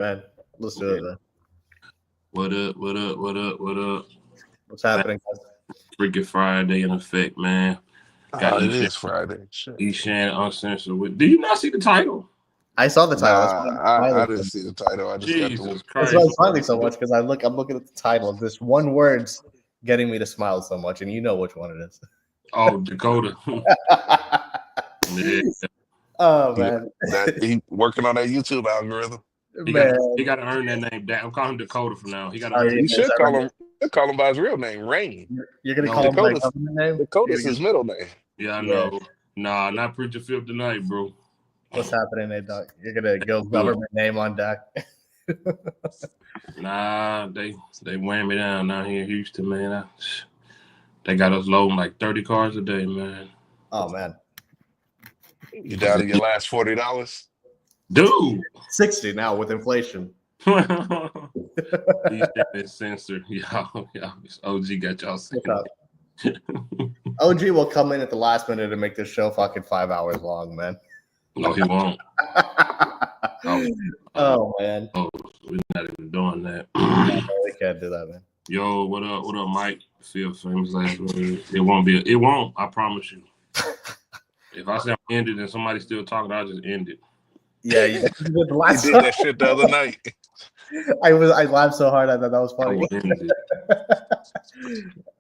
Man, let's do it, man. What up? What's happening, guys? Freaking Friday in effect, man. It is Friday. Shit. Eshan Uncensored. Do you not see the title? I saw the title. I didn't see the title. I just got Jesus the Christ. That's why I'm smiling so much because I'm looking at the title. This one word's getting me to smile so much, and you know which one it is. Oh, Dakota. Yeah. Oh man, he working on that YouTube algorithm. He got to earn that name. I'm calling him Dakota from now. He got to earn You should call him by his real name, Rain. You're gonna call him by government name? Dakota's his middle name. Yeah, I know. Nah, not Preacher Phil tonight, bro. What's happening, there, Doc? You're gonna go government name on Dak? Nah, they wear me down here in Houston, man. They got us loading like 30 cars a day, man. Oh man, you down to your last $40, dude? 60 now with inflation. These is censored, y'all. OG got y'all censored. OG will come in at the last minute and make this show fucking 5 hours long, man. No, he won't. Oh man. Oh, we're not even doing that. We can't do that, man. Yo, what up? What up, Mike? Feel famous last word. It won't. I promise you. If I say I'm ended and somebody's still talking, I'll just end it. Yeah, you did that shit the other night. I laughed so hard. I thought that was funny.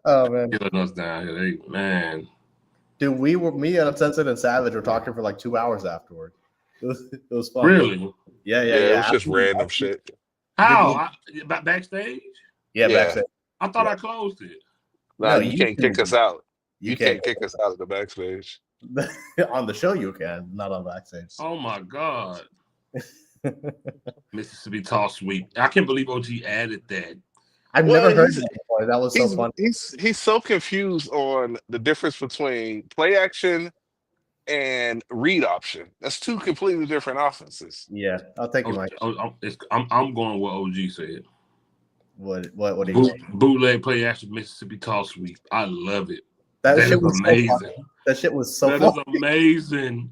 Oh man, killing us down here, man. Dude, me and Uncensored and Savage were talking for like 2 hours afterward. It was fun. Really? Yeah. It was just random shit. How? Backstage? Yeah, backstage. I thought I closed it. No, you can't kick us out. You can't kick us out of the backstage. On the show you can, not on backstage. Oh my God. Mississippi Toss Sweep. I can't believe OG added that. I've never heard it before. That was so fun. He's so confused on the difference between play action and read option. That's two completely different offenses. Yeah, I'll take you, Mike. I'm going what OG said. What do you think? Bootleg play action Mississippi Toss Sweep. I love it. That shit was amazing. So that shit was so That is amazing.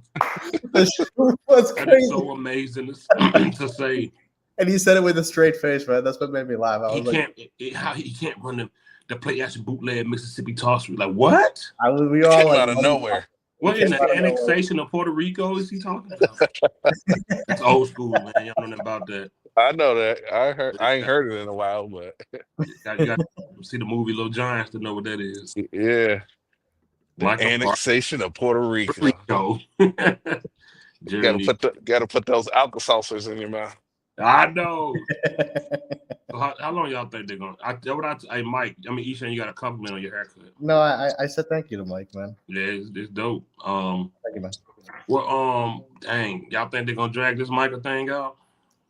That shit was crazy. That is so amazing to say. And he said it with a straight face, man. That's what made me laugh. He can't run the play action bootleg Mississippi Toss Sweep. Like what? We all like, out of nowhere. What in the annexation of Puerto Rico is he talking about? That's old school, man. Y'all know nothing about that. I know that. I ain't heard it in a while, but you got to see the movie Little Giants to know what that is. Yeah. The annexation of Puerto Rico. Gotta put those Alka-Seltzers in your mouth. I know. So how long y'all think they're going? Hey, Mike. I mean, Eshan, you got a compliment on your haircut. No, I said thank you to Mike, man. Yeah, it's dope. Thank you, man. Well, dang, y'all think they're gonna drag this Michael thing out?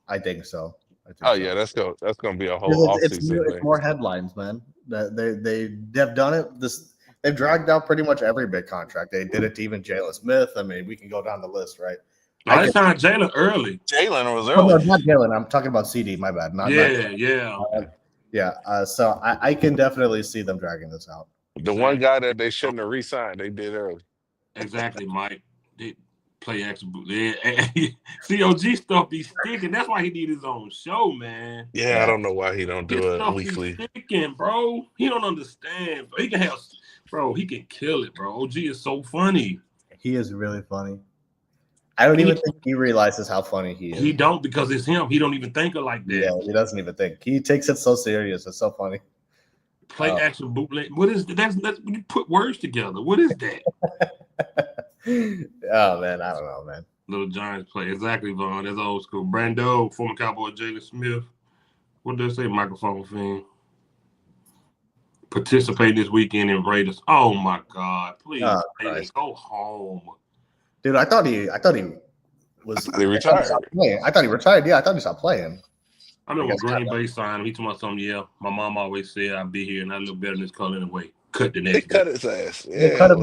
I think so. Yeah, that's gonna be a whole offseason. It's more headlines, man. They've done it. They've dragged out pretty much every big contract. They did it to even Jalen Smith. I mean, we can go down the list, right? I signed Jalen early. Jalen was early. No, not Jalen. I'm talking about Ceedee. My bad. So I can definitely see them dragging this out. The one guy that they shouldn't have re-signed, they did early. Exactly, Mike. They play action boot. COG stuff be sticking. That's why he need his own show, man. Yeah, I don't know why he don't do it weekly. Sticking, bro. He don't understand. He can have, bro. He can kill it, bro. OG is so funny. He is really funny. I don't even think he realizes how funny he is. He don't, because it's him. He don't even think of like that. Yeah, he doesn't even think. He takes it so serious. It's so funny. Play action bootleg. What is that? That's when you put words together. What is that? Oh man, I don't know, man. Little Giants play. Exactly, Vaughn. That's old school. Brando, former Cowboy Jalen Smith. What does they say? Microphone fan. Participate this weekend in Raiders. Oh my God! Please, go home. Dude, I thought he was. He retired. I thought he retired. Yeah, I thought he stopped playing. I remember Green Bay signed him. He told me something. Yeah, my mom always said I'd be here and I look better in this color anyway. Cut the next. They cut his ass. Yeah, cut him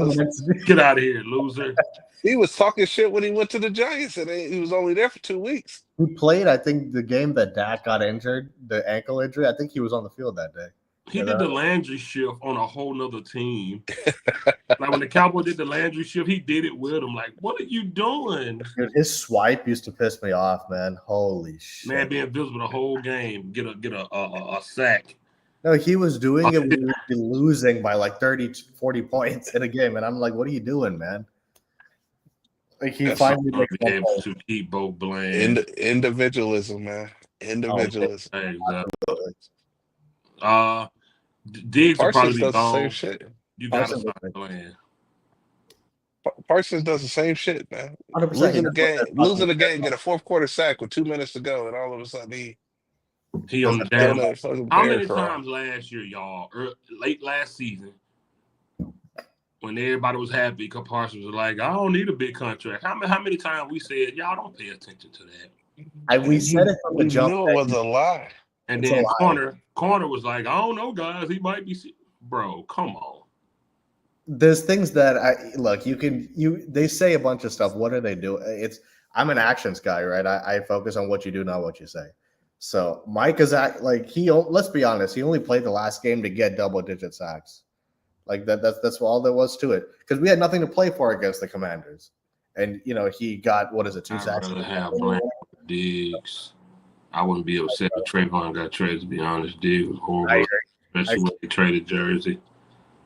get out of here, loser. He was talking shit when he went to the Giants, and he was only there for 2 weeks. He played, I think, the game that Dak got injured, the ankle injury. I think he was on the field that day. He did the Landry shift on a whole nother team. Like when the Cowboys did the Landry shift, he did it with him. Like, what are you doing? Dude, his swipe used to piss me off, man. Holy shit. Man, being invisible the whole game, get a sack. No, he was doing it when we would be losing by like 30, 40 points in a game. And I'm like, what are you doing, man? Like he finally makes be able to keep both bland. Individualism, man. Individualism. Exactly. Diggs will probably be does the same gone. shit. You gotta stop playing. Parsons does the same shit, man. 100%. Losing the game, get a fourth quarter sack with 2 minutes to go, and all of a sudden he on the damn. How many crawl. times last year, y'all, late last season, when everybody was happy, because Parsons was like, I don't need a big contract. How many times we said, y'all don't pay attention to that? We said it from the jump. Knew it was a lie. And then corner was like, I don't know, guys. He might be. Bro, come on. There's things that they say a bunch of stuff. What are they doing? I'm an actions guy, right? I focus on what you do, not what you say. So Mike is let's be honest, he only played the last game to get double-digit sacks. Like that's all there was to it. Because we had nothing to play for against the Commanders. And he got 2 sacks. I'd rather have Diggs. I wouldn't be upset if Trayvon got traded, to be honest. Diggs was horrible. Especially when they traded Jersey.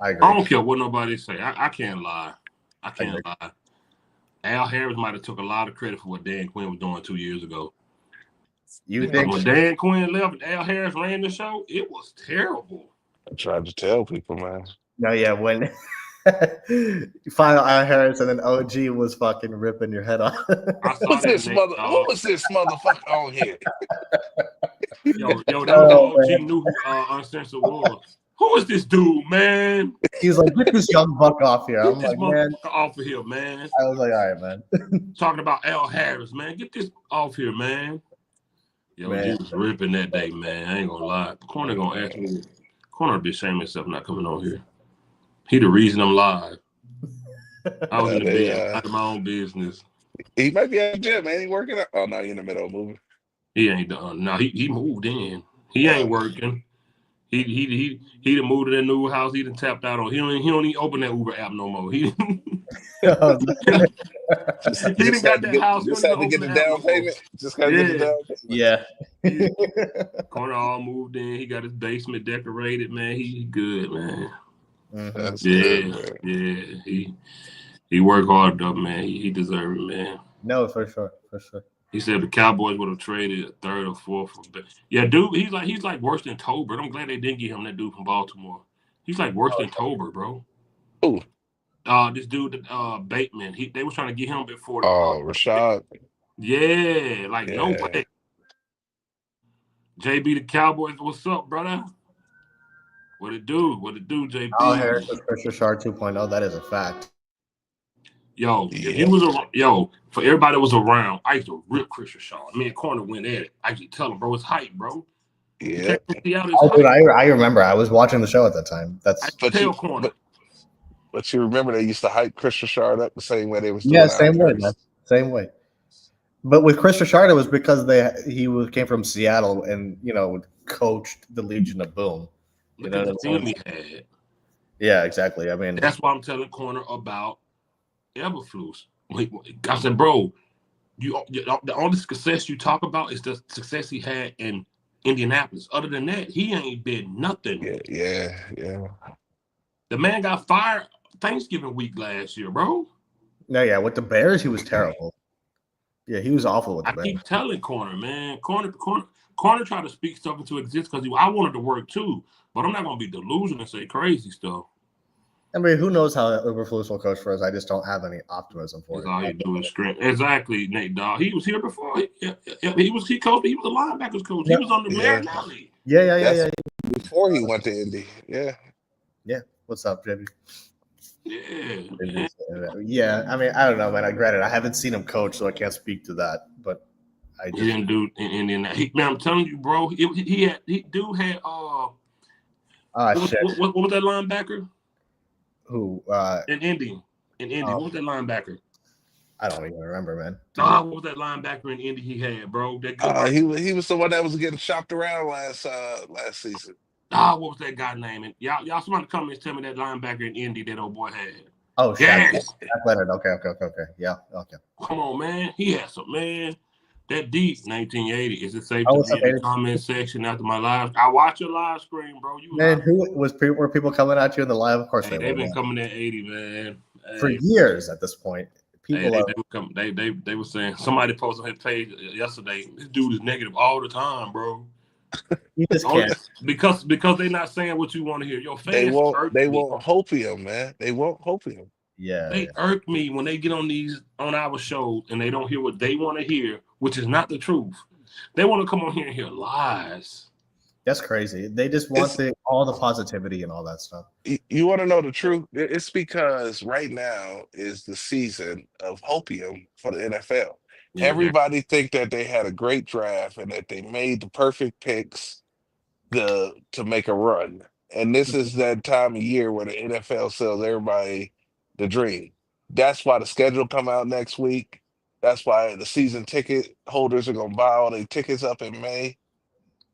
I don't care what nobody say. I can't lie. I can't lie. Al Harris might have took a lot of credit for what Dan Quinn was doing 2 years ago. When Dan Quinn left and Al Harris ran the show, it was terrible. I tried to tell people, man. No, yeah, when you find out Al Harris and then OG was fucking ripping your head off. Who was this motherfucker on here? Yo, that was OG knew who Uncensored was. Who is this dude, man? He was like, get this young buck off here. I'm like, man, off of here, man. I was like, all right, man. Talking about Al Harris, man. Get this off here, man. Yo, he was ripping that day, man. I ain't gonna lie. Corner gonna ask me. Corner be ashamed himself not coming on here. He the reason I'm live. I was in the bed, out of my own business. He might be at the gym, man. He working out. Oh no, he in the middle of moving. He ain't done. No, he moved in. He ain't working. He done moved to that new house. He done tapped out on. He don't even open that Uber app no more. He done got that house. Just had to get the down payment. Just got to get the down payment. Yeah. Corner all moved in. He got his basement decorated, man. He good, man. Mm-hmm. Yeah. He worked hard though, man. He deserved it, man. No, for sure. He said the Cowboys would have traded a third or fourth. Yeah, dude, he's like worse than Tolbert. I'm glad they didn't get him, that dude from Baltimore. He's like worse than Tolbert, bro. Who? This dude, Bateman. They was trying to get him before. Rashad. Yeah, no way. JB, the Cowboys, what's up, brother? What it do, JB? Al Harris is Chris Richard 2.0. That is a fact. If he was for everybody that was around, I used to rip Chris Richard. Me and Corner went at it. I used to tell him, bro, it's hype, bro. Yeah. Dude, I remember. I was watching the show at that time. Corner. But you remember they used to hype Chris Richard up the same way they was doing. Yeah, same way. But with Chris Richard, it was because he came from Seattle and coached the Legion of Boom. Look at the team he had. Yeah, exactly. I mean, that's why I'm telling Corner about Eberflus. I said, bro, the only success you talk about is the success he had in Indianapolis. Other than that, he ain't been nothing. Yeah. The man got fired Thanksgiving week last year, bro. No, yeah, with the Bears, he was terrible. Yeah, he was awful with the Bears. I keep telling Corner, man. Corner tried to speak stuff into existence because I wanted to work too, but I'm not going to be delusional and say crazy stuff. I mean, who knows how Eberflus will coach for us? I just don't have any optimism for it. All he do is scream. Exactly, Nate Dogg. He was here before. He coached. He was a linebackers coach. He was on the Marinelli. Yeah. Before he went to Indy. Yeah. What's up, JB? Yeah. I mean, I don't know, man. I granted, I haven't seen him coach, so I can't speak to that. But he didn't do in Indiana. Man, I'm telling you, bro. He had. What was that linebacker? Who? In Indy. What was that linebacker? I don't even remember, man. What was that linebacker in Indy he had, bro? He was the one that was getting shopped around last season. What was that guy naming? Y'all somebody come and tell me that linebacker in Indy that old boy had. Oh, yes. Shaq Leonard. Okay. Yeah, okay. Come on, man. He had some, man. That deep 1980. Is it safe to be in the comment section after my live? I watch your live stream, bro. Man, were people coming at you in the live? Of course, they've been coming at 80, man. For years at this point. People they were saying, somebody posted on his page yesterday, this dude is negative all the time, bro. You just can't. Because they're not saying what you want to hear. Your fans they won't hopium, man. They won't hopium. Yeah. They irk me when they get on our shows and they don't hear what they want to hear, which is not the truth. They want to come on here and hear lies. That's crazy. They just want all the positivity and all that stuff. You want to know the truth? It's because right now is the season of hopium for the NFL. Yeah, everybody think that they had a great draft and that they made the perfect picks to make a run. And this is that time of year where the NFL sells everybody the dream. That's why the schedule come out next week. That's why the season ticket holders are gonna buy all their tickets up in May.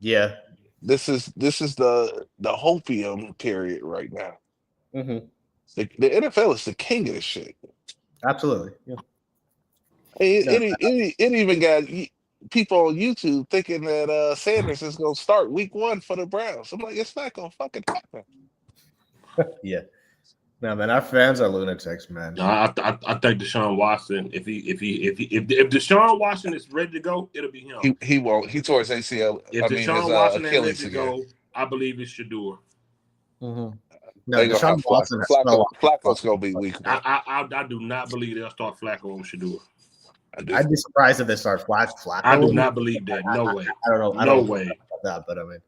Yeah. This is the hopium period right now. Mm-hmm. The NFL is the king of this shit. Absolutely. Yeah. It even got people on YouTube thinking that Sanders is gonna start week 1 for the Browns. I'm like, it's not gonna fucking happen. Yeah. No, man, our fans are lunatics, man. No, I think Deshaun Watson. If Deshaun Watson is ready to go, it'll be him. He won't. He tore his ACL. Deshaun Watson is ready to go, I believe it's Shedeur. Mm-hmm. No, Deshaun Watson. Flacco's gonna be weak. I do not believe they'll start Flacco on Shedeur. I'd be surprised if they start Flacco. I do not believe that. No way. I don't know. No way. About that, but I mean,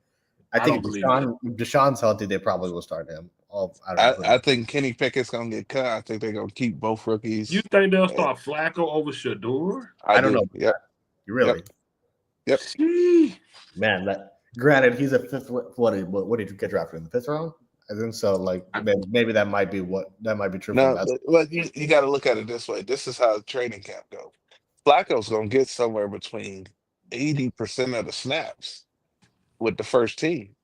I think if Deshaun's healthy, they probably will start him. I think Kenny Pickett's gonna get cut. I think they're gonna keep both rookies. You think they'll start Flacco over Shedeur? I don't know. Yeah, you really? Yep. Man, granted, he's a fifth. What did you get drafted in the 5th round? I think so. Like maybe that might be true. No, but you got to look at it this way. This is how the training camp goes. Flacco's gonna get somewhere between 80% of the snaps with the first team.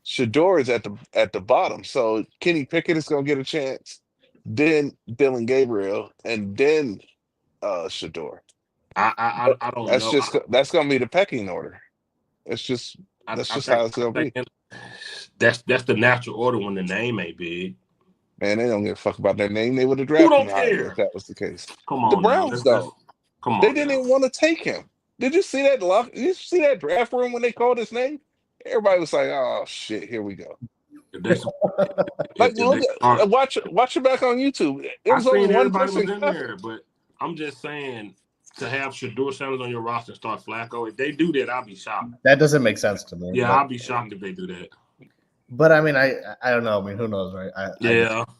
Shedeur is at the bottom, so Kenny Pickett is gonna get a chance, then Dylan Gabriel, and then Shedeur. I don't know. That's gonna be the pecking order. That's just how it's gonna be. That's the natural order when the name ain't big. Man, they don't give a fuck about their name. They would have drafted him if that was the case. Come on, the Browns though. Come on, they didn't even want to take him. Did you see that Did you see that draft room when they called his name? Everybody was like, "Oh shit, here we go." Watch it back on YouTube. It was only one person in there, but I'm just saying to have Shedeur Sanders on your roster and start Flacco. If they do that, I'll be shocked. That doesn't make sense to me. Yeah, I'll be shocked if they do that. But I mean, I don't know. I mean, who knows, right?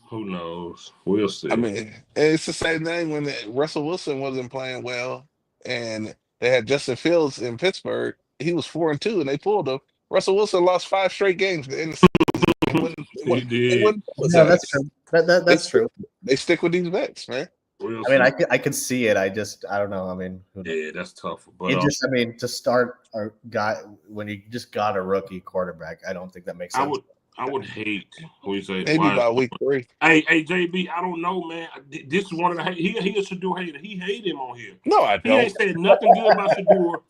Who knows? We'll see. I mean, it's the same thing when Russell Wilson wasn't playing well, and they had Justin Fields in Pittsburgh. He was 4-2, and they pulled him. Russell Wilson lost 5 straight games in the season. He did. That's true. That's true. They stick with these vets, man. I mean, I could see it. I don't know. I mean, that's tough. But to start a guy when you just got a rookie quarterback, I don't think that makes sense. I would hate. What you say? Maybe by week 3. Hey, JB, I don't know, man. This is one of the he is Shedeur hater. He hate him on here. No, I don't. He ain't said nothing good about Shedeur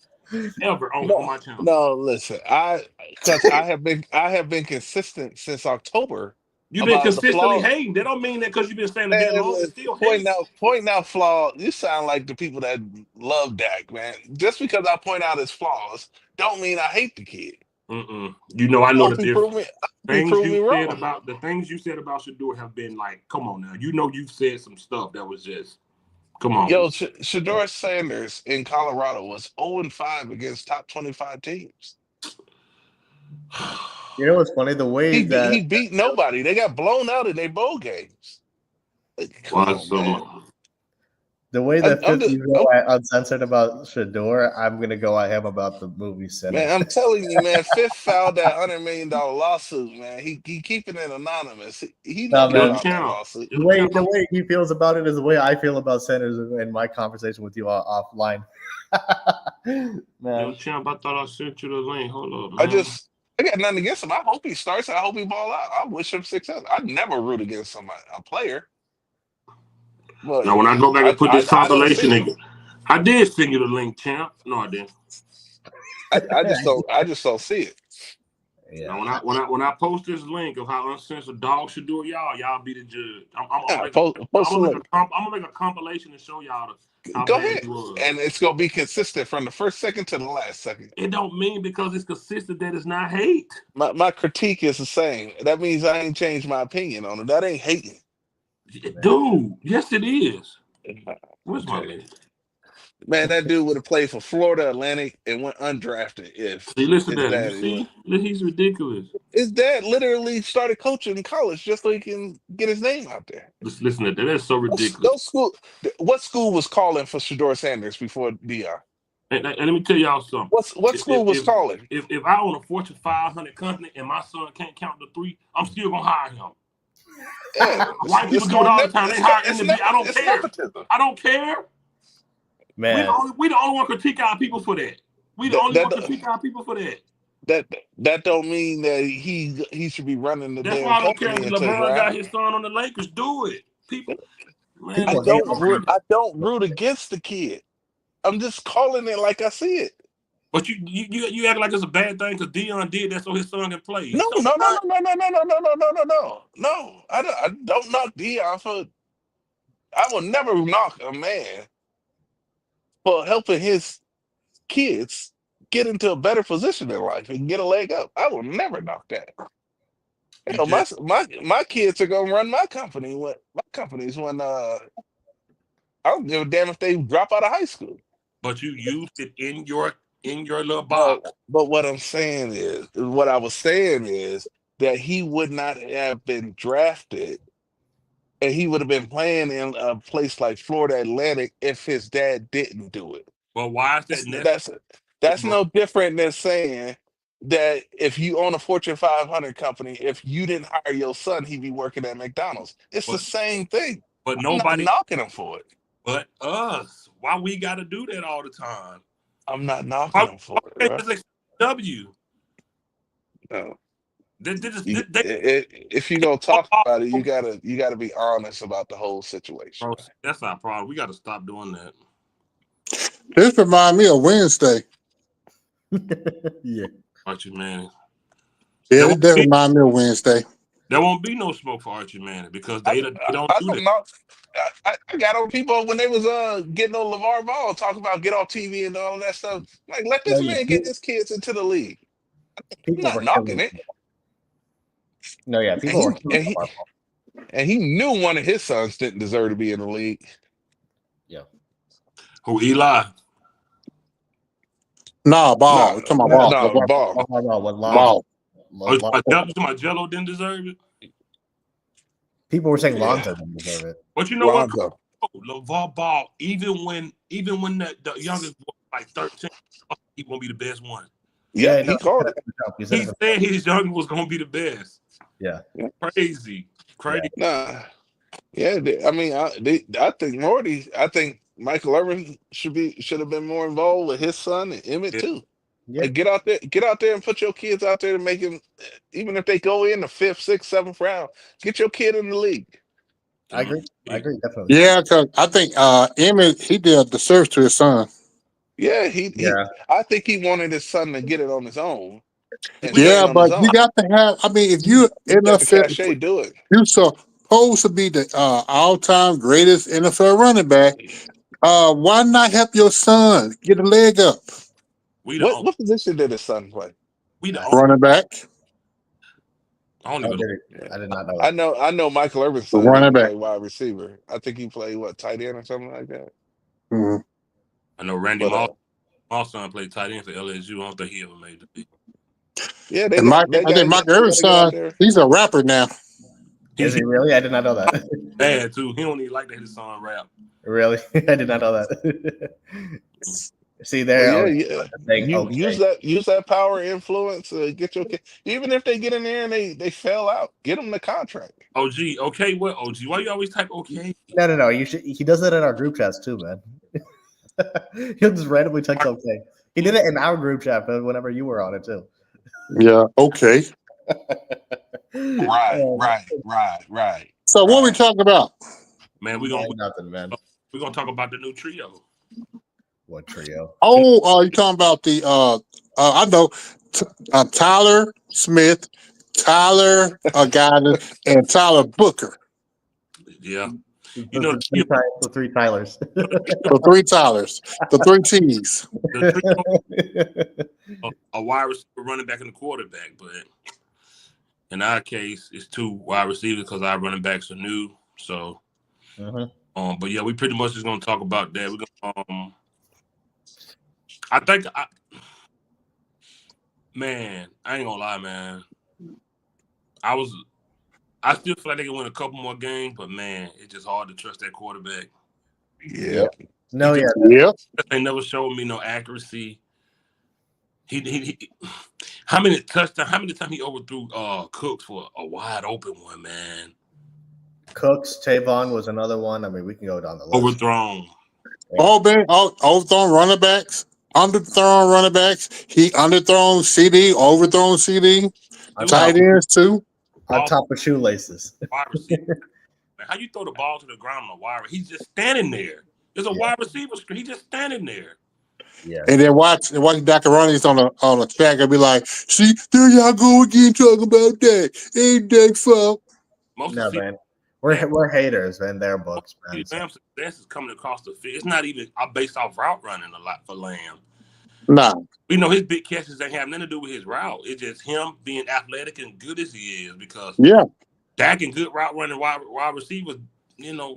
ever on my channel. No, listen, I have been consistent since October. You've been consistently hating. That don't mean that because you've been saying that long. Still pointing out flaws. You sound like the people that love Dak, man. Just because I point out his flaws, don't mean I hate the kid. You know, I know the difference. The things you said about Shedeur have been like, come on now. You know, you've said some stuff that was just, come on. Yo, Shedeur Sanders in Colorado was 0-5 against top 25 teams. You know what's funny? The way he beat nobody. They got blown out in their bowl games. The way that you go uncensored about Shedeur, I'm gonna go at him about the movie Center. Man, I'm telling you, man, Fifth filed that $100 million lawsuit, man. He keeping it anonymous. He knows about that lawsuit. The way he feels about it is the way I feel about Sanders in my conversation with you offline. Man. Yo, champ, I thought I sent you the link. Hold up, man. I got nothing against him. I hope he starts. I hope he ball out. I wish him success. I never root against a player. But now, when I go back and put this I don't see compilation, I did send you the link, champ. No, I didn't. I just don't see it. Yeah. Now, when I post this link of how uncensored dogs should do it, y'all be the judge. I'm gonna make a compilation and show y'all how Go bad ahead. it was. And it's gonna be consistent from the first second to the last second. It don't mean because it's consistent that it's not hate. My critique is the same. That means I ain't changed my opinion on it. That ain't hating. Dude, yes it is. Where's my link? Man, that dude would have played for Florida Atlantic and went undrafted if Listen to that. You see? He's ridiculous. His dad literally started coaching in college just so he can get his name out there. Listen to that. That's so ridiculous. What school was calling for Shedeur Sanders before Dion? And let me tell y'all something. What school was calling? If I own a Fortune 500 company and my son can't count to 3, I'm still gonna hire him. Yeah, white people do it all the time. They hire interviews. I don't care. I don't care. Man, we the only one critique our people for that. We the only one critique our people for that. That don't mean that he should be running the That's damn why I don't company. care if LeBron got his son on the Lakers. Do it, people. Man, I don't root against the kid. I'm just calling it like I see it. But you act like it's a bad thing because Dion did that so his son can play. No. I don't knock Dion for. I will never knock a man for helping his kids get into a better position in life and get a leg up. I will never knock that. You know, my kids are gonna run my company. My company's when I don't give a damn if they drop out of high school. But you used it in your little box. But what I was saying is that he would not have been drafted, and he would have been playing in a place like Florida Atlantic if his dad didn't do it. Well, why is that? That's no different than saying that if you own a Fortune 500 company, if you didn't hire your son, he'd be working at McDonald's. It's the same thing. But I'm not knocking him for it. But us, why we got to do that all the time? I'm not knocking him for it. Bro. W. No. If you're gonna talk about it, you gotta be honest about the whole situation. Bro, that's our problem. We got to stop doing that. This reminds me of Wednesday. Yeah. Archie Manning. Yeah, that reminds me of Wednesday. There won't be no smoke for Archie Manning because they don't do that. I got on people when they was getting on LeVar Ball talking about get off TV and all that stuff. Like, let this man get his kids into the league. I'm not knocking it. No, yeah, people and he knew one of his sons didn't deserve to be in the league. Yeah. Who, Eli? Nah, Ball. Come on, Ball. Ball. My Jello didn't deserve it. People were saying Lonzo didn't deserve it. But you know what? LeVar Ball, even when the youngest boy like 13, he won't be the best one. Yeah, he called it. He said his youngest was gonna be the best. Yeah. Crazy. Nah. Yeah, I mean, I think Michael Irvin should have been more involved with his son and Emmett too. Yeah. Like, get out there and put your kids out there to make him, even if they go in the 5th, 6th, 7th round, get your kid in the league. I agree, definitely. Yeah, because I think Emmett, he did the service to his son. Yeah, I think he wanted his son to get it on his own. Yeah, but you got to have. I mean, if you NFL do it, you're supposed to be the all-time greatest NFL running back. Why not help your son get a leg up? What position did his son play? Running back. I did not know that. I know Michael Irvin's son running back, play wide receiver. I think he played tight end or something like that. Mm-hmm. I know Randy Moss son played tight end for LSU. I don't think he ever made the league. Yeah, I think Michael Irvin's son, he's a rapper now. Is he really? I did not know that. Bad too. He don't even like that his son rap. Really? I did not know that. See there. Use that power influence. Get your kid. Even if they get in there and they fail out, get them the contract. OG, okay, what OG? Why you always type okay? No. He does that in our group chats too, man. He'll just randomly text okay. He did it in our group chat, but whenever you were on it too. Yeah. Okay. Right. So what we talking about? Man, we're gonna talk about the new trio. What trio? Oh, you talking about the I know Tyler Smith, Tyler Guyton, and Tyler Booker. Yeah. The three Tylers. The three Tylers, the three T's. The trio, a wide receiver, running back, and a quarterback. But in our case, it's two wide receivers because our running backs are new. So, but yeah, we pretty much just gonna talk about that. We're gonna, man, I ain't gonna lie, man. I still feel like they can win a couple more games, but man, it's just hard to trust that quarterback. Yeah. They never showed me no accuracy. He how many times he overthrew Cooks for a wide open one, man. Cooks, Tavon was another one. I mean, we can go down the list. Overthrown. Overthrown running backs. Underthrown running backs. He underthrown Ceedee, overthrown Ceedee. Tight ends too. On top of shoelaces. Wide receiver. Man, how you throw the ball to the ground on a wide receiver? He's just standing there. There's a wide receiver screen. He's just standing there. Yeah. And then watch Dakarani's on the track and be like, see, there y'all go again talking about that. Ain't Dak's fault. No, man. We're haters in their books, man. Lam's success is coming across the field. It's not even based off route running a lot for Lamb. Nah. We know his big catches ain't have nothing to do with his route. It's just him being athletic and good as he is because Dak and good route running wide receivers, you know.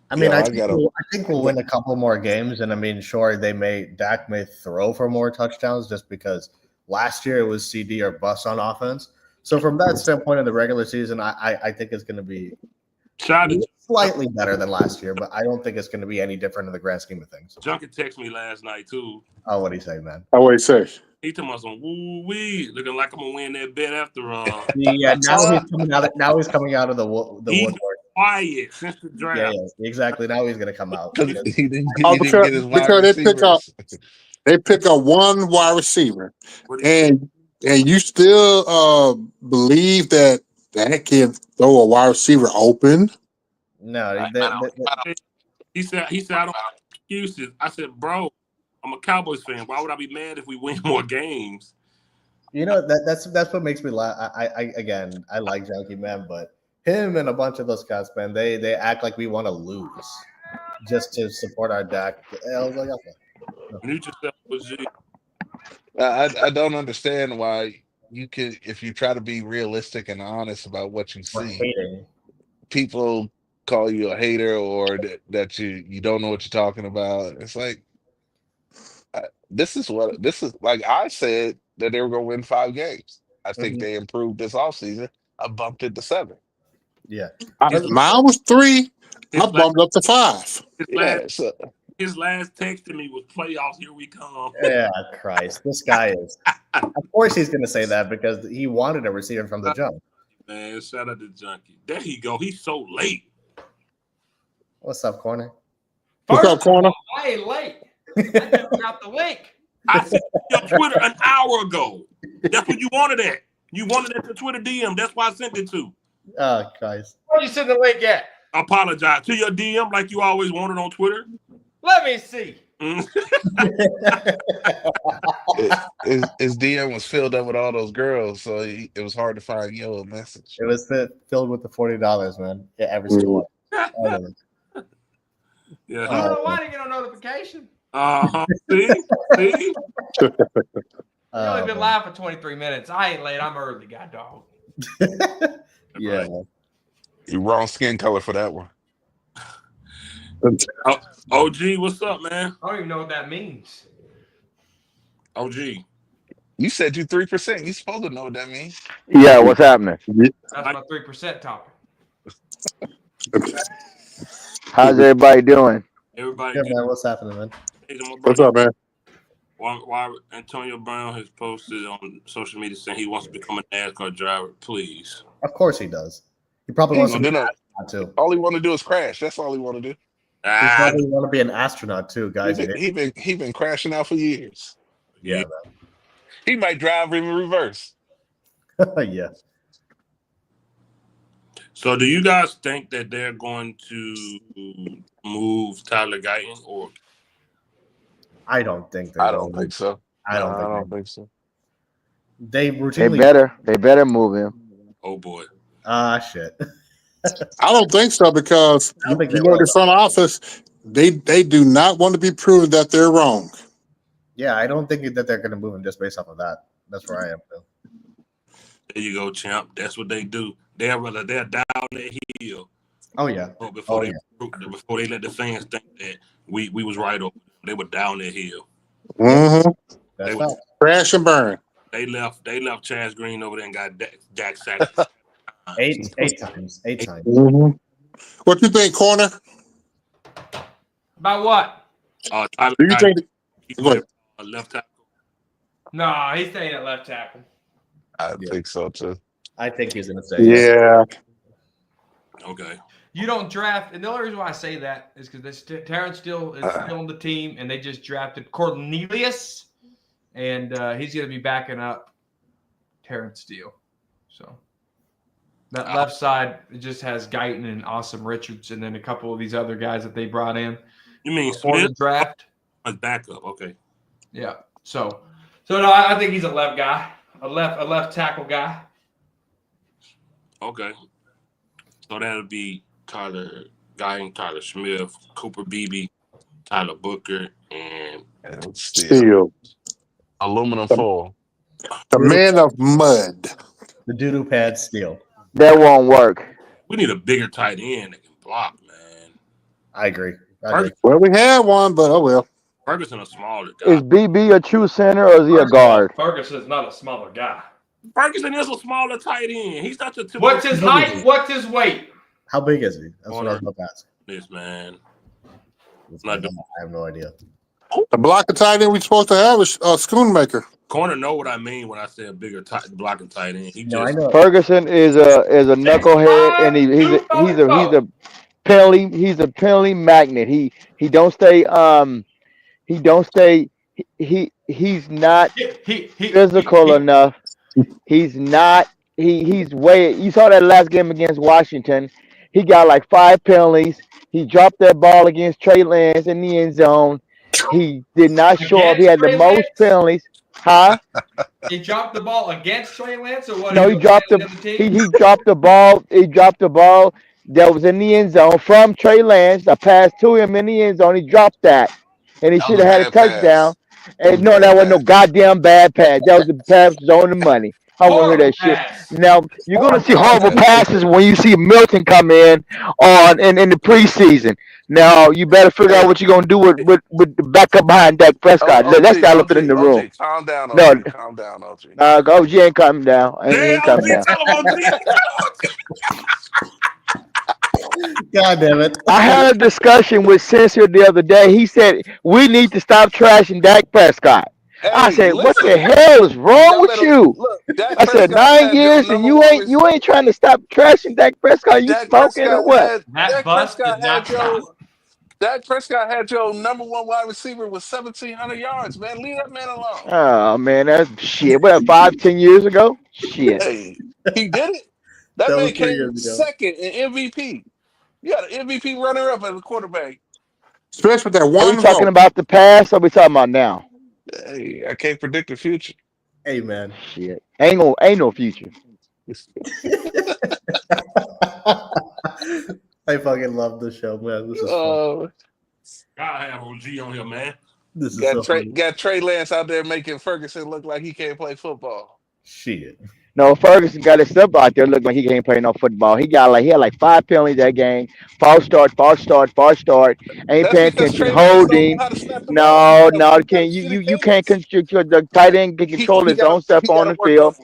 I mean, I think we'll win a couple more games, and I mean, sure, Dak may throw for more touchdowns just because last year it was CD or bust on offense. So from that standpoint in the regular season, I think it's going to be slightly better than last year, but I don't think it's going to be any different in the grand scheme of things. Junkie texted me last night too. Oh, what'd he say, man? Oh, what he say? He talking about some woo-wee, looking like I'm gonna win that bet after all. Yeah, now he's coming out of the woodwork. Quiet since the draft. Yeah, exactly. Now he's gonna come out. Because they pick up one wide receiver, and you still believe that can throw a wide receiver open? No, he said I don't have excuses. I said, bro, I'm a Cowboys fan. Why would I be mad if we win more games? You know, that's what makes me laugh. I like Junkie, man, but him and a bunch of those guys, man, they act like we want to lose just to support our Dak. I was like, okay. Mute yourself, OG. I don't understand why you could, if you try to be realistic and honest about what you see, people call you a hater or that you don't know what you're talking about. It's like, this is like I said that they were going to win 5 games. I think they improved this offseason. I bumped it to 7. Yeah. Mine was 3. I bumped up to 5. His last text to me was playoffs. Here we come. Yeah, Christ. This guy is. Of course he's going to say that because he wanted a receiver from the jump. Man, shout out to Junkie. There he go. He's so late. What's up, Corner? What's up, Corner? I ain't late. I just got the link. I sent you on Twitter an hour ago. That's what you wanted at. You wanted at the Twitter DM. That's why I sent it to. Oh, Christ. Where you send the link at? I apologize. To your DM like you always wanted on Twitter. Let me see. His DM was filled up with all those girls, so it was hard to find your message. It was filled with the $40, man. Yeah, every single one. Yeah. I don't know why I didn't get a notification. See? You've only been live for 23 minutes. I ain't late. I'm early, god dog. Yeah. You're wrong skin color for that one. OG, what's up, man? I don't even know what that means. OG. You said you 3%. You supposed to know what that means. Yeah, what's happening? That's my 3% topic. How's everybody doing? Everybody Yeah, man, what's happening, man? What's up, man? Why Antonio Brown has posted on social media saying he wants to become a NASCAR driver, please. Of course he does. He probably wants to be an astronaut too. All he want to do is crash. That's all he want to do. He probably want to be an astronaut too, guys. He been crashing out for years. Yeah, He might drive in reverse. Yeah. So, do you guys think that they're going to move Tyler Guyton, or? I don't think they're I going don't think so. I don't think so. They They routinely. better move him. Oh boy. Shit. I don't think so because I don't think they you know will. the front office they do not want to be proven that they're wrong. Yeah, I don't think that they're going to move him just based off of that. That's where I am, Phil. There you go, champ. That's what they do. They're down that hill. Oh yeah. Before they let the fans think that we was right over them. They were down that hill. Mm-hmm. That's fact. Crash and burn. They left Chaz Green over there and got Dak sacked. Eight times. Mm-hmm. What you think, corner? About what? Tyler Do you think? he Go ahead. played left tackle. No, he's staying at left tackle. I think so too. I think he's going to say Yeah. Okay. You don't draft, and the only reason why I say that is because Terrence Steele is still on the team, and they just drafted Cornelius, and he's going to be backing up Terrence Steele. So that left side it just has Guyton and Awesome Richards, and then a couple of these other guys that they brought in. You mean for Smith? the draft? As backup. Okay. Yeah. So no, I think he's a left guy, a left tackle guy. Okay. So that'll be Tyler Guyton, Tyler Smith, Cooper Beebe, Tyler Booker, and Steele. Aluminum foil. The man of mud. The doo-doo pad Steele. That won't work. we need a bigger tight end that can block, man. I agree. Well, we had one, but oh well. Ferguson a smaller guy. Is BB a true center or is he a guard? Ferguson's not a smaller guy. Ferguson is a smaller tight end. He's not the typical. What's his height? What's his weight? How big is he? That's what I was about to ask. This man. I have no idea. The blocker tight end we supposed to have is Schoonmaker. Corner know what I mean when I say a bigger blocking tight end. I know. Ferguson is a knucklehead, and he's a penalty magnet. He's not physical enough. He's not. He's way. You saw that last game against Washington. He got like 5 penalties. He dropped that ball against Trey Lance in the end zone. He did not show up. He had the most penalties. Huh? He dropped the ball against Trey Lance, or what? No, he dropped he dropped the ball. He dropped the ball that was in the end zone from Trey Lance. A pass to him in the end zone. He dropped that, and he should have had a touchdown. And no, that wasn't no goddamn bad pass. That was the pass on the money. I want to hear that shit. Now you're gonna see horrible passes when you see Milton come in in the preseason. Now you better figure out what you're gonna do with the backup behind Dak Prescott. That's the elephant in the room. Calm down, OG. Calm down, OG. OG ain't coming down. He ain't coming down. God damn it. I had a discussion with Sincere the other day. He said we need to stop trashing Dak Prescott. Hey, I said, listen, what the hell is wrong with you? Look, I said 9 years and you ain't trying to stop trashing Dak Prescott. You smoking or what? That bust did not stop. Dak Prescott had your number 1 wide receiver with 1,700 yards, man. Leave that man alone. Oh man, that's shit. What, 5-10 years ago? Shit. Hey, he did it. That man came second in MVP. You got an MVP runner-up as a quarterback. Especially with that one. Are we talking about the past or are we talking about now? Hey, I can't predict the future. Hey man. Shit. Ain't no future. I fucking love this show, man. This is fun. Gotta have OG on here, man. This is got Trey Lance out there making Ferguson look like he can't play football. Shit. No, Ferguson got himself out there looking like he can't play no football. He had like 5 penalties that game. False start. Ain't paying attention. Holding. No, can't you can't control the tight end can control his own stuff on the field.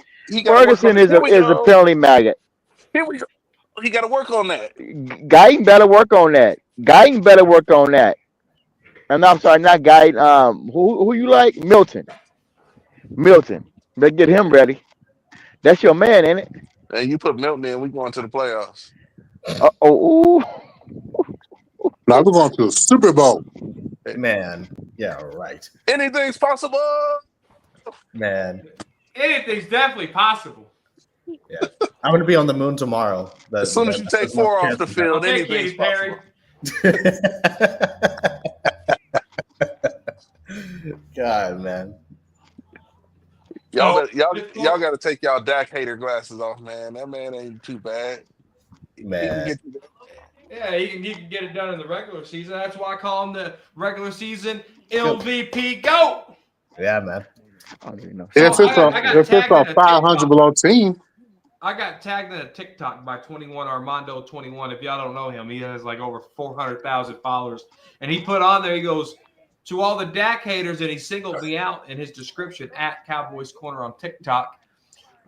Ferguson is a penalty maggot. Here we go. He got to work on that. Guyton better work on that. And I'm sorry, not Guyton. Who you like? Milton. Better get him ready. That's your man, ain't it? And you put Milton in, we going to the playoffs. Now we're going to the Super Bowl. Man. Yeah, right. Anything's possible. Man. Anything's definitely possible. Yeah. I'm going to be on the moon tomorrow. As soon as you take 4 off the field, I'll take anything's Katy Perry. God, man. Y'all got to take y'all Dak hater glasses off, man. That man ain't too bad. Man. Yeah, he can get it done in the regular season. That's why I call him the regular season MVP GOAT. Yeah, man. If it's a 500 below team. I got tagged in a TikTok by 21 Armando 21. If y'all don't know him, he has like over 400,000 followers. And he put on there, he goes, to all the Dak haters, and he singled me out in his description at Cowboys Corner on TikTok.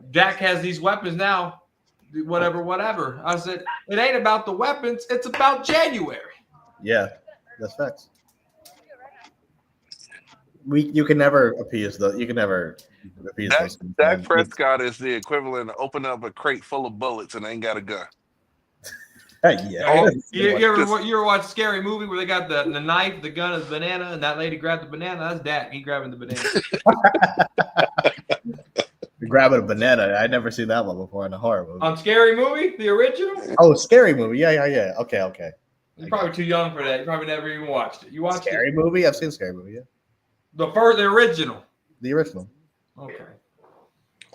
Dak has these weapons now, whatever. I said, it ain't about the weapons, it's about January. Yeah, that's facts. You can never appease those. Dak Prescott is the equivalent of opening up a crate full of bullets and ain't got a gun. Yeah. You ever watch Scary Movie where they got the knife, the gun, and the banana, and that lady grabbed the banana? That's Dak. He grabbing the banana. Grabbing a banana. I'd never seen that one before in a horror movie. On Scary Movie, the original? Oh, Scary Movie. Yeah. Okay. You're probably too young for that. You probably never even watched it. You watched Scary Movie? I've seen Scary Movie, yeah. The original. The original. Okay.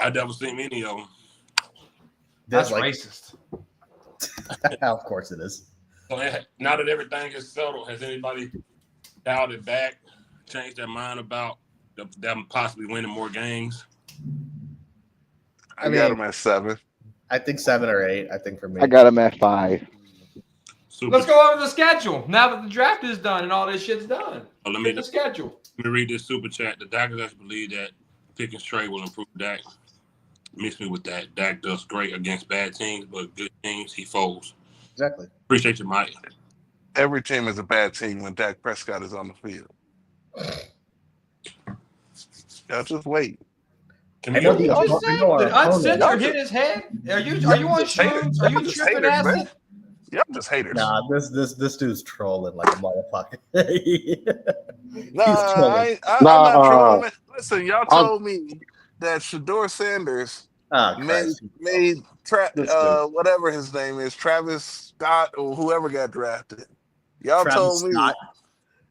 I've never seen any of them. That's racist. Of course it is. So now that everything is settled, has anybody dialed it back, changed their mind about them possibly winning more games? I got them at 7. I think 7 or 8. I think for me. I got them at 5. Let's go over the schedule. Now that the draft is done and all this shit's done. Let me the schedule. Let me read this super chat. The Dakers actually believe that picking straight will improve Dak. Mix me with that. Dak does great against bad teams, but good teams, he folds. Exactly. Appreciate you, Mike. Every team is a bad team when Dak Prescott is on the field. Y'all just wait. Did Uncensored hit his head? Are you on shrooms? Are you tripping acid? Y'all just haters. Nah, this dude's trolling like a motherfucker. I'm not trolling. Listen, y'all told me that Shedeur Sanders made whatever his name is, Travis Scott or whoever got drafted. Y'all told me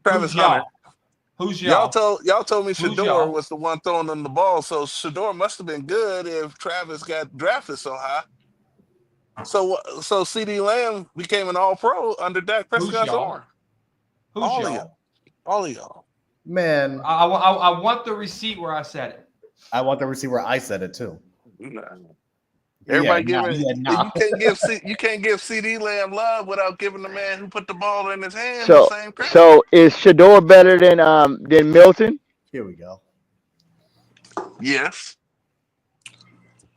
Travis Hunter. Who's y'all? Y'all told me Shedeur was the one throwing them the ball, so Shedeur must have been good if Travis got drafted so high. So Ceedee Lamb became an All-Pro under Dak Prescott's arm. Who's y'all? All of y'all. Man, I want the receipt where I said it. I want the receipt where I said it too. Nah. Everybody you can't give Ceedee Lamb love without giving the man who put the ball in his hand the same credit. So is Shedeur better than Milton? Here we go. Yes.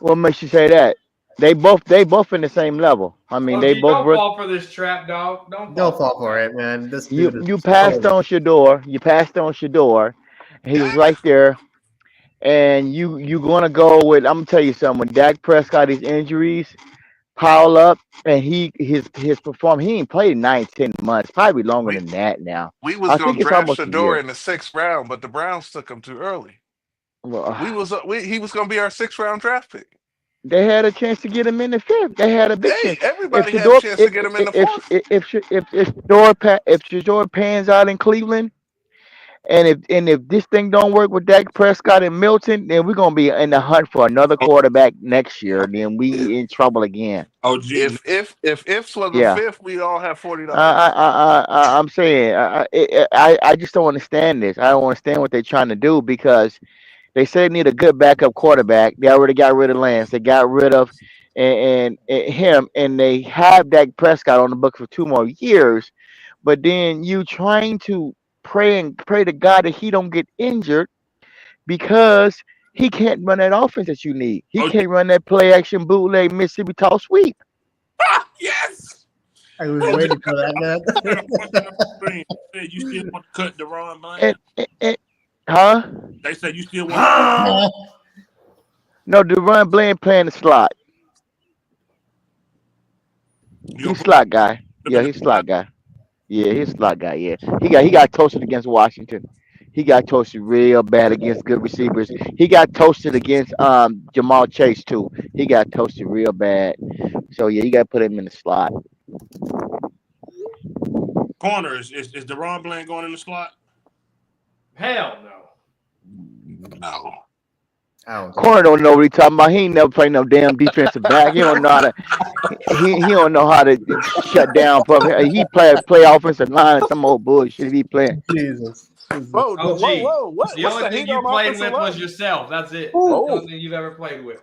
What makes you say that? They both in the same level. I mean, they both. Don't fall for this trap, dog. Don't fall for it, man. This you passed on Shedeur. You passed on Shedeur. He was right there. And you gonna go with? I'm gonna tell you something. When Dak Prescott, his injuries pile up, and his performance, he ain't played 9-10 months, probably longer than that now. We was gonna draft Shedeur in the 6th round, but the Browns took him too early. Well, he was gonna be our 6th round draft pick. They had a chance to get him in the 5th. They had a big chance. Everybody had a chance to get him in the 4th. If Shedeur pans out in Cleveland. And if this thing don't work with Dak Prescott and Milton, then we're gonna be in the hunt for another quarterback next year. Then we in trouble again. Oh, geez. If Ifs was the 5th, we'd all have $40. I'm saying I just don't understand this. I don't understand what they're trying to do because they say they need a good backup quarterback. They already got rid of Lance. They got rid of and him, and they have Dak Prescott on the book for 2 more years. But then you trying to pray to God that he don't get injured because he can't run that offense that you need. He can't run that play action bootleg Mississippi toss sweep. Yes. I was waiting for that, man. You still want to cut Deron Bland? Huh? They said you still want to No, Deron Bland playing the slot. He's slot guy. Yeah, he's slot guy. Yeah, he's a slot guy. Yeah, he got toasted against Washington. He got toasted real bad against good receivers. He got toasted against Jamal Chase too. He got toasted real bad. So yeah, you got to put him in the slot. Corner is Deron Bland going in the slot? Hell no. No. Corner don't know what he's talking about. He ain't never played no damn defensive back. He don't know how to. He don't know how to shut down. He play offensive line. Some old bullshit he playing. Jesus. Whoa, whoa! What? The only thing you played with was yourself. That's it. That's the only thing you've ever played with.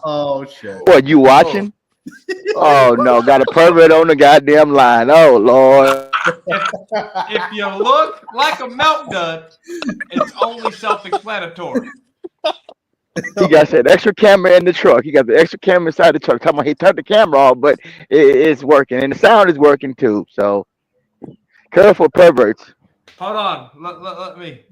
Oh shit! What, you watching? Oh no, got a pervert on the goddamn line. Oh Lord. If you look like a milk dud, it's only self-explanatory. He got that extra camera in the truck. He got the extra camera inside the truck. Talking about he turned the camera off, but it's working and the sound is working too. So careful, perverts. Hold on. Let me.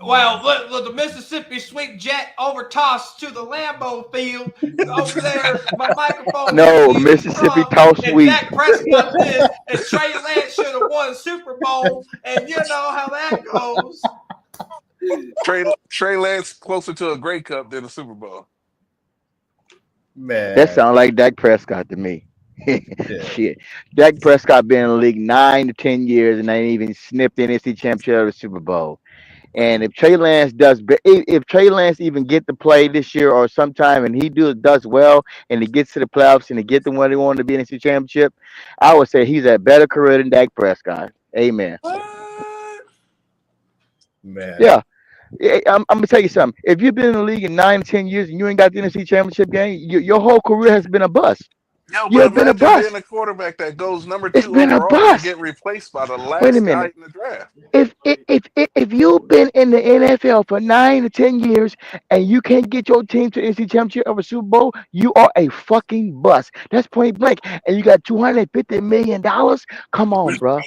Well, the Mississippi Sweet Jet overtossed to the Lambeau Field. Over there, my microphone. No, Mississippi Toss Sweet. Dak Prescott did, and Trey Lance should have won Super Bowl, and you know how that goes. Trey Lance closer to a Grey Cup than a Super Bowl. Man, that sounds like Dak Prescott to me. Shit, Dak Prescott been in the league 9 to 10 years and ain't even sniffed the NFC Championship or the Super Bowl. And if Trey Lance if Trey Lance even get to play this year or sometime, and he does well, and he gets to the playoffs and he get the one he wanted to be in the NFC Championship, I would say he's a better career than Dak Prescott. Amen. Man, yeah. I'm gonna tell you something. If you've been in the league in 9 to 10 years and you ain't got the NFC Championship game, your whole career has been a bust. Yo, you have been a bust. Being a quarterback that goes number 2 overall and get replaced by the last guy in the draft. If you've been in the NFL for 9 to 10 years and you can't get your team to NFC Championship or a Super Bowl, you are a fucking bust. That's point blank. And you got $250 million. Come on, bro.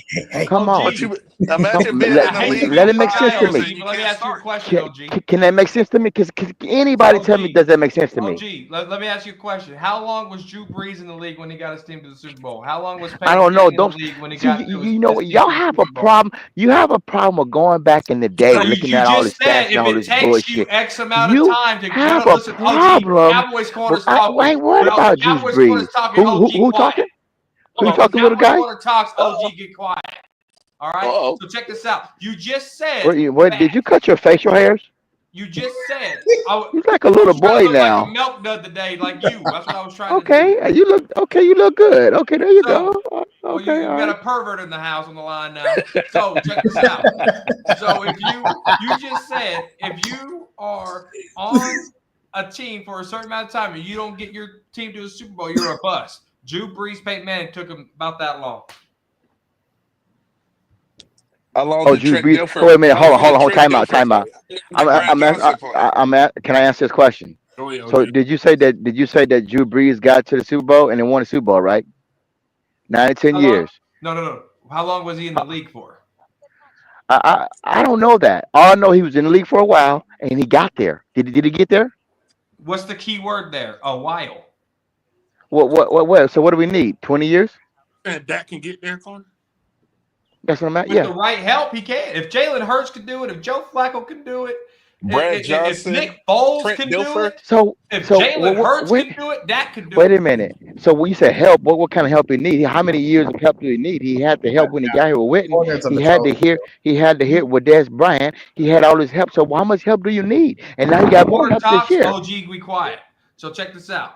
Come on. Imagine being in the league. Let it make sense to me. Let me ask you a question, OG. Can that make sense to me? Because anybody tell me, does that make sense to me? OG, let me ask you a question. How long was Drew Brees in the league when he got his team to the Super Bowl? How long was Peyton I don't know. in the league when he got to you know what? Y'all have a problem. You have a problem with going back in the day, looking at all the stats and all this bullshit. You X amount of time to have a problem. Cowboys corners talking. I ain't worried about Drew Brees. Who talking? Who talking, little guy? Corner talks. OG, get quiet. All right. So check this out. You just said. What did you cut your facial hairs? You just said you're like a little boy now. Like a milk dud today, like you. That's what I was trying to do. Okay, you look good. Okay, there you go. Okay, you got a pervert in the house on the line now. So check this out. So if you just said if you are on a team for a certain amount of time and you don't get your team to a Super Bowl, you're a bust. Drew Brees, Peyton Manning took him about that long. Drew Brees. Wait a minute. Hold on. Time out. Can I answer this question? So did you say that Drew Brees got to the Super Bowl and then won the Super Bowl, right? 9 to 10 years. No. How long was he in the league for? I don't know that. All I know, he was in the league for a while and he got there. Did he get there? What's the key word there? A while. What? So what do we need? 20 years? And Dak can get there, Corner? That's what I'm at. With the right help, he can. If Jalen Hurts can do it, if Joe Flacco can do it, Brad Johnson, if Nick Foles can do it, if so Jalen Hurts can do it, Dak can do it. Wait a minute. So when you say help, what kind of help he need? How many years of help do he need? He had the help when he got here with Witten. He had to hear with Des Bryant. He had all this help. So how much help do you need? And now you got more help this year. OG, be quiet. So check this out.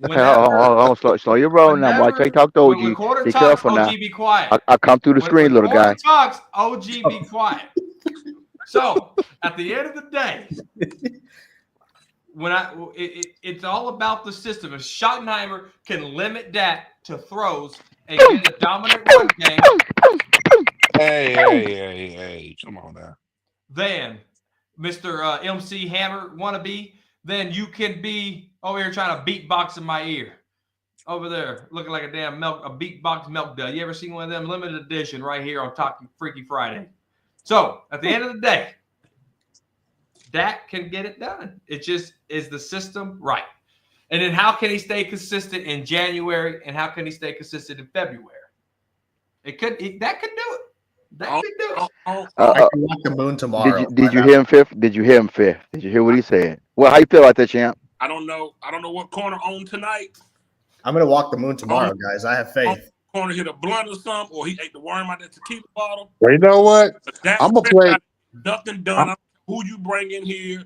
Slow your roll now. Watch how you talk to OG. Be careful now. OG, be quiet. I come through the screen, little guy. Talks, OG, be quiet. So at the end of the day, it's all about the system. If Schottenheimer can limit Dak to throws and get a dominant run game, hey, come on now. Then Mr. MC Hammer wannabe, then you can be over here trying to beatbox in my ear. Over there, looking like a beatbox milk dud. You ever seen one of them limited edition right here on Talking Freaky Friday? So at the end of the day, Dak can get it done. It just is the system right. And then how can he stay consistent in January and how can he stay consistent in February? Dak could do it. They can do it. I can walk the moon tomorrow. Did you hear him fifth? Did you hear him fifth? Did you hear what he said? Well, how you feel about that, champ? I don't know what corner on tonight. I'm gonna walk the moon tomorrow, guys. I have faith. Corner hit a blunt or something, or he ate the worm out of that tequila bottle. Well, you know what? I'm gonna play. Nothing done. Who you bring in here?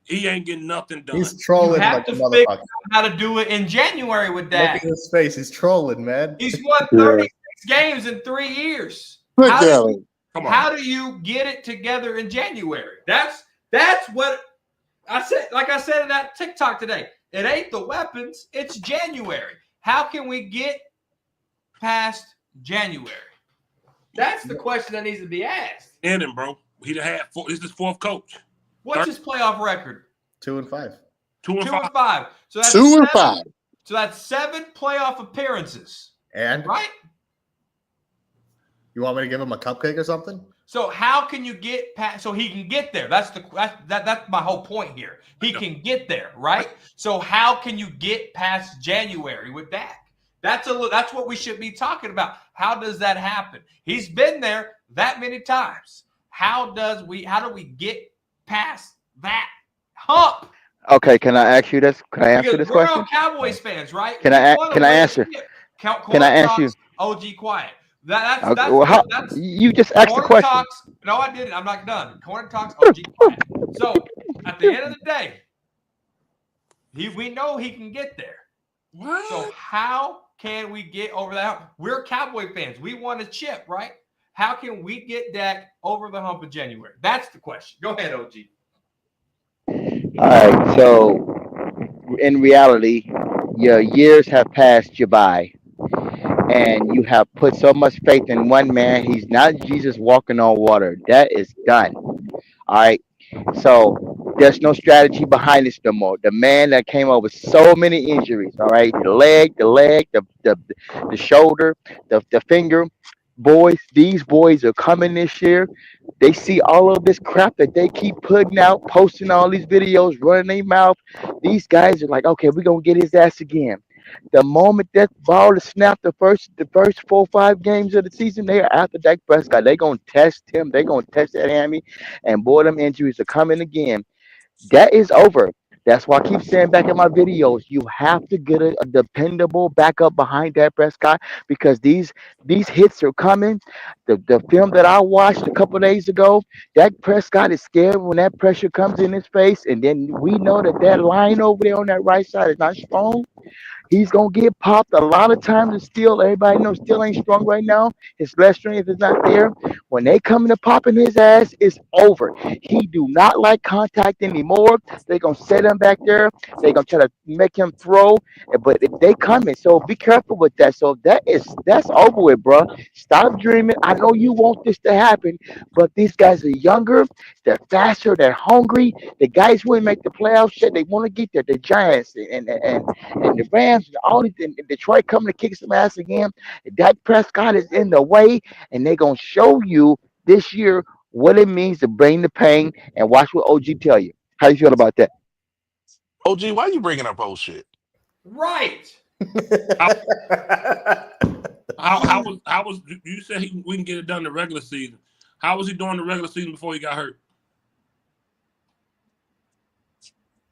He ain't getting nothing done. He's trolling You have like to a figure motherfucker. out how to do it in January with Look that. at his face. He's trolling, man. He's won 36 games in 3 years. Look at him. How do you get it together in January? That's what I said. Like I said in that TikTok today, it ain't the weapons. It's January. How can we get past January? That's the question that needs to be asked. Ending, bro. He'd have had this is his fourth coach. What's his playoff record? 2-5. 2-5. So that's 2-5. So that's 7 playoff appearances. And right? You want me to give him a cupcake or something? So how can you get past? So he can get there. That's my whole point here. He can get there, right? So how can you get past January with Dak? That's what we should be talking about. How does that happen? He's been there that many times. How do we get past that hump? Okay, can I ask you this? Can I answer this question? We're all Cowboys fans, right? Can I answer? Can I ask you? OG quiet. You just asked the question. Talks, no, I didn't. I'm not done. Corner talks. OG quiet. So at the end of the day, we know he can get there. What? So how can we get over that? We're Cowboy fans. We want a chip, right? How can we get Dak over the hump in January? That's the question. Go ahead, OG. All right. So in reality, your years have passed you by. And you have put so much faith in one man. He's not Jesus walking on water. That is done. All right. So there's no strategy behind this no more. The man that came up with so many injuries. All right. The leg, the shoulder, the finger. Boys, these boys are coming this year. They see all of this crap that they keep putting out, posting all these videos, running their mouth. These guys are like, okay, we're going to get his ass again. The moment that ball is snapped, the first 4 or 5 games of the season, they are after Dak Prescott. They're going to test him. They're going to test that hammy. And boy, them injuries are coming again. That is over. That's why I keep saying back in my videos, you have to get a dependable backup behind Dak Prescott because these hits are coming. The film that I watched a couple days ago, Dak Prescott is scared when that pressure comes in his face. And then we know that line over there on that right side is not strong. He's going to get popped a lot of times. It's still, everybody knows still ain't strong right now. His left strength is not there. When they come to popping his ass, it's over. He do not like contact anymore. They're going to set him back there. They're going to try to make him throw. But if they come in, so be careful with that. So that's over with, bro. Stop dreaming. I know you want this to happen, but these guys are younger. They're faster. They're hungry. The guys who make the playoffs, shit, they want to get there. The Giants and the Rams. All these in Detroit coming to kick some ass again. Dak Prescott is in the way, and they're gonna show you this year what it means to bring the pain. And watch what OG tell you. How you feel about that? OG, why you bringing up old shit? Right. How was you said we can get it done in the regular season? How was he doing the regular season before he got hurt?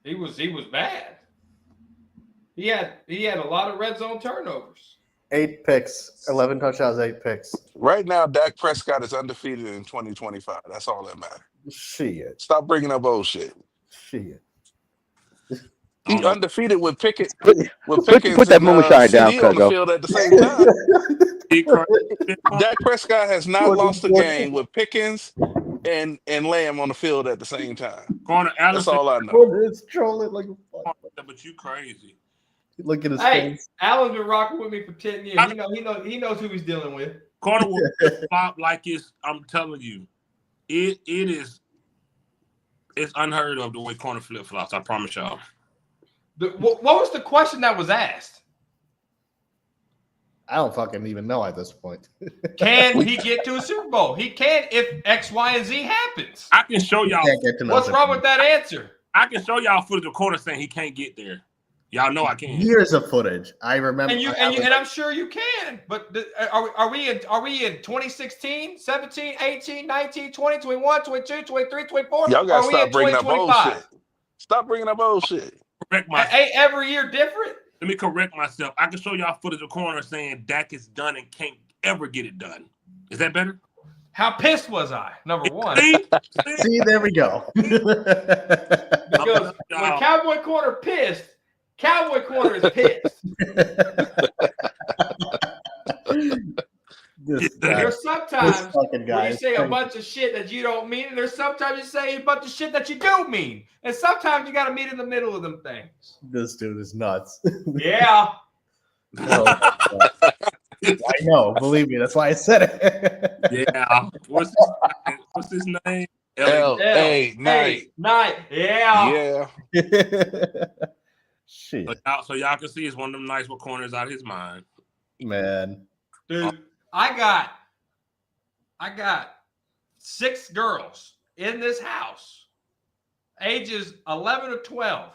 He was bad. He had a lot of red zone turnovers. 8 picks, 11 touchdowns, 8 picks. Right now, Dak Prescott is undefeated in 2025. That's all that matters. Shit. Stop bringing up old shit. Shit. He's undefeated with Pickett. Put that moonshine down, Ceedee on the Cuzzo. field at the same time. Dak Prescott has not lost a game with Pickens and Lamb on the field at the same time. That's all I know. It's trolling like a fuck. But you crazy. Look at his Hey, face. Alan's been rocking with me for 10 years. He knows who he's dealing with. Corner will flop like I'm telling you, it's unheard of the way corner flip flops. I promise y'all. What was the question that was asked? I don't fucking even know at this point. Can he get to a Super Bowl? He can if X, Y, and Z happens. I can show y'all. What's wrong with that answer? I can show y'all footage of corner saying he can't get there. Y'all know I can. Years of footage. I remember. And I'm sure you can. But are we in 2016, 17, 18, 19, 20, 21, 22, 23, 24? Y'all gotta are we in stop bringing up old 2025? shit. Stop bringing up old shit. Correct myself. Ain't every year different? Let me correct myself. I can show y'all footage of corner saying Dak is done and can't ever get it done. Is that better? How pissed was I? Number one. See, there we go. Because when Cowboy Corner pissed, Cowboy Corner is pissed. There's sometimes when you say a bunch of shit that you don't mean, and there's sometimes you say a bunch of shit that you do mean. And sometimes you got to meet in the middle of them things. This dude is nuts. Yeah. I know. Believe me. That's why I said it. Yeah. What's his name? L.A. Knight. Yeah. Shit. So y'all can see it's one of them nights with corners out of his mind. Man. Dude, I got 6 girls in this house, ages 11 to 12.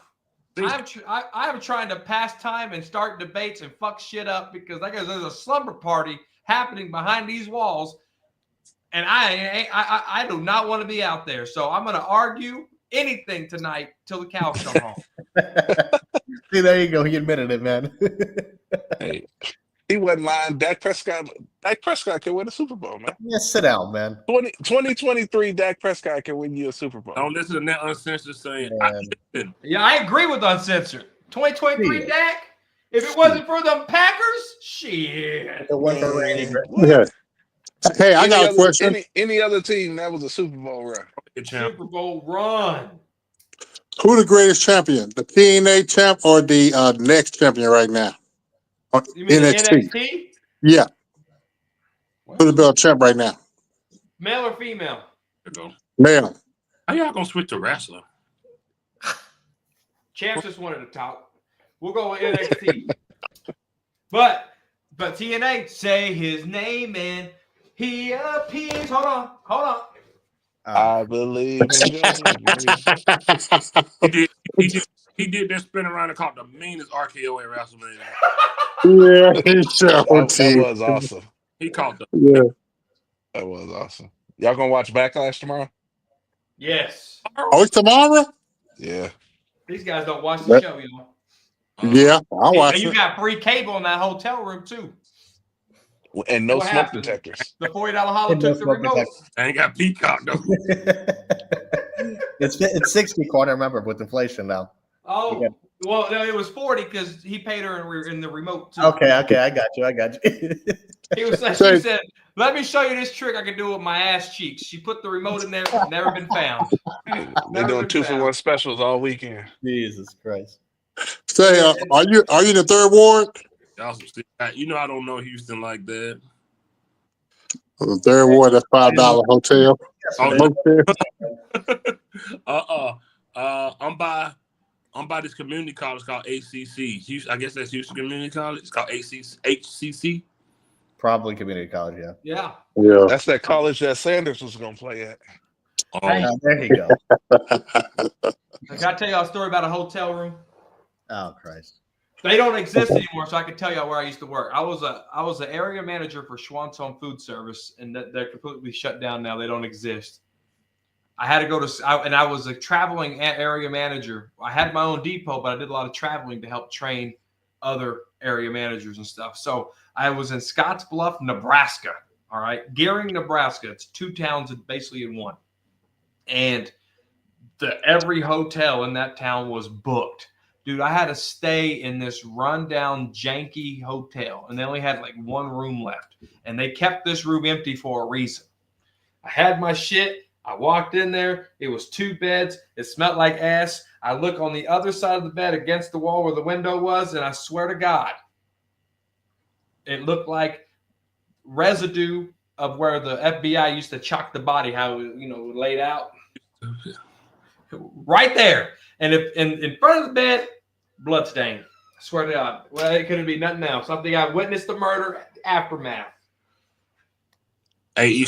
I'm trying to pass time and start debates and fuck shit up because there's a slumber party happening behind these walls, and I do not want to be out there. So I'm gonna argue anything tonight till the cows come home. See, there you go. He admitted it, man. Hey, he wasn't lying. Dak Prescott can win a Super Bowl, man. Yeah, sit down, man. 2023, Dak Prescott can win you a Super Bowl. Don't listen to that uncensored saying. Yeah, I agree with uncensored. 2023 Dak. If it wasn't for them Packers, shit. Yeah. Hey, I got a question. Any other team that was a Super Bowl run? Super Bowl run. Who the greatest champion? The TNA champ or the next champion right now? You mean NXT? Yeah. Who's the belt champ right now? Male or female? Male. How y'all gonna switch to wrestler? Champs just wanted to talk. We'll go with NXT. but TNA, say his name and he appears. Hold on. I believe in He did that spin around and caught the meanest RKO at WrestleMania. Yeah, he showed that was awesome. He caught the That was awesome. Y'all gonna watch Backlash tomorrow? Yes. Oh, it's tomorrow? Yeah. These guys don't watch the show, you know. Yeah, I'll watch it. You got free cable in that hotel room too. And no smoke detectors. The $40 holler took the remote. I ain't got Peacock though. It's 60 corner, remember, with inflation now. Oh, well, no, it was 40 because he paid her in the remote too. Okay, I got you. He was like, she said, "Let me show you this trick I can do with my ass cheeks." She put the remote in there, never been found. They're doing 2-for-1 specials all weekend. Jesus Christ. Say, are you in the third ward? You know I don't know Houston like that. The third ward, that's $5 hotel. I'm by this community college called ACC. I guess that's Houston Community College. It's called HCC. Probably community college, yeah. Yeah. That's that college that Sanders was gonna play at. There you go. Can I tell y'all a story about a hotel room? Oh Christ. They don't exist anymore, so I can tell y'all where I used to work. I was an area manager for Schwann's Home Food Service, and they're completely shut down now. They don't exist. I had to go to, and I was a traveling area manager. I had my own depot, but I did a lot of traveling to help train other area managers and stuff. So I was in Scottsbluff, Nebraska. All right, Gearing, Nebraska. It's 2 towns basically in one, and every hotel in that town was booked. Dude, I had to stay in this rundown, janky hotel, and they only had like 1 room left. And they kept this room empty for a reason. I had my shit. I walked in there. It was 2 beds. It smelled like ass. I look on the other side of the bed against the wall where the window was, and I swear to God, it looked like residue of where the FBI used to chalk the body, how it, laid out. Right there. And if in front of the bed, bloodstain. I swear to God. Well, it couldn't be nothing else. Something I witnessed the murder aftermath. Hey, you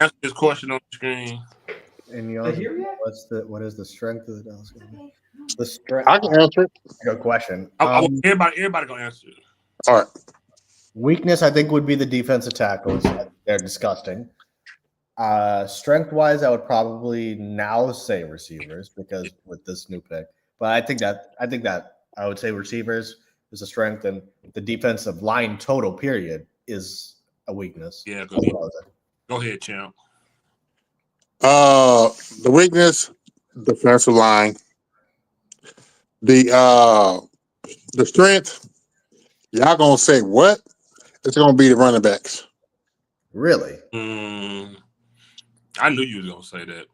answer this question on the screen. And what is the strength of the Dallas Cowboys? The strength. I can answer it. Good question. Everybody gonna answer it. All right. Weakness, I think, would be the defensive tackles. They're disgusting. Strength-wise, I would probably now say receivers because with this new pick. But I think that I would say receivers is a strength, and the defensive line total period is a weakness. Yeah, go ahead, champ. The weakness, defensive line. The strength, y'all gonna say what? It's gonna be the running backs. Really? I knew you was gonna say that.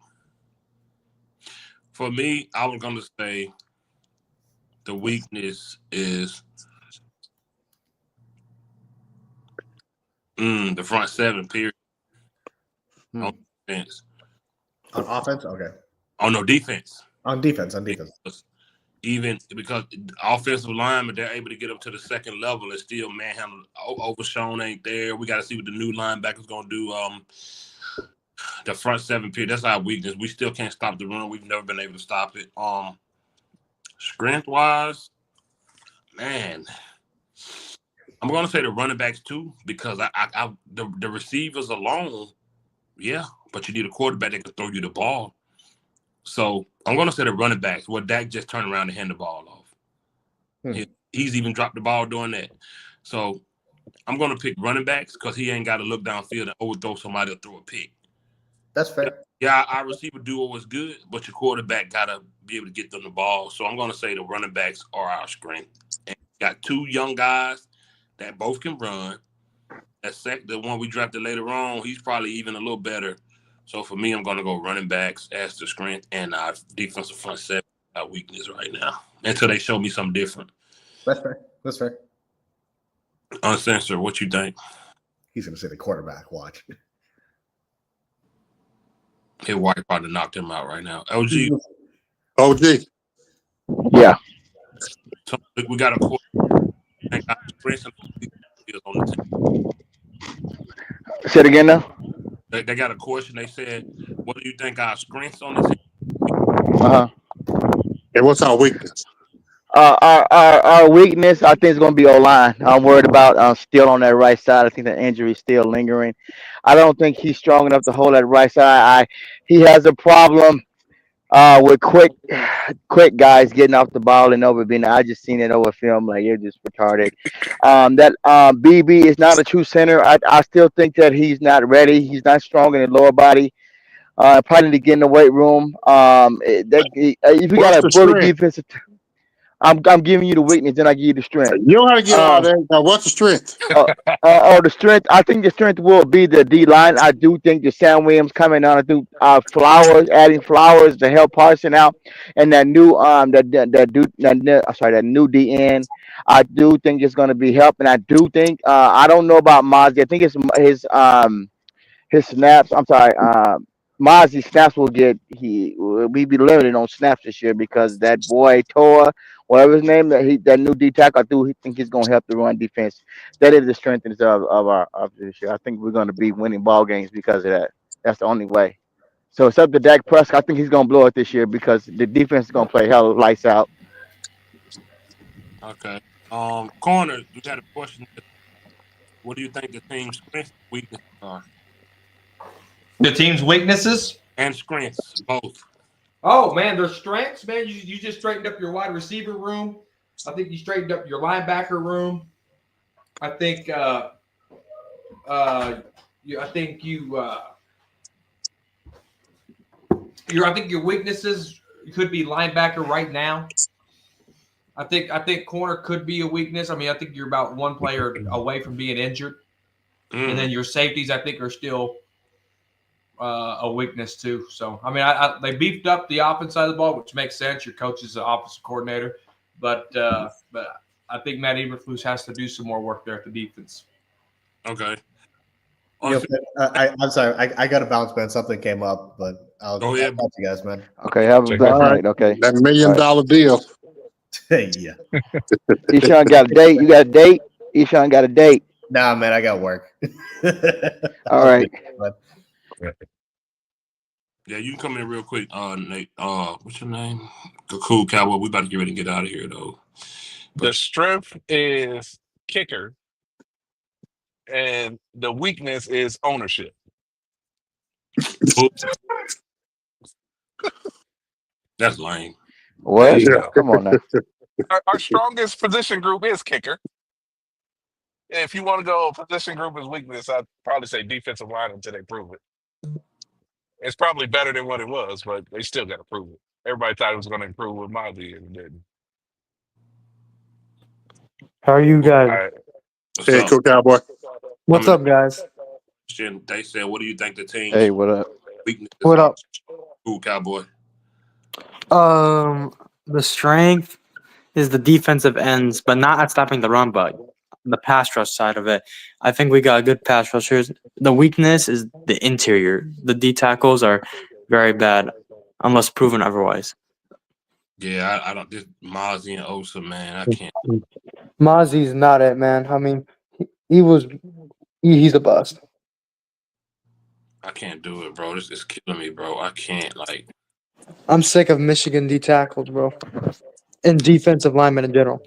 For me, I was gonna say the weakness is the front seven. Period. On defense. On offense, okay. Oh no, defense. On defense. Even because offensive linemen, they're able to get up to the second level and still manhandle. Overshown ain't there. We got to see what the new linebacker's gonna do. The front seven period, that's our weakness. We still can't stop the run. We've never been able to stop it. Strength wise, man, I'm gonna say the running backs too because the receivers alone, yeah, but you need a quarterback that can throw you the ball. So I'm going to say the running backs. Well, Dak just turned around and hand the ball off. He's even dropped the ball doing that. So I'm going to pick running backs because he ain't got to look downfield and overthrow somebody or throw a pick. That's fair. Yeah, our receiver duo was good, but your quarterback got to be able to get them the ball. So I'm going to say the running backs are our strength. And got two young guys that both can run. The one we drafted later on, he's probably even a little better. So for me, I'm going to go running backs as the strength and our defensive front seven, our weakness right now, until they show me something different. That's fair. Uncensored, what you think? He's going to say the quarterback. Watch. His wife probably knocked him out right now. OG. Yeah. So we got a quarterback. Say it again now. They got a question. They said, what do you think our strengths on the team? And what's our weakness? Our weakness, I think, is going to be O-line. I'm worried about still on that right side. I think the injury is still lingering. I don't think he's strong enough to hold that right side. He has a problem with quick guys getting off the ball and over being. I just seen it over film, like you're just retarded. That BB is not a true center. I still think that he's not ready. He's not strong in the lower body. Probably need to get in the weight room. If you got a bully defensive, I'm giving you the weakness, then I give you the strength. You don't have to get all that. Now, what's the strength? The strength. I think the strength will be the D line. I do think the Sam Williams coming on. I do adding Flowers to help Parson out, and that new that new DN. I do think it's going to be help, and I do think I don't know about Mozzie. I think it's his snaps. I'm sorry. Mozzie's snaps will we be limited on snaps this year because that boy Tor, whatever his name, that new D tackle, I do think he's going to help the run defense. That is the strength of our this year. I think we're going to be winning ball games because of that. That's the only way. So it's up to Dak Prescott. I think he's going to blow it this year because the defense is going to play hell of lights out. Okay. Corner, we got a question. What do you think the team's strengths and weaknesses are? The team's weaknesses and strengths, both. Oh man, their strengths, man. You just straightened up your wide receiver room. I think you straightened up your linebacker room. I think your weaknesses could be linebacker right now. I think corner could be a weakness. I mean, I think you're about one player away from being injured, and then your safeties, I think, are still a weakness too. So I mean, they beefed up the offense side of the ball, which makes sense. Your coach is the offensive coordinator, but I think Matt Eberflus has to do some more work there at the defense. Okay. I'm sorry, I got to bounce, man. Something came up, but I'll talk to you guys, man. Okay, have a blessed night. Okay, that $1 million deal. Yeah. Eshaun got a date. You got a date? Eshaun got a date. Nah, man, I got work. All right. Yeah, you can come in real quick, Nate. What's your name? Cool Cowboy. We about to get ready to get out of here though. The strength is kicker, and the weakness is ownership. That's lame. What? There you go. Come on now. Our strongest position group is kicker. If you want to go position group as weakness, I'd probably say defensive line until they prove it. It's probably better than what it was, but they still got to prove it. Everybody thought it was going to improve with Mozzie, and it didn't. How are you All guys? right. What's Hey, up? cool Cowboy. What's up, guys? They said, what do you think the team's Hey, what up? weaknesses What are? up? Cool Cowboy. The strength is the defensive ends, but not at stopping the run, but the pass rush side of it. I think we got good pass rushers. The weakness is the interior. The D tackles are very bad, unless proven otherwise. Yeah, I don't. This Mozzie and Osa, man, I can't. Mozzie's not it, man. I mean, he's a bust. I can't do it, bro. This is killing me, bro. I can't like. I'm sick of Michigan D tackles, bro, and defensive linemen in general.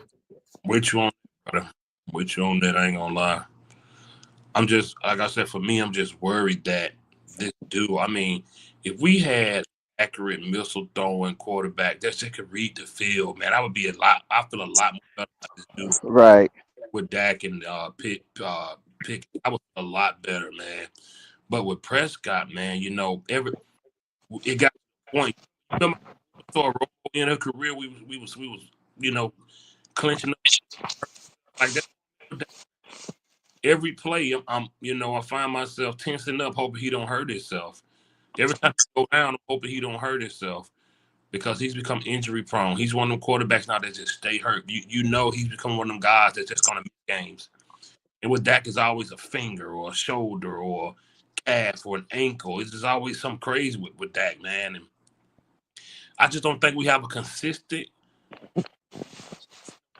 With you on, brother. With you on that, I ain't gonna lie. I'm just, like I said, for me, I'm just worried that this dude. I mean, if we had accurate missile throwing quarterback that could read the field, man, I would be a lot. I feel a lot more better about this dude. Right. With Dak and Pick, I was a lot better, man. But with Prescott, man, it got to the point. Remember, for a in her career, we was clinching up like that. Every play, I find myself tensing up, hoping he don't hurt himself. Every time I go down, I'm hoping he don't hurt himself because he's become injury prone. He's one of them quarterbacks now that just stay hurt. He's become one of them guys that's just gonna miss games. And with Dak is always a finger or a shoulder or calf or an ankle. It's just always something crazy with Dak, man. And I just don't think we have a consistent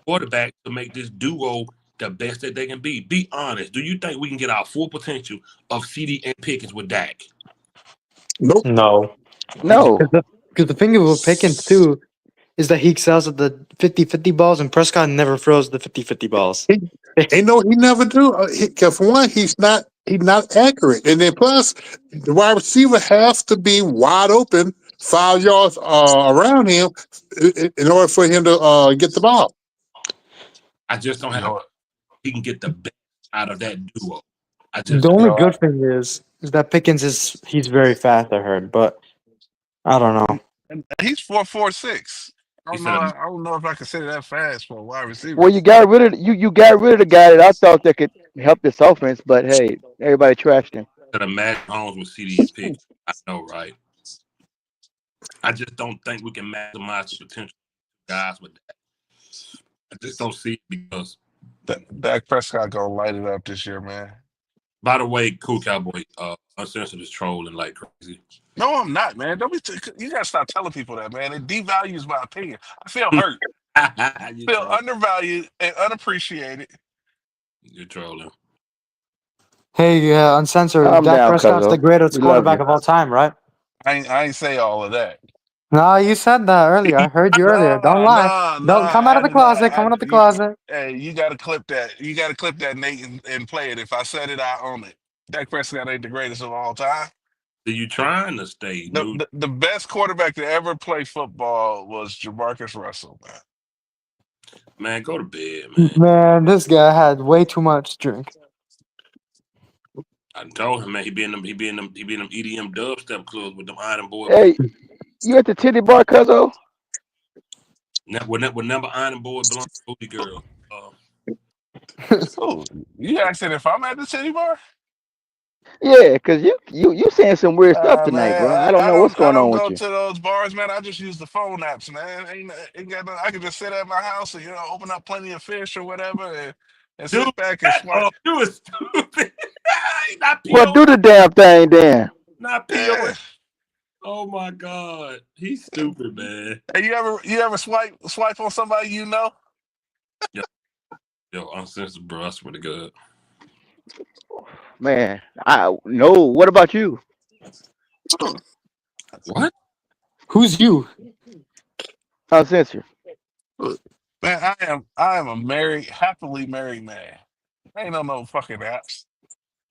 quarterback to make this duo the best that they can be. Be honest. Do you think we can get our full potential of Ceedee and Pickens with Dak? Nope. No. No. Because the thing with Pickens too is that he excels at the 50-50 balls, and Prescott never throws the 50-50 balls. He never do. Cause for one, he's not accurate, and then plus the wide receiver has to be wide open 5 yards around him in order for him to get the ball. I just don't have. He can get the best out of that duo. The only good thing is that Pickens he's very fast. I heard, but I don't know. He's 4.46. I don't know if I consider that fast for a wide receiver. Well, you got rid of the guy that I thought that could help this offense, but hey, everybody trashed him. That imagine Holmes with Ceedee and Pickens. I know, right? I just don't think we can maximize the potential of guys with that. I just don't see it because Dak Prescott gonna light it up this year, man. By the way, cool Cowboy, Uncensored is trolling like crazy. No, I'm not, man. Don't be. You gotta stop telling people that, man. It devalues my opinion. I feel hurt. I feel undervalued and unappreciated. You're trolling. Hey, Uncensored. Calm Dak down, Prescott's cuzzo. the greatest We love quarterback you. of all time, right? I ain't say all of that. No, you said that earlier. I heard you earlier. Don't lie. Don't come out of the closet. Come out of the closet. Hey, you gotta clip that. You gotta clip that, Nate, and play it. If I said it, I own it. Dak Prescott ain't the greatest of all time. Are you trying to stay new? The best quarterback to ever play football was Jamarcus Russell, man. Man, go to bed, man. Man, this guy had way too much drink. I told him, man, he be in them EDM dubstep clubs with them Iron Boy. Hey, you at the titty bar, cuzzo? With number Iron Boy belong to Booty Girl. Oh, you asking if I'm at the titty bar? Yeah, cause you saying some weird stuff tonight, Man, bro. I don't know what's going on with go you. to those bars, man. I just use the phone apps, man. Ain't got I can just sit at my house and open up plenty of fish or whatever and sit back and swipe. Oh, you was stupid. Not Well, do the damn thing, then. Not PO. Oh my God, he's stupid, man. Hey, you ever swipe on somebody you know? Yo, uncensored, bro. I swear to God. Man, I no. What about you? What? Who's you? I'll censor. Man, I am a happily married man. I ain't on no fucking apps.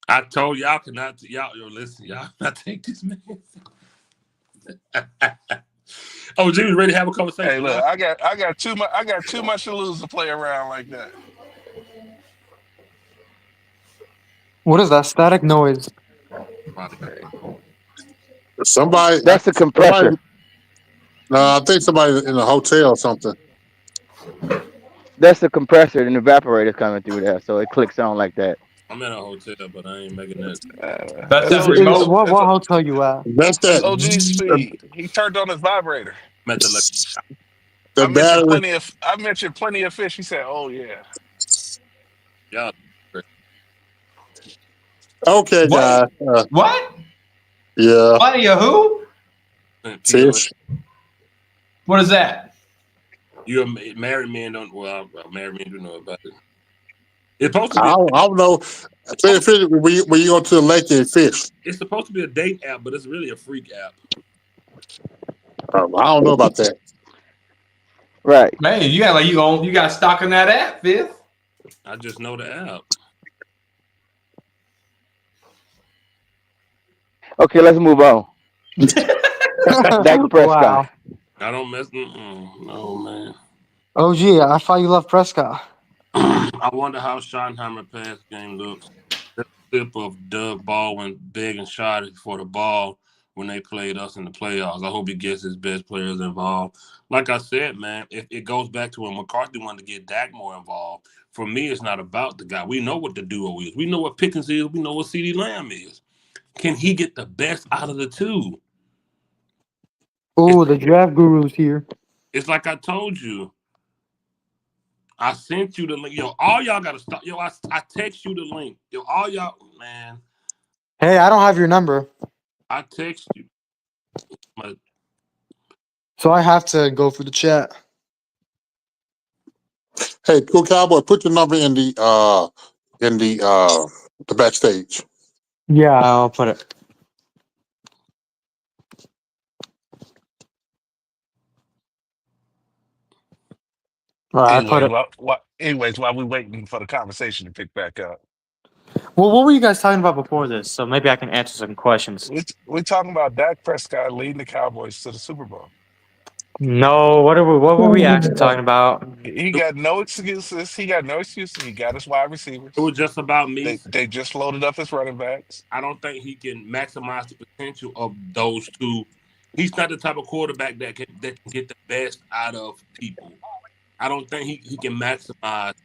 I told y'all cannot. Y'all, listen, y'all not take this man. Oh, Jimmy's ready to have a conversation. Hey, look, I got too much to lose to play around like that. What is that static noise? Somebody. That's the compressor. No, I think somebody in a hotel or something. That's the compressor and evaporator coming through there, so it clicks on like that. I'm in a hotel, but I ain't making that. That's It's that OG, remote. What hotel you at? That's it's that. OG speed. He turned on his vibrator. I'm at the The I mentioned battery. plenty of fish. He said, "Oh yeah." y'all. Okay, guys. What? Yeah, Plenty of who? fish. What is that? You're a married man. Married men do know about it. It's supposed to I be. don't know. Fish, when you go to the lake and fish. It's supposed to be a date app, but it's really a freak app. I don't know about that. Right. Man, you got stock in that app, Fifth. I just know the app. Okay, let's move on. Dak Prescott. Wow. I don't mess. No, man. OG, I thought you loved Prescott. I wonder how Schottenheimer pass game looks. The clip of Doug Baldwin begging Shotty for the ball when they played us in the playoffs. I hope he gets his best players involved. Like I said, man, if it goes back to when McCarthy wanted to get Dak more involved. For me, it's not about the guy. We know what the duo is. We know what Pickens is. We know what Ceedee Lamb is. Can he get the best out of the two? Oh, the draft guru's here. It's like I told you. I sent you the link. Yo, all y'all got to stop. Yo, I text you the link. Yo, all y'all, man. Hey, I don't have your number. I text you. So I have to go through the chat. Hey, cool cowboy, put your number in the backstage. Yeah, I'll put it. All right, I put it. Anyways, while we're waiting for the conversation to pick back up, Well, what were you guys talking about before this? So maybe I can answer some questions. we're talking about Dak Prescott leading the Cowboys to the Super Bowl. No, what were we actually talking about? He got no excuses. He got his wide receivers. It was just about me. They just loaded up his running backs. I don't think he can maximize the potential of those two. He's not the type of quarterback that can get the best out of people. I don't think he can maximize.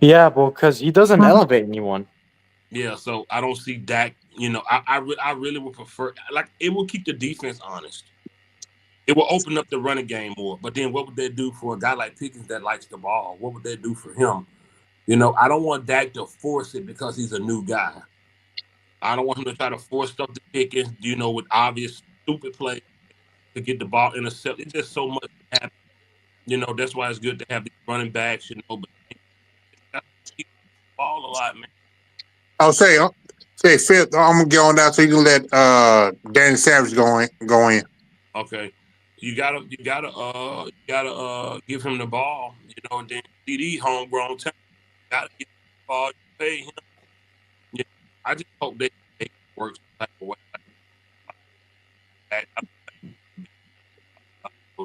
Yeah, well, because he doesn't elevate anyone. Yeah, so I don't see Dak. You know, I really would prefer, like, it will keep the defense honest. It will open up the running game more. But then what would they do for a guy like Pickens that likes the ball? What would they do for him? You know, I don't want Dak to force it because he's a new guy. I don't want him to try to force stuff to Pickens, you know, with obvious stupid play to get the ball intercepted. It's just so much to happen. You know, that's why it's good to have these running backs, you know, but keep the ball a lot, man. I'll say fifth. I'm gonna get on that so you can let Danny Savage go in. Okay. You gotta give him the ball, you know, and then Ceedee homegrown talent. Gotta get the ball, you pay him. Yeah, I just hope they work some type of way.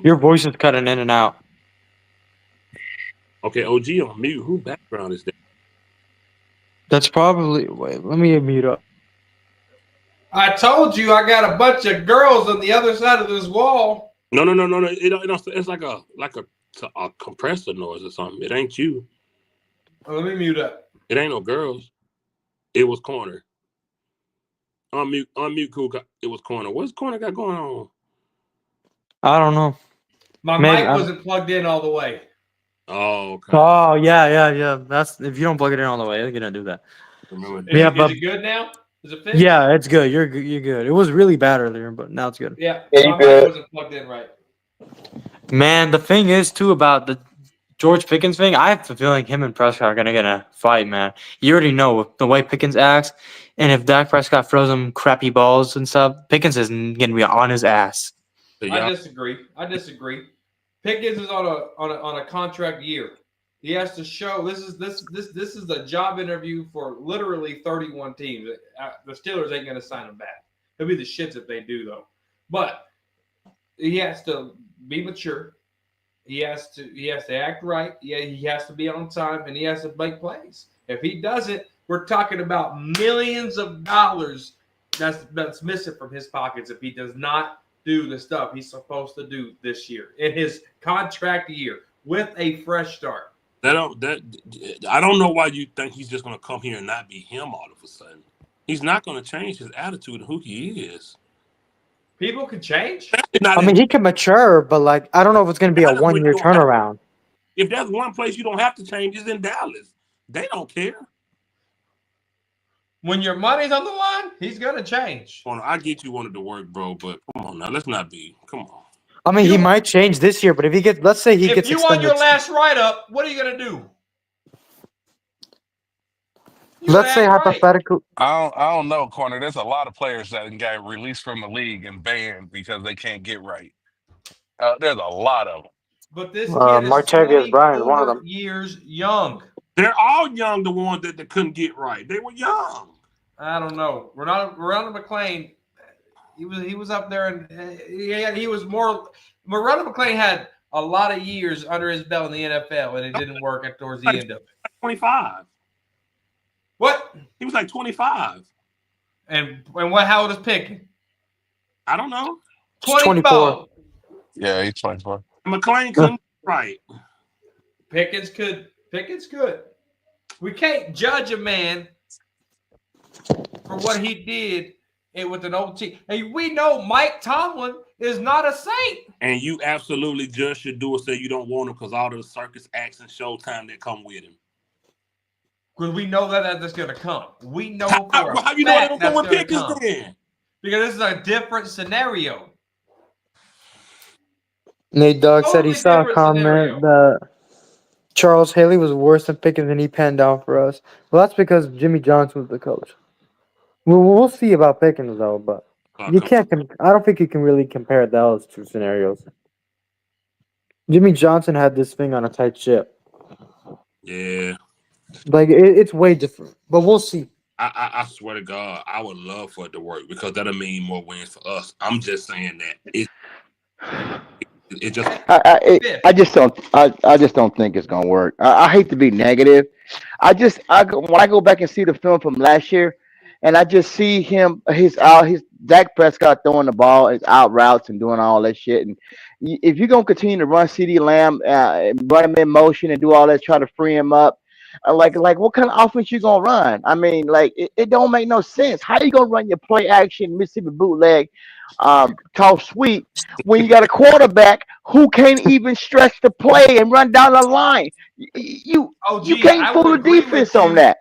Your voice is cutting in and out. Okay, OG on mute. Who background is that? That's probably. Wait, let me mute up. I told you I got a bunch of girls on the other side of this wall. No. It's like a compressor noise or something. It ain't you. Oh, let me mute up. It ain't no girls. It was Corner. Unmute, cool. It was Corner. What's Corner got going on? I don't know. My mic wasn't plugged in all the way. Oh, okay. Oh, yeah. That's if you don't plug it in all the way, you're gonna do that. Remember? Is it good now? Is it fixed? Yeah, it's good. You're good. It was really bad earlier, but now it's good. Yeah, my mic wasn't plugged in right. Man, the thing is too about the George Pickens thing. I have the feeling him and Prescott are gonna get in a fight, man. You already know the way Pickens acts. And if Dak Prescott throws him crappy balls and stuff, Pickens is going to be on his ass. I disagree. Pickens is on a contract year. He has to show this is a job interview for literally 31 teams. The Steelers ain't going to sign him back. It'll be the shits if they do though. But he has to be mature. He has to act right. Yeah, he has to be on time and he has to make plays. If he doesn't, we're talking about millions of dollars that's missing from his pockets if he does not do the stuff he's supposed to do this year in his contract year with a fresh start. I don't know why you think he's just going to come here and not be him all of a sudden. He's not going to change his attitude and who he is. People could change. I mean, he can mature, but like I don't know if it's going to be a 1 year turnaround. If there's one place you don't have to change, it's in Dallas. They don't care. When your money's on the line, he's going to change. I get you wanted to work, bro, but come on now. Let's not be. Come on. I mean, he might change this year, but if he gets, let's say he gets extended. If you want your last write-up, what are you going to do? Let's say hypothetical. I don't know, Corner. There's a lot of players that got released from the league and banned because they can't get right. There's a lot of them. But this kid is Martavius Bryant, one of them. Years young. They're all young. The ones that couldn't get right. They were young. I don't know. Ronald McClain. He was up there and he was more. Ronald McClain had a lot of years under his belt in the NFL, and it didn't work towards the end of it. 25. What? He was like 25. And what? How old is Pickens? I don't know. 24. Yeah, he's 24. McClain couldn't right. Pickens could. We can't judge a man for what he did with an old team. Hey, we know Mike Tomlin is not a saint. And you absolutely just should do it. Say you don't want him because all the circus acts and showtime that come with him. Because we know that's going to come. We know how you know they don't come with Pickens then? Because this is a different scenario. Nate Dogg said he saw a comment that Charles Haley was worse than Pickens and he panned down for us. Well, that's because Jimmy Johnson was the coach. We'll see about Pickens though, but you can't. I don't think you can really compare those two scenarios. Jimmy Johnson had this thing on a tight ship. Yeah. Like it's way different, but we'll see. I swear to God, I would love for it to work because that'll mean more wins for us. I'm just saying that it just. I just don't think it's gonna work. I hate to be negative. When I go back and see the film from last year, and I just see his Dak Prescott throwing the ball, his out routes and doing all that shit. And if you're gonna continue to run Ceedee Lamb, run him in motion and do all that, try to free him up. Like what kind of offense you gonna run? I mean, like it don't make no sense. How you gonna run your play action Mississippi bootleg, toss sweep when you got a quarterback who can't even stretch the play and run down the line? You can't fool the defense on that.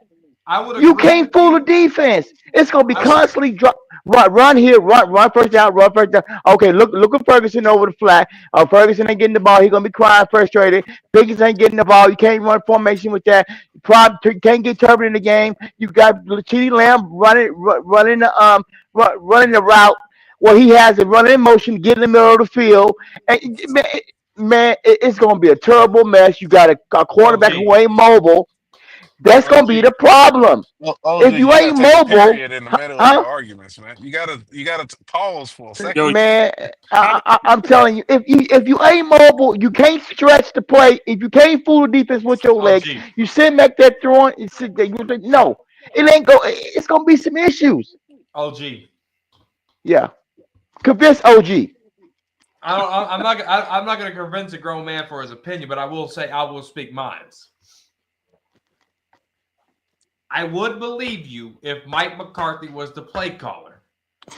You can't fool the defense. It's gonna be constantly run here, run first down, run first down. Okay, look at Ferguson over the flat. Ferguson ain't getting the ball. He's gonna be crying, frustrated. Pickens ain't getting the ball. You can't run formation with that. You can't get turbulent in the game. You got Ceedee Lamb running the route. Well, he has it running in motion, get in the middle of the field. And, man, it's gonna be a terrible mess. You got a quarterback who ain't mobile. That's gonna be the problem. If you ain't mobile, in the middle of your arguments, man, you gotta pause for a second. Man, I'm telling you, if you ain't mobile, you can't stretch the play. If you can't fool the defense with your legs, you sit back there throwing. No, it ain't go. It's gonna be some issues. OG. Yeah, convince OG. I'm not gonna convince a grown man for his opinion, but I will say I will speak minds. I would believe you if Mike McCarthy was the play caller.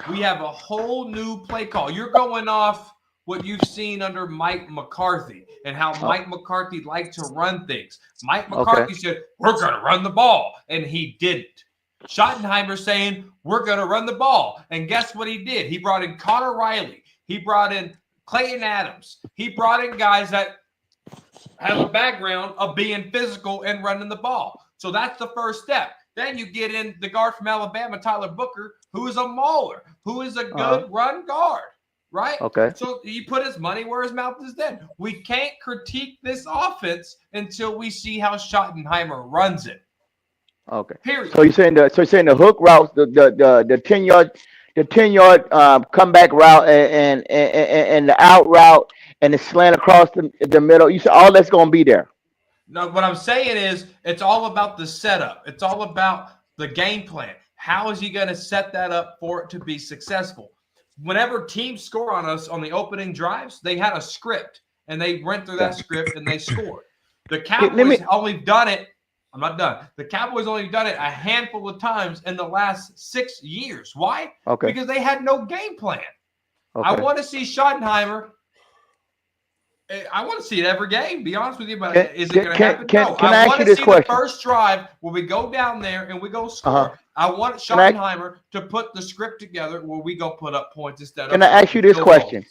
We have a whole new play call. You're going off what you've seen under Mike McCarthy and how Mike McCarthy liked to run things. Mike McCarthy said, we're going to run the ball, and he didn't. Schottenheimer saying, we're going to run the ball. And guess what he did? He brought in Connor Riley. He brought in Clayton Adams. He brought in guys that have a background of being physical and running the ball. So that's the first step. Then you get in the guard from Alabama, Tyler Booker, who is a mauler, who is a good run guard, right? Okay. So you put his money where his mouth is then. We can't critique this offense until we see how Schottenheimer runs it. Okay. Period. So you're saying the hook routes, the 10-yard comeback route and the out route and the slant across the middle. You said all that's going to be there. No, what I'm saying is it's all about the setup. It's all about the game plan. How is he going to set that up for it to be successful? Whenever teams score on us on the opening drives, they had a script, and they went through that script, and they scored. The Cowboys only done it. I'm not done. The Cowboys only done it a handful of times in the last 6 years. Why? Okay. Because they had no game plan. Okay. I want to see Schottenheimer. I want to see it every game, be honest with you, but is it going to happen? No. I want to see the first drive where we go down there and we go score. I want Schottenheimer to put the script together where we go put up points instead of. Can I ask you this question?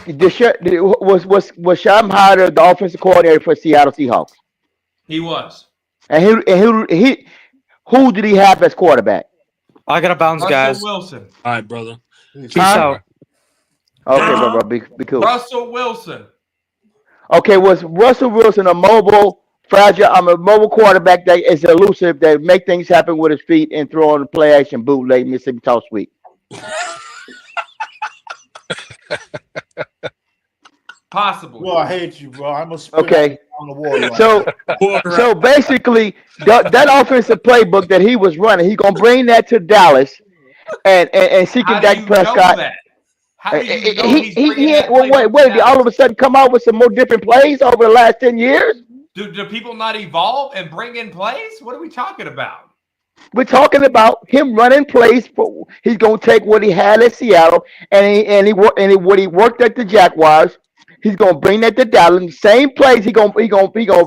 Was Schottenheimer the offensive coordinator for Seattle Seahawks? He was. And who did he have as quarterback? I got to bounce, guys. Russell Wilson. All right, brother. Peace out. Okay, bro. Be cool. Russell Wilson. Okay, was Russell Wilson a mobile quarterback that is elusive, that make things happen with his feet and throw on the play action bootleg Mississippi Toss Sweep? Possible. Well, I hate you, bro. I'm a okay. On the wall. So basically, that offensive playbook that he was running, he's gonna bring that to Dallas and see can Dak Prescott. How do you know wait, did all of a sudden come out with some more different plays over the last 10 years? Do people not evolve and bring in plays? What are we talking about? We're talking about him running plays. He's gonna take what he had at Seattle and what he worked at the Jaguars. He's gonna bring that to Dallas. Same plays. He gonna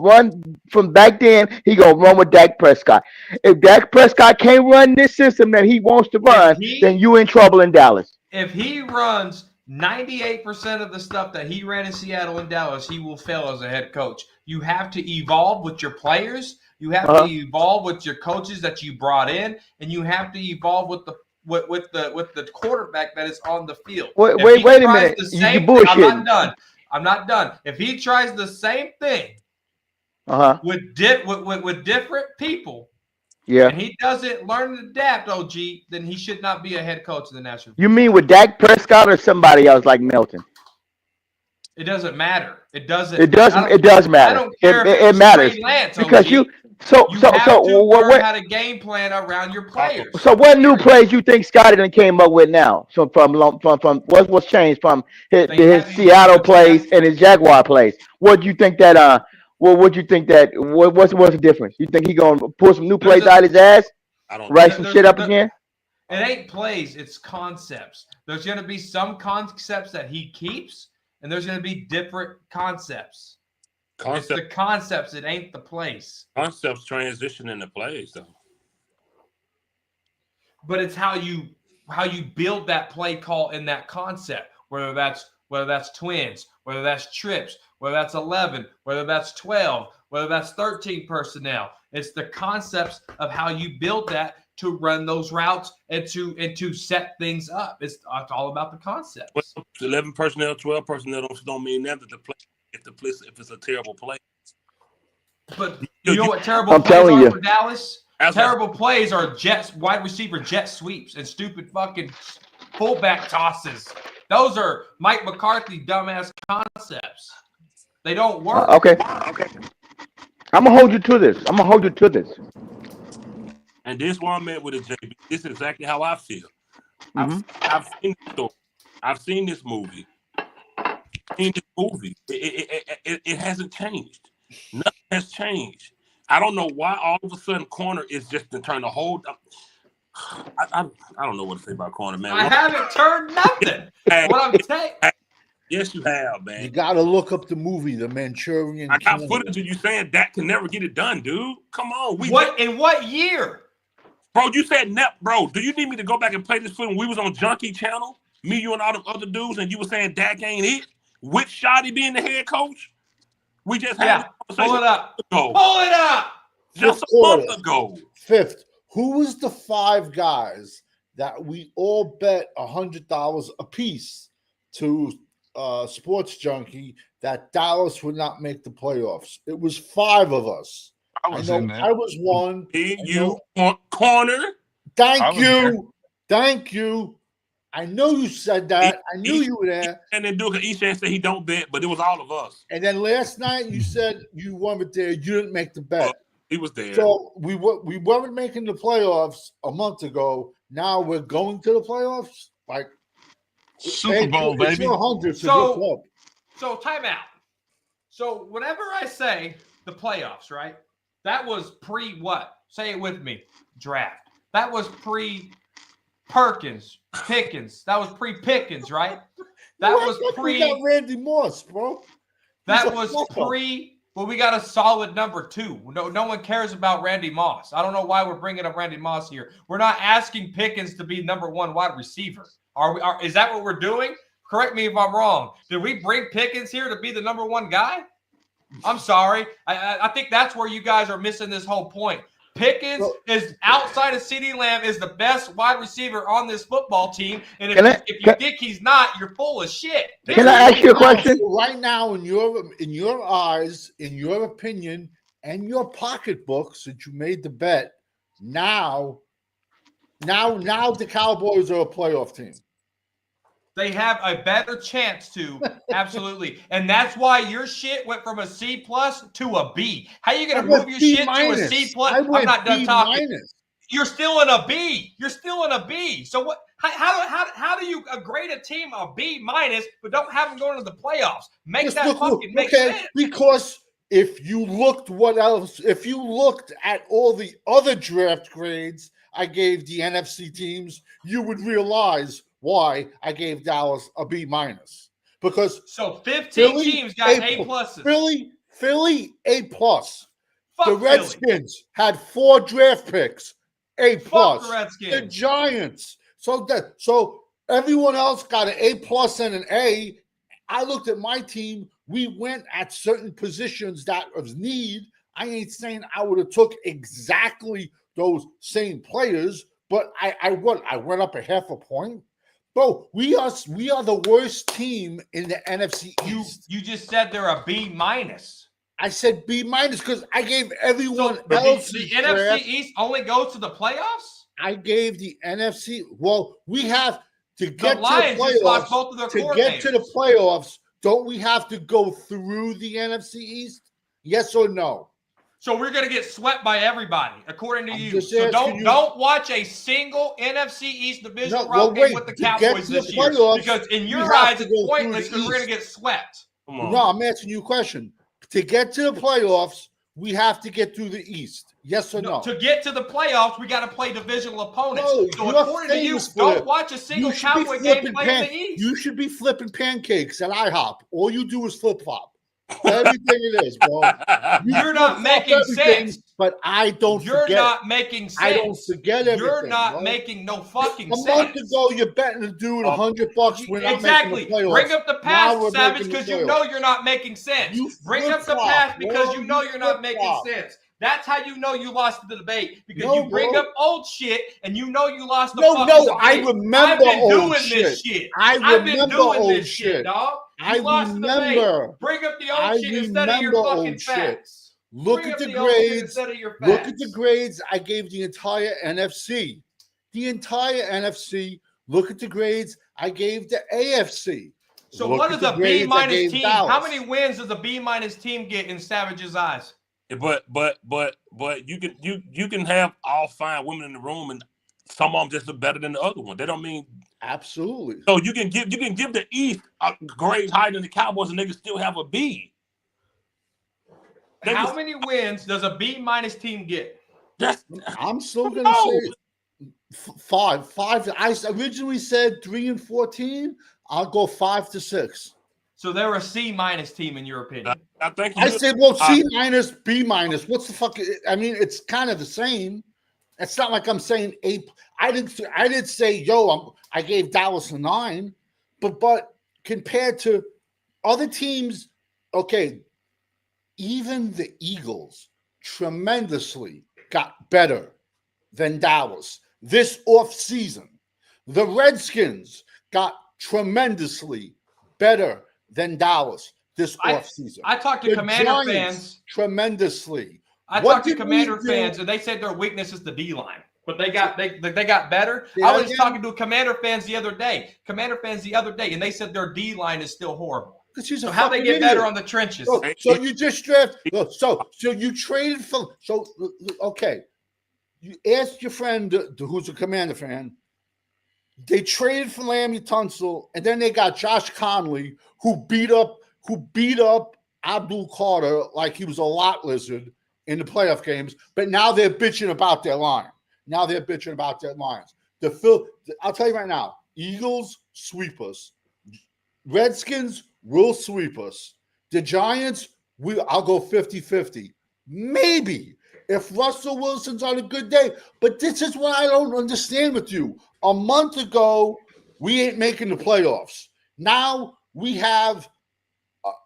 run from back then. He gonna run with Dak Prescott. If Dak Prescott can't run this system that he wants to run, then you in trouble in Dallas. If he runs 98% of the stuff that he ran in Seattle and Dallas, he will fail as a head coach. You have to evolve with your players. You have to evolve with your coaches that you brought in, and you have to evolve with the quarterback that is on the field. Wait a minute. You bullshit. I'm not done. If he tries the same thing with different people, and he doesn't learn to adapt, OG, then he should not be a head coach of the National. You mean with Dak Prescott or somebody else like Melton? It doesn't matter. It does matter. I don't care it matters Lance, because OG. you have to learn how to game plan around your players. So what new plays you think Scotty done came up with now? So from what's changed from his Seattle plays and his Jaguar plays? What do you think that what's the difference? You think he gonna pull some new plays out of his ass? Write some shit up again? It ain't plays, it's concepts. There's gonna be some concepts that he keeps, and there's gonna be different concepts. It's the concepts, it ain't the plays. Concepts transition into plays, though. But it's how you build that play call in that concept, whether that's twins, whether that's trips, whether that's 11, whether that's 12, whether that's 13 personnel. It's the concepts of how you build that to run those routes and to set things up. It's all about the concepts. Well, 11 personnel, 12 personnel don't mean that the play if it's a terrible play. But you know what terrible plays are for Dallas? Terrible plays are wide receiver jet sweeps and stupid fucking fullback tosses. Those are Mike McCarthy dumbass concepts. They don't work. Okay. I'm gonna hold you to this. And this one met with a JB. This is exactly how I feel. Mm-hmm. I've seen the story. I've seen this movie. It hasn't changed. Nothing has changed. I don't know why all of a sudden corner is just trying to hold up. I don't know what to say about corner, man. I haven't turned nothing. What I'm saying. Yes, you have, man. You got to look up the movie, The Manchurian. I got footage of you saying Dak can never get it done, dude. Come on. In what year? Bro, you said bro, do you need me to go back and play this film when we was on Junkie Channel? Me, you, and all them other dudes, and you were saying Dak ain't it? With Shoddy being the head coach? We just had Pull it up. Ago. Pull it up. Just a month ago. Fifth. Who was the 5 guys that we all bet $100 a piece to Sports Junkie that Dallas would not make the playoffs? It was 5 of us. I know I was one. Corner. Thank you. Thank you. I know you said that. I knew you were there. And then Duke Eshan said he don't bet, but it was all of us. And then last night you said you weren't there. You didn't make the bet. He was there. So we weren't making the playoffs a month ago. Now we're going to the playoffs. Like Super Bowl, baby. It's 100. So time out. So whenever I say the playoffs, right? That was pre what? Say it with me. Draft. That was pre Pickens. That was pre Pickens, right? That was pre. We got Randy Moss, bro. That was pre. Well, we got a solid number 2. No one cares about Randy Moss. I don't know why we're bringing up Randy Moss here. We're not asking Pickens to be number 1 wide receiver. Is that what we're doing? Correct me if I'm wrong. Did we bring Pickens here to be the number 1 guy? I'm sorry. I think that's where you guys are missing this whole point. Pickens is outside of CeeDee Lamb is the best wide receiver on this football team. And if you think he's not, you're full of shit. Can I ask you a question? Right now, in your eyes, in your opinion, and your pocketbook, since you made the bet, now the Cowboys are a playoff team. They have a better chance to, absolutely. And that's why your shit went from a C+ to a B. How you going to move your shit to a C+? I'm not done talking. You're still in a B. You're still in a B. So what? How do you grade a team a B-, but don't have them going to the playoffs? Make sense. Because if you looked at all the other draft grades I gave the NFC teams, you would realize why I gave Dallas a B-. Because 15 teams got A+. Philly A+. Fuck the Redskins had 4 draft picks. A+. Fuck the Redskins. The Giants. So everyone else got an A+ and an A. I looked at my team. We went at certain positions that was need. I ain't saying I would have took exactly those same players, but I went up a half a point. Bro, we are the worst team in the NFC East. You just said they're a B-. I said B- because I gave everyone else. The NFC East only goes to the playoffs? I gave the NFC. Well, we have to get to the playoffs. Both of their to get to the playoffs. Don't we have to go through the NFC East? Yes or no? So we're going to get swept by everybody, according to you. So don't watch a single NFC East division game with the Cowboys this year. Because in your eyes, it's pointless because we're going to get swept. No, I'm asking you a question. To get to the playoffs, we have to get through the East. Yes or no? To get to the playoffs, we got to play divisional opponents. No, so according to you, don't watch a single Cowboy game play in the East. You should be flipping pancakes at IHOP. All you do is flip-flop. Everything it is, bro. You're not making sense. But I don't forget. You're not making sense. I don't forget everything. You're not making no fucking sense. A month ago, you're betting a dude $100. We're not making the playoffs. Bring up the past, Savage, because you know you're not making sense. Bring up the past because you know you're not making sense. That's how you know you lost the debate, because you bring up old shit and you know you lost the fucking debate. I remember old shit. This shit. I've been doing this shit, dog. I remember. Bring up the old shit instead of your fucking facts. Look at the grades. Look at the grades I gave the entire NFC. The entire NFC. Look at the grades I gave the AFC. So what is a B- team? How many wins does a B- team get in Savage's eyes? But you can have all fine women in the room, and some of them just look better than the other one. They don't mean absolutely. So you can give the East a grade higher than the Cowboys, and they can still have a B. How many wins does a B- team get? I'm still gonna say 5. I originally said 3 and 14. I'll go 5 to 6. So they're a C- team in your opinion. I said, well, C-, B-. What's the fuck? I mean, it's kind of the same. It's not like I'm saying A. I didn't say, I gave Dallas a 9, but compared to other teams, okay, even the Eagles tremendously got better than Dallas this offseason. The Redskins got tremendously better than Dallas this offseason. I talked to Commander fans tremendously. I talked to Commander fans, and they said their weakness is the D-line. But they got better. I was talking to Commander fans the other day. And they said their D-line is still horrible. So how they get better on the trenches? So you just draft. So you traded for. So okay, you asked your friend who's a Commander fan. They traded for Laramie Tunsil, and then they got Josh Conley, who beat up Abdul Carter like he was a lot lizard in the playoff games. But now they're bitching about their line. I'll tell you right now, Eagles sweep us. Redskins will sweep us. The Giants, I'll go 50-50. Maybe if Russell Wilson's on a good day. But this is what I don't understand with you. A month ago, we ain't making the playoffs. Now we have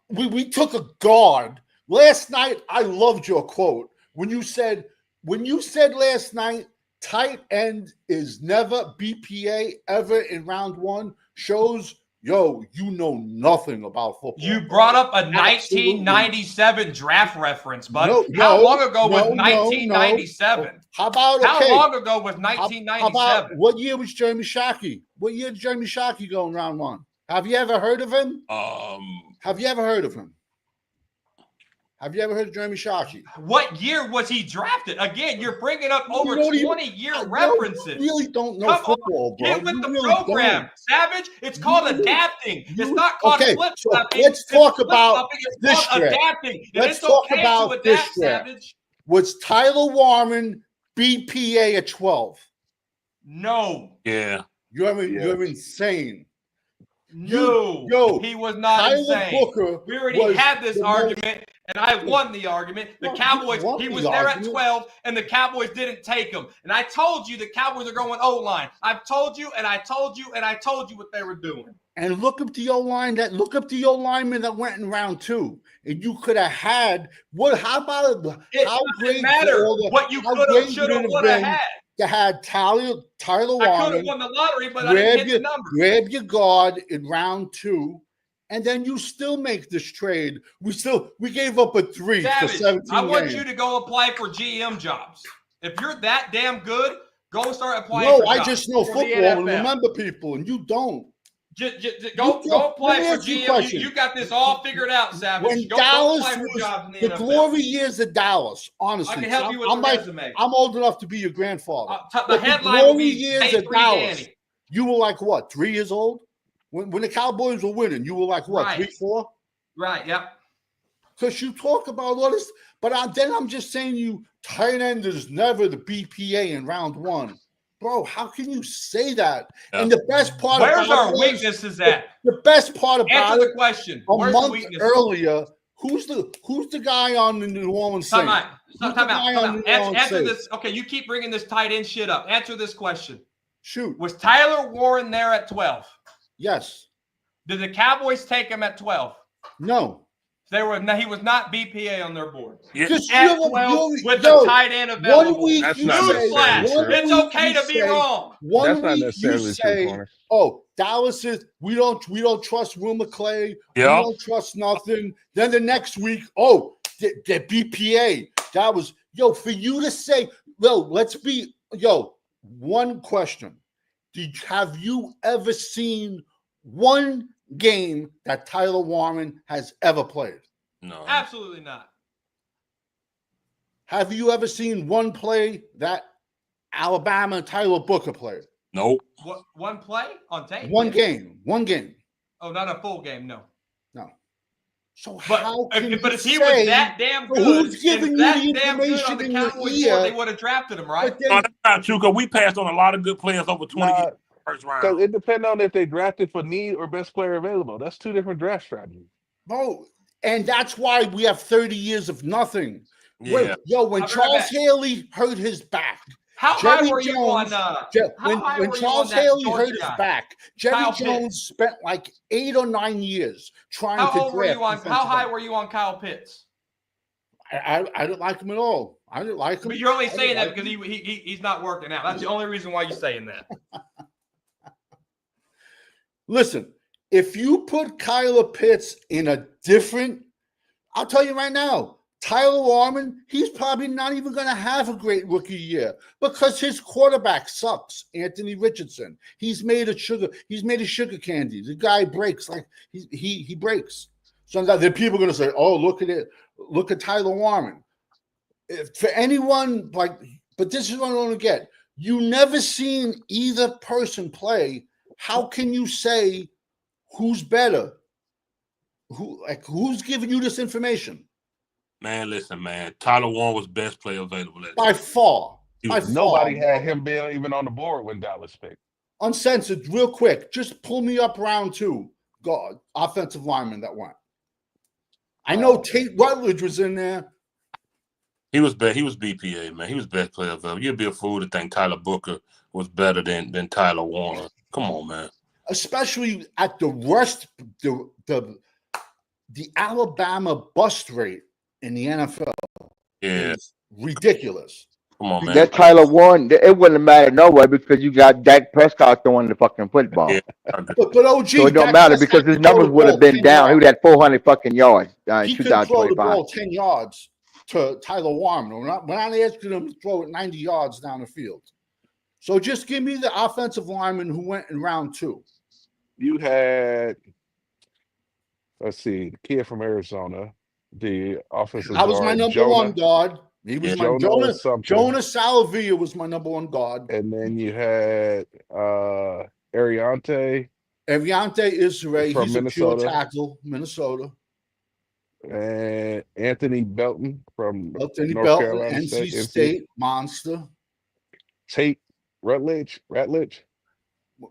we took a guard. Last night, I loved your quote. When you said last night, tight end is never BPA ever in round one, shows, you know nothing about football. You brought up a 1997 draft reference, bud. How long ago was 1997? How about how long ago was 1997? How about what year was Jeremy Shockey? What year did Jeremy Shockey go in round one? Have you ever heard of him? Have you ever heard of Jeremy Shockey? What year was he drafted? Again, you're bringing up over 20-year references. You really don't know football, bro. Get with the program, Savage. It's called adapting. It's not called flip-flopping. So let's talk about this draft. Adapting. Let's talk about this draft. Savage. Was Tyler Warren BPA at 12? No. Yeah. You're insane. No, he was not Tyler insane. Booker we already had this argument, and I won the argument. The Cowboys, he was there at 12, and the Cowboys didn't take him. And I told you the Cowboys are going O-line. I've told you, and I told you, and I told you what they were doing. And look up the O-line. Look up the O-lineman that went in round 2. And you could have had what? How about how great matter what you could have, should have, would have had. You had Tyler Warren. I could have won the lottery, but I didn't hit the number. Grab your guard in round 2, and then you still make this trade. We gave up a 3 Savage, for 17 I want games. you to go apply for GM jobs. If you're that damn good, go start applying for jobs. No, I just know football and remember people, and you don't. Go apply for GM. You got this all figured out, Savage. When go Dallas apply for jobs in the the NFL. glory years of Dallas, honestly. I can help you with the resume. I'm old enough to be your grandfather. The headline will be years of Dallas. You were like what, 3 years old? When the Cowboys were winning, you were like what, right. 3, 4? Right, yep. Because you talk about all this, but then I'm just saying tight end is never the BPA in round 1. Bro, how can you say that? Yeah. And the best part where's our weaknesses at? The best part about answer the question. A month earlier, who's the guy on the New Orleans Saints? Time out. Answer this. Okay, you keep bringing this tight end shit up. Answer this question. Shoot. Was Tyler Warren there at 12? Yes. Did the Cowboys take him at 12? No. He was not BPA on their board. Yeah. At 12 with the tight end available. 1 week it's okay to be wrong. 1 week you say, Dallas is we don't trust Will McClay. We don't trust nothing. Then the next week, the BPA. That was for you to say, let's be one question. Have you ever seen one game that Tyler Warren has ever played? No. Absolutely not. Have you ever seen one play that Alabama and Tyler Booker played? Nope. One play on tape? One game. Oh, not a full game, no. So how can but if he was that damn good, who's giving you the information on the in Cowboys your ear? They would have drafted him, right? No, that's not true, because we passed on a lot of good players over 20 years. First round. So it depends on if they drafted for need or best player available. That's 2 different draft strategies. No, and that's why we have 30 years of nothing. Yeah. When Charles Haley hurt his back. How high were you on when Charles Haley hurt his back, Jerry Jones spent like 8 or 9 years trying to draft. How high were you on Kyle Pitts? I didn't like him at all. I didn't like him. But you're only saying that because he's not working out. That's the only reason why you're saying that. Listen, if you put Kyler Pitts in a different, I'll tell you right now, Tyler Warman, he's probably not even going to have a great rookie year because his quarterback sucks. Anthony Richardson, he's made of sugar candy. The guy breaks like he breaks. So then people are going to say, "Oh, look at it, look at Tyler Warman." For anyone but this is what I want to get. You never seen either person play. How can you say who's better? Who's giving you this information? Man, listen, man. Tyler Warren was best player available. By far. Nobody had him being even on the board when Dallas picked. Uncensored, real quick. Just pull me up round 2. God, offensive lineman that went. I know Tate Rutledge was in there. He was best. He was BPA, man. He was best player available. You'd be a fool to think Tyler Booker was better than Tyler Warren. Come on, man. Especially at the worst, the Alabama bust rate in the NFL. Yeah. Ridiculous. Come on, man. That Tyler Warren, it wouldn't matter no way because you got Dak Prescott throwing the fucking football. Yeah. But OG, so it don't matter because his numbers would have been down. He would have 400 fucking yards in he could throw the 2025. ball 10 yards to Tyler Warren. We're not asking him to throw it 90 yards down the field. So just give me the offensive lineman who went in round 2. You had, let's see, the kid from Arizona, the offensive guard. That was my number one guard. He was my Jonas Salavia was my number one guard. And then you had Ariante. Ariante Israel. From He's Minnesota. A pure tackle, Minnesota. And Anthony Belton from North Carolina NC State monster. Tate Rutledge.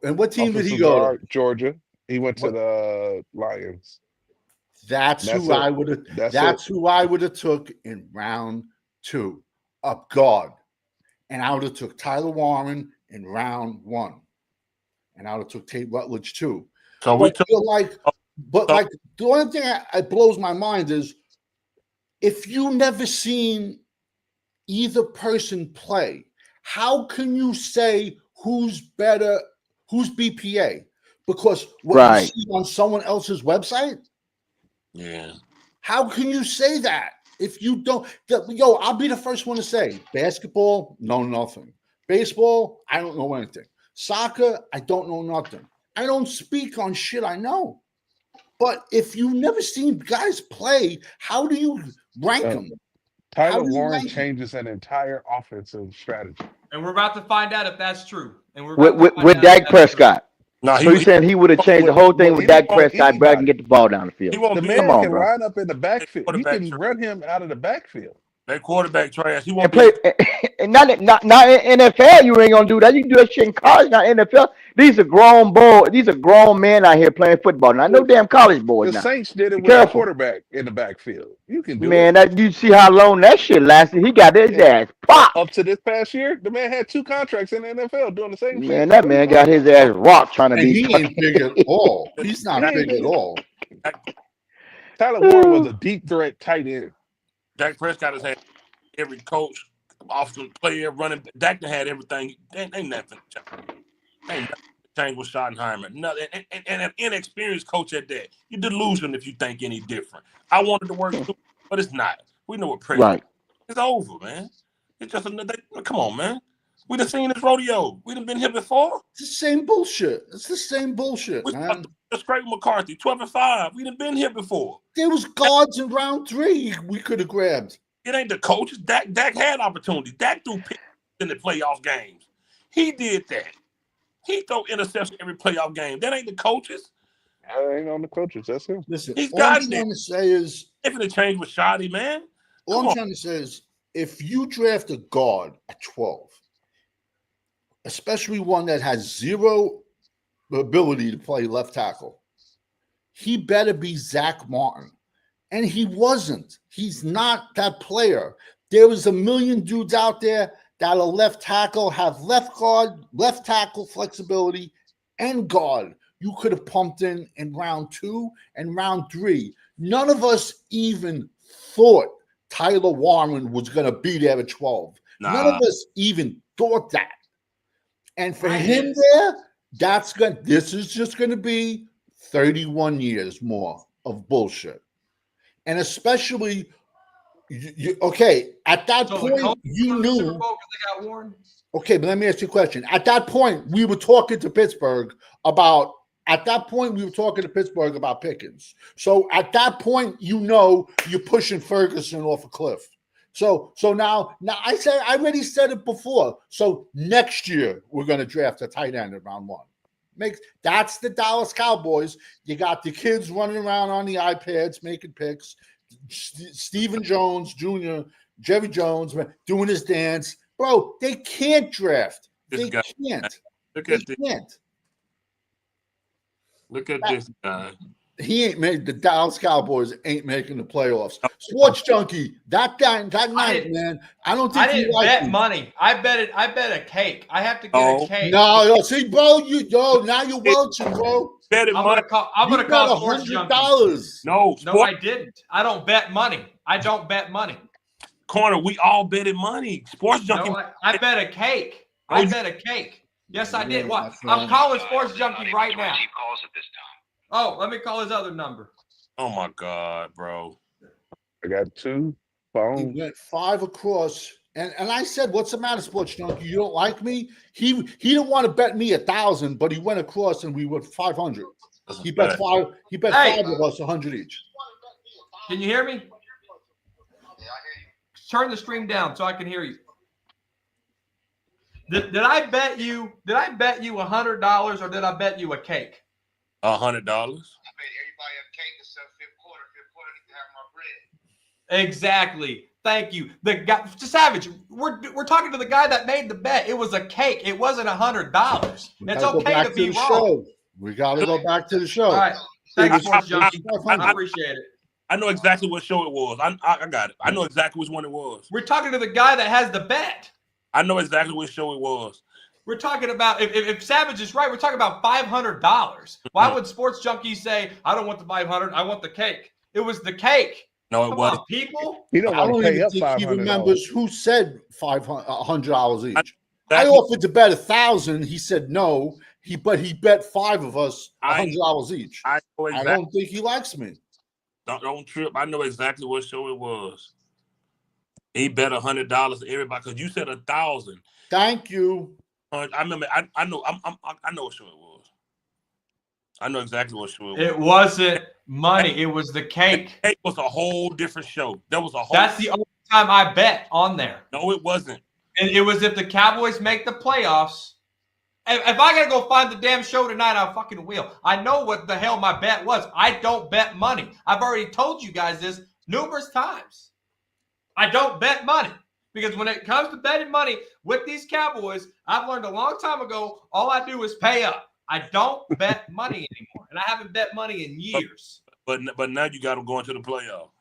And what team did he go to? Georgia. He went to the Lions. That's who I would have. That's who I would have took in round 2, up guard, and I would have took Tyler Warren in round 1, and I would have took Tate Rutledge too. So the only thing that blows my mind is if you never seen either person play, how can you say who's better, who's BPA? Because what you see on someone else's website. Yeah. How can you say that if you don't? I'll be the first one to say basketball, know nothing. Baseball, I don't know anything. Soccer, I don't know nothing. I don't speak on shit I know. But if you've never seen guys play, how do you rank them? Tyler Warren changes an entire offensive strategy. And we're about to find out if that's true. And we're with Dak Prescott. So he's saying he would have changed the whole thing with Dak Prescott, but I can get the ball down the field. The man can line up in the backfield. You can run him out of the backfield. That quarterback trash. He won't play. And not in NFL. You ain't gonna do that. You can do that shit in college, not NFL. These are grown boys. These are grown men out here playing football. Now, no damn college boys. The Saints did it with a quarterback in the backfield. You can do it. Man, you see how long that shit lasted? He got his ass popped. Up to this past year, the man had 2 contracts in the NFL doing the same thing. Man, that man got his ass rocked trying to be. He ain't big at all. He's not big at all. Tyler Warren was a deep threat tight end. Dak Prescott has had every coach, offensive player, running. Dak had everything. Ain't nothing. Ain't nothing change with Schottenheimer. Nothing. And an inexperienced coach at that. You're delusional if you think any different. I wanted to work too, but it's not. We know what Prescott. Right. It's over, man. It's just another. Come on, man. We done seen this rodeo. We done been here before. It's the same bullshit. It's the same bullshit, man. Just Craig McCarthy, 12-5. We done been here before. There was guards in round 3 we could have grabbed. It ain't the coaches. Dak had opportunities. Dak threw picks in the playoff games. He did that. He throw interception every playoff game. That ain't the coaches. That ain't on the coaches. That's him. Listen, he's all I'm trying to say is if it change with Shoddy, man. All I'm trying to say is if you draft a guard at 12, especially one that has zero ability to play left tackle, he better be Zach Martin. And he wasn't. He's not that player. There was a million dudes out there that are left tackle, have left guard, left tackle flexibility, and guard. You could have pumped in round 2 and round 3. None of us even thought Tyler Warren was going to be there at 12. Nah. None of us even thought that. And for him there, this is just going to be 31 years more of bullshit. And especially, at that point, you knew. Okay, but let me ask you a question. At that point, we were talking to Pittsburgh about Pickens. So at that point, you're pushing Ferguson off a cliff. So now I already said it before. So next year we're going to draft a tight end in round 1. That's the Dallas Cowboys. You got the kids running around on the iPads making picks. Stephen Jones Jr., Jerry Jones doing his dance. Bro, they can't draft. They can't. Look at this guy. He ain't made the Dallas Cowboys ain't making the playoffs. Sports Junkie, that night, man. I don't think I didn't bet money. I bet a cake. I have to get a cake. No, see, bro, now you're welching, bro. I'm gonna call Sports Junkie. No, I didn't. I don't bet money. Corner, we all betted money. Sports Junkie. No, I bet a cake. I bet a cake. Yes, I did. What? I'm calling Sports Junkie right now. Oh, let me call his other number. Oh my God, bro. I got 2 phones. He went 5 across. And I said, what's the matter, Sports Junkie? You don't like me? He didn't want to bet me 1,000, but he went across and we went 500. He bet 5 of us 100 each. Can you hear me? Yeah, I hear you. Turn the stream down so I can hear you. Did I bet you $100 or did I bet you a cake? $100. I bet everybody a cake except fifth quarter. Fifth quarter need to have my bread. Exactly. Thank you. The guy, Savage. We're talking to the guy that made the bet. It was a cake. It wasn't $100. It's okay to be wrong. Show. We got to go back to the show. All right. Thank you, Sports Junkie. I appreciate it. I know exactly what show it was. I got it. I know exactly which one it was. We're talking to the guy that has the bet. I know exactly what show it was. We're talking about if Savage is right, we're talking about $500. Why would Sports Junkie say, I don't want the 500, I want the cake? It was the cake. No, it wasn't. People, he don't want to pay up $500. He remembers who said $100 each. I offered to bet 1,000. He said no. But he bet 5 of us $100 each. I don't think he likes me. Don't trip. I know exactly what show it was. He bet $100 to everybody because you said 1,000. Thank you. I remember. I know. I know what show it was. I know exactly what show it was. It wasn't money. It was the cake. The cake was a whole different show. That's the only time I bet on there. No, it wasn't. And it was if the Cowboys make the playoffs. If I gotta go find the damn show tonight, I fucking will. I know what the hell my bet was. I don't bet money. I've already told you guys this numerous times. I don't bet money. Because when it comes to betting money with these Cowboys, I've learned a long time ago, all I do is pay up. I don't bet money anymore. And I haven't bet money in years. But now you got them going to the playoff.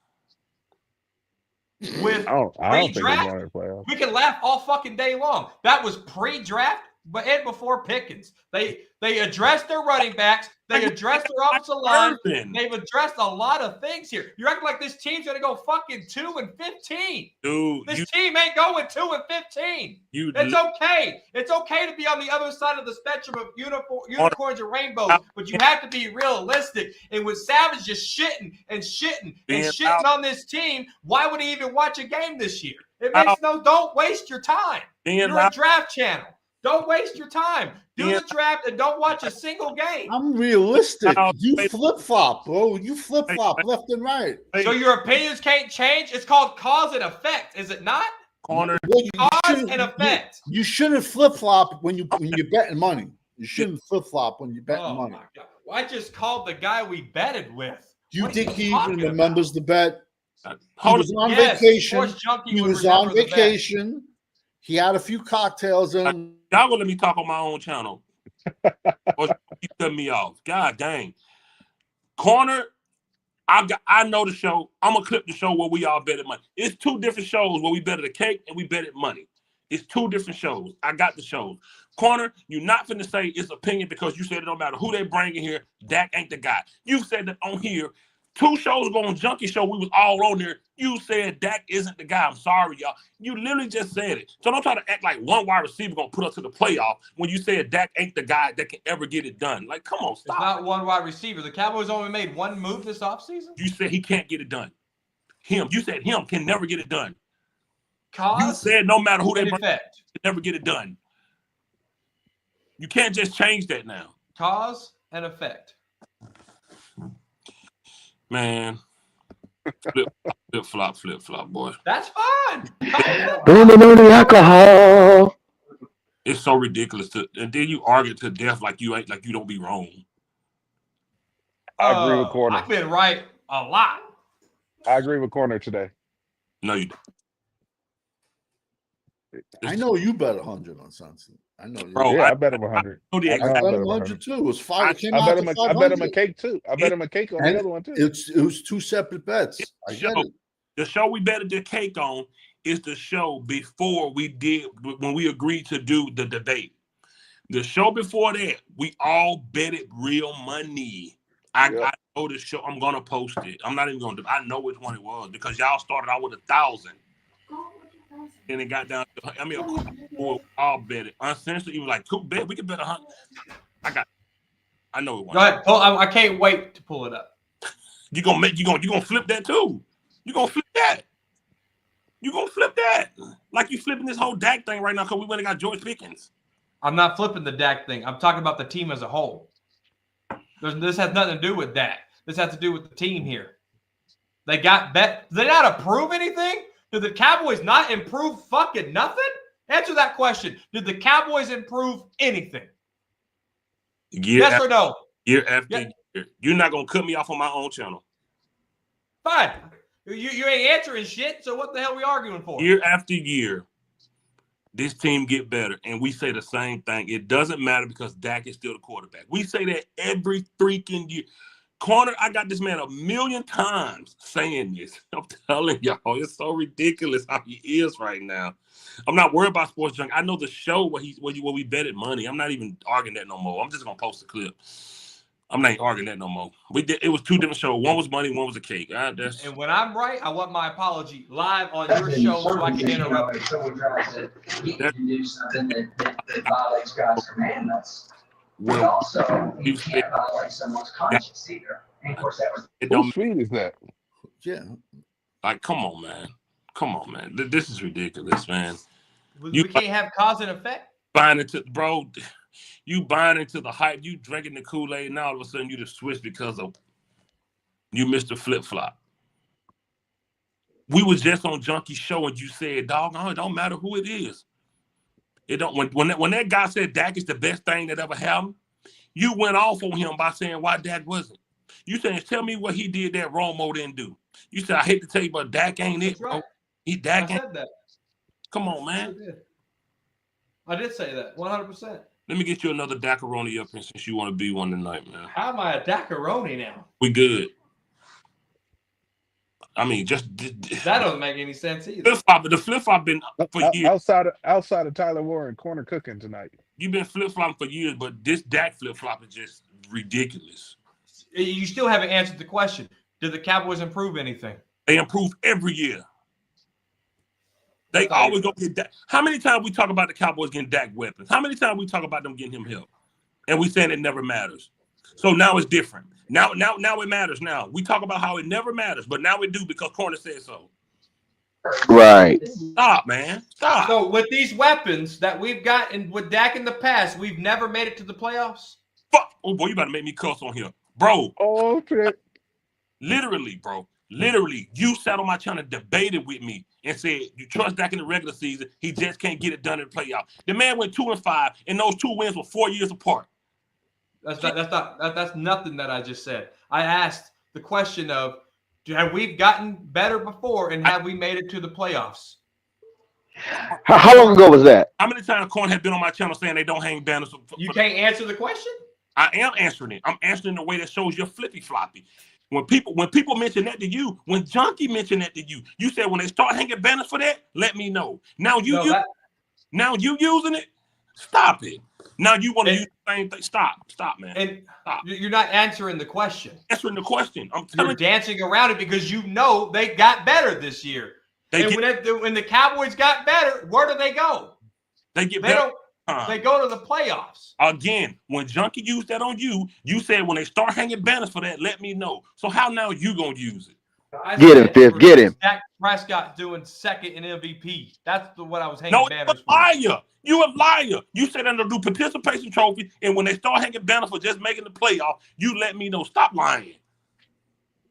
With pre-draft, we can laugh all fucking day long. That was pre-draft, and before Pickens. They addressed their running backs. They addressed their offensive line. They've addressed a lot of things here. You're acting like this team's going to go fucking 2-15. Dude, this team ain't going 2-15. It's okay. It's okay to be on the other side of the spectrum of unicorns and rainbows, but you have to be realistic. And with Savage just shitting on this team, why would he even watch a game this year? It makes don't waste your time. You're a draft channel. Don't waste your time. Do the draft and don't watch a single game. I'm realistic. You flip-flop, bro. You flip-flop left and right. So your opinions can't change? It's called cause and effect, is it not? Corner. Cause and effect. You shouldn't flip-flop when you're betting money. You shouldn't flip-flop when you're betting money. My God. Well, I just called the guy we betted with. Do you think he even remembers the bet? He was on vacation. He was on vacation. He had a few cocktails and y'all gonna let me talk on my own channel. Or keep cutting me off. God dang. Corner, I know the show. I'm gonna clip the show where we all betted money. It's 2 different shows where we betted a cake and we betted money. It's 2 different shows. I got the shows. Corner, you're not finna say it's opinion because you said it don't matter who they bring in here. Dak ain't the guy. You said that on here 2 shows ago on Junkie Show, we was all on there. You said Dak isn't the guy. I'm sorry, y'all. You literally just said it. So don't try to act like one wide receiver gonna put us to the playoff when you said Dak ain't the guy that can ever get it done. Like, come on, stop. It's not one wide receiver. The Cowboys only made one move this offseason. You said he can't get it done. You said him can never get it done. You said no matter who they bring, can never get it done. You can't just change that now. Cause and effect. Man, flip flop, boy. That's fine. Blaming on the alcohol. It's so ridiculous and then you argue to death like you don't be wrong. I agree with Corner. I've been right a lot. I agree with Corner today. No, you don't. I know you bet 100 on Sunset. I know you. Bro, I bet him 100. I bet him 100 too. It was 5. I bet him a cake too. I bet him a cake on the other one too. It was 2 separate bets. I get it. The show we betted the cake on is the show before when we agreed to do the debate. The show before that, we all betted real money. I know the show. I'm gonna post it. I'm not even gonna. I know which one it was because y'all started out with 1,000. And it got down to, all bet it. Uncensored, you were like, cool, bet. We can bet 100. I know it won. Go ahead. I can't wait to pull it up. You gonna flip that too. You gonna flip that. You gonna flip that. Like you flipping this whole Dak thing right now because we went and got George Pickens. I'm not flipping the Dak thing. I'm talking about the team as a whole. This has nothing to do with Dak. This has to do with the team here. They got bet. Did they not approve anything? Did the Cowboys not improve fucking nothing? Answer that question. Did the Cowboys improve anything? Yes or no? Year after year. You're not going to cut me off on my own channel. Fine. You ain't answering shit, so what the hell are we arguing for? Year after year, this team get better, and we say the same thing. It doesn't matter because Dak is still the quarterback. We say that every freaking year. Corner, I got this man 1,000,000 times saying this. I'm telling y'all, it's so ridiculous how he is right now. I'm not worried about Sports Junk. I know the show where we betted money. I'm not even arguing that no more. I'm just gonna post a clip. I'm not arguing that no more. It was 2 different shows. One was money, one was a cake. And when I'm right, I want my apology live on your show so I can interrupt it. He can do something that violates God's commandments. But also, he can't violate someone's conscience either. And of course, that was. Whose tweet is that? Yeah. Like, come on, man. Come on, man. This is ridiculous, man. We can't have cause and effect. Buying into, bro. You buying into the hype. You drinking the Kool-Aid, and all of a sudden you just switch because of you missed the flip-flop. We was just on Junkie Show, and you said, "Dog, it don't matter who it is. It don't." When that guy said Dak is the best thing that ever happened, you went off on him by saying why Dak wasn't. You said, "Tell me what he did that Romo didn't do." You said, "I hate to tell you, but Dak ain't it, bro. Dak ain't." Said that. Come on, man. I did say that 100%. Let me get you another Dakaroni up here since you want to be one tonight, man. How am I a Dakaroni now? We good. I mean, just that doesn't make any sense either. The flip-flop been for years. Outside of Tyler Warren, Corner cooking tonight. You've been flip-flopping for years, but this Dak flip-flop is just ridiculous. You still haven't answered the question. Did the Cowboys improve anything? They improve every year. They always go get Dak. How many times we talk about the Cowboys getting Dak weapons? How many times we talk about them getting him help? And we saying it never matters. So now it's different. Now it matters now. We talk about how it never matters, but now it do because Corner said so. Right. Stop, man. Stop. So with these weapons that we've got and with Dak in the past, we've never made it to the playoffs? Fuck. Oh, boy, you about to make me cuss on here. Bro. Oh, shit. Literally, bro. Literally, you sat on my channel, debated with me, and said you trust Dak in the regular season. He just can't get it done in the playoff. The man went 2-5, and those 2 wins were 4 years apart. That's nothing that I just said. I asked the question of, have we gotten better before, and have we made it to the playoffs? How long ago was that? How many times Corn had been on my channel saying they don't hang banners? You can't answer the question? I am answering it. I'm answering in a way that shows you're flippy-floppy. When people mention that to you, when Junkie mentioned that to you, you said when they start hanging banners for that, let me know. Now you using it? Stop it. Now you want to use the same thing. Stop, man. And stop. You're not answering the question. Answering the question. You're dancing around it because you know they got better this year. When the Cowboys got better, where do they go? They get better. They go to the playoffs. Again, when Junkie used that on you, you said when they start hanging banners for that, let me know. So how now you gonna use it? Get him, Fifth. Get him. Dak Prescott doing second in MVP. That's what I was hanging banners for. Liar. You a liar. You said they're gonna do participation trophy, and when they start hanging banners for just making the playoff, you let me know. Stop lying.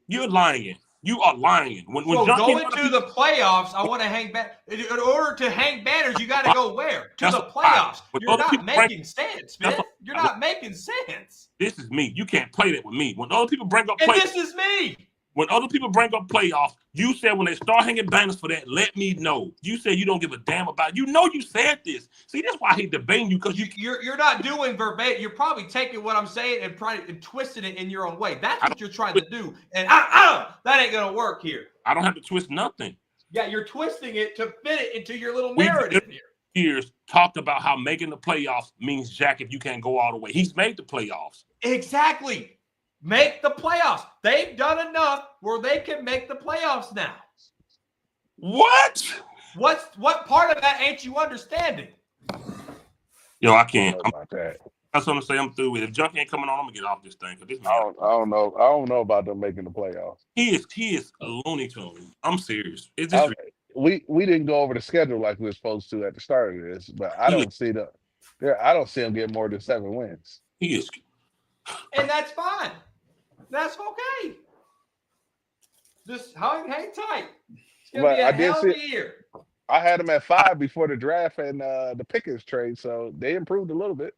You're lying. You are lying. When going to the playoffs, I want to hang back. In order to hang banners, you got to go where? To the playoffs. You're not making sense, man. You're not making sense. This is me. You can't play that with me. When other people bring up playoffs. And this is me. When other people bring up playoffs, you said when they start hanging banners for that, let me know. You said you don't give a damn about it. You know you said this. See, that's why I hate debating you, because you're not doing verbatim. You're probably taking what I'm saying and twisting it in your own way. That's what you're trying to do. And that ain't gonna work here. I don't have to twist nothing. Yeah, you're twisting it to fit it into your little narrative here. Years talked about how making the playoffs means Jack if you can't go all the way. He's made the playoffs. Exactly. Make the playoffs. They've done enough where they can make the playoffs now. What? What part of that ain't you understanding? Yo, I can't. About that. That's what I'm saying. I'm through with it. If Junkie ain't coming on, I'm gonna get off this thing. I don't know. I don't know about them making the playoffs. He is a Looney Tune. I'm serious. It's just we didn't go over the schedule like we were supposed to at the start of this, but I don't see them get more than 7 wins. He is, and that's fine. That's okay. Just hang tight. It's gonna be a hell of a year. I had them at 5 before the draft and the Pickens trade, so they improved a little bit.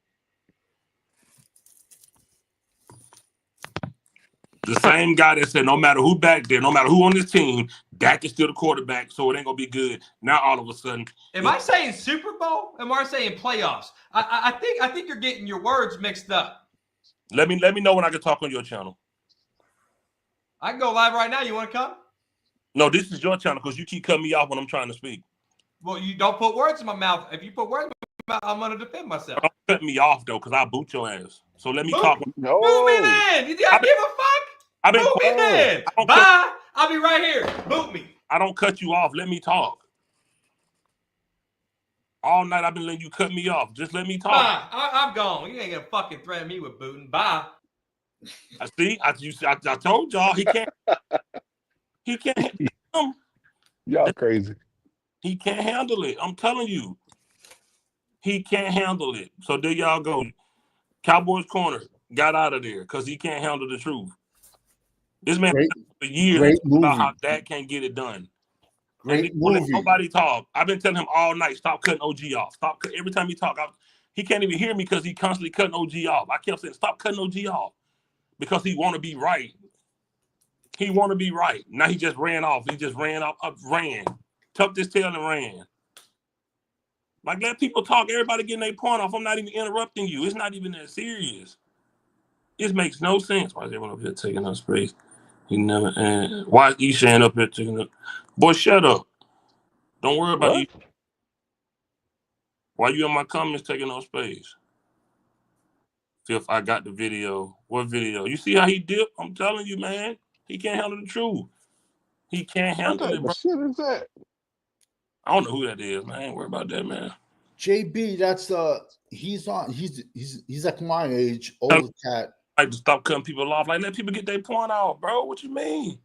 The same guy that said no matter who back there, no matter who on this team, Dak is still the quarterback, so it ain't gonna be good. Now all of a sudden, am I saying Super Bowl? Am I saying playoffs? I think you're getting your words mixed up. Let me know when I can talk on your channel. I can go live right now. You want to come? No, this is your channel because you keep cutting me off when I'm trying to speak. Well, you don't put words in my mouth. If you put words in my mouth, I'm going to defend myself. Don't cut me off, though, because I'll boot your ass. So let me talk. Boot me then. You think I give a fuck? Boot me then. Bye. I'll be right here. Boot me. I don't cut you off. Let me talk. All night I've been letting you cut me off. Just let me talk. Bye. I'm gone. You ain't going to fucking threaten me with booting. Bye. I told y'all he can't. He can't handle him. Y'all crazy. He can't handle it. I'm telling you. He can't handle it. So there y'all go. Cowboys corner got out of there because he can't handle the truth. This man for years about how Dak can't get it done. Great movie. Nobody talk. I've been telling him all night, stop cutting OG off. Every time he talk, he can't even hear me because he constantly cutting OG off. I kept saying, stop cutting OG off because he want to be right. He want to be right. Now he just ran off. He just ran tucked his tail and ran. Like, let people talk. Everybody getting their point off. I'm not even interrupting you. It's not even that serious. It makes no sense. Why is everyone up here taking up space? He never. Why is Eshan up here taking up? Boy, shut up. Don't worry about you. Why you in my comments taking up space? Fifth, I got the video. What video? You see how he dipped? I'm telling you, man. He can't handle the truth. He can't handle it, bro. What shit is that? I don't know who that is, man. I ain't worried about that, man. JB, that's he's like my age, older cat. I like to stop cutting people off. Like, let people get their point off, bro. What you mean?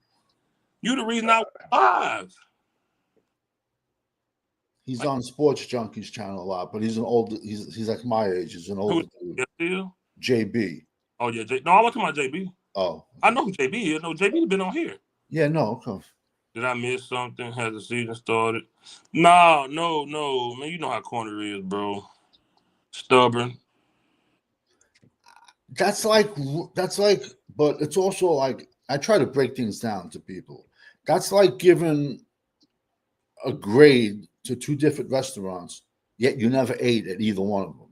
You the reason I was alive. He's on Sports Junkies channel a lot, but he's like my age. He's an older dude. JB. Oh yeah, no, I'm talking about JB. Oh, I know who JB is. No, JB been on here. Yeah, no, okay. Did I miss something? Has the season started? No, man. You know how corner is, bro. Stubborn. That's like, but it's also like I try to break things down to people. That's like giving a grade to 2 different restaurants, yet you never ate at either one of them.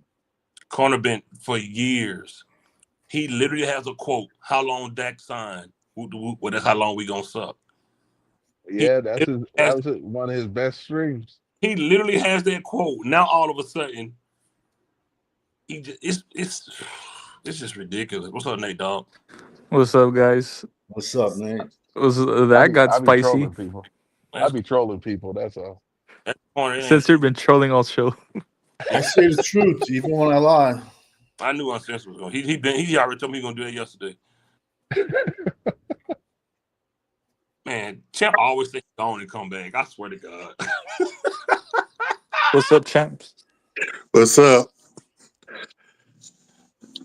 Corner been for years. He literally has a quote. How long Dak signed? Well, that's how long we gonna suck. Yeah, that was one of his best streams. He literally has that quote. Now all of a sudden, it's just ridiculous. What's up, Nate Dogg? What's up, guys? What's up, Nate? That got I be spicy. trolling people. I be trolling people. That's all. That corner, Since been trolling all show. I say the truth, even when I lie. I knew Uncensored was going. He already told me he was gonna do that yesterday. Man, Champ always thinks he's going to come back. I swear to God. What's up, champs? What's up?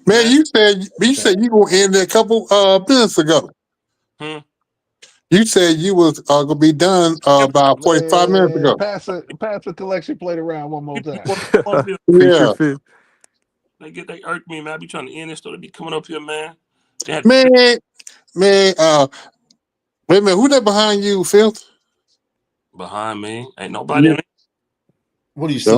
Man, you said you gonna end it a couple minutes ago. You said you was gonna be done about 45 minutes ago. Pass a collection plate around one more time. Yeah. They irk me, man. I be trying to end this story. They be coming up here, man. Man, wait a minute, who that behind you, Phil? Behind me, ain't nobody. What do you see?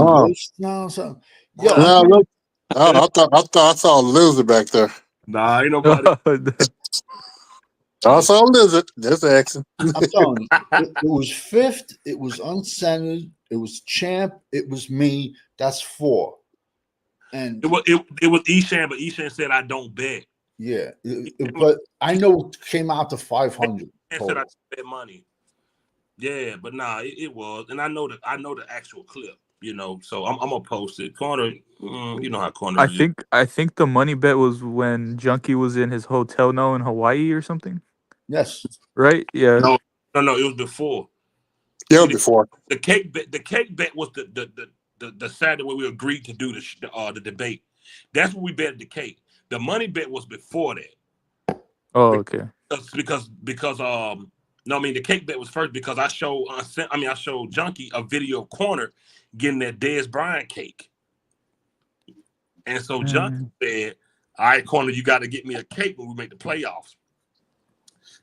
No, so yo, no, look. I thought I saw a lizard back there. Nah, ain't nobody. I saw a lizard. Just asking. I'm telling you, it was fifth. It was uncensored. It was Champ. It was me. That's 4. And it was Eshan, but Eshan said I don't bet. Yeah, but I know it came out to 500. And said I bet money. Yeah, but nah, it was, and I know the actual clip. You know, so I'm gonna post it. Corner, you know how Corner. I think the money bet was when Junkie was in his hotel now in Hawaii or something. Yes. Right? Yeah. No, it was before. Yeah, before. The cake bet was the Saturday when we agreed to do the debate. That's when we bet the cake. The money bet was before that. Oh, okay. Because no, I mean the cake bet was first because I showed Junkie a video of Corner getting that Dez Bryant cake. And so Junkie said, all right, Corner, you got to get me a cake when we make the playoffs.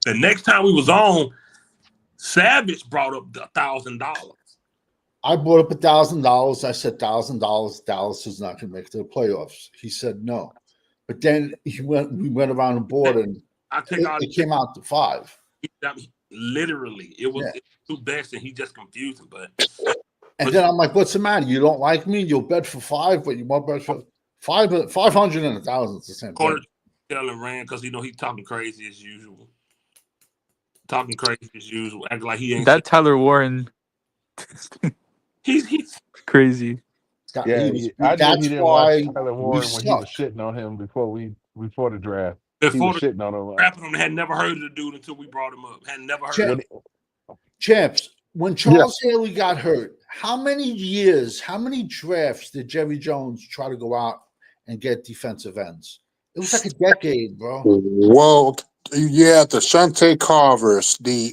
The next time we was on, Savage brought up the $1,000. I brought up $1,000. I said $1,000. Dallas is not going to make it to the playoffs. He said no. But then we went around the board and it came out to 5. Literally, it was 2 bets and he just confused him. And then I'm like, what's the matter? You don't like me? You'll bet for 5, but you won't bet for 500 and 1,000. It's the same Corner thing. telling Rand because he's talking crazy as usual. Act like he ain't that Tyler Warren. he's Yeah, crazy. I knew he didn't watch Tyler Warren when he was shitting on him before the draft. Before he was shitting on him. Rapping him, had never heard of the dude until we brought him up. Had never heard of him. Champs, when Charles Haley got hurt, how many drafts did Jerry Jones try to go out and get defensive ends? It was like a decade, bro. Well, yeah, the Shante Carvers, the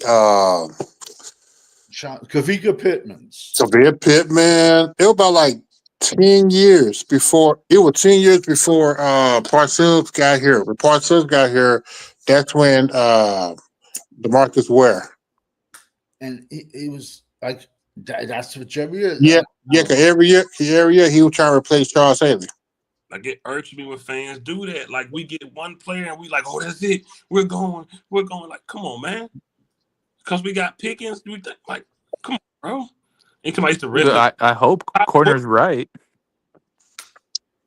Kavika Pittmans. Kavika Pittman. It was about like 10 years before. It was 10 years before Parcells got here. When Parcells got here, that's when DeMarcus Ware. And it was like that's what Jerry is. Yeah. Cause every year he was trying to replace Charles Haley. Like it irks me when fans do that. Like we get one player and we like, oh, that's it. We're going. Like, come on, man. Because we got Pickens. We think like, come on, bro. And somebody to rip. I hope Corner's right.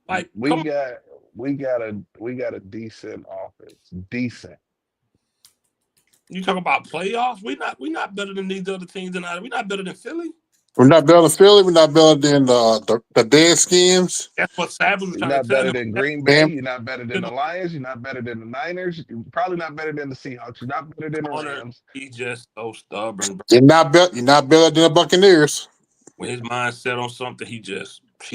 Like we got a decent offense. Decent. You talk about playoffs? We not better than these other teams in We're not better than Philly. We're not better than Philly. We're not better than the Deadskins. That's what Savage was You're trying not to tell better him. than Green Bay. You're not better than the Lions. You're not better than the Niners. You're probably not better than the Seahawks. You're not better than the Rams. He's just so stubborn, bro. You're not better than the Buccaneers. When his mind set on something, he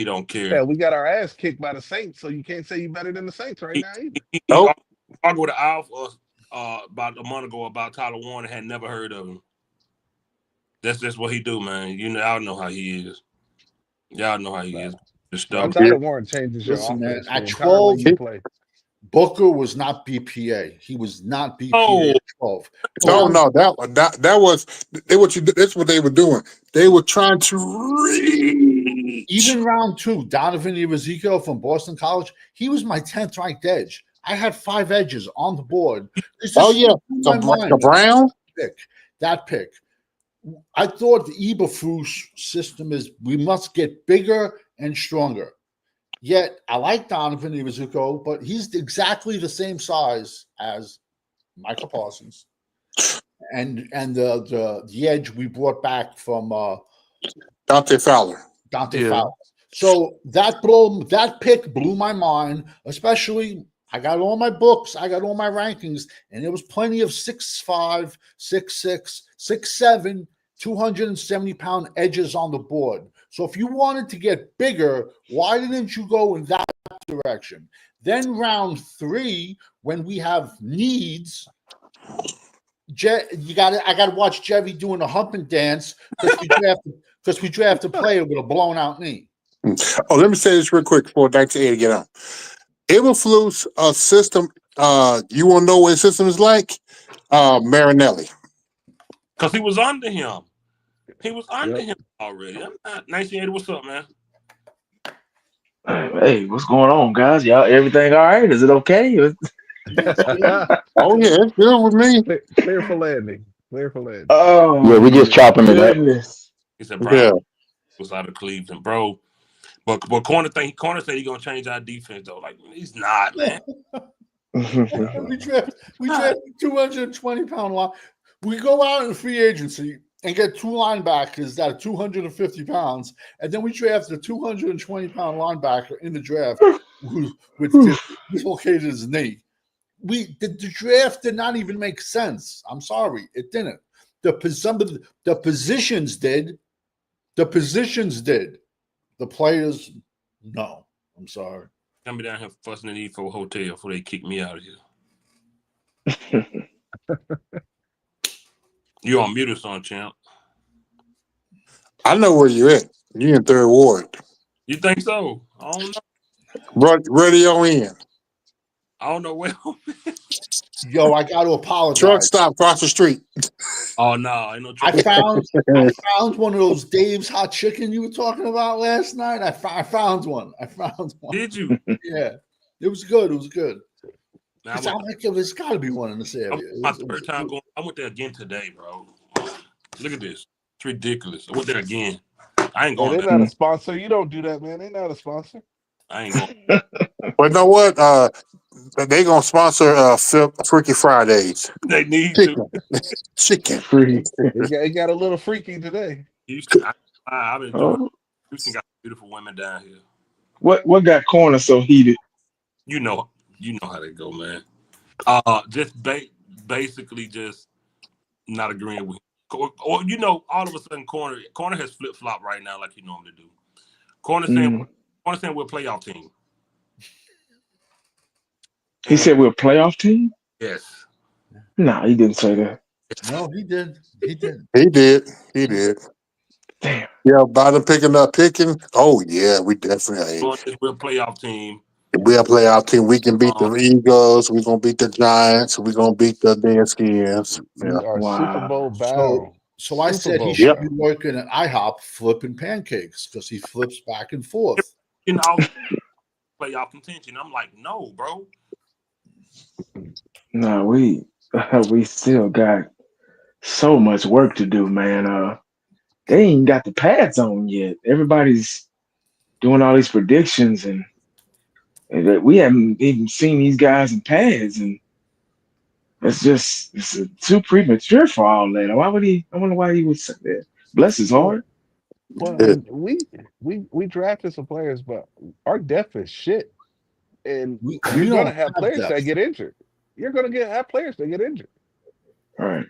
don't care. Yeah, we got our ass kicked by the Saints, so you can't say you're better than the Saints right now either. Nope. I go to Alpha about a month ago about Tyler Warren and had never heard of him. That's just what he do, man. Y'all know how he is. Y'all know how he is. Tyler Warren changes your offense. Man, at 12, Booker was not BPA. He was not BPA at 12. No, that was that's what they were doing. They were trying to reach. Even round 2, Donovan Ezekiel from Boston College, he was my 10th ranked edge. I had 5 edges on the board. The Brown pick. That pick. I thought the Eberflus system is we must get bigger and stronger. Yet I like Donovan Iwazuko, but he's exactly the same size as Michael Parsons, and the edge we brought back from Dante Fowler. Fowler. So that pick blew my mind, especially. I got all my books, I got all my rankings, and there was plenty of 6'5", 6'6", 6'7", 270-pound edges on the board. So if you wanted to get bigger, why didn't you go in that direction? Then round 3, when we have needs, I got to watch Jerry doing a humping dance because we drafted a player with a blown out knee. Oh, let me say this real quick before 1980 get on. Eberflus system, you want to know what his system is like? Marinelli. Because he was under him. He was under him already. 1980, what's up, man? Hey, what's going on, guys? Y'all, everything all right? Is it okay? Oh, yeah, it's good with me. Clear for landing. Oh, Yeah, we just chopping it up. He said Brian was out of Cleveland, bro. But Corner said he's gonna change our defense though. Like he's not, man. we drafted 220-pound line. We go out in free agency and get 2 linebackers that are 250 pounds, and then we draft a 220-pound linebacker in the draft with dislocated his knee. The draft did not even make sense. I'm sorry, it didn't. The positions did. The positions did. The players, no. I'm sorry. Come down here fussing the need for a hotel before they kick me out of here. You on mute or something, champ? I know where you're at. You're in 3rd Ward. You think so? I don't know. Radio in. I don't know where. Yo, I got to apologize. Truck stop across the street. Oh no, ain't no truck. I found one of those Dave's hot chicken you were talking about last night. I found one. Did you? Yeah, it was good. It was good. Now, there's got to be one in this area. My 3rd time going. I went there again today, bro. Look at this. It's ridiculous. I went there again. I ain't going. They're not a sponsor. You don't do that, man. They're not a sponsor. I ain't going. But you know what? They gonna sponsor Freaky Fridays. They need chicken. It got a little freaky today. I've been enjoying. Houston got beautiful women down here. What got Corner so heated? You know how they go, man. Just basically just not agreeing with him. Or all of a sudden Corner has flip flop right now like he normally do. Corner saying we're a playoff team. He said we're a playoff team? Yes. No, he didn't say that. No, he did. He did. Damn. Yeah, by them picking. Oh yeah, we definitely. We're a playoff team. We're a playoff team. We can beat the Eagles. We're gonna beat the Giants. We're gonna beat the Redskins. We are Super Bowl bound. So I said he should be working at IHOP flipping pancakes because he flips back and forth. Playoff contention. I'm like, no, bro. No, we still got so much work to do, man. They ain't got the pads on yet. Everybody's doing all these predictions, and we haven't even seen these guys in pads, and it's too premature for all that. I wonder why he would say that. Bless his heart. Well, we drafted some players, but our depth is shit. And you're going to have players that get injured. You're going to have players that get injured. All right.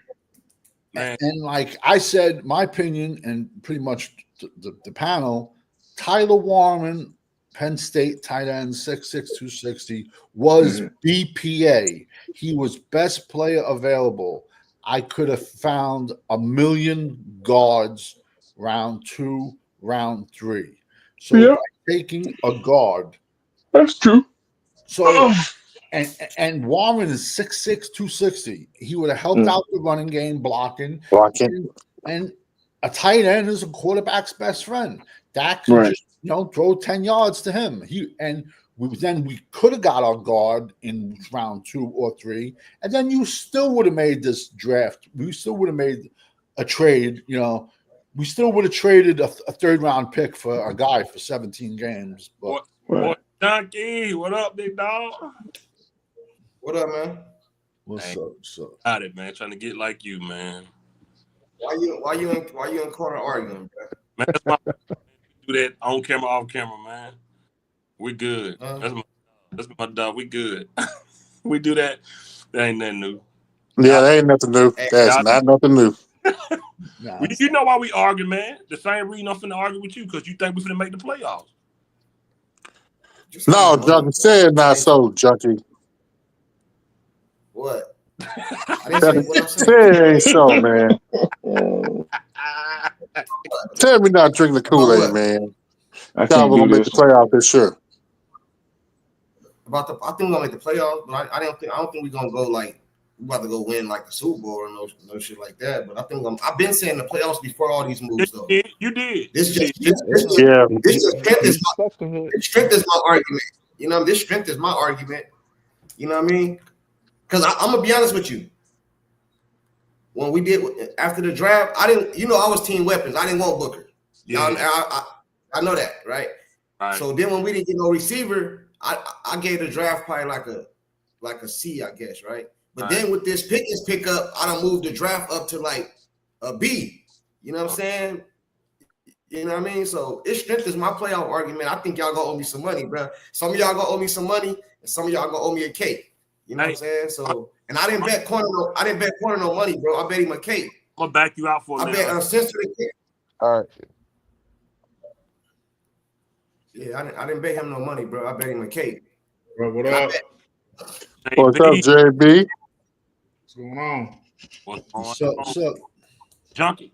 And like I said, my opinion, and pretty much the panel, Tyler Warren, Penn State tight end, 6'6", 260, was BPA. He was best player available. I could have found 1 million guards round 2, round 3. So by taking a guard. That's true. So and Warren is 6'6", 260. He would have helped out the running game, blocking. And a tight end is a quarterback's best friend. Dak can just throw 10 yards to him. We could have got our guard in round 2 or 3, and then you still would have made this draft. We still would have made a trade. We still would have traded a 3rd round pick for a guy for 17 games. But Junkie, what up, big dog? What up, man? What's up? What's up? Got it, man. Trying to get like you, man. Why you in corner arguing, bro? Man, that's my do that on camera, off camera, man. We good. That's my dog. We good. We do that. That ain't nothing new. Yeah, that ain't nothing new. That's not nothing new. You know why we argue, man? The same reason I'm finna argue with you, because you think we finna make the playoffs. No, Junkie, say it not so, Junkie. What? I didn't say what I'm saying. Say it ain't so, man. Tell me not drinking the Kool-Aid, man. I Y'all can't gonna do make this. the playoff this year. I think we're gonna make the playoffs, but I don't think we're gonna go like we're about to go win like the Super Bowl or no shit like that. But I think I've been saying the playoffs before all these moves though. You did. This just strengthens my argument. You know, this strengthens my argument. You know what I mean? Because I'm gonna be honest with you. When we did after the draft, I was team weapons. I didn't want Booker. Yeah. I know that, right? So then when we didn't get no receiver, I gave the draft probably like a C, I guess, right? But then with this Pickens pickup, I done moved the draft up to like a B. You know what I'm saying? You know what I mean? So it strengthens my playoff argument. I think y'all gonna owe me some money, bro. Some of y'all gonna owe me some money, and some of y'all gonna owe me a cake. You know what I'm saying? So, and I didn't bet corner no money, bro. I bet him a cake. I'm gonna back you out for a minute. I bet since the cake. All right. Yeah, I didn't bet him no money, bro. I bet him a cake. Bro, what up? What's up, JB? What's going on? What's up? Junkie,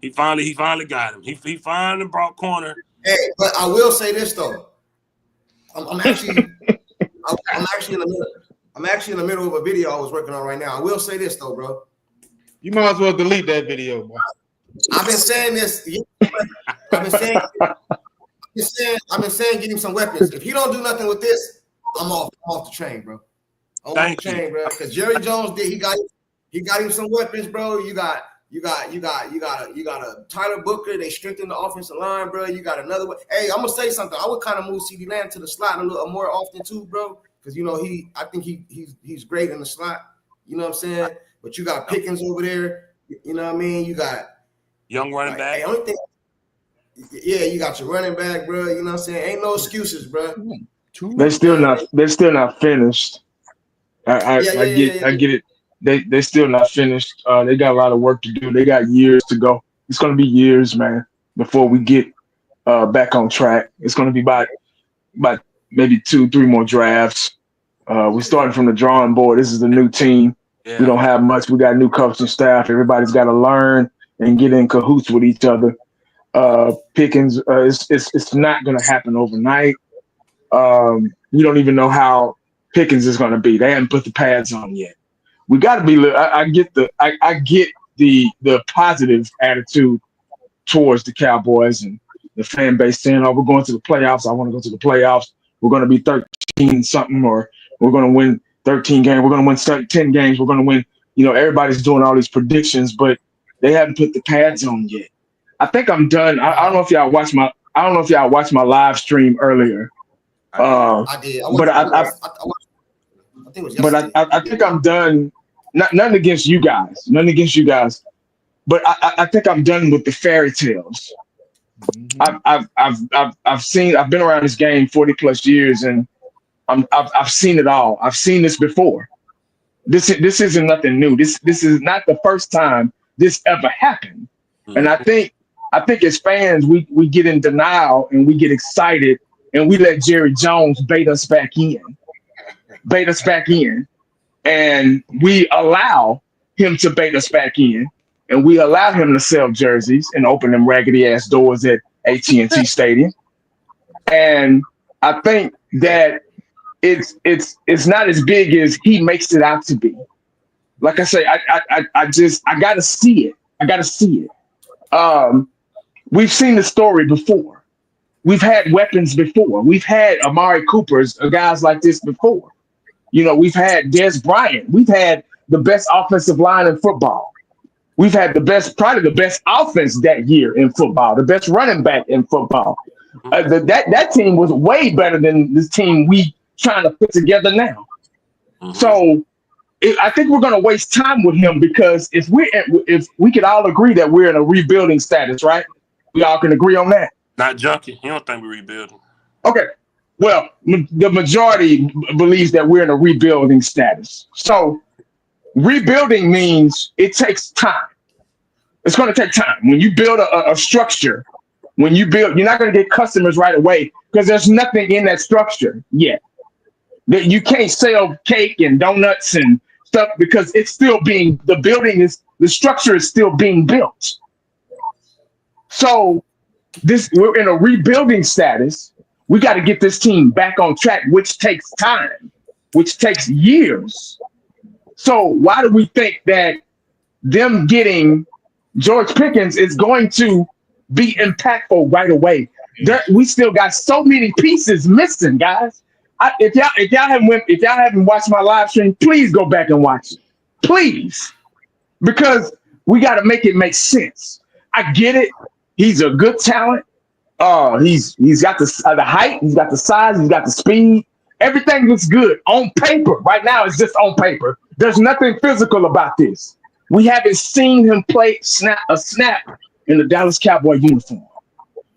he finally got him. He finally brought corner. Hey, but I will say this though. I'm actually in the middle of a video I was working on right now. I will say this though, bro. You might as well delete that video, boy. I've been saying this. I've been saying get him some weapons. If he don't do nothing with this, I'm off the train, bro. I'm off the train, bro. Because Jerry Jones did. He got him some weapons, bro. You got a Tyler Booker. They strengthened the offensive line, bro. You got another one. Hey, I'm gonna say something. I would kind of move Ceedee Lamb to the slot a little more often too, bro. Because I think he's great in the slot. You know what I'm saying? But you got Pickens over there. You know what I mean? You got young running back. Hey, only thing. Yeah, you got your running back, bro. You know what I'm saying? Ain't no excuses, bro. They're still not finished. I get it. They're still not finished. They got a lot of work to do. They got years to go. It's gonna be years, man, before we get back on track. It's gonna be about maybe 2-3 more drafts. We're starting from the drawing board. This is a new team. Yeah. We don't have much. We got new coaching staff. Everybody's got to learn and get in cahoots with each other. Pickens, it's not going to happen overnight. You don't even know how Pickens is going to be. They haven't put the pads on yet. We got to be. I get the positive attitude towards the Cowboys and the fan base saying, "Oh, we're going to the playoffs. I want to go to the playoffs. We're going to be 13 something, or we're going to win 13 games. We're going to win 10 games. We're going to win." Everybody's doing all these predictions, but they haven't put the pads on yet. I think I'm done. I don't know if y'all watched my live stream earlier. I did. I think it was yesterday. But I think I'm done. Nothing against you guys. But I think I'm done with the fairy tales. Mm-hmm. I've been around this game 40 plus years, and I've seen it all. I've seen this before. This isn't nothing new. This is not the first time this ever happened. Mm-hmm. And I think as fans, we get in denial and we get excited and we let Jerry Jones bait us back in. And we allow him to bait us back in. And we allow him to sell jerseys and open them raggedy ass doors at AT&T Stadium. And I think that it's not as big as he makes it out to be. Like I say, I gotta see it. We've seen the story before. We've had weapons before. We've had Amari Coopers, guys like this before. We've had Des Bryant. We've had the best offensive line in football. We've had probably the best offense that year in football, the best running back in football. That team was way better than this team we trying to put together now. Mhm. So I think we're going to waste time with him because if we could all agree that we're in a rebuilding status, right? We all can agree on that. Not Junkie. He don't think we're rebuilding. Okay. Well, the majority believes that we're in a rebuilding status. So rebuilding means it takes time. It's going to take time. When you build a structure, you're not going to get customers right away because there's nothing in that structure yet. That you can't sell cake and donuts and stuff because it's still the structure is still being built. So we're in a rebuilding status. We got to get this team back on track, which takes time, which takes years. So why do we think that them getting George Pickens is going to be impactful right away? We still got so many pieces missing, guys. If y'all haven't watched my live stream, please go back and watch it, please, because we got to make it make sense. I get it. He's a good talent. He's got the height. He's got the size. He's got the speed. Everything looks good on paper. Right now, it's just on paper. There's nothing physical about this. We haven't seen him play a snap in the Dallas Cowboy uniform.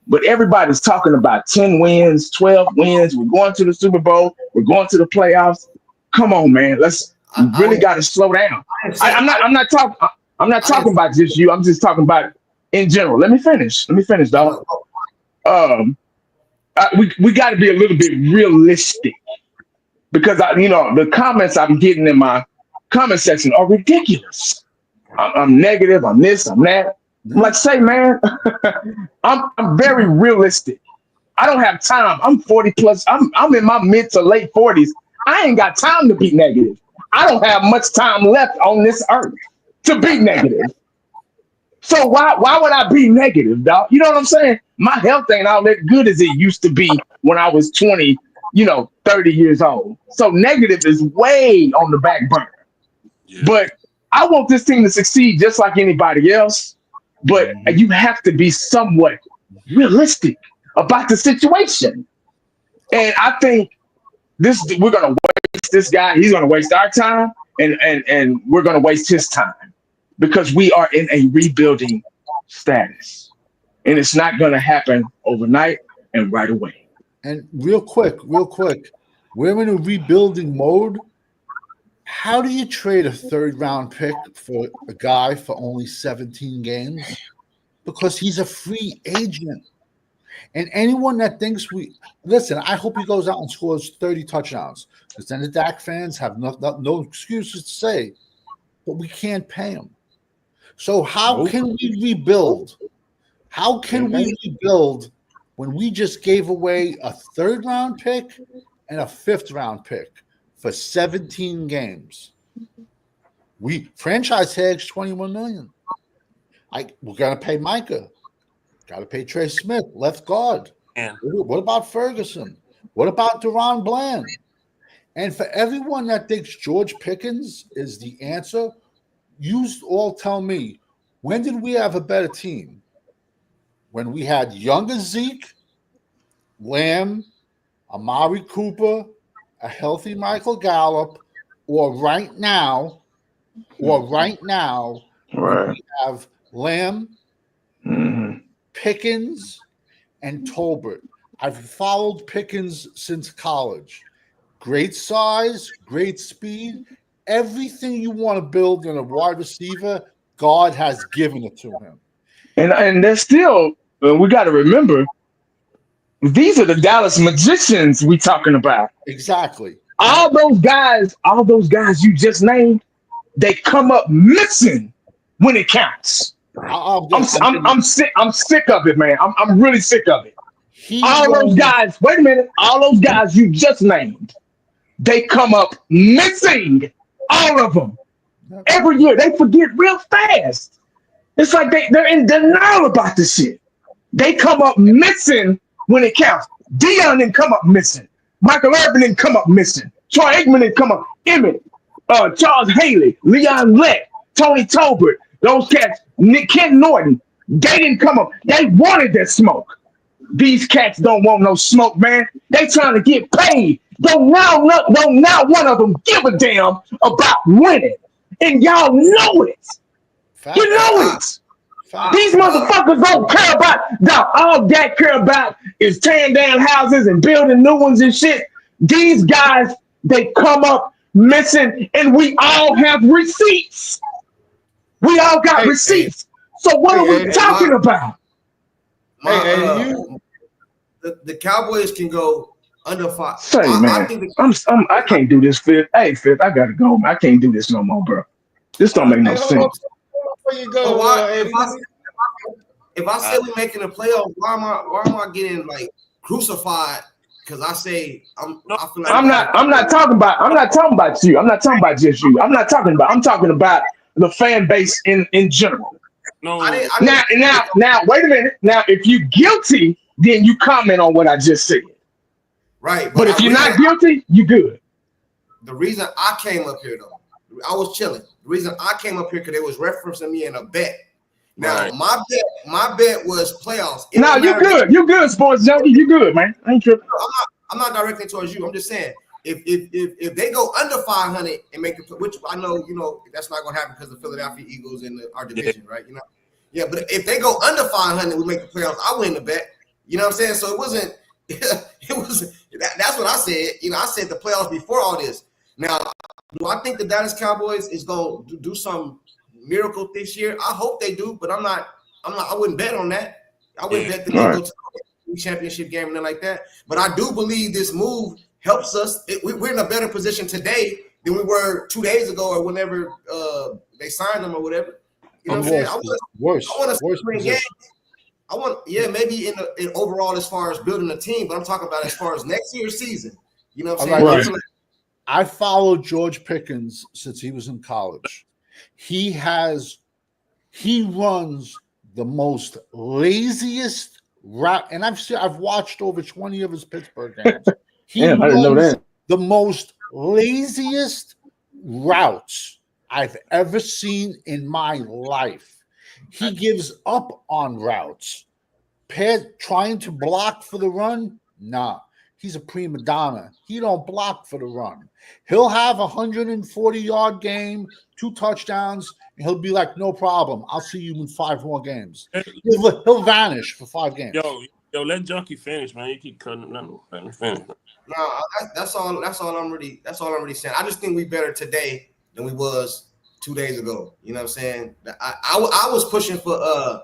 But everybody's talking about 10 wins, 12 wins. We're going to the Super Bowl. We're going to the playoffs. Come on, man. We really got to slow down. I'm not talking about just you. I'm just talking about in general. Let me finish, dog. We got to be a little bit realistic because the comments I'm getting in my comment section are ridiculous. I'm negative. I'm this. I'm that. I'm like, say, man, I'm very realistic. I don't have time. I'm 40 plus. I'm in my mid to late 40s. I ain't got time to be negative. I don't have much time left on this earth to be negative. So why would I be negative, dog? You know what I'm saying? My health ain't all that good as it used to be when I was 20, 30 years old. So negative is way on the back burner. Yeah. But I want this team to succeed just like anybody else. But you have to be somewhat realistic about the situation. And I think we're going to waste this guy. He's going to waste our time, and we're going to waste his time because we are in a rebuilding status. And it's not going to happen overnight and right away. And real quick, we're in a rebuilding mode. How do you trade a third-round pick for a guy for only 17 games? Because he's a free agent. And anyone that thinks listen, I hope he goes out and scores 30 touchdowns. Because then the Dak fans have no excuses to say, but we can't pay him. So how can we rebuild? How can we rebuild when we just gave away a third-round pick and a fifth-round pick for 17 games? We franchise tags $21 million. We're gonna pay Micah. Got to pay Trey Smith, left guard. And what about Ferguson? What about Deron Bland? And for everyone that thinks George Pickens is the answer, you all tell me, when did we have a better team? When we had younger Zeke, Lamb, Amari Cooper, a healthy Michael Gallup, or right now, Right. we have Lamb, Pickens, and Tolbert. I've followed Pickens since college. Great size, great speed, everything you want to build in a wide receiver, God has given it to him. And there's still, we got to remember, these are the Dallas Magicians we talking about. Exactly. All those guys you just named, they come up missing when it counts. I'm sick of it, man. I'm really sick of it. All those guys you just named, they come up missing. All of them. Every year they forget real fast. It's like they're in denial about this shit. They come up missing when it counts. Dion didn't come up missing. Michael Irvin didn't come up missing. Troy Aikman didn't come up. Emmett, Charles Haley, Leon Lett, Tony Tolbert, those cats, Ken Norton, they didn't come up. They wanted that smoke. These cats don't want no smoke, man. They trying to get paid. Don't now one of them give a damn about winning. And y'all know it. Facts. You know it. These motherfuckers don't care about all Dak care about is tearing down houses and building new ones and shit. These guys, they come up missing, and we all have receipts. We all got receipts. So what are we talking about? The Cowboys can go under 5. Say, man, I can't do this, Fifth. Hey, Fifth, I gotta go, man. I can't do this no more, bro. This don't make no sense. Before you go, if I say we're making the playoffs, why am I getting like crucified? Because I say I feel like I'm not talking about you. I'm not talking about just you. I'm talking about the fan base in general. No. Now, wait a minute. Now, if you're guilty, then you comment on what I just said. Right. But if you're not guilty, you good. The reason I came up here, though, I was chilling. The reason I came up here because they was referencing me in a bet. Now, my bet was playoffs. No, you good. You good, sports junkie. You good, man. I ain't tripping. I'm not directly towards you. I'm just saying, if they go under 500 and make the, which I know, that's not going to happen because the Philadelphia Eagles in our division, right? Yeah, but if they go under 500, we make the playoffs. I win the bet. You know what I'm saying? So it wasn't. That's what I said. I said the playoffs before all this. Now, do I think the Dallas Cowboys is going to do some miracle this year? I hope they do, but I wouldn't bet on that. I wouldn't bet that they go to the championship game and nothing like that. But I do believe this move helps us. We're in a better position today than we were 2 days ago or whenever they signed them or whatever. You know what I'm saying? I want to win games. Maybe in overall as far as building a team, but I'm talking about as far as next year's season. You know what I'm saying? I followed George Pickens since he was in college. He runs the most laziest route, and I've watched over 20 of his Pittsburgh games. He I didn't know that. The most laziest routes I've ever seen in my life. He gives up on routes. Trying to block for the run? Nah. He's a prima donna. He don't block for the run. He'll have a 140-yard game, 2 touchdowns, and he'll be like, no problem. I'll see you in 5 more games. He'll vanish for 5 games. Yo, let Junkie finish, man. You keep cutting him. Let him finish. No, that's all I'm really saying. I just think we better today than we was 2 days ago. You know what I'm saying? I was pushing for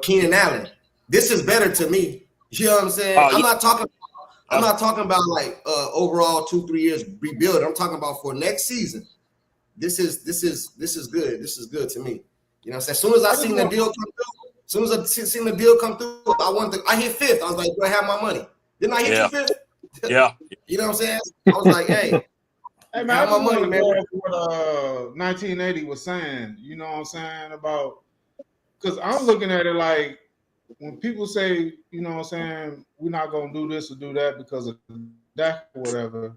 Keenan Allen. This is better to me. You know what I'm saying? I'm not talking about like overall 2-3 years rebuild. I'm talking about for next season. This is good. This is good to me. You know what I'm saying? As soon as I seen the deal come through, I hit 5th. I was like, do I have my money? Didn't I hit you 5th? Yeah. You know what I'm saying? I was like, hey. Hey, man, I just want to go off what 1980 was saying. You know what I'm saying? About, because I'm looking at it like, when people say, you know what I'm saying, we're not going to do this or do that because of that or whatever,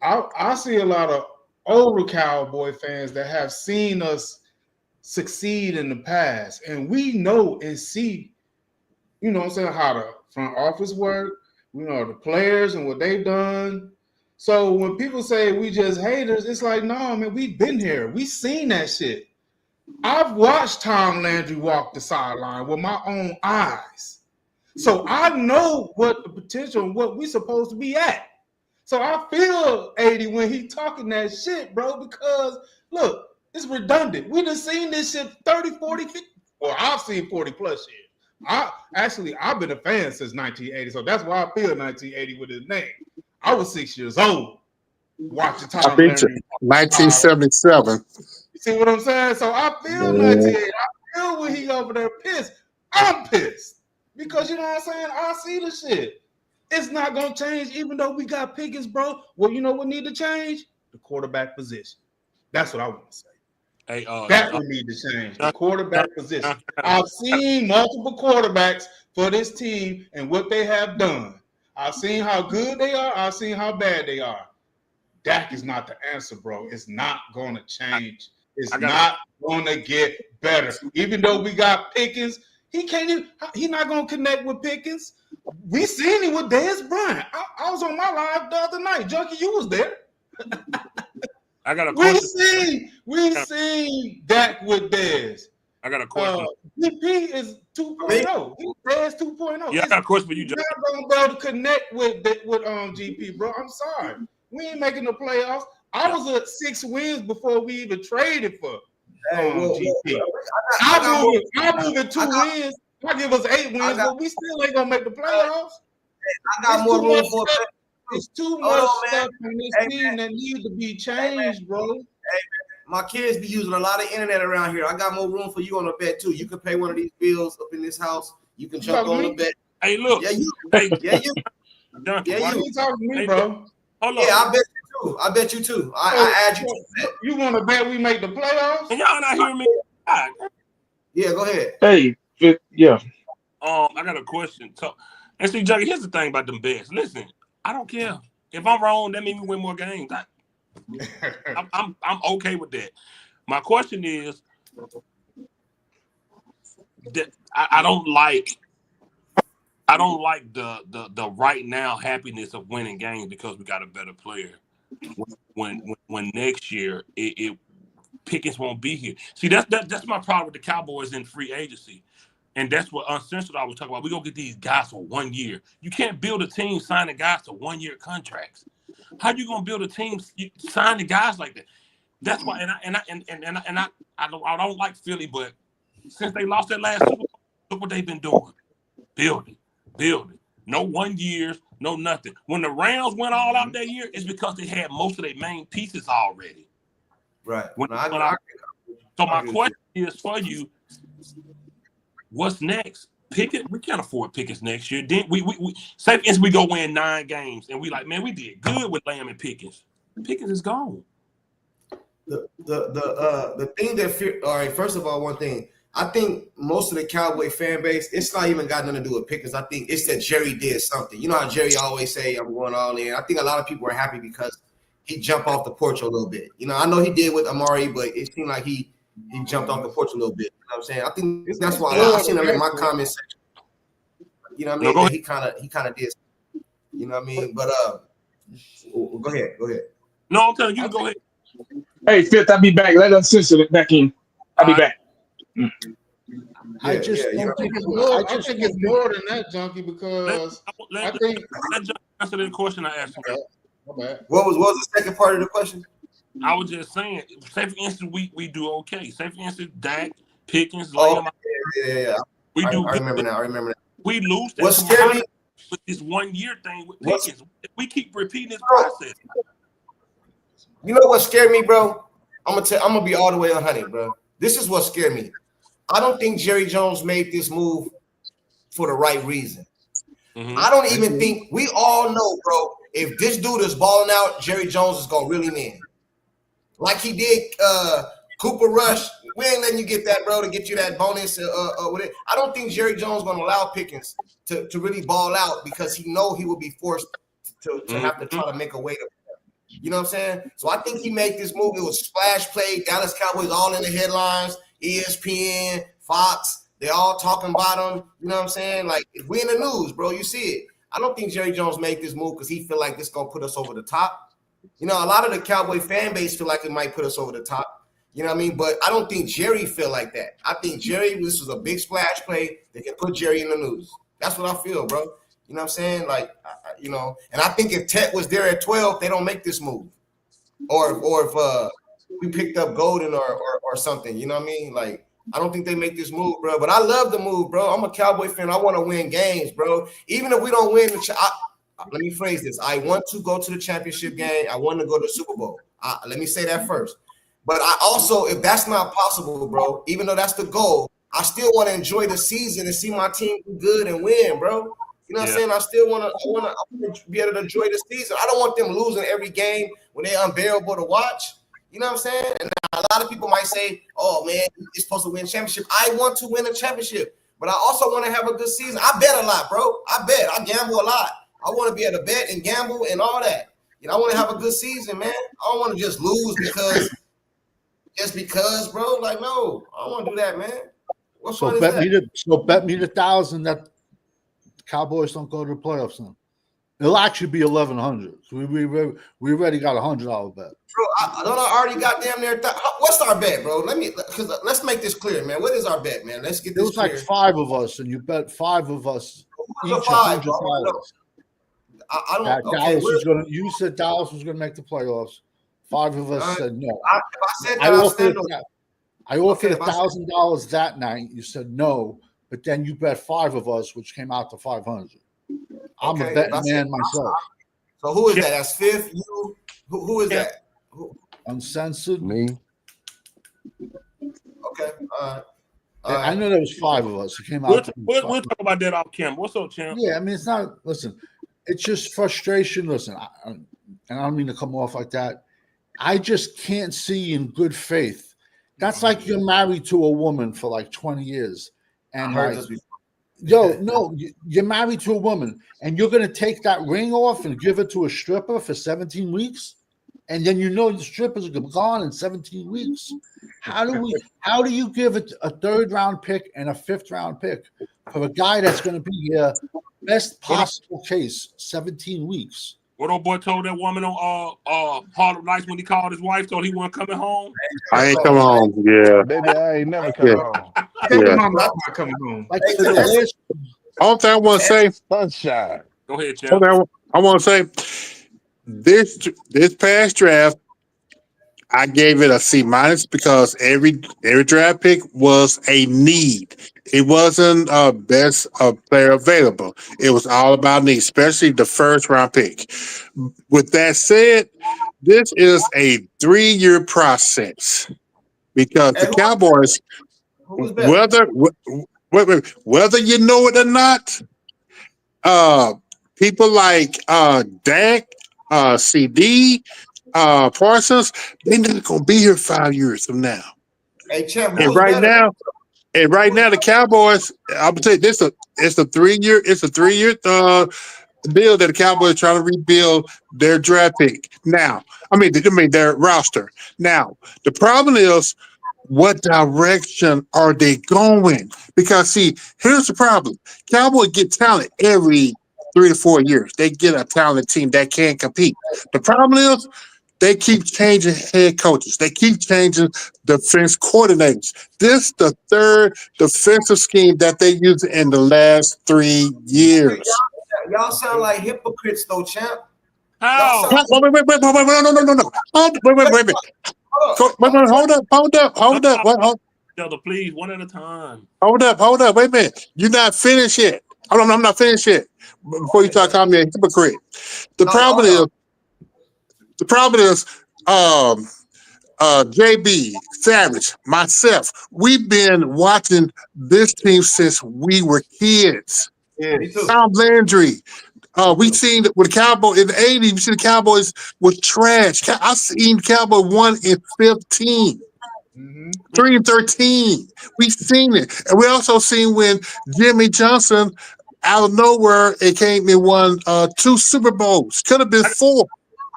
I see a lot of older Cowboy fans that have seen us succeed in the past. And we know and see, you know what I'm saying, how the front office work. We know the players and what they've done. So when people say we just haters, it's like, no, man, we've been here. We seen that shit. I've watched Tom Landry walk the sideline with my own eyes. So I know what the potential and what we supposed to be at. So I feel 80 when he talking that shit, bro, because look, it's redundant. We done seen this shit 30, 40, 50. Well, I've seen 40 plus years. I've been a fan since 1980, so that's why I feel 1980 with his name. I was 6 years old watching Tom Landry. 1977. You see what I'm saying? So I feel 1980. I feel when he over there pissed. I'm pissed because you know what I'm saying? I see the shit. It's not gonna change, even though we got Pickens, bro. Well, you know what need to change? The quarterback position. That's what I want to say. Hey, that would need to change. The quarterback position. I've seen multiple quarterbacks for this team and what they have done. I've seen how good they are. I've seen how bad they are. Dak is not the answer, bro. It's not going to change. It's not going to get better. Even though we got Pickens, He can't even. He's not gonna connect with Pickens. We seen him with Dez Bryant. I was on my live the other night. Junkie, you was there. I got a question. We seen Dak with Dez. I got a question. GP is 2.0. He's Dez 2.0. Yeah, I got a question for you, Junkie. Not gonna be able to connect with GP, bro. I'm sorry. We ain't making the playoffs. I was at 6 wins before we even traded for GP. I move at 2 wins. I give us 8 wins, but we still ain't gonna make the playoffs. I got more room for it. It's too much stuff on this team that needs to be changed, bro. Hey, man, my kids be using a lot of internet around here. I got more room for you on the bet too. You can pay one of these bills up in this house. You can jump on the bet. Hey, look. Yeah, you. Hey, yeah, you. Junkie, yeah, you talking to me, bro. Hold on. Yeah, I bet you too. I bet you too. I add you to the bet. You want to bet we make the playoffs? And y'all not hearing me? Yeah, go ahead. Hey, yeah. I got a question. So, and see, Junkie, here's the thing about them bets. Listen, I don't care. If I'm wrong, that means we win more games. I'm okay with that. My question is that I don't like the right now happiness of winning games because we got a better player. When next year it Pickens won't be here. See, that's my problem with the Cowboys in free agency. And that's what Uncensored I was talking about. We're going to get these guys for 1 year. You can't build a team signing guys to 1-year contracts. How you going to build a team signing guys like that? That's why, I don't like Philly, but since they lost that last Super Bowl, look what they've been doing. Building. No 1 year, no nothing. When the Rams went all out that year, it's because they had most of their main pieces already. Right. So my question is for you, what's next? Pickett, we can't afford Pickens next year. Then we say for instance we go win 9 games and we like, man, we did good with Lamb and Pickens. Pickens is gone. The thing that all right, first of all, one thing. I think most of the Cowboy fan base, it's not even got nothing to do with Pickens. I think it's that Jerry did something. You know how Jerry always say, I'm going all in. I think a lot of people are happy because he jumped off the porch a little bit. You know, I know he did with Amari, but it seemed like he jumped off the porch a little bit. You know what I'm saying? I think that's why I seen him in my comment section. You know what I mean? He kind of did. You know what I mean? But go ahead. No, I'm telling you, go ahead. Hey, Fifth, I'll be back. Let us censor it back in. I'll be back. I think it's more than that, Junkie, because I think let Junkie answer the question I asked him. What was the second part of the question? I was just saying, say for instance, we do okay. Say for instance, Dak, Pickens, Lamb. Yeah. We do. I remember now. We lose that. What's scary with this 1 year thing with Pickens? We keep repeating this process. You know what scared me, bro? I'm gonna be all the way 100, bro. This is what scared me. I don't think Jerry Jones made this move for the right reason. Mm-hmm. I don't even think we all know, bro. If this dude is balling out, Jerry Jones is gonna really win. Like he did Cooper Rush. We ain't letting you get that, bro, to get you that bonus with it. I don't think Jerry Jones is gonna allow Pickens to really ball out because he know he will be forced to have to try to make a way to. You know what I'm saying? So I think he made this move. It was splash play. Dallas Cowboys all in the headlines. ESPN, Fox, they all talking about him. You know what I'm saying? Like, if we in the news, bro, you see it. I don't think Jerry Jones made this move because he feel like this going to put us over the top. You know, a lot of the Cowboy fan base feel like it might put us over the top. You know what I mean? But I don't think Jerry feel like that. I think Jerry, this was a big splash play that can put Jerry in the news. That's what I feel, bro. You know what I'm saying? Like, you know, and I think if Tet was there at 12, they don't make this move. Or if we picked up Golden or something, you know what I mean? Like, I don't think they make this move, bro. But I love the move, bro. I'm a Cowboy fan. I want to win games, bro. Even if we don't win, let me phrase this. I want to go to the championship game. I want to go to the Super Bowl. Let me say that first. But I also, if that's not possible, bro, even though that's the goal, I still want to enjoy the season and see my team do good and win, bro. You know what I'm saying? I still want to be able to enjoy the season. I don't want them losing every game when they're unbearable to watch. You know what I'm saying? And a lot of people might say, oh, man, you're supposed to win a championship. I want to win a championship, but I also want to have a good season. I bet a lot, bro. I bet. I gamble a lot. I want to be able to bet and gamble and all that. You know, I want to have a good season, man. I don't want to just lose because, bro. Like, no, I don't want to do that, man. What So fun is bet that? me the 1,000 that the Cowboys don't go to the playoffs now. It'll actually be 1,100. We already got $100 bet. Bro, I already got damn near. What's our bet, bro? Let's make this clear, man. What is our bet, man? Let's get It this was clear. like 5 of us, and you bet 5 of us Who's each the 5, $100. I don't. Okay, Dallas was gonna. You said Dallas was gonna make the playoffs. 5 of us said no. if I said that, I offered $1,000 that night. You said no, but then you bet 5 of us, which came out to 500. I'm a betting man myself. So who is that? That's Fifth. You. Who is that? Uncensored. Me. Okay. I know there was 5 of us. It came We'll out. talk about that off camera. What's up, champ? Yeah, I mean, it's not. Listen, it's just frustration. Listen, and I don't mean to come off like that. I just can't see in good faith. That's like you're married to a woman for like 20 years, and you're married to a woman, and you're gonna take that ring off and give it to a stripper for 17 weeks, and then the strippers are gone in 17 weeks. How do you give it a 3rd round pick and a 5th round pick for a guy that's going to be your best possible case 17 weeks? What old boy told that woman on Harlem Nights when he called his wife, told he wasn't coming home? I ain't coming home. Yeah. Baby, I ain't never coming home. Yeah. I'm not coming home. Like for the last, All thing I want to say. Sunshine. Go ahead, champ. I want to say this past draft, I gave it a C- because every draft pick was a need. It wasn't best player available. It was all about need, especially the 1st round pick. With that said, this is a 3-year process because the Cowboys, whether you know it or not, people like Dak, Ceedee, Parsons, they're not gonna be here 5 years from now. Hey, champ, and right now, the Cowboys, I'm gonna tell you, it's a 3-year deal that the Cowboys are trying to rebuild their draft pick. Now, I mean their roster. Now, the problem is, what direction are they going? Because see, here's the problem: Cowboys get talent every 3 to 4 years. They get a talented team that can compete. The problem is, they keep changing head coaches. They keep changing defense coordinators. This is the 3rd defensive scheme that they used in the last 3 years. Y'all sound like hypocrites, though, champ. How? Wait, no. Wait. Hold up. Elder, please, one at a time. Hold up. Wait a minute. You're not finished yet. I'm not finished yet. Before you start calling me a hypocrite. The problem is, JB, Savage, myself, we've been watching this team since we were kids. Yeah, me too. Tom Landry. We seen with the Cowboys in the 80s, we seen the Cowboys was trash. I seen Cowboys 1-15. 3-13. We seen it. And we also seen when Jimmy Johnson out of nowhere it came and won 2 Super Bowls. Could have been 4.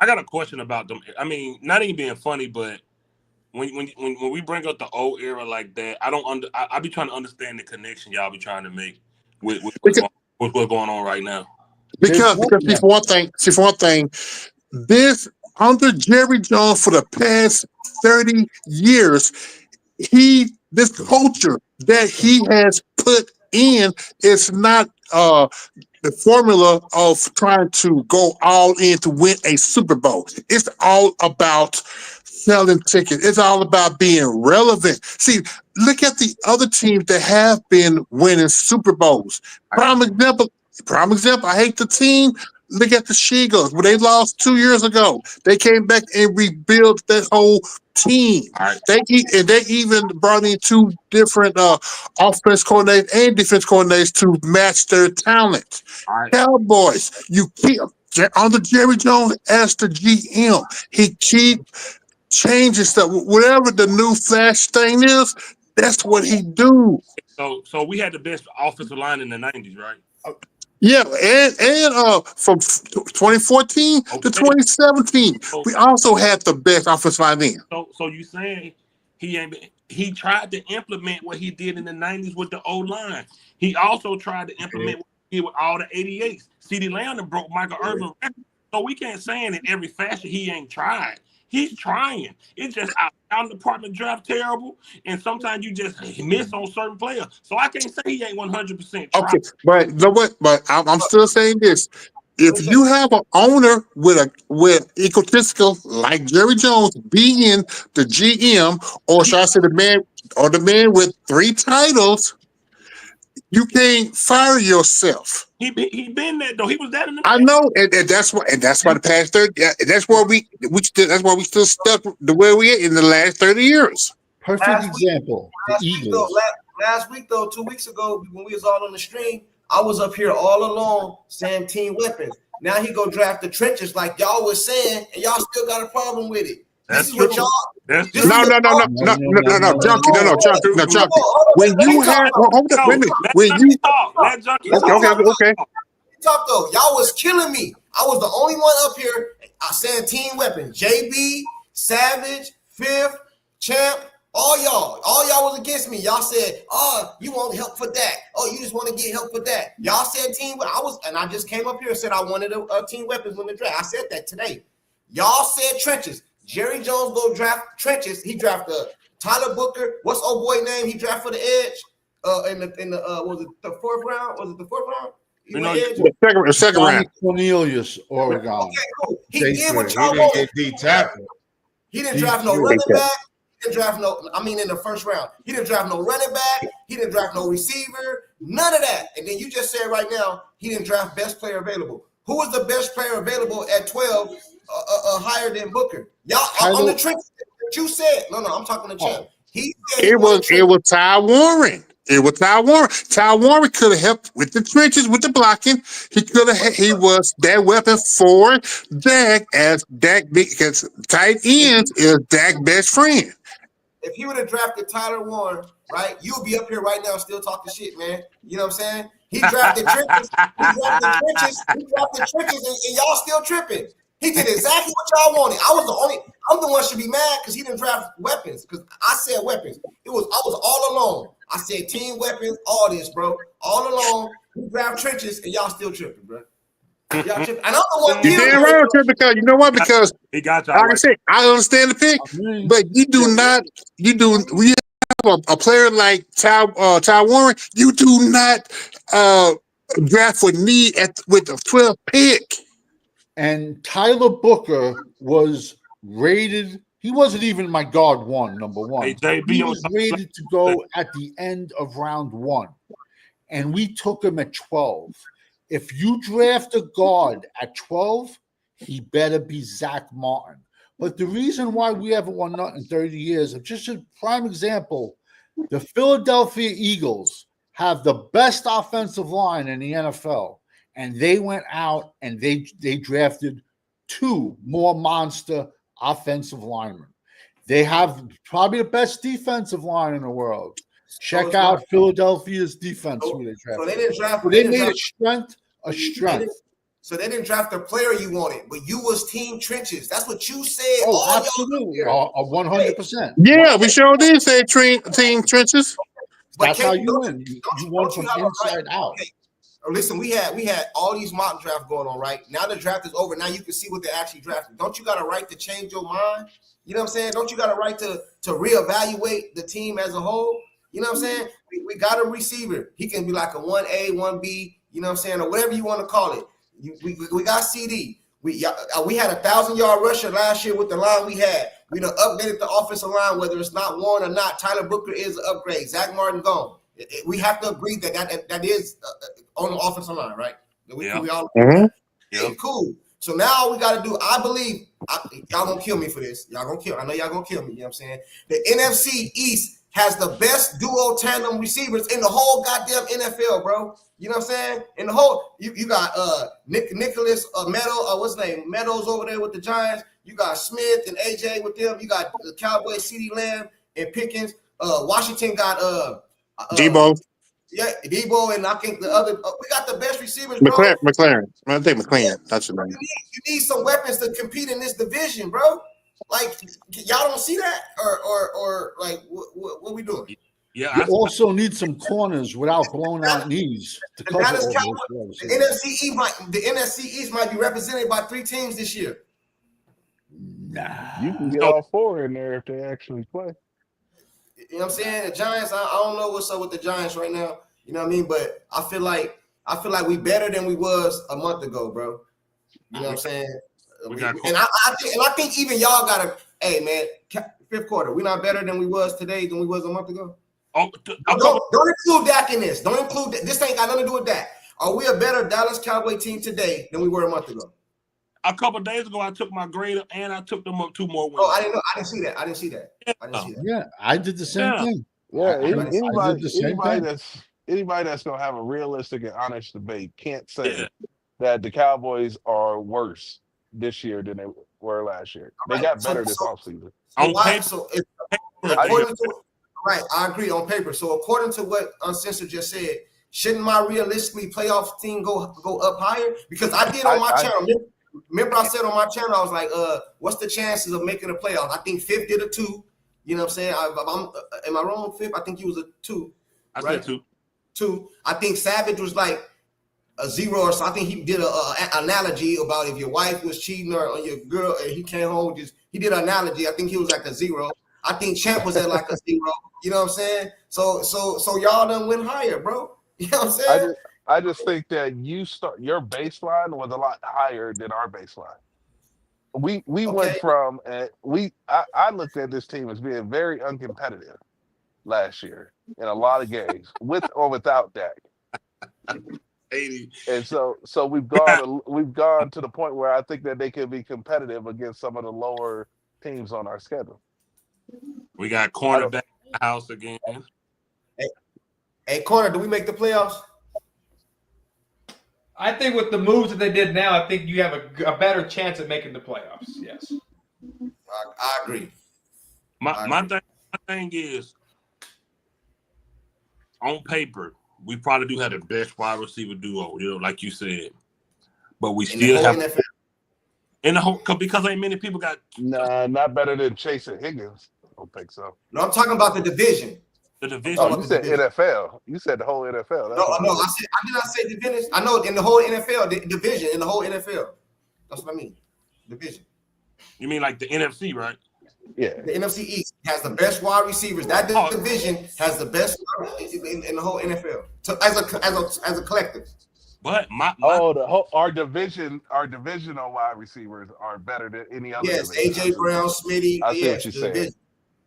I got a question about them. I mean, not even being funny, but when we bring up the old era like that, I be trying to understand the connection y'all be trying to make with what's going on right now. Because for one thing, this under Jerry Jones for the past 30 years, this culture that he has put in is not the formula of trying to go all in to win a Super Bowl. It's all about selling tickets. It's all about being relevant. See, look at the other teams that have been winning Super Bowls. Prime example, I hate the team. Look at the Eagles. When they lost 2 years ago, they came back and rebuilt that whole team. Right. They even brought in 2 different offense coordinators and defense coordinators to match their talent. Right. Cowboys, you keep under Jerry Jones as the GM. He keep changing stuff. Whatever the new flash thing is, that's what he do. So we had the best offensive line in the 90s, right? Yeah, and from 2014 to 2017, we also had the best offensive line then. So you saying he ain't been? he tried to implement what he did in the 90s with the O-line. He also tried to implement what he did with all the 88s. Ceedee Lamb broke Michael Irvin record. So we can't say in every fashion he ain't tried. He's trying. It's just our department draft terrible, and sometimes you just miss on certain players. So I can't say he ain't 100% trying. Okay, but you know what? But I'm still saying this. If you have an owner with egotistical like Jerry Jones being the GM, or should I say the man with 3 titles, you can't fire yourself. He been that though. He was that in the I know, and that's why the past 30. That's why we still stuck the way we are in the last 30 years. Perfect example. The Eagles. Last week though, 2 weeks ago, when we was all on the stream, I was up here all alone saying team weapons. Now he go draft the trenches like y'all was saying, and y'all still got a problem with it. This is what y'all. No, Junkie. When you have, hold up, wait a minute. When you okay. Talk though, y'all was killing me. I was the only one up here. I said team weapons. JB, Savage, Fifth, Champ. All y'all was against me. Y'all said, "Oh, you want help for that? Oh, you just want to get help for that." Y'all said team. I just came up here and said I wanted a team weapons in the draft. I said that today. Y'all said trenches. Jerry Jones go draft trenches. He drafted Tyler Booker. What's old boy name? He drafted for the edge. In the was it the 4th round? Was it the 4th round? The second round. Cornelius, Oregon. Okay, cool. He He did what didn't y'all wanted. get D tackle. He didn't draft no running back. He didn't draft in the first round. He didn't draft no running back. He didn't draft no receiver. None of that. And then you just said right now he didn't draft best player available. Who was the best player available at 12 higher than Booker? Y'all on the trick that you said. No, I'm talking to Champ. He said it was Ty Warren. It was Ty Warren. Ty Warren could have helped with the trenches, with the blocking. He was that weapon for Dak, as Dak, because tight ends is Dak's best friend. If he would have drafted Tyler Warren, right, you'll be up here right now still talking shit, man. You know what I'm saying? He drafted trenches. He drafted trenches, and y'all still tripping. He did exactly what y'all wanted. I'm the one should be mad because he didn't draft weapons. Because I said weapons. I was all alone. I said team weapons, all this, bro. All alone. We draft trenches, and y'all still tripping, bro. Y'all tripping. And I'm the one. You damn right, because you know what? Because he got y'all like I said, I understand the pick, but we have a player like Ty Warren. You do not draft for need with the 12th pick. And Tyler Booker was rated. He wasn't even my guard one, number one. He was rated to go at the end of round 1. And we took him at 12. If you draft a guard at 12, he better be Zach Martin. But the reason why we haven't won nothing in 30 years, just a prime example, the Philadelphia Eagles have the best offensive line in the NFL. And they went out and they drafted 2 more monster offensive linemen. They have probably the best defensive line in the world. Check out Philadelphia's defense. So they didn't draft. They made it strength a strength. So they didn't draft the player you wanted, but you was team trenches. That's what you said. Oh, absolutely, 100%. Yeah, we sure did say team trenches. That's how you win. You won from inside out. Okay. Listen, we had all these mock drafts going on, right? Now the draft is over. Now you can see what they actually drafted. Don't you got a right to change your mind? You know what I'm saying? Don't you got a right to reevaluate the team as a whole? You know what I'm saying? We got a receiver. He can be like a 1A, 1B, you know what I'm saying, or whatever you want to call it. We got Ceedee. We had a 1,000-yard rusher last year with the line we had. We done updated the offensive line, whether it's not Warren or not. Tyler Booker is an upgrade. Zach Martin gone. We have to agree that is on the offensive line, right? We all cool. So now all we got to do, I believe, y'all gonna kill me for this. Y'all gonna kill. I know y'all gonna kill me. You know what I'm saying? The NFC East has the best duo tandem receivers in the whole goddamn NFL, bro. You know what I'm saying? In the whole, you got Nicholas what's his name? Meadows over there with the Giants. You got Smith and AJ with them. You got the Cowboys, Ceedee Lamb and Pickens. Washington got Debo. Yeah, Debo, and I think the other. We got the best receivers, bro. McLaren. I think McLaren. That's your name. You need some weapons to compete in this division, bro. Like y'all don't see that, or like what we doing? Yeah, You also need some corners without blowing out knees to The cover Dallas all Cowboys, those. the NFC East might be represented by 3 teams this year. Nah. You can get all 4 in there if they actually play. You know what I'm saying? The Giants, I don't know what's up with the Giants right now. You know what I mean? But I feel like we better than we was a month ago, bro. You know what I'm saying? I think even y'all gotta, hey man, 5th quarter, we're not better than we was today than we was a month ago. Don't include Dak in this. Don't include that. This ain't got nothing to do with that. Are we a better Dallas Cowboy team today than we were a month ago? A couple of days ago, I took my grade up and I took them up 2 more wins. Oh, I didn't know. I didn't see that. Yeah, I did the same thing. Yeah, I did the same thing. Anybody that's gonna have a realistic and honest debate can't say that the Cowboys are worse this year than they were last year. They got better this offseason. Right, I agree on paper. So according to what Uncensored just said, shouldn't my realistically playoff team go up higher? Because I did on my channel. Remember I said on my channel, I was like, what's the chances of making a playoff? I think 5th did a 2. You know what I'm saying? Am I wrong, 5th? I think he was a 2. I said 2. 2. I think Savage was like a 0 or so. I think he did an analogy about if your wife was cheating or your girl and he came home. He did an analogy. I think he was like a 0. I think Champ was at like a 0. You know what I'm saying? So y'all done went higher, bro. You know what I'm saying? I just think that your baseline was a lot higher than our baseline. We went from I looked at this team as being very uncompetitive last year in a lot of games, with or without Dak. 80. And so we've gone to the point where I think that they can be competitive against some of the lower teams on our schedule. We got cornerback in the house again. Hey, corner, do we make the playoffs? I think with the moves that they did now, I think you have a better chance at making the playoffs. Yes, I agree. My thing is, on paper, we probably do have the best wide receiver duo, like you said. But we still have NFL. In the whole, because ain't many people got. Nah, not better than Chase and Higgins. I don't think so. No, I'm talking about the division. The division. Oh, you said NFL. You said the whole NFL. No, I did not say division. I know in the whole NFL, the division in the whole NFL. That's what I mean. Division. You mean like the NFC, right? Yeah. The NFC East has the best wide receivers. That division has the best in the whole NFL. So as a collective. But our divisional wide receivers are better than any other. Yes, division. AJ Brown, Smitty. I see what you're saying. Division.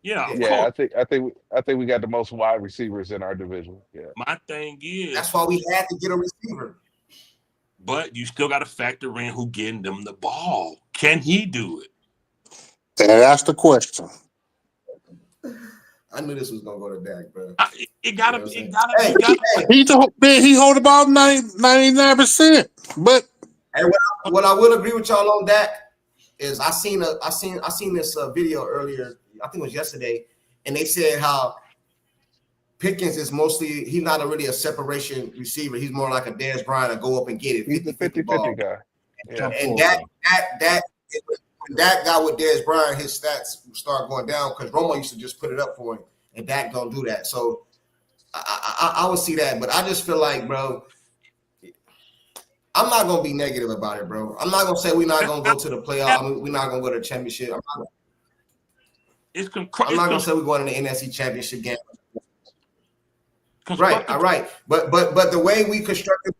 Yeah, I think we got the most wide receivers in our division. Yeah. My thing is that's why we had to get a receiver. But you still got to factor in who getting them the ball. Can he do it? And that's the question. I knew this was gonna go to Dak, bro. It gotta. He hold about 99%. But what I will agree with y'all on Dak is I seen this video earlier. I think it was yesterday, and they said how Pickens is mostly he's not really a separation receiver. He's more like a Dez Bryant to go up and get it. He's the 50-50 guy. Yeah. And that when Dak got with Dez Bryant, his stats start going down because Romo used to just put it up for him, and Dak don't do that. So I would see that, but I just feel like, bro, I'm not gonna be negative about it, bro. I'm not gonna say we're not gonna go to the playoff. I mean, we're not gonna go to the championship. I'm not gonna say we're going to the NFC championship game. Right, all right. But the way we constructed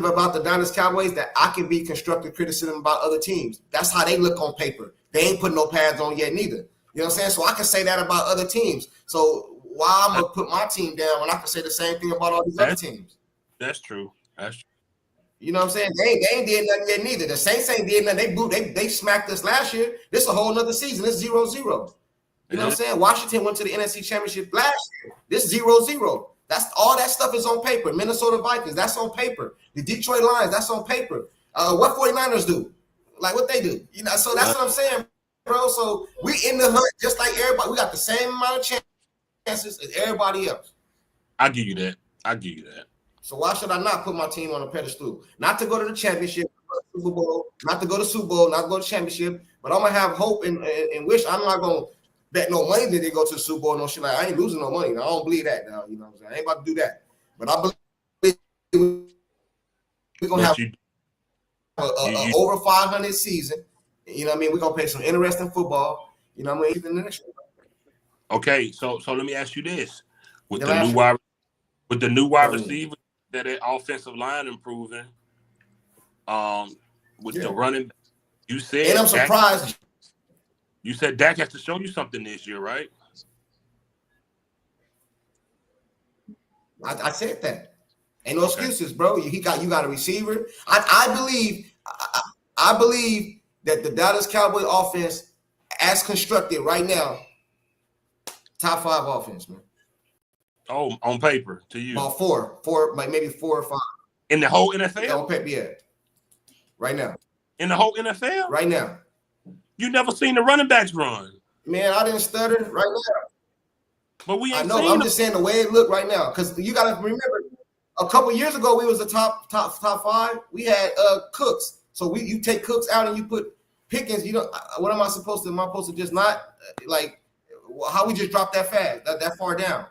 about the Dallas Cowboys, that I can be constructive criticism about other teams. That's how they look on paper. They ain't put no pads on yet neither. You know what I'm saying? So I can say that about other teams. So why I'm gonna put my team down when I can say the same thing about all these other teams? That's true. That's true. You know what I'm saying? They ain't did nothing yet neither. The Saints ain't did nothing. They smacked us last year. This is a whole nother season. It's 0-0. You know what I'm saying? Washington went to the NFC Championship last year. This 0-0. That's all that stuff is on paper. Minnesota Vikings, that's on paper. The Detroit Lions, that's on paper. What 49ers do? Like what they do. You know, so that's what I'm saying, bro. So we in the hunt just like everybody. We got the same amount of chances as everybody else. I give you that. So why should I not put my team on a pedestal? Not to go to the championship, Super Bowl, not to go to Super Bowl, not to go to championship, but I'm gonna have hope and wish. I'm not gonna bet no money that they go to the Super Bowl. No shit like I ain't losing no money. I don't believe that now. You know what I'm saying? I ain't about to do that. But I believe we're gonna have a over 500 season. You know what I mean? We're gonna play some interesting football. You know what I mean? In the next year. Okay, so let me ask you this: with the new wide receiver, that offensive line improving, with the running, you said, and I'm surprised. You said Dak has to show you something this year, right? I said that. Ain't no excuses, bro. You got a receiver. I believe that the Dallas Cowboys offense, as constructed right now, top 5 offense, man. Oh, on paper to you. About four, like maybe 4 or 5. In the whole NFL? Yeah, on paper, yeah. Right now. In the whole NFL? Right now. You never seen the running backs run. Man, I didn't stutter right now. But we ain't I know. I'm just saying the way it looked right now, because you got to remember, a couple years ago we was the top 5. We had Cooks, so you take Cooks out and you put Pickens. You know what am I supposed to? Am I supposed to just not like how we just dropped that fast, that far down?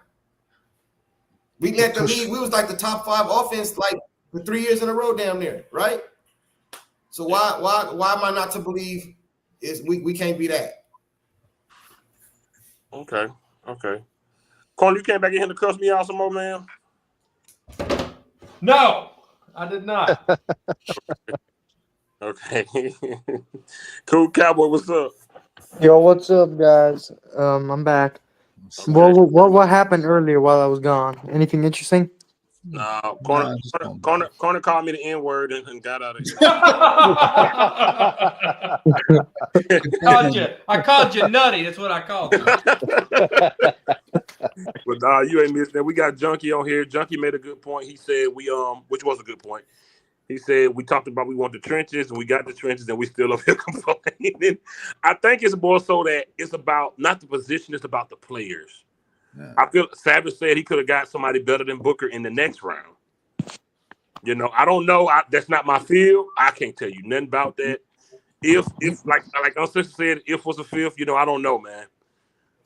We led the league. We was like the top 5 offense like for 3 years in a row, damn near, right? So why am I not to believe is we can't be that? Okay. Corn, you came back in here to cuss me out some more, man? No, I did not. Okay. Cool Cowboy, what's up? Yo, what's up, guys? I'm back. Okay. What happened earlier while I was gone? Anything interesting? No, Corner called me the N-word and got out of here. I called you nutty. That's what I called you. But you ain't missing that. We got Junkie on here. Junkie made a good point. He said which was a good point. He said we talked about we want the trenches and we got the trenches and we still up here complaining. I think it's more so that it's about not the position, it's about the players. Yeah. I feel Savage said he could have got somebody better than Booker in the next round. You know, I don't know. That's not my field. I can't tell you nothing about that. If like our sister said, if was a fifth, you know, I don't know, man.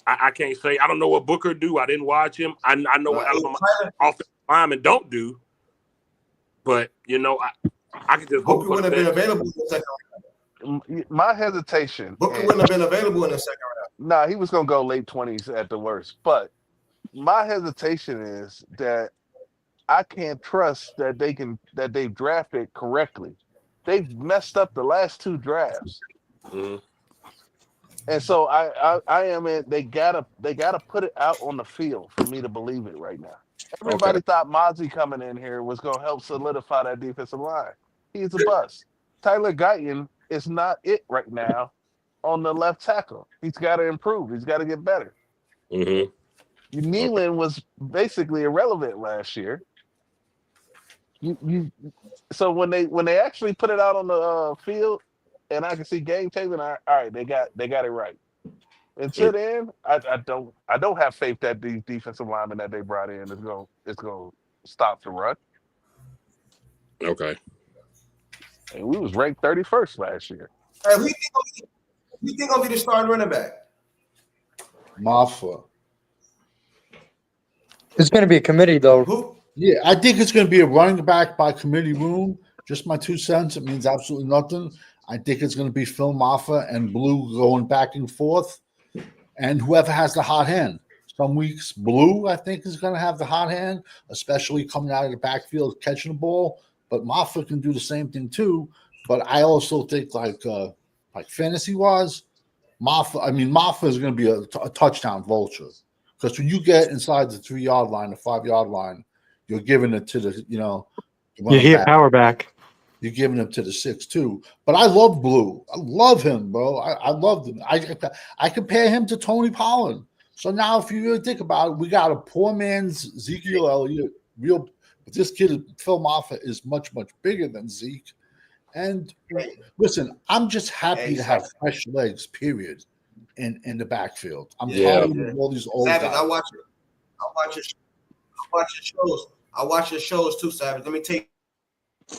I can't say. I don't know what Booker do. I didn't watch him. I know what Alabama offensive linemen don't do. But you know, I could just Booker wouldn't have been available in the second round. My hesitation. Booker wouldn't have been available in the second round. Nah, he was gonna go late 20s at the worst. But my hesitation is that I can't trust that they've drafted correctly. They've messed up the last 2 drafts. Mm-hmm. And so I am in. They gotta put it out on the field for me to believe it right now. Everybody thought Mozzie coming in here was gonna help solidify that defensive line. He's a bust. Tyler Guyton is not it right now on the left tackle. He's got to improve. He's got to get better. Mm-hmm. Nealon was basically irrelevant last year. So when they actually put it out on the field, and I can see game tape, and all right, they got it right. Until then, I don't have faith that the defensive lineman that they brought in is going to stop the run. Okay. And we was ranked 31st last year. Hey, who you think gonna be the starting running back? Maffa. It's going to be a committee, though. Who? Yeah, I think it's going to be a running back by committee room. Just my 2 cents. It means absolutely nothing. I think it's going to be Phil Maffa and Blue going back and forth, and whoever has the hot hand. Some weeks, Blue, I think, is going to have the hot hand, especially coming out of the backfield catching the ball. But Maffa can do the same thing too. But I also think, like fantasy-wise, Maffa is going to be a touchdown vulture. Because when you get inside the 3-yard line, the 5-yard line, you're giving it to the, you hear power back. You're giving him to the 6-2. But I love Blue. I love him, bro. I love him. I compare him to Tony Pollard. So now if you really think about it, we got a poor man's Ezekiel Elliott. But this kid, Phil Maffa, is much, much bigger than Zeke. And listen, I'm just happy to have fresh legs, period, in the backfield. I'm tired of all these old Savage, guys. I watch your shows. I watch your shows too, Savage. Let me tell you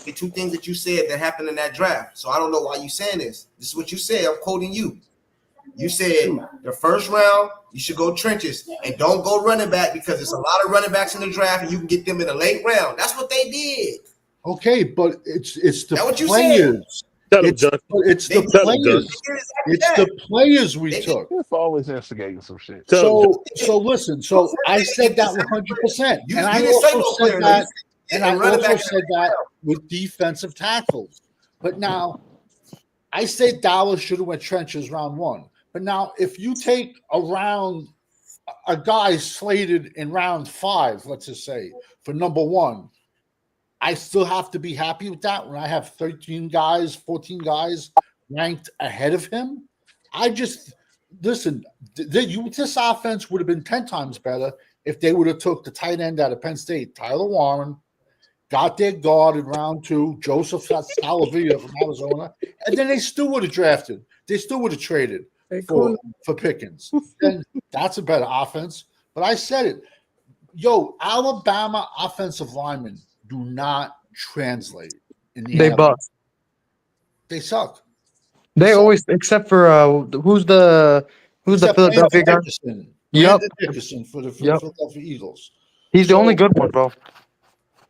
The two things that you said that happened in that draft. So I don't know why you saying this. This is what you said. I'm quoting you. You said the first round, you should go trenches and don't go running back because there's a lot of running backs in the draft and you can get them in a late round. That's what they did. Okay, but it's the what you players. It's the players. It's the players we took. It's always instigating some shit. So listen. So I said that 100%, and I also said that, and I also said that with defensive tackles. But now, I say Dallas should have went trenches round 1. But now, if you take a guy slated in round 5, let's just say for number 1. I still have to be happy with that when I have 13 guys, 14 guys ranked ahead of him. I just listen. This offense would have been 10 times better if they would have took the tight end out of Penn State, Tyler Warren, got their guard in round 2, Joseph Salavia from Arizona, and then they still would have drafted. They still would have traded for Pickens. And that's a better offense. But I said it. Yo, Alabama offensive linemen do not translate in the They NFL. bust. They suck. They always, except for who's the Philadelphia guy? Yep. Dickerson for the Philadelphia Eagles. He's the only good one, bro.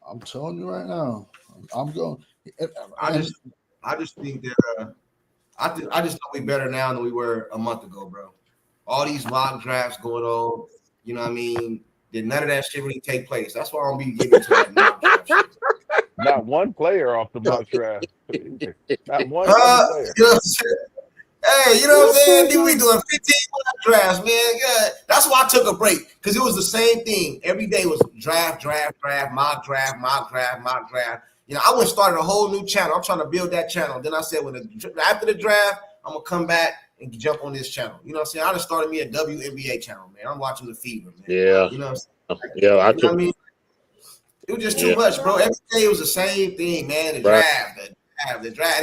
I'm telling you right now. I'm going. I just think that I just know we better now than we were a month ago, bro. All these mock drafts going on, you know what I mean? Did none of that shit really take place? That's why I don't be giving to that mock draft shit. Not one player off the mock draft. Not one player. Hey, you know what I'm saying? Dude, we doing 15 mock drafts, man. Yeah. That's why I took a break, because it was the same thing. Every day was draft, mock draft. You know, I went started a whole new channel. I'm trying to build that channel. Then I said, after the draft, I'm gonna come back and jump on this channel. You know what I'm saying? I just started me a WNBA channel, man. I'm watching the Fever, man. Yeah. You know what I'm saying? Yeah, I mean? It was just too much, bro. Every day it was the same thing, man. The draft.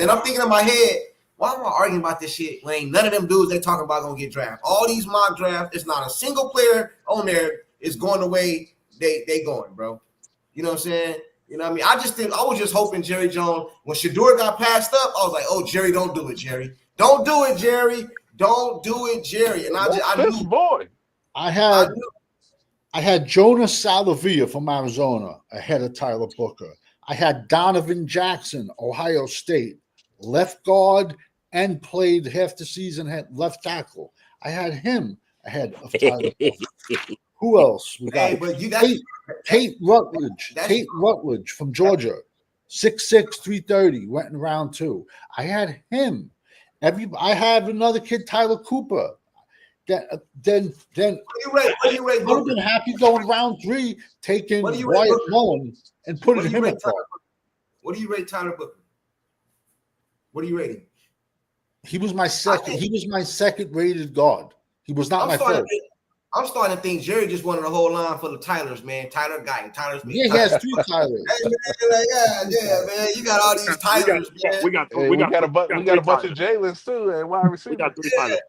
And I'm thinking in my head, why am I arguing about this shit when ain't none of them dudes they talking about gonna get drafted? All these mock drafts, it's not a single player on there is going the way they going, bro. You know what I'm saying? You know what I mean? I was just hoping Jerry Jones, when Shador got passed up, I was like, oh, Jerry, don't do it, Jerry. Don't do it, Jerry. Don't do it, Jerry. And I knew. Boy. I had Jonas Salavia from Arizona ahead of Tyler Booker. I had Donovan Jackson, Ohio State, left guard and played half the season at left tackle. I had him ahead of Tyler Booker. Who else? We got Tate Rutledge from Georgia, 6'6", 330, went in round 2. I had him. I have another kid, Tyler Cooper. Then what do you rate? I would have been happy going round 3, taking Wyatt Mullen and putting him in front. What do you rate Tyler Booker? What are you rating? He was my second. He was my second rated guard. He was not my first. I'm starting to think Jerry just wanted a whole line full of Tylers, man. Tyler Guy, Tyler's me. Yeah, he has 2 Tylers. Hey, man, yeah, man. You got all these Tylers, man. We got a bunch of Jalen's too, and wide receiver. We got 3 Tylers.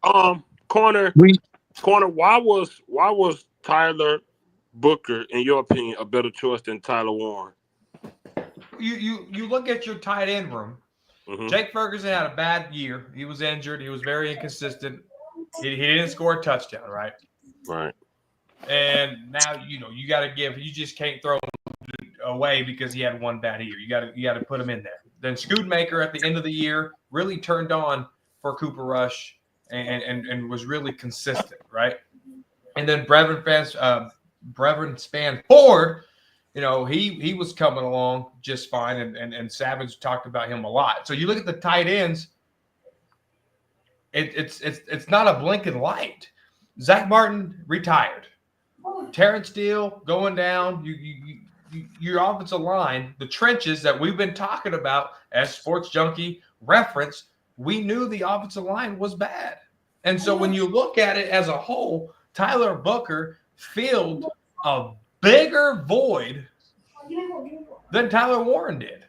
Corner. Why was Tyler Booker, in your opinion, a better choice than Tyler Warren? You look at your tight end room. Mm-hmm. Jake Ferguson had a bad year. He was injured. He was very inconsistent. He didn't score a touchdown, right? Right. And now you got to give. You just can't throw him away because he had one bad year. You got to put him in there. Then Schoonmaker at the end of the year really turned on for Cooper Rush and was really consistent, right? And then Brevin Spanford, he was coming along just fine, and Savage talked about him a lot. So you look at the tight ends, it's not a blinking light. Zach Martin retired. Terrence Steele going down. Your offensive line, the trenches that we've been talking about as Sports Junkie reference, we knew the offensive line was bad. And so when you look at it as a whole, Tyler Booker filled a bigger void than Tyler Warren did.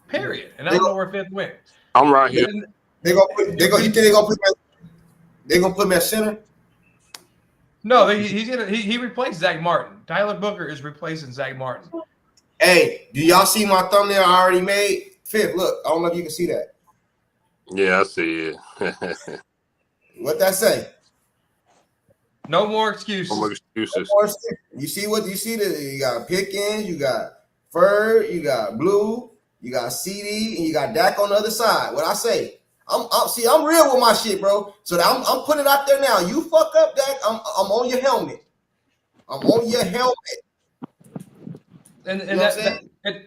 Period. And I don't know where 5th went. I'm right here. You think they're gonna put him at center? No, he replaced Zach Martin. Tyler Booker is replacing Zach Martin. Hey, do y'all see my thumbnail I already made? Fifth, look. I don't know if you can see that. Yeah, I see it. What that say? No more excuses. No more excuses. You see what you see? You got Pickens, you got Ferd, you got Blue, you got Ceedee, and you got Dak on the other side. What I say? I'm real with my shit, bro. So I'm putting it out there now. You fuck up, Dak. I'm on your helmet. I'm on your helmet. And you know what I'm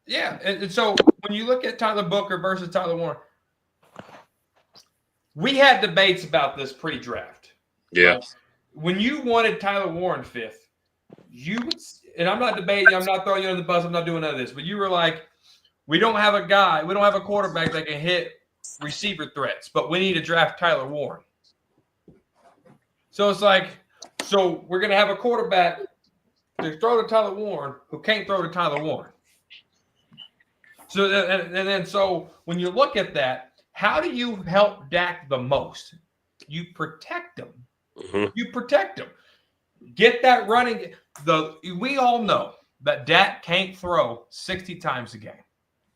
saying? And so when you look at Tyler Booker versus Tyler Warren, we had debates about this pre-draft. Yeah. Right? When you wanted Tyler Warren fifth, you would, and I'm not debating, I'm not throwing you under the bus, I'm not doing none of this, but you were like, we don't have a quarterback that can hit receiver threats, but we need to draft Tyler Warren. So it's like, so we're going to have a quarterback to throw to Tyler Warren who can't throw to Tyler Warren. So and then so when you look at that, how do you help Dak the most? You protect him. Mm-hmm. You protect him. Get that running. We all know that Dak can't throw 60 times a game.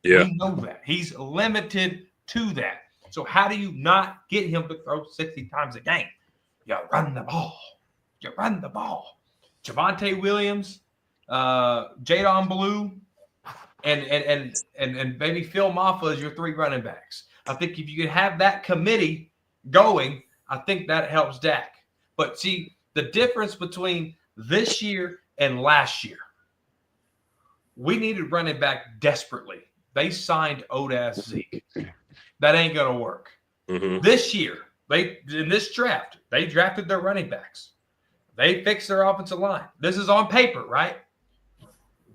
Yeah. We know that. He's limited to that. So how do you not get him to throw 60 times a game? You run the ball. You run the ball. Javonte Williams, Jadon Blue, and maybe Phil Maffa as your three running backs. I think if you can have that committee going, I think that helps Dak. But see, the difference between this year and last year, we needed running back desperately. They signed old-ass Zeke. That ain't going to work. Mm-hmm. This year, in this draft, they drafted their running backs. They fixed their offensive line. This is on paper, right?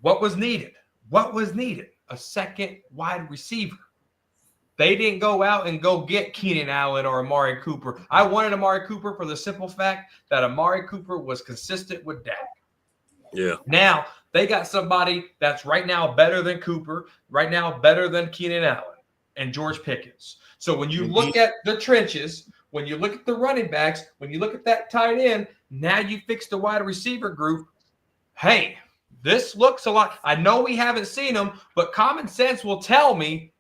What was needed? What was needed? A second wide receiver. They didn't go out and go get Keenan Allen or Amari Cooper. I wanted Amari Cooper for the simple fact that Amari Cooper was consistent with Dak. Yeah. Now, they got somebody that's right now better than Cooper, right now better than Keenan Allen and George Pickens. So when you look at the trenches, when you look at the running backs, when you look at that tight end, now you fix the wide receiver group. Hey, this looks a lot. I know we haven't seen them, but common sense will tell me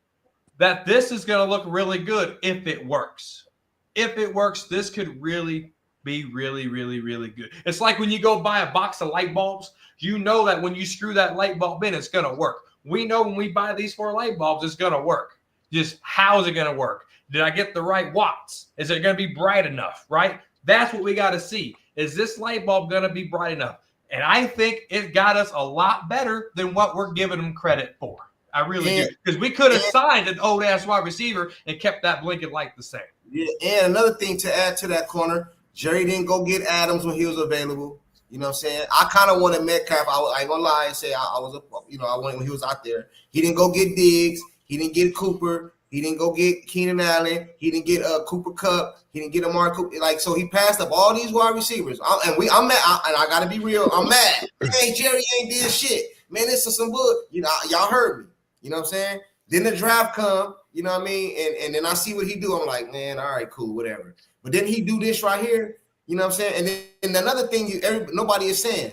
that this is going to look really good if it works. If it works, this could really be really, really, really good. It's like when you go buy a box of light bulbs, you know that when you screw that light bulb in, it's going to work. We know when we buy these 4 light bulbs, it's going to work. Just how is it going to work? Did I get the right watts? Is it going to be bright enough, right? That's what we got to see. Is this light bulb going to be bright enough? And I think it got us a lot better than what we're giving them credit for. I really do. Because we could have signed an old-ass wide receiver and kept that blinking light the same. Yeah, and another thing to add to that corner, Jerry didn't go get Adams when he was available. You know what I'm saying? I kind of wanted Metcalf. I ain't going to lie and say I wanted when he was out there. He didn't go get Diggs. He didn't get Cooper. He didn't go get Keenan Allen. He didn't get Cooper Kupp. He didn't get Amari Cooper. So he passed up all these wide receivers. I'm mad. And I got to be real. I'm mad. Hey, Jerry ain't did shit. Man, this is some bull. Y'all heard me. You know what I'm saying? Then the draft come, you know what I mean? And then I see what he do. I'm like, man, all right, cool, whatever. But then he do this right here. You know what I'm saying? And then another thing nobody is saying,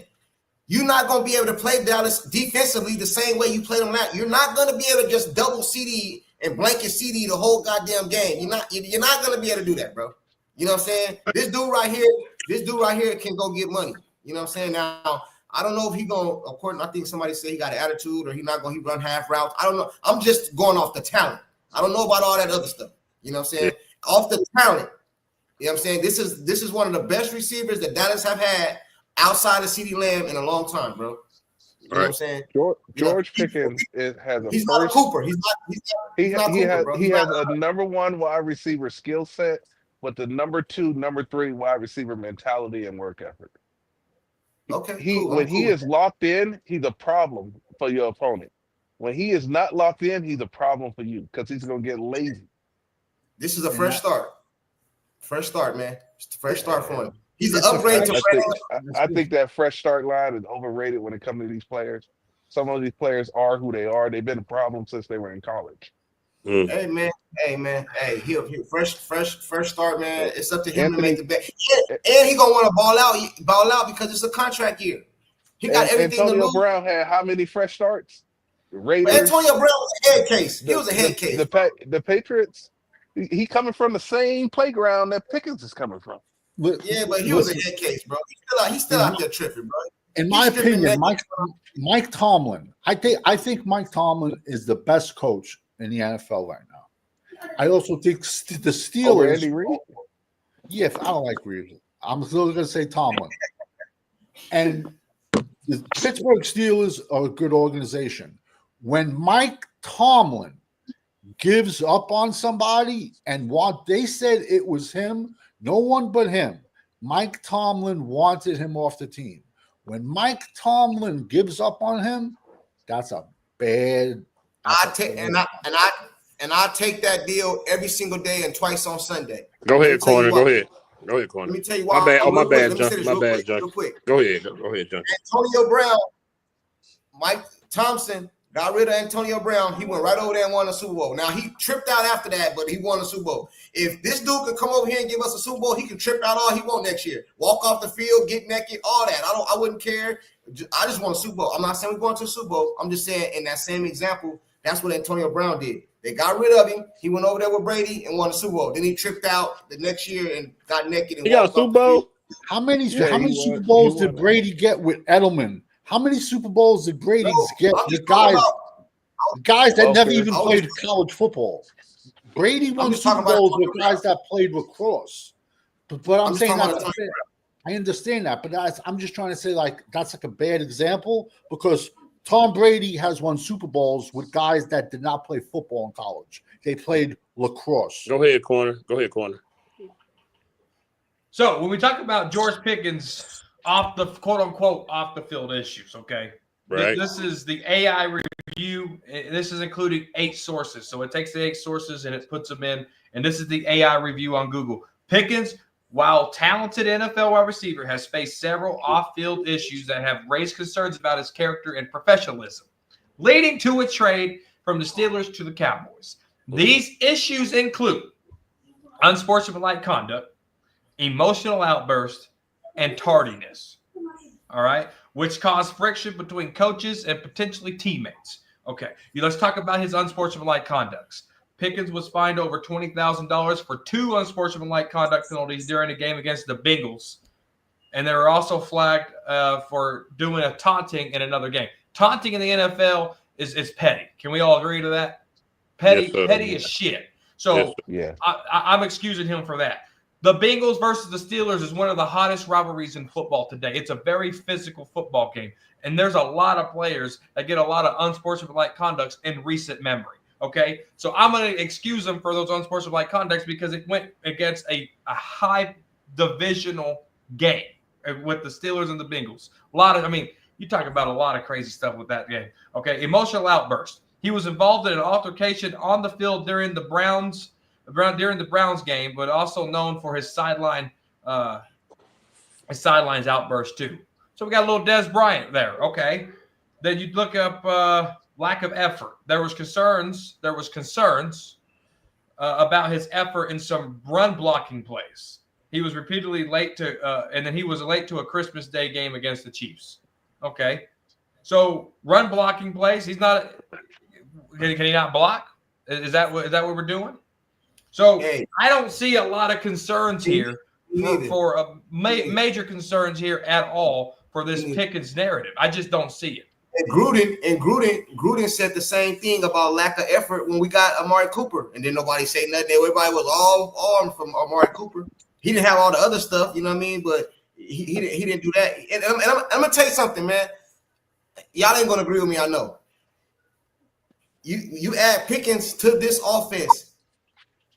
you're not going to be able to play Dallas defensively the same way you played them last. You're not going to be able to just double Ceedee and blanket Ceedee the whole goddamn game. You're not going to be able to do that, bro. You know what I'm saying? This dude right here can go get money. You know what I'm saying? Now, I don't know if he going to, according, I think somebody said he got an attitude or he run half routes. I don't know. I'm just going off the talent. I don't know about all that other stuff. You know what I'm saying? Yeah. Off the talent. You know what I'm saying? This is one of the best receivers that Dallas have had outside of CeeDee Lamb in a long time, bro. You know what I'm saying? George Pickens has a he's not Cooper. He has a number 1 wide receiver skill set, but the number 2, number 3 wide receiver mentality and work effort. Okay. When he is locked in, he's a problem for your opponent. When he is not locked in, he's a problem for you because he's gonna get lazy. This is a fresh start. Fresh start, man. It's a fresh start for him. He's an upgrade to I think that fresh start line is overrated when it comes to these players. Some of these players are who they are. They've been a problem since they were in college. Hey man. Hey, he'll fresh start, man. It's up to him to make the bet. And he gonna want to ball out because it's a contract year. He got everything to Antonio lose. Brown had how many fresh starts? The But Raiders. Antonio Brown was a head case. He was a head case. The Patriots. He coming from the same playground that Pickens is coming from. Yeah, but he was a head case, bro. He's still out there tripping, bro. In my opinion, Mike Tomlin. I think Mike Tomlin is the best coach in the NFL right now. I also think the Steelers. Over Andy Reid? Yeah, I don't like Reid. I'm still going to say Tomlin. And the Pittsburgh Steelers are a good organization. When Mike Tomlin gives up on somebody and what they said it was him, no one but him. Mike Tomlin wanted him off the team. When Mike Tomlin gives up on him, that's a bad. I take that deal every single day and twice on Sunday. Go ahead, Corner. Go ahead, Corner. Let me tell you why. My bad. Oh, my bad, John. My bad, John. Go ahead, John. Antonio Brown, Mike Thompson got rid of Antonio Brown. He went right over there and won the Super Bowl. Now, he tripped out after that, but he won the Super Bowl. If this dude could come over here and give us a Super Bowl, he can trip out all he want next year. Walk off the field, get naked, all that. I wouldn't care. I just want a Super Bowl. I'm not saying we're going to a Super Bowl. I'm just saying in that same example, that's what Antonio Brown did. They got rid of him. He went over there with Brady and won the Super Bowl. Then he tripped out the next year and got naked. And he got a Super Bowl? How many Super Bowls did Brady get with Edelman? How many Super Bowls did Brady get with guys that never even played college football? Brady won Super Bowls with guys that played lacrosse. But I'm saying that I understand that, but I'm just trying to say that's like a bad example because Tom Brady has won Super Bowls with guys that did not play football in college. They played lacrosse. Go ahead, Corner. So when we talk about George Pickens off the quote unquote off the field issues, okay? Right. This is the AI review. This is including 8 sources. So it takes the 8 sources and it puts them in. And this is the AI review on Google. Pickens, while talented NFL wide receiver, has faced several off-field issues that have raised concerns about his character and professionalism, leading to a trade from the Steelers to the Cowboys. These issues include unsportsmanlike conduct, emotional outburst, and tardiness. All right, which caused friction between coaches and potentially teammates. Okay, let's talk about his unsportsmanlike conducts. Pickens was fined over $20,000 for 2 unsportsmanlike conduct penalties during a game against the Bengals. And they were also flagged for doing a taunting in another game. Taunting in the NFL is petty. Can we all agree to that? Petty is shit. So I'm excusing him for that. The Bengals versus the Steelers is one of the hottest rivalries in football today. It's a very physical football game. And there's a lot of players that get a lot of unsportsmanlike conducts in recent memory. Okay, so I'm going to excuse them for those unsportsmanlike conducts because it went against a high divisional game with the Steelers and the Bengals. You talk about a lot of crazy stuff with that game. Okay, emotional outburst. He was involved in an altercation on the field during the Browns game, but also known for his sidelines outburst too. So we got a little Des Bryant there. Okay, then you look up. Lack of effort. There was concerns about his effort in some run blocking plays. He was repeatedly late and then he was late to a Christmas Day game against the Chiefs. Okay, so run blocking plays. He's not. Can he not block? Is that what we're doing? So I don't see a lot of concerns here for major concerns here at all for this Pickens narrative. I just don't see it. And Gruden said the same thing about lack of effort when we got Amari Cooper, and then nobody said nothing. Everybody was all armed from Amari Cooper. He didn't have all the other stuff, you know what I mean? But he didn't do that. And I'm gonna tell you something, man. Y'all ain't gonna agree with me, I know. You add Pickens to this offense,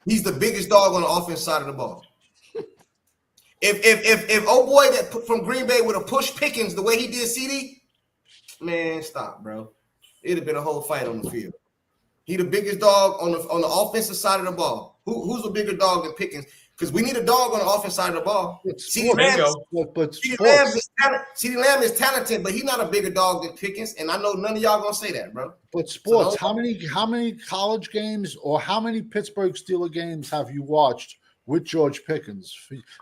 he's the biggest dog on the offense side of the ball. If old boy that from Green Bay would have pushed Pickens the way he did Ceedee. Man, stop, bro. It'd have been a whole fight on the field. He the biggest dog on the offensive side of the ball. Who's a bigger dog than Pickens? Because we need a dog on the offensive side of the ball. CeeDee Lamb is talented, but he's not a bigger dog than Pickens. And I know none of y'all gonna say that, bro. But sports, how many college games or how many Pittsburgh Steelers games have you watched with George Pickens.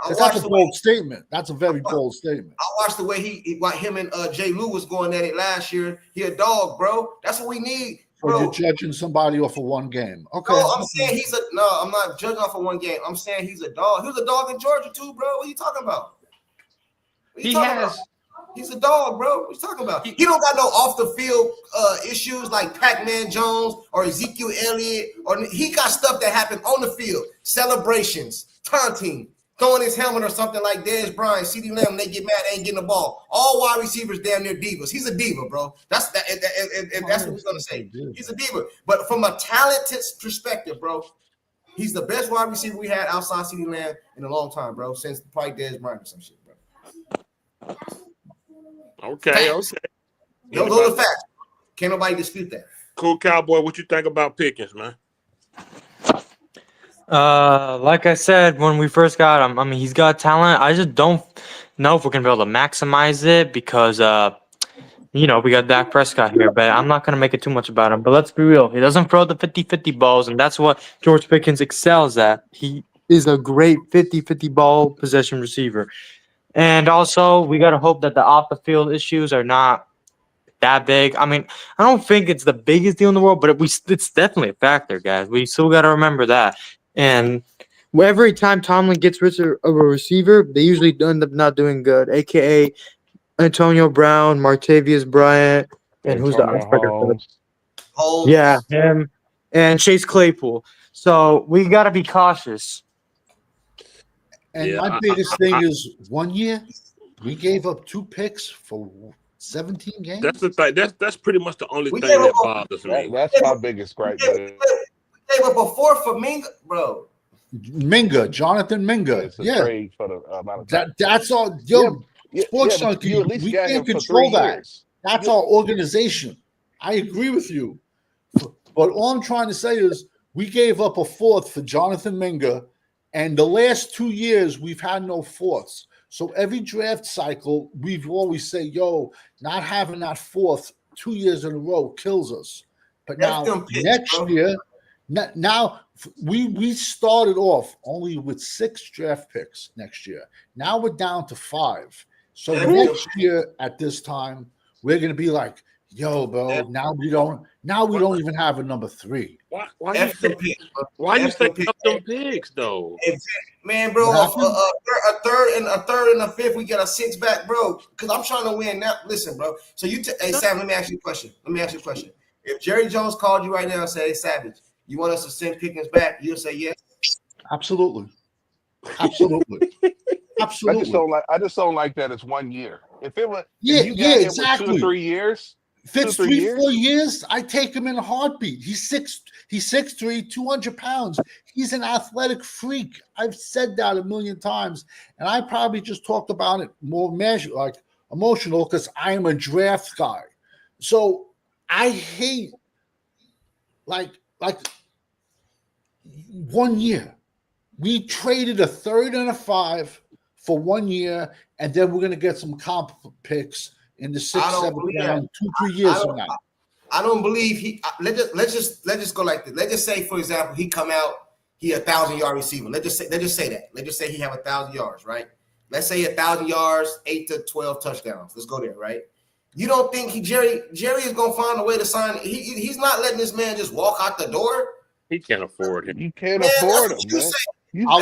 That's a bold statement. That's a very bold statement. I watched the way him and Jay Lou was going at it last year. He a dog, bro. That's what we need. Bro. So you're judging somebody off of one game. Okay. No, I'm saying I'm not judging off of one game. I'm saying he's a dog. He was a dog in Georgia too, bro. What are you talking about? He's a dog, bro. What are you talking about? He don't got no off the field issues like Pac-Man Jones or Ezekiel Elliott, or he got stuff that happened on the field, celebrations, taunting, throwing his helmet or something like Dez Bryant, Ceedee Lamb. They get mad, they ain't getting the ball. All wide receivers damn near divas. He's a diva, bro. That's what we're gonna say. He's a diva. But from a talented perspective, bro, he's the best wide receiver we had outside Ceedee Lamb in a long time, bro. Since probably Dez Bryant or some shit, bro. Okay. Those are the facts. Can't nobody dispute that. Cool Cowboy, what you think about Pickens, man? Like I said when we first got him, I mean, he's got talent. I just don't know if we're gonna be able to maximize it because we got Dak Prescott here, but I'm not gonna make it too much about him. But let's be real, he doesn't throw the 50-50 balls, and that's what George Pickens excels at. He is a great 50-50 ball possession receiver. And also, we got to hope that the off-the-field issues are not that big. I mean, I don't think it's the biggest deal in the world, but it's definitely a factor, guys. We still got to remember that. And every time Tomlin gets rid of a receiver, they usually end up not doing good, a.k.a. Antonio Brown, Martavius Bryant, and who's the icebreaker? Yeah, him, and Chase Claypool. So we got to be cautious. And my biggest thing is 1 year, we gave up 2 picks for 17 games. That's the thing. That's pretty much the only thing that bothers me. That's my biggest gripe. We gave up a 4th for Minga, bro. Jonathan Minga. It's a trade for the amount of time. That's all. Sports Junkie, we can't control that. That's our organization. I agree with you. But all I'm trying to say is we gave up a 4th for Jonathan Minga. And the last 2 years, we've had no 4ths. So every draft cycle, we've always say, not having that 4th 2 years in a row kills us. But now next year, now we started off only with 6 draft picks next year. Now we're down to 5. So next year at this time, we're going to be like, bro, now we don't even have a number 3. Why you think up them picks though? Man, bro, a third and a 5th, we get a 6 back, bro. Because I'm trying to win now. Listen, bro. So hey Sam, let me ask you a question. If Jerry Jones called you right now and said, "Hey Savage, you want us to send Pickens back?" You'll say yes. Absolutely. I just don't like that it's 1 year. If it was, exactly. 2 or 3 years. If it's 3-4 years, I take him in a heartbeat. He's 6'3", 200 pounds. He's an athletic freak. I've said that a million times, and I probably just talked about it more emotional because I am a draft guy. So I hate like 1 year. We traded a 3rd and a 5 for 1 year, and then we're going to get some comp picks in the 6, 7 down 2-3 years from now. I don't believe he. Let's just go like this. Let's just say, for example, he come out, he 1,000-yard receiver. Let's just say that. Let's just say he have 1,000 yards, right? Let's say 1,000 yards, 8 to 12 touchdowns. Let's go there, right? You don't think Jerry is gonna find a way to sign? He's not letting this man just walk out the door. He can't afford him. You can't afford him, man. I'll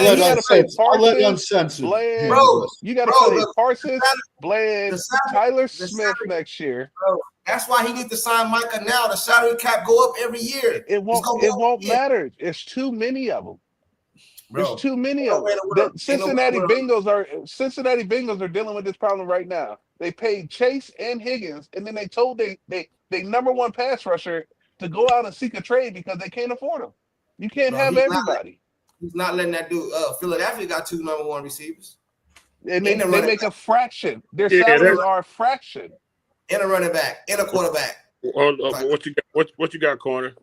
let uncensored. Bland, bro. You got to play Parsons, Bland, Tyler Smith next year. Bro, that's why he needs to sign Micah now. The salary cap go up every year. It won't matter. It's too many of them. There's too many of them. The Cincinnati Bengals are dealing with this problem right now. They paid Chase and Higgins, and then they told they number 1 pass rusher to go out and seek a trade because they can't afford him. You can't have everybody. He's not letting that do. Philadelphia got 2 number 1 receivers. And they make a fraction. Their salaries are a fraction. And a running back, and a quarterback. What you got, corner?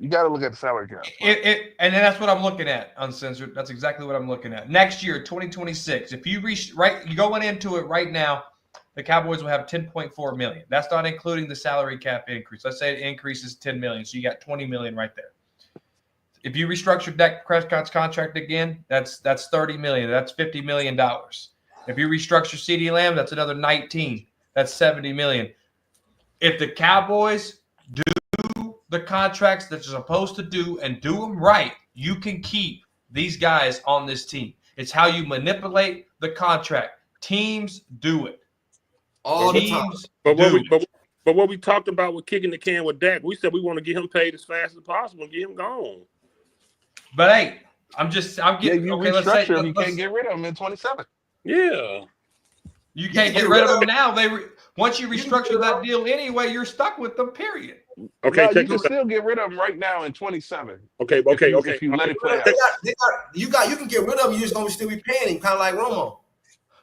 You got to look at the salary cap. And then that's what I'm looking at, uncensored. That's exactly what I'm looking at. Next year, 2026, if you you going into it right now, the Cowboys will have $10.4 million. That's not including the salary cap increase. Let's say it increases $10 million, so you got $20 million right there. If you restructure Dak Prescott's contract again, that's $30 million. That's $50 million. If you restructure CeeDee Lamb, that's another 19. That's $70 million. If the Cowboys do the contracts that you're supposed to do and do them right, you can keep these guys on this team. It's how you manipulate the contract. Teams do it. All the time. But what we talked about with kicking the can with Dak, we said we want to get him paid as fast as possible and get him gone. But hey, I'm getting you okay. Restructure him. You can't get rid of him in 27. Yeah. You can't get rid of them now. Once you restructure that deal anyway, you're stuck with them. Period. Okay, no, you can still get rid of them right now in 27. Okay. If you let it play out. You can get rid of him. You're just gonna still be paying him, kind of like Romo.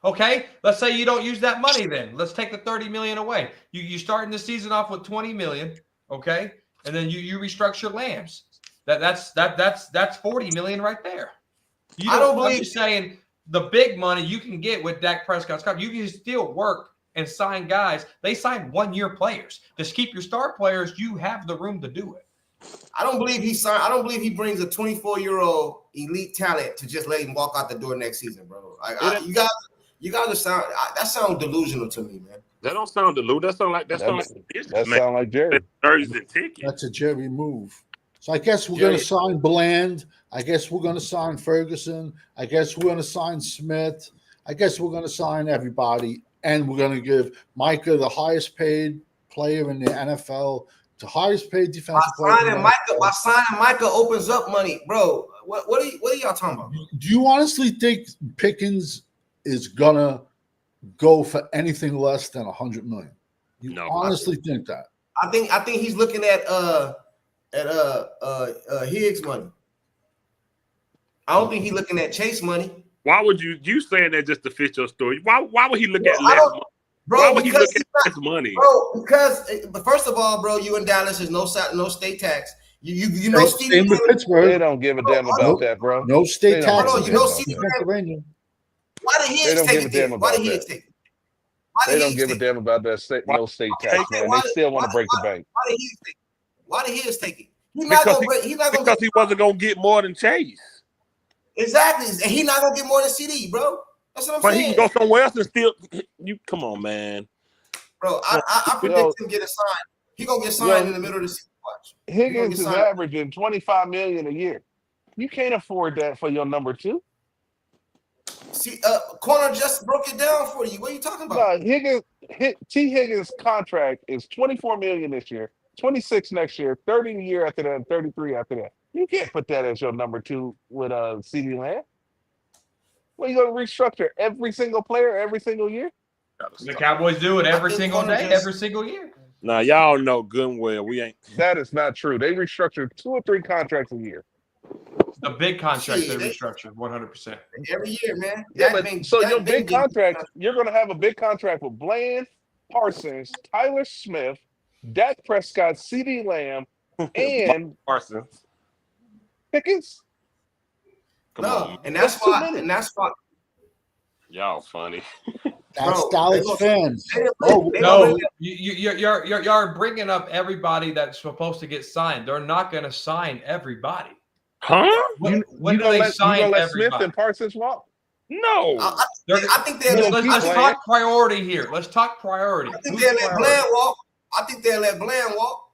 Okay, let's say you don't use that money. Then let's take the $30 million away. You starting the season off with $20 million. Okay, and then you restructure Lambs. That's $40 million right there. I don't believe I'm just saying the big money you can get with Dak Prescott's contract. You can still work and sign guys. They sign 1-year players. Just keep your star players. You have the room to do it. I don't believe he brings a 24-year-old elite talent to just let him walk out the door next season, bro. You guys sound that sounds delusional to me, man. That don't sound delusional. That sound like Jerry. That's a Jerry move. So I guess we're going to sign Bland. I guess we're going to sign Ferguson. I guess we're going to sign Smith. I guess we're going to sign everybody. And we're going to give Micah the highest paid player in the NFL, the highest paid defensive player. By signing Micah opens up money, bro. What are y'all talking about? Do you honestly think Pickens is going to go for anything less than $100 million? You honestly think that? I think he's looking at Higgs money. I don't think he's looking at Chase money. Why would you saying that just to fit your story? Why would he look at less money? Bro, why would he look at less money? Bro, because first of all, bro, you in Dallas is no state tax. You know Steve Pittsburgh. They don't give a damn about that, bro. No state tax. You know Steve Pennsylvania. Why did Higgs take it? Why did Higgs take it? They don't give a damn about that no state tax, man. They still want to break the bank. Why did Higgs take it? Because he wasn't gonna get more than Chase. Exactly, and he's not gonna get more than Ceedee, bro. That's what I'm saying. He can go somewhere else and still. You come on, man. Bro, I predict him get a sign. He gonna get signed in the middle of the season. Watch. Higgins is averaging $25 million a year. You can't afford that for your number 2. See, Corner just broke it down for you. What are you talking about? No, Higgins' contract is $24 million this year, 26 next year, 30 a year after that, and 33 after that. You can't put that as your number 2 with CeeDee Lamb. Well, you going to restructure every single player every single year? The Cowboys do it every single day, every single year. Nah, y'all know good and well we ain't. That is not true. They restructure 2 or 3 contracts a year. The big contracts they restructured 100%. Every year, man. Your big contract, you're going to have a big contract with Bland, Parsons, Tyler Smith, Dak Prescott, CeeDee Lamb, and Parsons. Pickens. Come on. And that's why. Y'all funny. That's Dallas fans. No, you're bringing up everybody that's supposed to get signed. They're not going to sign everybody. Huh? When do they sign everybody? Smith and Parsons walk? No. I think let's talk priority here. Let's talk priority. I think they'll let Bland walk. I think they'll let Bland walk.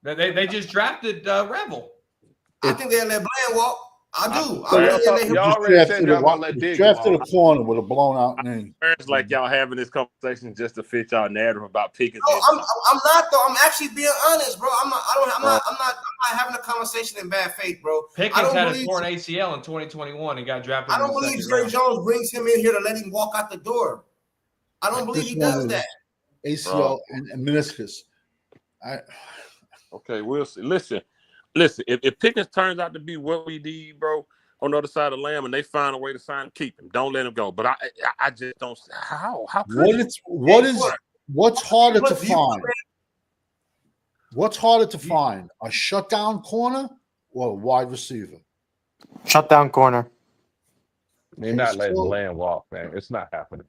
They just drafted Revel. I think they'll let Bland walk. I do. Y'all already said y'all gonna let Diggs drafted a corner with a blown out name. It's like y'all having this conversation just to fit y'all narrative about Pickens. No, I'm not though. I'm actually being honest, bro. I'm not having a conversation in bad faith, bro. Pickens had a torn ACL in 2021 and got drafted. I don't believe Jerry Jones brings him in here to let him walk out the door. I don't believe he does that. ACL and meniscus. Okay, we'll see. Listen, if Pickens turns out to be what we need, bro, on the other side of Lamb, and they find a way to sign him, keep him. Don't let him go. But I just don't. How what's harder to find? What's harder to find? A shutdown corner or a wide receiver? Shutdown corner. They're not letting Lamb walk, man. It's not happening.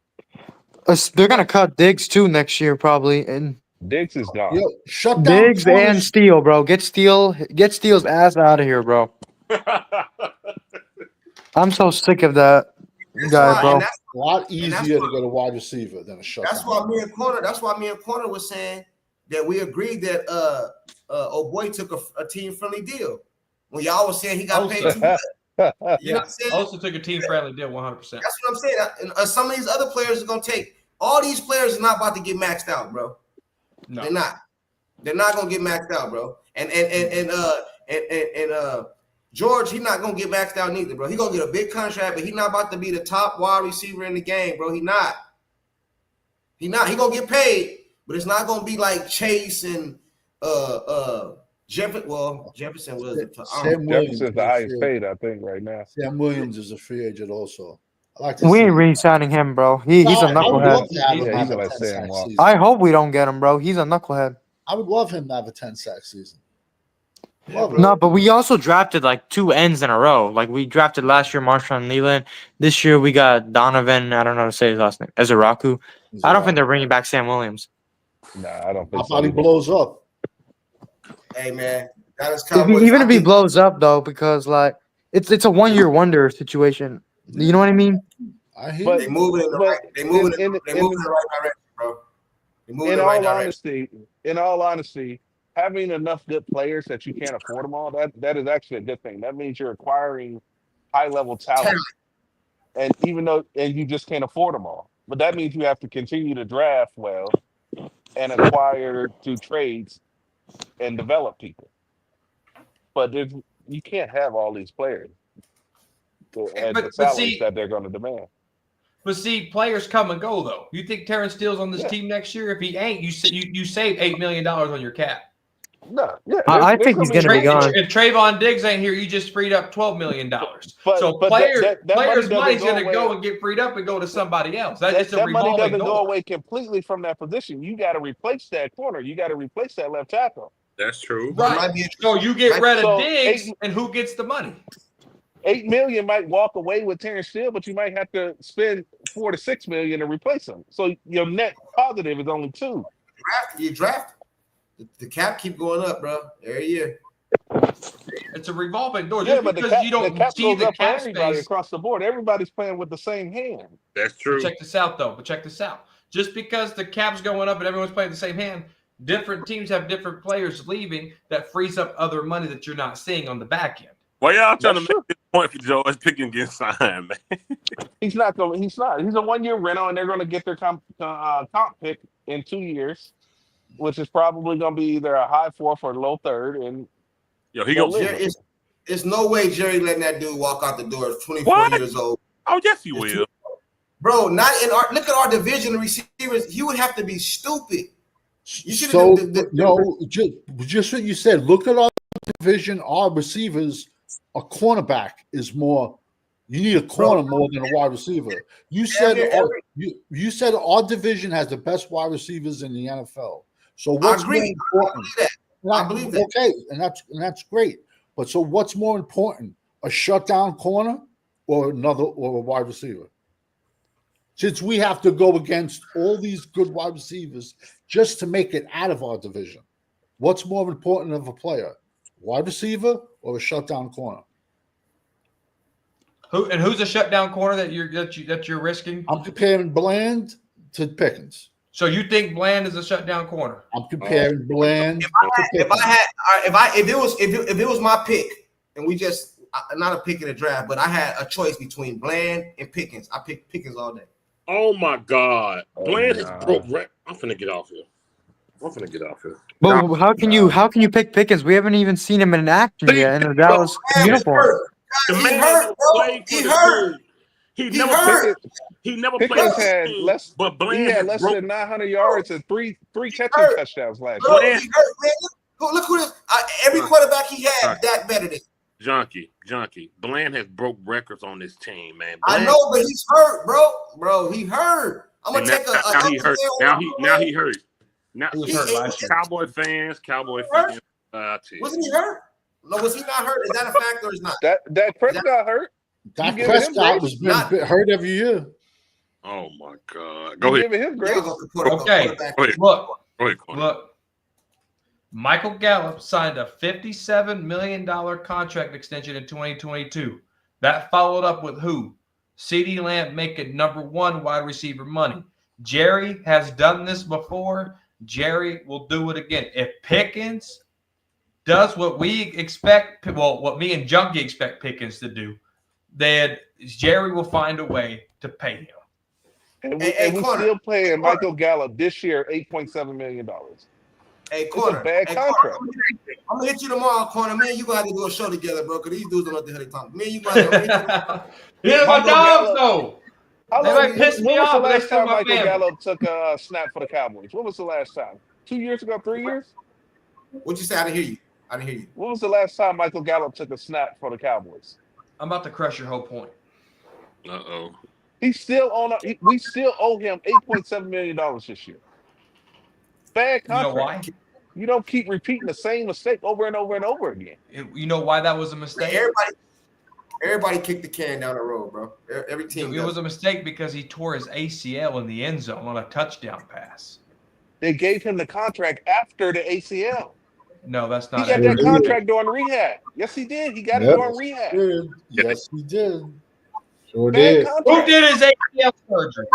They're gonna cut Diggs too next year, probably, and Diggs is gone. Yo, shut down Diggs and Steele, bro. Get Steele's ass out of here, bro. I'm so sick of that guy, bro. That's a lot easier to get a wide receiver than a shutdown. That's why me and Corner was saying that we agreed that boy took a team friendly deal. When y'all was saying he got paid too much. Yeah, also took a team friendly deal 100%. That's what I'm saying. And some of these other players are gonna take. All these players are not about to get maxed out, bro. No. They're not. They're not gonna get maxed out, bro. And George, he's not gonna get maxed out neither, bro. He gonna get a big contract, but he's not about to be the top wide receiver in the game, bro. He not. He gonna get paid, but it's not gonna be like Chase and Jefferson. Well, Jefferson was Jefferson's the highest paid, I think, right now. Sam Williams is a free agent also. We ain't re-signing him, bro. He's a knucklehead. Yeah, he's like Sam Walker. I hope we don't get him, bro. He's a knucklehead. I would love him to have a 10-sack season. No, but we also drafted like 2 ends in a row. Like we drafted last year Marshawn Leland. This year we got Donovan. I don't know how to say his last name. Ezeraku. I don't think they're bringing back Sam Williams. Nah, I don't think so. How about he blows up? Hey man, that is Cowboys. Even if he blows up though, because like it's a 1-year wonder situation. You know what I mean? I hear they moving in the right. They moving in the right direction, bro. They moving in the right direction. In all honesty, having enough good players that you can't afford them all, that is actually a good thing. That means you're acquiring high-level talent. And you just can't afford them all. But that means you have to continue to draft well and acquire through trades and develop people. But you can't have all these players at the salaries that they're going to demand. But see, players come and go though. You think Terrence Steele's on this team next year? If he ain't, you save $8 million on your cap. No, yeah, I think he's going to be gone. If Trayvon Diggs ain't here, you just freed up $12 million. So players' money's going to go and get freed up and go to somebody else. That's that money doesn't go away completely from that position. You got to replace that corner. You got to replace that left tackle. That's true. Right. So you get rid of Diggs, and who gets the money? $8 million might walk away with Terrence Steele, but you might have to spend $4 to $6 million to replace him. So your net positive is only 2. You draft. The cap keep going up, bro, every year. It's a revolving door. Yeah, but the cap see goes up for cap everybody space across the board. Everybody's playing with the same hand. That's true. But check this out, though. Just because the cap's going up and everyone's playing the same hand, different teams have different players leaving that frees up other money that you're not seeing on the back end. Why y'all trying to make this point for George Pickens getting signed, man? He's not. He's a 1-year rental, and they're going to get their comp pick in 2 years, which is probably going to be either a high 4th or low 3rd. And he goes. There's no way Jerry letting that dude walk out the door at 24 years old. Oh yes, he will. Bro, not in our look at our division of receivers. You would have to be stupid. You should just what you said. Look at our division. Our receivers, a cornerback is more. You need a corner more than a wide receiver. You said you said our division has the best wide receivers in the NFL. So what's more important? I believe that. Okay, and that's great. But so what's more important? A shutdown corner or a wide receiver? Since we have to go against all these good wide receivers just to make it out of our division, what's more important of a player? Wide receiver or a shutdown corner? Who's a shutdown corner that you're risking? I'm comparing Bland to Pickens. So you think Bland is a shutdown corner? I'm comparing Bland. If it was my pick, and we just not a pick in the draft, but I had a choice between Bland and Pickens. I picked Pickens all day. Oh my God, Bland is broke. I'm finna get off here. But how can you pick Pickens? We haven't even seen him in action yet in a Dallas uniform. The man hurt, bro. He hurt. He never Pickens played. had less, but Bland he had less than 900 yards and three catching touchdowns last year. He hurt, man. Look who this. Every quarterback he had, Dak better than. Junkie. Bland has broke records on this team, man. I know, but he's hurt, bro. Bro, he hurt. I'm gonna take now he hurt. Now he hurt. Now he was hurt last year. Cowboy fans. Wasn't he hurt? No, was he not hurt? Is that a fact or is not? Dak Prescott hurt. Dak Prescott was been hurt every year. Oh my God! Go ahead. Giving him grace. Okay, look. Look, Michael Gallup signed a $57 million contract extension in 2022. That followed up with who? CeeDee Lamb making #1 wide receiver money. Jerry has done this before. Jerry will do it again. If Pickens does what we expect, well, what me and Junkie expect Pickens to do, then Jerry will find a way to pay him. And we're still paying Michael Gallup this year $8.7 million. Hey, It's Corner. a bad Hey, contract. Corner, I'm gonna hit you tomorrow, Corner. Man, you gonna have to do a show together, bro. Because these dudes don't know what the hell they talking. Man, you gonna have to hit you. Yeah, my dogs though. They might piss me off, When but was they the last time still my Michael family. Gallup took a snap for the Cowboys? When was the last time? 2 years ago? 3 years? What'd you say? I didn't hear you. When was the last time Michael Gallup took a snap for the Cowboys? I'm about to crush your whole point. Uh-oh. He's still on. We still owe him $8.7 million this year. Bad contract. You know why? You don't keep repeating the same mistake over and over and over again. You know why that was a mistake? Everybody kicked the can down the road, bro. Every team. It was a mistake because he tore his ACL in the end zone on a touchdown pass. They gave him the contract after the ACL. No, that's not. He got that contract during rehab. Yes, he did. He got it during rehab. Yes, he did. Sure did. Who did his ACL surgery?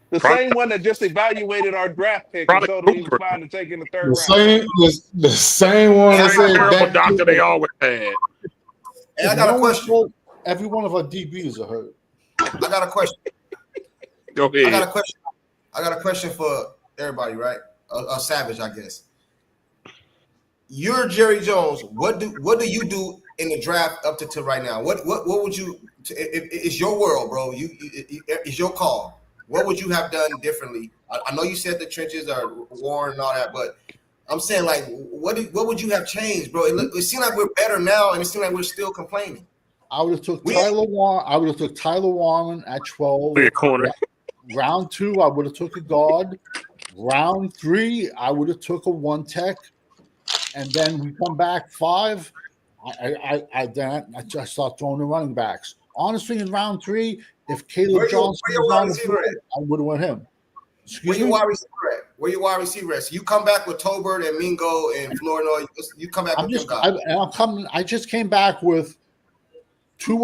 The same one that just evaluated our draft pick and told him he was fine to take in the third round. The same one that said terrible doctor they always had. Hey, I got a question. Every one of our DBs are hurt. I got a question. Go ahead. I got a question for everybody, right? Savage, I guess. You're Jerry Jones. What do you do in the draft up to right now? What would you? It's your world, bro. It's your call. What would you have done differently? I know you said the trenches are worn and all that, but I'm saying, like, what would you have changed, bro? It seems like we're better now, and it seems like we're still complaining. I would have took Tyler Warren at 12. Corner. Round 2, I would have took a guard. Round 3, I would have took a 1 tech, and then we come back 5. I just start throwing the running backs. Honestly, in round 3, if Caleb Johnson was on the board, I would have went him. Where you wide receiver at? So you come back with Tolbert and Mingo and Flournoy. You come back with them guys. I just came back with 2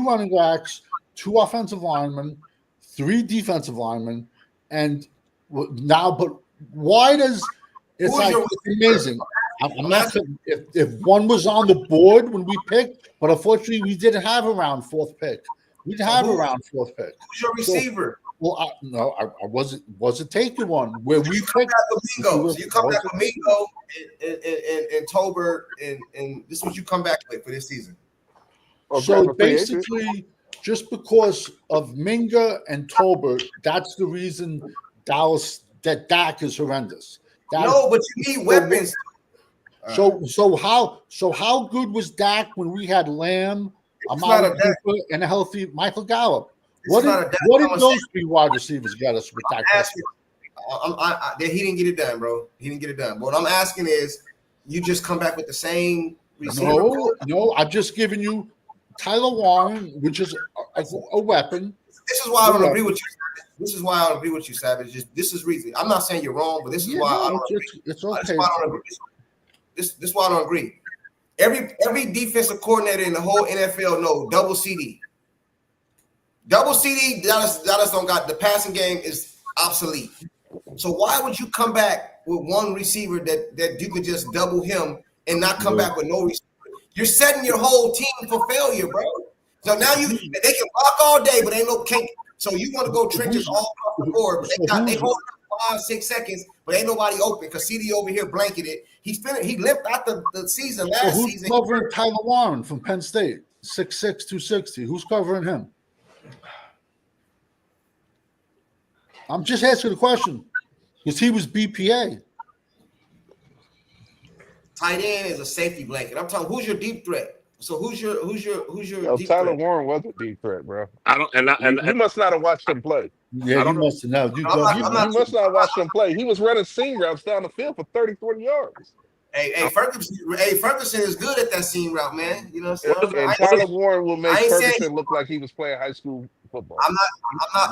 running backs, 2 offensive linemen, 3 defensive linemen, and now. But why does it's like amazing? I'm not saying if one was on the board when we picked, but unfortunately we didn't have a round 4th pick. We didn't have a round 4th pick. Who's your receiver? I wasn't taking one where we picked. So you come back with Mingo and Tolbert, and this is what you come back with for this season. So basically, just because of Minga and Tolbert, that's the reason that Dak is horrendous. No, but you need weapons. So how good was Dak when we had Lamb, Amari Cooper, and a healthy Michael Gallup? What did those 3 wide receivers get us with Dak Prescott? He didn't get it done, bro. He didn't get it done. But what I'm asking is, you just come back with the same receiver? No, I've just given you Tyler Warren, which is a weapon. This is why I don't agree with you. This is why I don't agree with you, Savage. This is reason. I'm not saying you're wrong, but this is why I don't agree. It's okay. This is why I don't agree. This is why I don't agree. Every defensive coordinator in the whole NFL knows double CeeDee. Double CeeDee, Dallas don't got the passing game is obsolete. So why would you come back with one receiver that you could just double him and not come back with no receiver? You're setting your whole team for failure, bro. So now they can block all day, but ain't no can't. So you want to go trenches all across the board, but they hold 5-6 seconds, but ain't nobody open because CeeDee over here blanketed. He limped out the season last season. Who's covering Tyler Warren from Penn State? 6'6", 260. Who's covering him? I'm just asking the question because he was BPA. Tight end is a safety blanket. I'm talking. Who's your deep threat? So who's your deep Tyler threat? Warren was a deep threat, bro. I don't, and you must not have watched him play. Yeah, you must have. No, you must not have watched him play. He was running seam routes down the field for 30, 40 yards. Hey, Ferguson is good at that seam route, man. You know what I'm saying? And Tyler Warren will make Ferguson look like he was playing high school football. I'm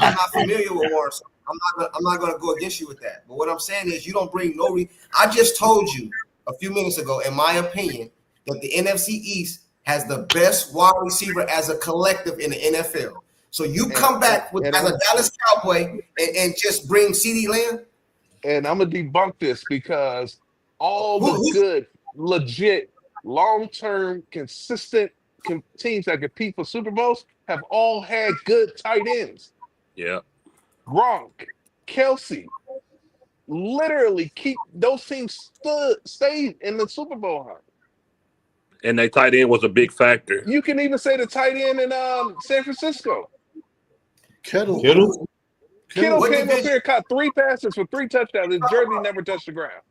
not familiar with Warren. I'm not gonna go against you with that. But what I'm saying is, you don't bring no. I just told you a few minutes ago, in my opinion, that the NFC East has the best wide receiver as a collective in the NFL. So you come back with as a Dallas Cowboy and just bring CeeDee Lamb. And I'm gonna debunk this because all the good, legit, long-term, consistent teams that compete for Super Bowls have all had good tight ends. Yeah. Gronk, Kelsey, literally keep those teams stayed in the Super Bowl hunt. And their tight end was a big factor. You can even say the tight end in San Francisco. Kittle came up here and caught 3 passes for 3 touchdowns. His jersey never touched the ground.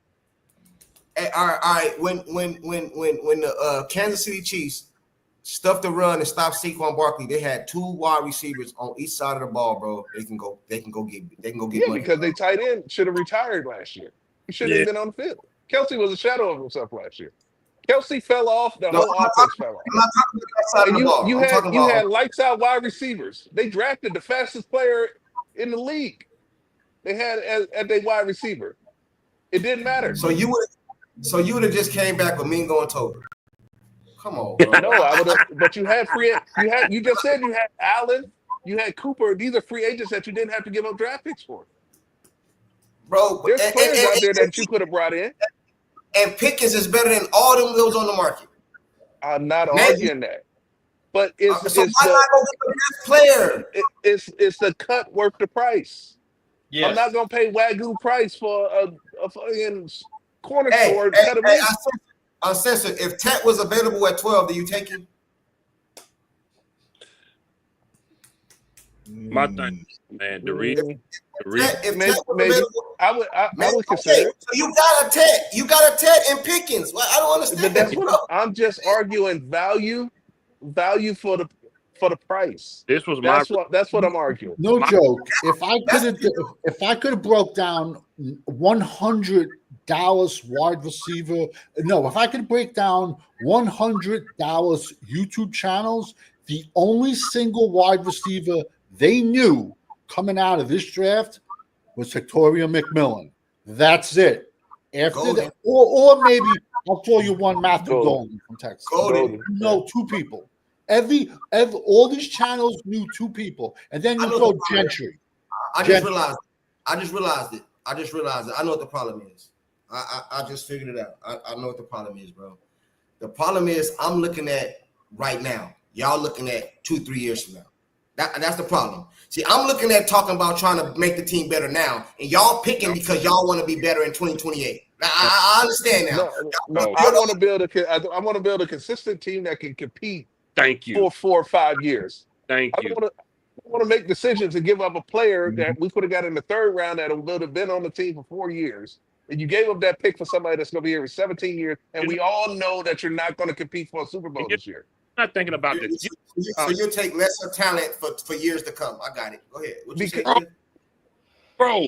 Hey, all right. When the Kansas City Chiefs stuffed the run and stopped Saquon Barkley, they had 2 wide receivers on each side of the ball, bro. They can go get money. Because they tight end should have retired last year. He shouldn't have been on the field. Kelsey was a shadow of himself last year. Kelsey fell off. The whole offense fell off. I'm not talking about that side of the ball. You had lights out wide receivers. They drafted the fastest player in the league. They had at their wide receiver. It didn't matter. So you would have just came back with Mingo and Tober. Come on, bro. No, I would have. But you had You just said you had Allen. You had Cooper. These are free agents that you didn't have to give up draft picks for. Bro, there's players out there that you could have brought in. And Pickens is better than all them those on the market. I'm not arguing that. But it's why not go get the best player? It's the cut worth the price. Yes. I'm not gonna pay Wagyu price for a fucking corner store. Cut him in. Uncensored. If Tet was available at 12, do you take him? My thing, man, the reason. I would consider it. So you got a Tet. You got a Tet and Pickens. Well, I don't understand. But that's what I'm just arguing value for the price. This was that's what I'm arguing. No joke. If I could have broke down 100 Dallas wide receiver, if I could break down 100 Dallas YouTube channels, the only single wide receiver they knew coming out of this draft was Victoria McMillan. That's it. After that, or maybe I'll throw you one, Matthew Golden from Texas. No, 2 people. All these channels knew 2 people, and then you throw Gentry. I just realized it. I know what the problem is. I just figured it out. I know what the problem is, bro. The problem is I'm looking at right now. Y'all looking at 2-3 years from now. That's the problem. See, I'm looking at talking about trying to make the team better now, and y'all picking because y'all want to be better in 2028. I understand now. No, I want to build a consistent team that can compete. Thank you. For 4 or 5 years. Thank you. I want to make decisions and give up a player that we could have got in the 3rd round that would have been on the team for 4 years. And you gave up that pick for somebody that's going to be here for 17 years, and we all know that you're not going to compete for a Super Bowl this year. I'm not thinking about this. So you take lesser talent for years to come. I got it. Go ahead. What you say? Bro,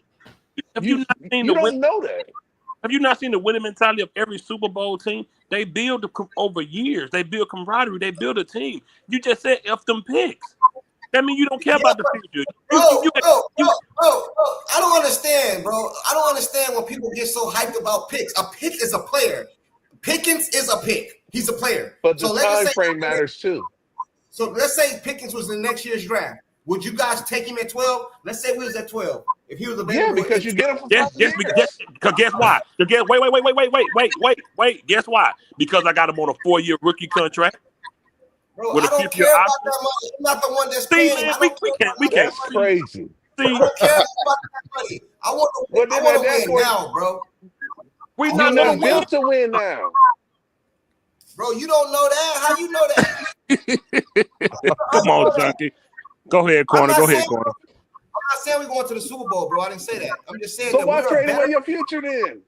have you not seen you don't know that? Have you not seen the winning mentality of every Super Bowl team? They build over years. They build camaraderie. They build a team. You just said F them picks. That means you don't care about the future. I don't understand, bro. I don't understand when people get so hyped about picks. A pick is a player. Pickens is a pick. He's a player. But the time frame matters too. So let's say Pickens was in next year's draft. Would you guys take him at 12? Let's say we was at 12. If he was available, because you get him for because guess why? Wait. Guess why? Because I got him on a 4-year rookie contract. Bro, I don't care about that money. I'm not the one that's paying. Man, we can't. That's crazy. I don't care about that money. I want to win now, bro. We're not built to win now. Bro, you don't know that? How you know that? Come on, Junkie. Go ahead, Corner. I'm not saying we're going to the Super Bowl, bro. I didn't say that. I'm just saying. So why trade away your future then?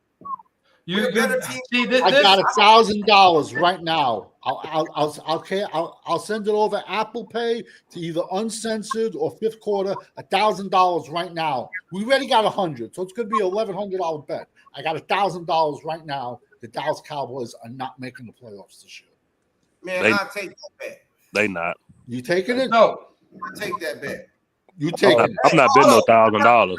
You're a better team. I got $1,000 right now. I'll send it over Apple Pay to either Uncensored or Fifth Quarter. $1,000 right now. We already got 100, so it's going to be $1,100 bet. I got $1,000 right now. The Dallas Cowboys are not making the playoffs this year. Man, I'll take that bet. They not. You taking it? No. I'll take that bet. You take it. I'm not betting no $1,000.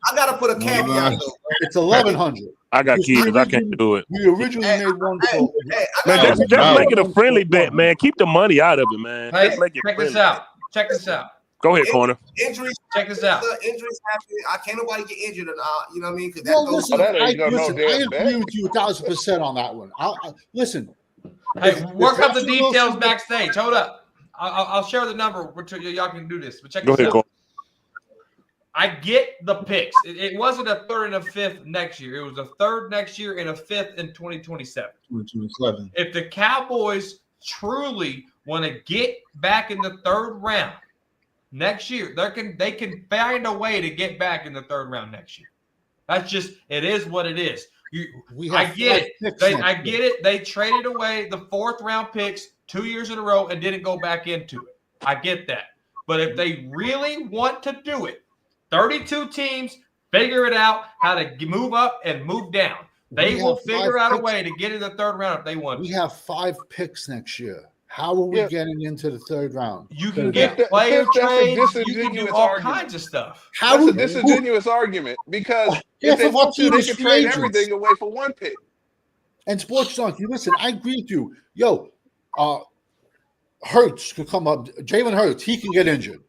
I gotta put a caveat though. It's 1,100. I got kids. I can't do it. We originally made one for. Man, just make it a friendly bet, man. Keep the money out of it, man. Hey, Just make it check this friendly. out. Check this out. Go ahead, Corner. Injuries. Check this out. Injuries happen. I can't nobody get injured, and you know what I mean? Because that No, goes. listen, I agree with you 1,000% on that one. Listen. Hey, work out the details backstage. Hold up. I'll share the number. Y'all can do this. But check this out. I get the picks. It wasn't a third and a fifth next year. It was a third next year and a fifth in 2027. 2027. If the Cowboys truly want to get back in the third round next year, they can find a way to get back in the third round next year. That's just it is what it is. I get it. I get it. They traded away the fourth round picks 2 years in a row and didn't go back into it. I get that. But if they really want to do it, 32 teams figure it out how to move up and move down. They will figure out a way to get in the third round if they want. We have 5 picks next year. How are we getting into the third round? You can get player trades. You can do all kinds of stuff. That's a disingenuous argument because if they want to, they can trade everything away for one pick. And Sports Junkie, listen, I agree with you. Yo, Hurts could come up. Jalen Hurts, he can get injured.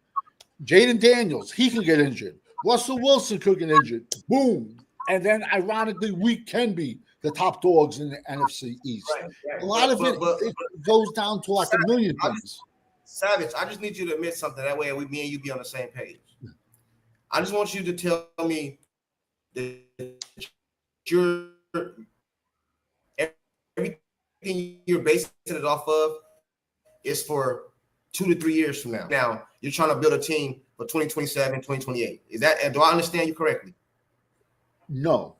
Jaden Daniels, he can get injured. Russell Wilson could get injured. Boom. And then, ironically, we can be the top dogs in the NFC East. A lot of it goes down to like a million things. Savage, I just need you to admit something. That way, me and you be on the same page. I just want you to tell me that everything you're basing it off of is for 2 to 3 years from now. Now, you're trying to build a team for 2027, 2028. Is that, do I understand you correctly? No.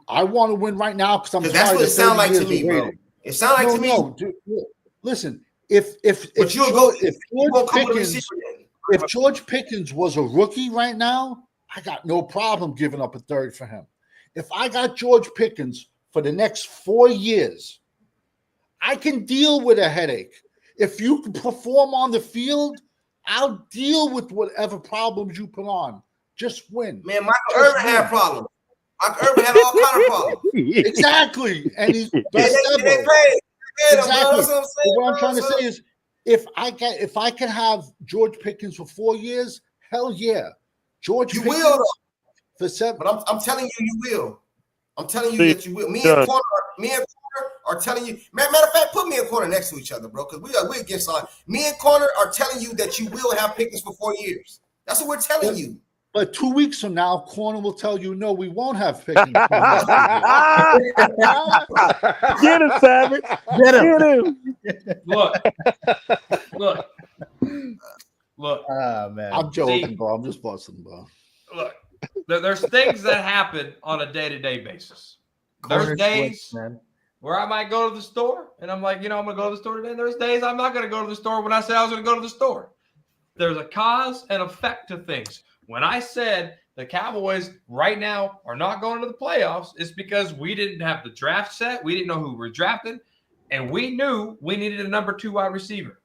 I want to win right now because that's what it sounds like to me, bro. It sounds like to me. No, dude, listen, if George Pickens was a rookie right now, I got no problem giving up a third for him. If I got George Pickens for the next 4 years, I can deal with a headache. If you can perform on the field, I'll deal with whatever problems you put on. Just win. Man, Michael Irvin had problems. Michael Irvin had all kind of problems. Exactly. And he's best ever. Exactly. What I'm trying to say is if I can have George Pickens for 4 years, hell yeah. George Pickens will for 7. But I'm telling you will. I'm telling you that you will. Me and Corner are telling you. Matter of fact, put me and Corner next to each other, bro, because we're against all. Me and Corner are telling you that you will have Pickens for 4 years. That's what we're telling you. But 2 weeks from now, Corner will tell you, no, we won't have Pickens. Get him, Savage. Get him. Look. Oh, man. I'm joking, bro. I'm just busting, bro. Look, there's things that happen on a day-to-day basis. There's days where I might go to the store, and I'm like, I'm going to go to the store today. There's days I'm not going to go to the store when I said I was going to go to the store. There's a cause and effect to things. When I said the Cowboys right now are not going to the playoffs, it's because we didn't have the draft set. We didn't know who we were drafting, and we knew we needed a number 2 wide receiver.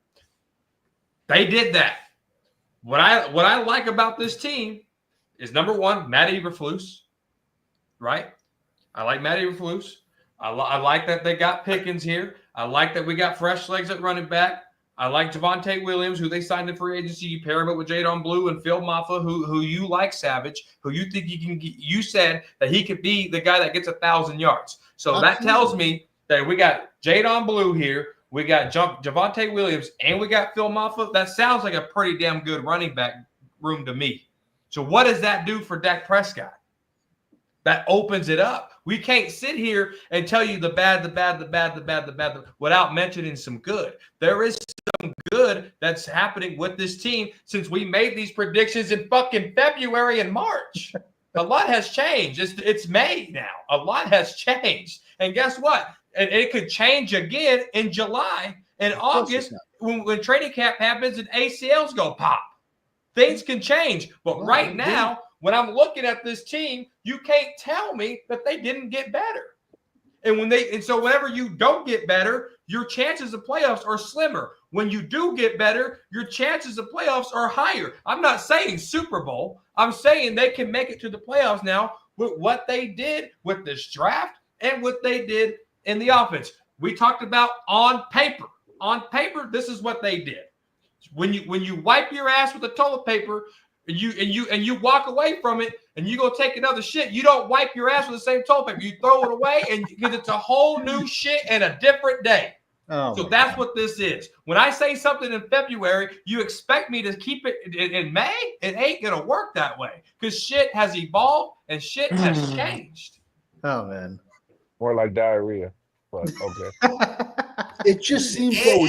They did that. What I like about this team is, number 1, Matt Eberflus, right? I like Matt Eberflus. I like that they got Pickens here. I like that we got fresh legs at running back. I like Javonte Williams, who they signed in free agency. You pair him up with Jadon Blue and Phil Maffa, who you like, Savage, who you think you can get. You said that he could be the guy that gets 1,000 yards. So that tells me that we got Jadon Blue here, we got Javonte Williams, and we got Phil Maffa. That sounds like a pretty damn good running back room to me. So what does that do for Dak Prescott? That opens it up. We can't sit here and tell you the bad, without mentioning some good. There is some good that's happening with this team since we made these predictions in fucking February and March. A lot has changed. It's May now. A lot has changed. And guess what? It could change again in July and August when training camp happens and ACLs go pop. Things can change. But right now, when I'm looking at this team, you can't tell me that they didn't get better. And so whenever you don't get better, your chances of playoffs are slimmer. When you do get better, your chances of playoffs are higher. I'm not saying Super Bowl. I'm saying they can make it to the playoffs now with what they did with this draft and what they did in the offense. We talked about on paper. On paper, this is what they did. When you wipe your ass with the toilet paper and you walk away from it and you go take another shit, you don't wipe your ass with the same toilet paper. You throw it away because it's a whole new shit and a different day. Oh, so that's what this is. When I say something in February, you expect me to keep it in May? It ain't gonna work that way because shit has evolved and shit has changed. Oh man, more like diarrhea. But okay. It just seems though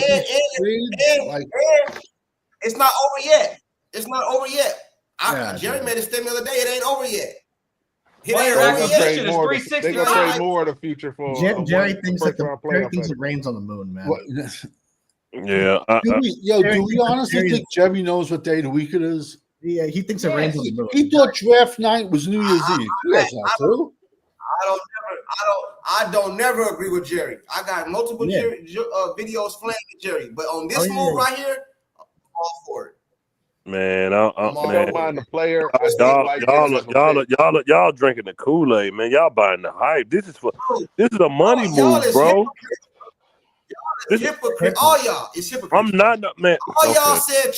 it's not over yet. It's not over yet. Jerry made a statement the other day. It ain't over yet. They're gonna trade more of the future for Jerry thinks it rains on the moon, man. Yeah. Do we honestly think Jerry knows what day of the week it is? Yeah, he thinks it rains on the moon. He thought draft night was New Year's Eve. I don't never agree with Jerry. I got multiple videos flaming Jerry, but on this move right here, I'm all for it. Man, I don't mind the player. Y'all drinking the Kool-Aid, man. Y'all buying the hype. This is a money move, bro. It's hypocrite. All y'all, it's hypocrite. I'm not, man. All y'all said.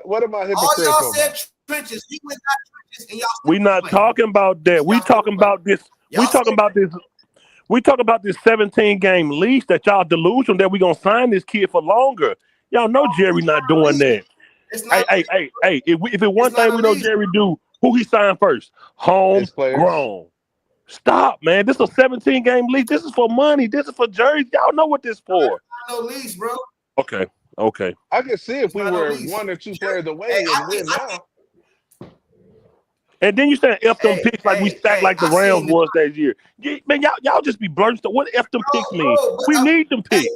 What am I hypocrite? All y'all said trenches. He went got trenches, and y'all. We not talking about that. We talking about this. We talking about this. We talking about this 17-game lease that y'all delusional that we gonna sign this kid for longer. Y'all know Jerry not doing that. Hey! If it one thing we know Jerry do, who he signed first? Homegrown. Stop, man. This is a 17-game lease. This is for money. This is for jerseys. Y'all know what this for. No lease, bro. Okay. I can see if we were one or two players away and win now. And then you saying F them picks like we stacked like the Rams was that year. Man, y'all just be blurting stuff. What F them picks mean? We need them picks.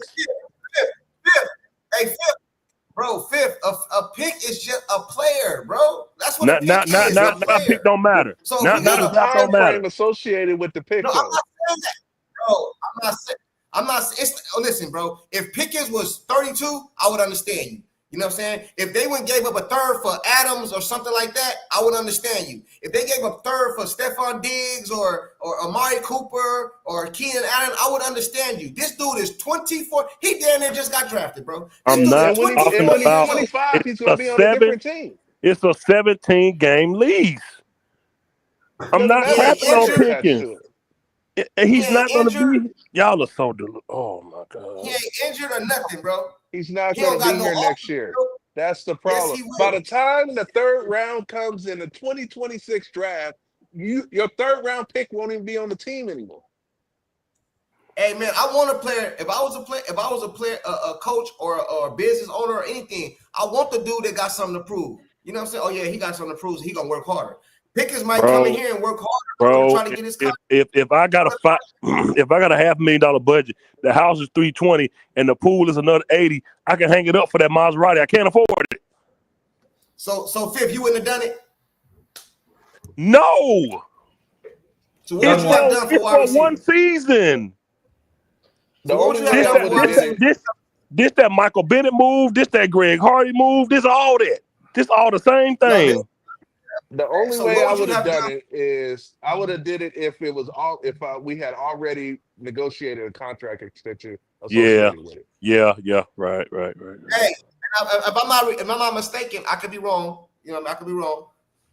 Fifth. A pick is just a player, bro. That's what a pick don't matter. So not a draft don't matter. Associated with the pick. No, I'm not saying that. Bro, I'm not. Listen, bro. If Pickens was 32, I would understand you. You know what I'm saying? If they gave up a third for Adams or something like that, I would understand you. If they gave up a third for Stephon Diggs or Amari Cooper or Keenan Allen, I would understand you. This dude is 24. He damn near just got drafted, bro. I'm not talking about 25, he's going to be on a different team. It's a 17-game lease. I'm not tapping on Pickens. He's not going to be. Y'all are so deluded. Oh, my God. He ain't injured or nothing, bro. He's not going to be here next year. That's the problem. Yes, by the time the third round comes in the 2026 draft, your third round pick won't even be on the team anymore. Hey man, I want a player. If I was a player, a coach or a business owner or anything, I want the dude that got something to prove. You know what I'm saying? Oh yeah, he got something to prove. So he gonna work harder. Pickens might come in here and work harder. Bro, trying to get his if I got a $500,000 budget, the house is $320 and the pool is another $80, I can hang it up for that Maserati. I can't afford it. So Fifth, you wouldn't have done it? No. So it's for one season. The only way I would have this that Michael Bennett move, this that Greg Hardy move, this all that. This all the same thing. The only way I would have done it is I would have did it if it was we had already negotiated a contract extension associated with it. Yeah, right. Hey, if I'm not mistaken, I could be wrong. You know, I could be wrong.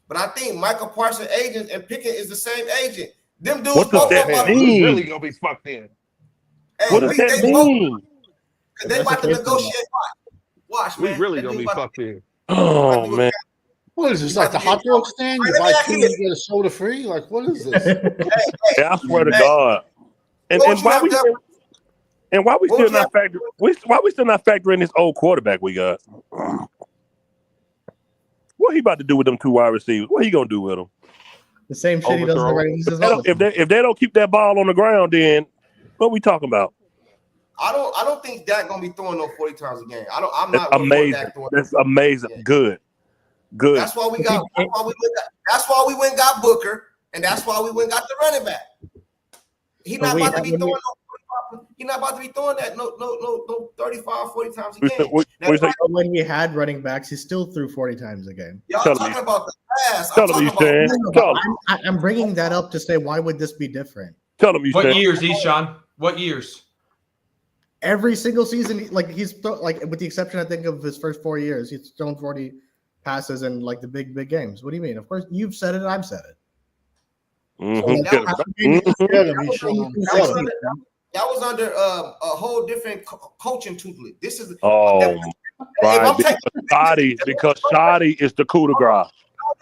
But I think Michael Parsons' agent and Pickett is the same agent. Them dudes both we really gonna be fucked in. Hey, what does that mean? They about to negotiate. Watch, man. We really gonna be fucked in. Oh man. What is this, like the hot dog stand? You buy two, you get a soda free? Like, what is this? Hey, I swear to God. And why we still not factoring this old quarterback we got? What he about to do with them two wide receivers? What he gonna do with them? The same shit he does in the regular season. If they don't keep that ball on the ground, then what we talking about? I don't think Dak gonna be throwing no 40 times a game. I'm not amazing. That's amazing. Yeah. Good. That's why we got. That's why we went got Booker, and that's why we went got the running back. He's not about to be throwing no He's not about to be throwing that no 35, 40 times a game. Now, when he had running backs, he still threw 40 times a game. y'all talking about the pass. I'm talking about. I'm bringing that up to say, why would this be different? What years, Eshawn? What years? Every single season, like with the exception, I think, of his first 4 years, he's thrown 40 passes in like the big games. What do you mean? Of course, you've said it. I've said it. That was under a whole different coaching tutelage. This is because Shoddy is the coup de grace.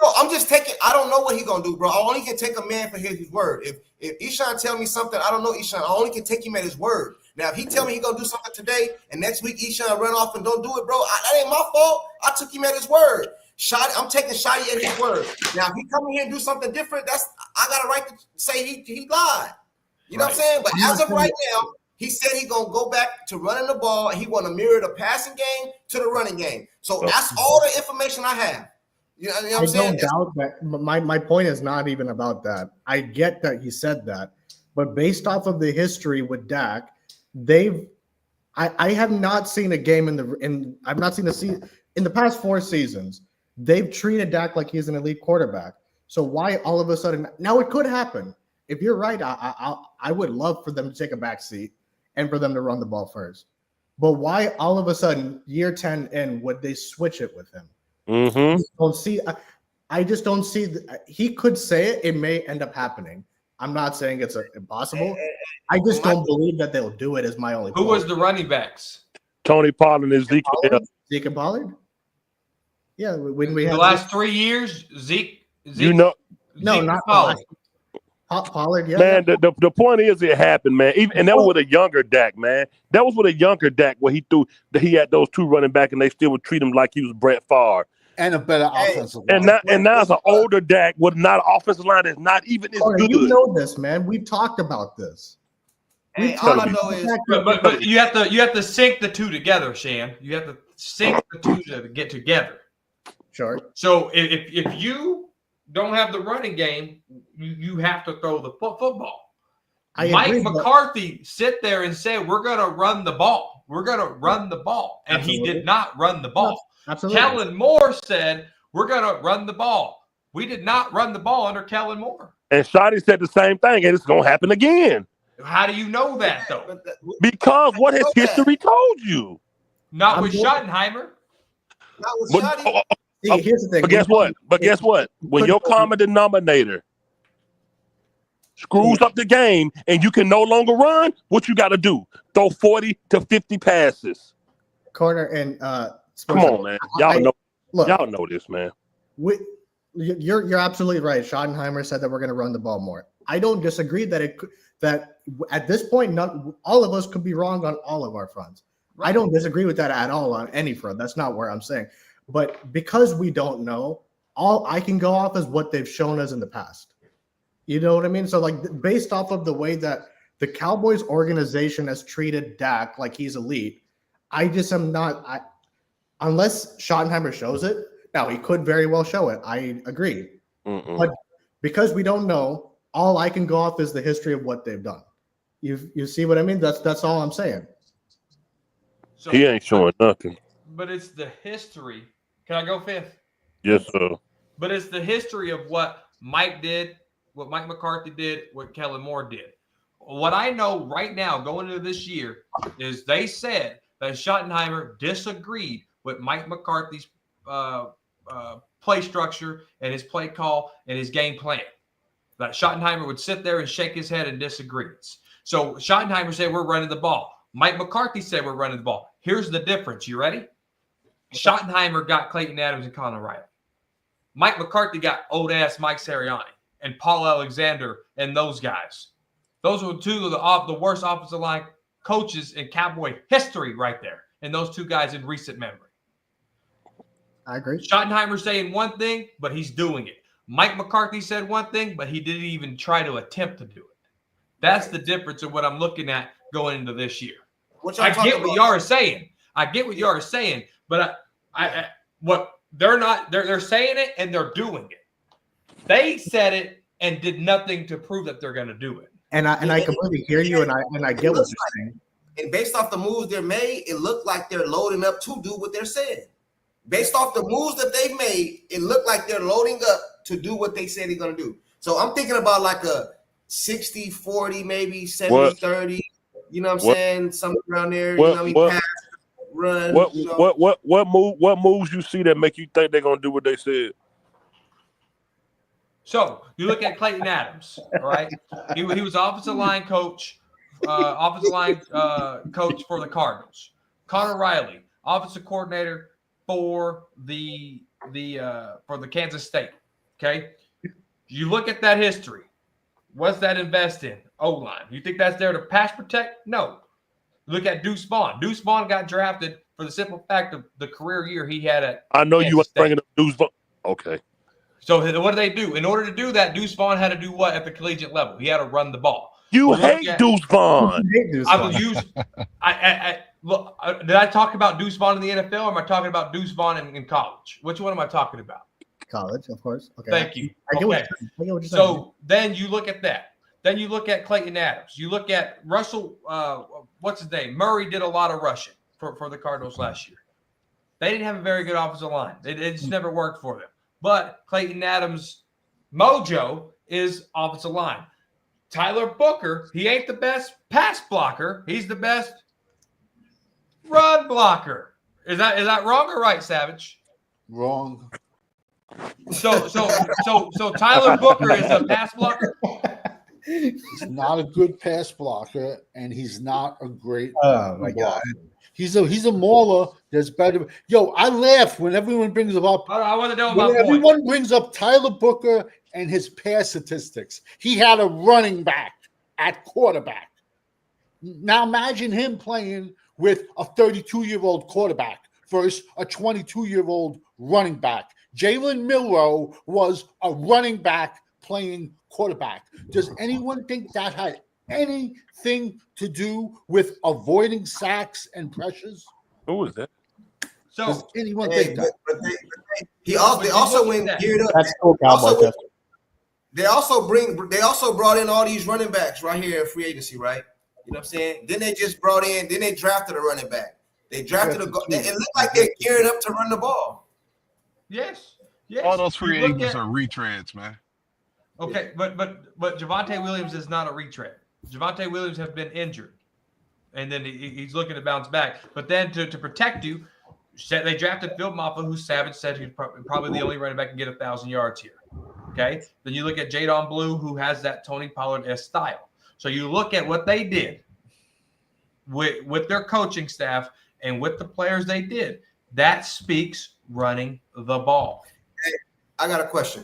No, I'm just taking. I don't know what he's gonna do, bro. I only can take a man for his word. If Eshawn tell me something, I don't know Eshawn. I only can take him at his word. Now, if he tell me he gonna do something today, and next week Eshawn run off and don't do it, bro, that ain't my fault. I took him at his word. I'm taking Shoddy at his word. Now, if he come in here and do something different, I got a right to say he lied. You know what I'm saying? But as of right now, he said he gonna go back to running the ball, and he want to mirror the passing game to the running game. So that's all the information I have. You know what I'm saying? I don't doubt that. My point is not even about that. I get that he said that, but based off of the history with Dak, I have not seen a game I've not seen a season in the past 4 seasons. They've treated Dak like he's an elite quarterback. So why all of a sudden now it could happen? If you're right, I would love for them to take a back seat and for them to run the ball first. But why all of a sudden, year 10 in, would they switch it with him? I just don't see. He could say it. It may end up happening. I'm not saying it's impossible. I just don't believe that they'll do it. Is my only. Who was the running backs? Tony Pollard and Zeke. Zeke and Pollard. Yeah, when we the had last 3 years, Zeke. No, not Pollard. Pollard, yeah. Man, the point is it happened, man. And that was with a younger Dak, man. That was with a younger Dak where he had those 2 running back and they still would treat him like he was Brett Favre. And a better offensive line. And now it's an older Dak with not an offensive line that's not even as good. You know this, man. We've talked about this. All I know is, but you have to sync the two together, Shan. You have to sync the two to get together. Sure. So if you don't have the running game, you have to throw the football. Mike McCarthy sit there and say, we're going to run the ball. We're going to run the ball. And he did not run the ball. Absolutely. Kellen Moore said, we're going to run the ball. We did not run the ball under Kellen Moore. And Shoddy said the same thing, and it's going to happen again. How do you know that, though? Because what has history told you? Not with Schottenheimer. Not with Shoddy. See, here's the thing. But guess what? When your common denominator screws up the game and you can no longer run, what you got to do? Throw 40 to 50 passes. Corner and come on, man. Y'all know this, man. You're absolutely right. Schottenheimer said that we're going to run the ball more. I don't disagree that at this point, all of us could be wrong on all of our fronts. Right. I don't disagree with that at all on any front. That's not where I'm saying. But because we don't know, all I can go off is what they've shown us in the past. You know what I mean? So, like, based off of the way that the Cowboys organization has treated Dak like he's elite, I just am not. Unless Schottenheimer shows it, now he could very well show it. I agree. But because we don't know, all I can go off is the history of what they've done. You see what I mean? That's all I'm saying. So, he ain't showing nothing. But it's the history. Can I go fifth? Yes, sir. But it's the history of what Mike did, what Mike McCarthy did, what Kellen Moore did. What I know right now going into this year is they said that Schottenheimer disagreed with Mike McCarthy's play structure and his play call and his game plan. That Schottenheimer would sit there and shake his head in disagreements. So Schottenheimer said, we're running the ball. Mike McCarthy said, we're running the ball. Here's the difference. You ready? Schottenheimer got Clayton Adams and Conor Riley. Mike McCarthy got old-ass Mike Sirianni and Paul Alexander and those guys. Those were 2 of the worst offensive line coaches in Cowboy history right there, and those 2 guys in recent memory. I agree. Schottenheimer saying one thing, but he's doing it. Mike McCarthy said one thing, but he didn't even try to attempt to do it. That's the difference of what I'm looking at going into this year. I get what y'all are saying. But they're saying it and they're doing it. They said it and did nothing to prove that they're going to do it. And I completely hear you, and I get what you're saying. And based off the moves they're made, it looked like they're loading up to do what they're saying. Based off the moves that they've made, it looked like they're loading up to do what they said they're going to do. So I'm thinking about like a 60-40, maybe 70-30. You know what I'm saying? Somewhere around there. You know what I mean? Pass, run. What moves you see that make you think they're going to do what they said? So you look at Clayton Adams, all right? He was offensive line coach for the Cardinals. Connor Riley, offensive coordinator for the Kansas State. Okay, you look at that history. What's that invest in? O-line. You think that's there to pass protect? No. Look at Deuce Vaughn. Deuce Vaughn got drafted for the simple fact of the career year he had at I know Kansas you were State. bringing up Deuce Vaughn. Okay. So what do they do? In order to do that, Deuce Vaughn had to do what at the collegiate level? He had to run the ball. You hate Deuce Vaughn. Did I talk about Deuce Vaughn in the NFL, or am I talking about Deuce Vaughn in college? Which one am I talking about? College, of course. Okay. Thank you. I get what you're saying. So then you look at that. Then you look at Clayton Adams. You look at Russell. What's his name? Murray did a lot of rushing for the Cardinals last year. They didn't have a very good offensive line. It just never worked for them. But Clayton Adams' mojo is offensive line. Tyler Booker, he ain't the best pass blocker. He's the best run blocker. Is that wrong or right, Savage? Wrong. So Tyler Booker is a pass blocker. He's not a good pass blocker, and he's not a great. Oh my God. He's a mauler that's better. Yo, I laugh when everyone brings up. I want to know When about everyone brings up Tyler Booker and his pass statistics. He had a running back at quarterback. Now imagine him playing with a 32-year-old quarterback versus a 22-year-old running back. Jalen Milroe was a running back playing quarterback. Does anyone think that had anything to do with avoiding sacks and pressures? Who is that? So does anyone think that? They also went geared up. That's cool, Cowboys. They also brought in all these running backs right here in free agency, right? You know what I'm saying? Then they drafted a running back. They drafted it looked like they're gearing up to run the ball. Yes. All those free agents are retreads, man. Okay, but Javonte Williams is not a retread. Javonte Williams has been injured, and then he's looking to bounce back. But then to protect you, they drafted Phil Maffa, who Savage said he's probably the only running back can get 1,000 yards here. Okay, then you look at Jadon Blue, who has that Tony Pollard-esque style. So you look at what they did with their coaching staff and with the players they did. That speaks running the ball. Hey, I got a question.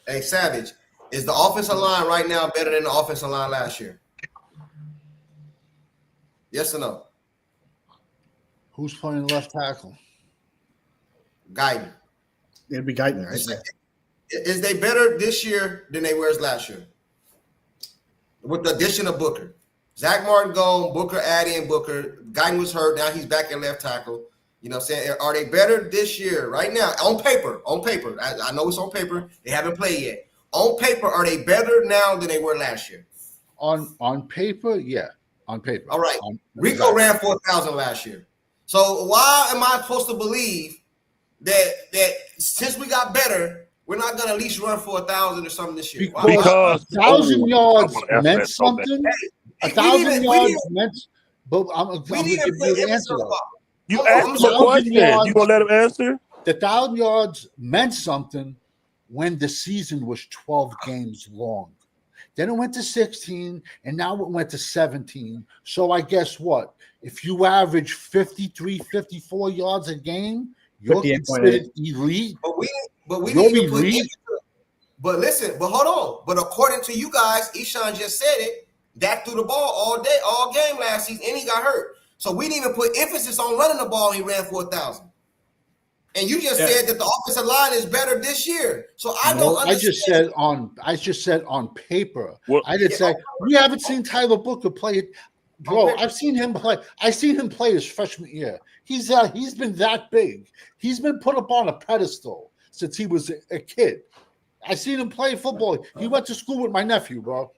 Hey, Savage, is the offensive line right now better than the offensive line last year? Yes or no? Who's playing left tackle? Guyton. It'd be Guyton, right? Is they better this year than they were last year? With the addition of Booker. Zach Martin gone, Booker add in Booker. Guyton was hurt. Now he's back at left tackle. You know what I'm saying? Are they better this year right now? On paper. I know it's on paper. They haven't played yet. On paper, are they better now than they were last year? On paper, yeah. On paper. All right. Rico ran for 1,000 last year. So why am I supposed to believe that since we got better, we're not going to at least run for 1,000 or something this year? Because 1,000 yards meant something. 1,000 yards meant. But I'm going to give you the answer. You asked him a question. You going to let him answer? The 1,000 yards meant something when the season was 12 games long. Then it went to 16, and now it went to 17. So I guess what? If you average 53, 54 yards a game, you're considered elite. But we need to put elite. But listen, but hold on. But according to you guys, Eshaun just said it. Dak threw the ball all game last season, and he got hurt. So we didn't even put emphasis on running the ball, and he ran for 1,000. And you just said that the offensive line is better this year. So I don't understand. I just said on paper. I didn't say we haven't seen Tyler Booker play it. Bro, I've seen him play. I've seen him play his freshman year. He's been that big. He's been put up on a pedestal since he was a kid. I seen him play football. He went to school with my nephew, bro.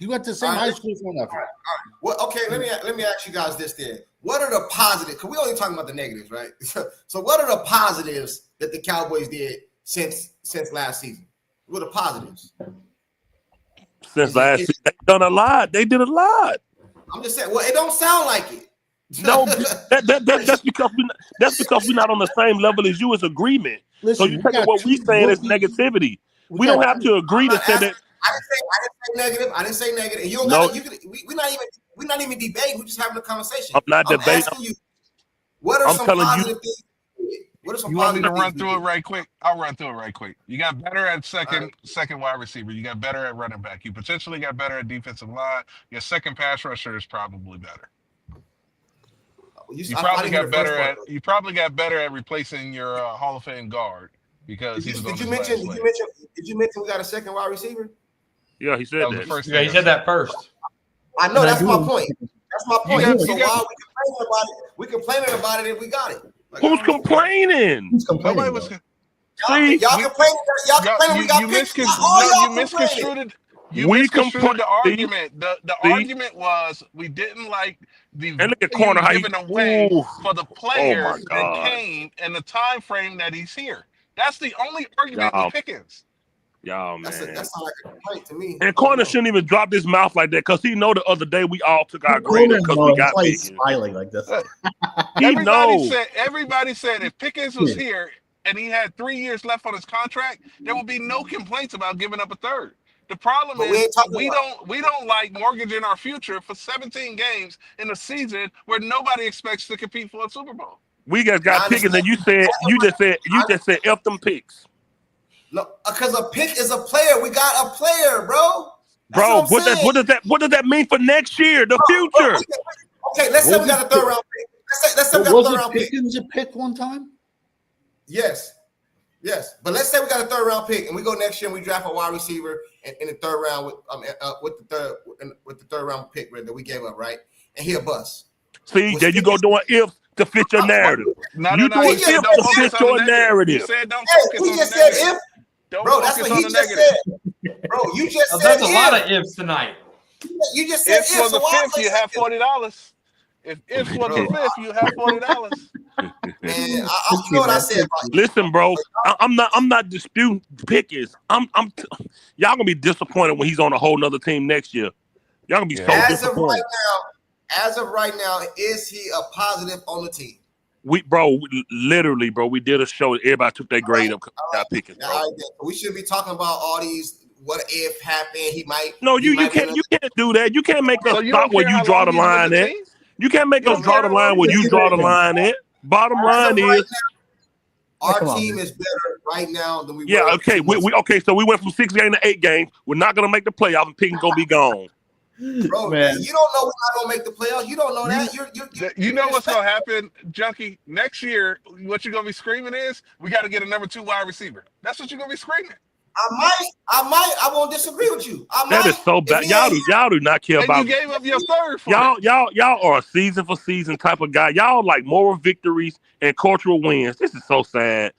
He went to the same high school for nothing. All right. Well, okay. Let me ask you guys this then. What are the positives? Because we only talking about the negatives, right? So what are the positives that the Cowboys did since last season? What are the positives? Since last season, they've done a lot. They did a lot. I'm just saying. Well, it don't sound like it. No, that's because we're not on the same level as you. It's agreement. Listen, so you take what we saying is negativity. We don't have to agree to say that. I didn't say negative. You don't gotta, we're not even debating. We're just having a conversation. I'm not debating. Asking you, what are some positive things? What are some you want me to positive run things through it right quick? I'll run through it right quick. You got better at second wide receiver. You got better at running back. You potentially got better at defensive line. Your second pass rusher is probably better. You probably got better at replacing your Hall of Fame guard because did you mention we got a second wide receiver? Yeah, he said that. He said that first. I know, that's my point. That's my point. So why are we complaining about it if we got it? Like, Who's complaining? Who's complaining? Y'all complaining. Y'all complaining. We got picks. You misconstrued the argument. The argument was we didn't like the corner given away for the players that came and the time frame that he's here. That's the only argument with Pickens. Y'all, man. That's not like a complaint to me. And Corner shouldn't even drop his mouth like that because he know the other day we all took our grader because we got Pickens. Smiling like this. Everybody said if Pickens was here and he had 3 years left on his contract, there would be no complaints about giving up a third. The problem is we don't like mortgaging our future for 17 games in a season where nobody expects to compete for a Super Bowl. We just got Pickens, and you just said F them picks. No, because a pick is a player. We got a player, bro. Bro, what does that mean for next year, the future? Okay, let's say we got a third round pick. Let's say we got a third round pick. Pickens a pick one time? Yes. But let's say we got a third round pick and we go next year and we draft a wide receiver in the third round with the third round pick that we gave up, right? And he a bust. See, there you go doing ifs to fit your narrative. You doing ifs to fit your narrative. You said don't focus on the negative. Bro, that's what he just said. Bro, you just said that's a lot of ifs tonight. You just said if for the fifth, you have $40. If for the fifth, you have $40. Man, you know what I said about you. Listen, bro, I'm not disputing Pickens. Y'all gonna be disappointed when he's on a whole nother team next year. Y'all gonna be so disappointed. As of right now, is he a positive on the team? We did a show. Everybody took their grade up. Got Pickens, bro. We shouldn't be talking about all these. What if happened? He might. No, you can't do that. You can't make us stop where you draw the line at. You can't make us draw the line where you draw the line at. Bottom line is our team is better right now than we were. Yeah, okay. Okay, so we went from 6 games to 8 games. We're not gonna make the playoff and Pickens gonna be gone. Bro, man, you don't know we're not gonna make the playoffs. You don't know that. You know what's gonna happen, Junkie? Next year, what you're gonna be screaming is we got to get a number 2 wide receiver. That's what you're gonna be screaming. I won't disagree with you. That is so bad. Y'all do not care about. You gave up your third. Y'all are a season for season type of guy. Y'all like moral victories and cultural wins. This is so sad.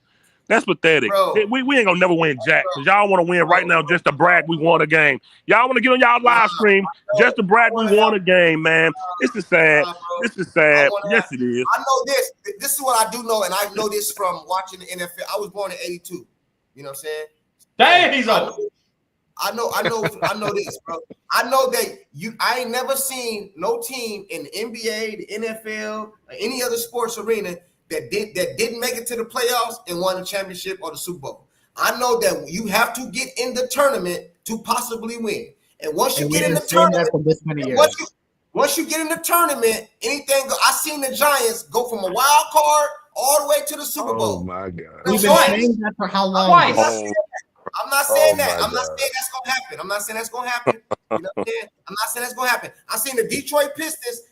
That's pathetic. Bro, we ain't gonna never win jack because y'all want to win right now just to brag we won a game. Y'all want to get on y'all live stream just to brag we won a game, man. This is sad. This is sad. Yes, it is. I know this. This is what I do know, and I know this from watching the NFL. I was born in '82. You know what I'm saying? Damn, he's old. I know this, bro. I know that I ain't never seen no team in the NBA, the NFL, or any other sports arena that didn't make it to the playoffs and won the championship or the Super Bowl. I know that you have to get in the tournament to possibly win. And once you get in the tournament, once you get in the tournament, anything. I seen the Giants go from a wild card all the way to the Super Bowl. Oh my God! We've been saying that for how long? I'm not saying that. I'm not saying that's gonna happen. I'm not saying that's gonna happen. You know what I'm saying? I'm not saying that's gonna happen. I seen the Detroit Pistons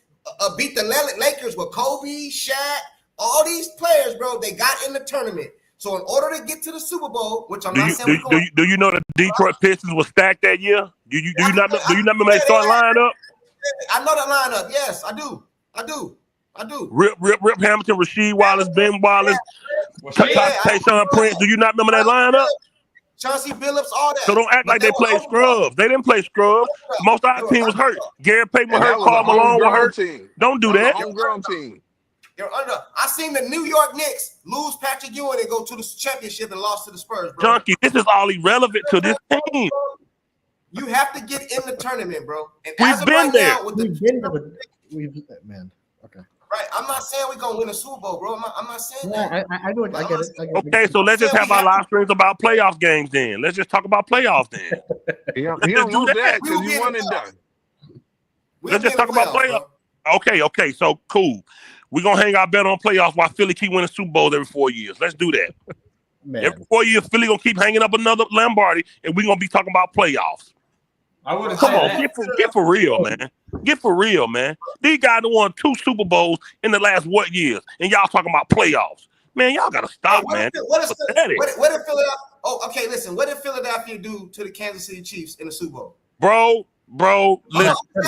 beat the Lakers with Kobe, Shaq, all these players, bro. They got in the tournament. So in order to get to the Super Bowl, which I'm not saying, do you know the Detroit Pistons was stacked that year? Do you not remember they start line up? I know that lineup. Yes, I do. Rip Hamilton, Rasheed Wallace, Ben Wallace, Tayshaun Prince. Do you not remember that lineup? Chauncey Billups, all that. So don't act like they played scrubs. They didn't play scrubs. Most of our team was hurt. Gary Payton was hurt. Karl Malone was hurt. Team. Don't do that. Homegrown team. They're under. I seen the New York Knicks lose Patrick Ewing and go to the championship and lost to the Spurs, bro. Junkie, this is all irrelevant to this team. You have to get in the tournament, bro. And We've as of been right there. now, with the Man, okay. right, I'm not saying we're gonna win a Super Bowl, bro. I'm not saying that. I do it. I get it. Okay, so let's just have our live streams about playoff games then. Let's just talk about playoffs then. He don't want that because you won and done. Let's just talk about playoffs. Okay, so cool. We're going to hang our bet on playoffs while Philly keep winning Super Bowls every 4 years. Let's do that. Man. Every 4 years, Philly going to keep hanging up another Lombardi, and we're going to be talking about playoffs. I wouldn't Come say on, that. get for real, man. Get for real, man. These guys have won 2 Super Bowls in the last what years? And y'all talking about playoffs. Man, y'all got to stop, man. What did Philadelphia? Oh, okay, listen. What did Philadelphia do to the Kansas City Chiefs in the Super Bowl? Bro, listen. I'm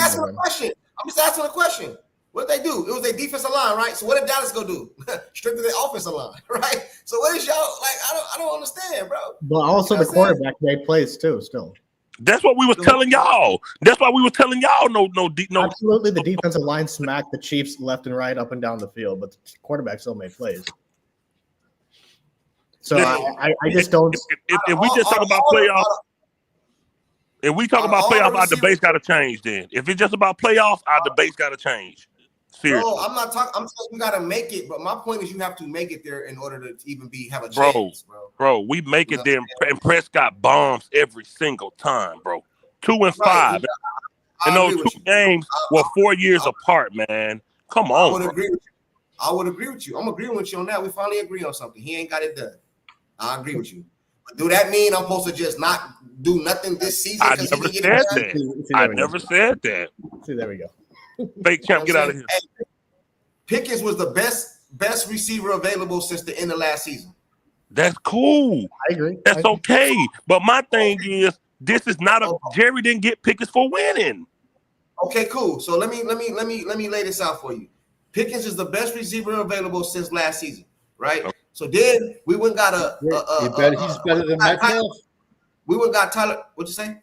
just asking a question. What did they do? It was their defensive line, right? So what did Dallas go do? Strictly their offensive line, right? So what is y'all like? I don't understand, bro. But also the quarterback made plays too. Still, that's what we was telling y'all. That's why we were telling y'all. No. Absolutely, the defensive line smacked the Chiefs left and right, up and down the field, but the quarterback still made plays. So I just don't. If we just talk about playoffs. If we talk about playoffs, our debate's got to change. Then, if it's just about playoffs, our debate's got to change. Seriously. No, I'm not talking. I'm saying we gotta make it, but my point is you have to make it there in order to even have a chance, bro. We make it there, and Prescott bombs every single time, bro. 2 and 5, and those 2 games were 4 years apart, man. Come on. I would agree with you. I'm agreeing with you on that. We finally agree on something. He ain't got it done. I agree with you. But do that mean I'm supposed to just not do nothing this season? I never said that. I never said that. See, there we go. Fake champ, get out of here. Hey, Pickens was the best receiver available since the end of last season. That's cool. I agree. That's okay. But my thing is, this is not a Jerry didn't get Pickens for winning. Okay, cool. So let me lay this out for you. Pickens is the best receiver available since last season, right? Okay. So then we went got he's better than Metcalf. We went got Tyler. What'd you say?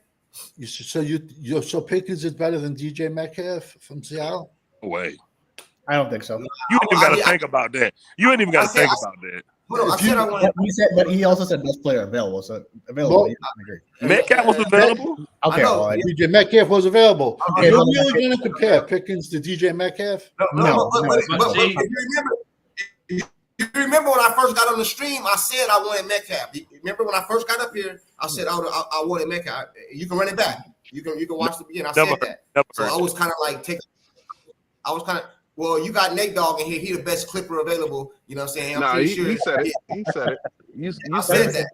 So Pickens is better than DJ Metcalf from Seattle? Wait. I don't think so. You ain't even got to think about that. You ain't even got to think about that. But he also said best player available. So available. I agree. Metcalf was available. Okay, DJ Metcalf was available. Okay, You're really going to compare Pickens to DJ Metcalf? No. But you remember when I first got on the stream, I said I wanted Metcalf. Remember when I first got up here, I said I wanted Metcalf. You can run it back. You can watch the beginning. I said that. So I was kind of like well, you got Nate Dogg in here. He the best clipper available. You know what I'm saying? He said it. He said it. You said that.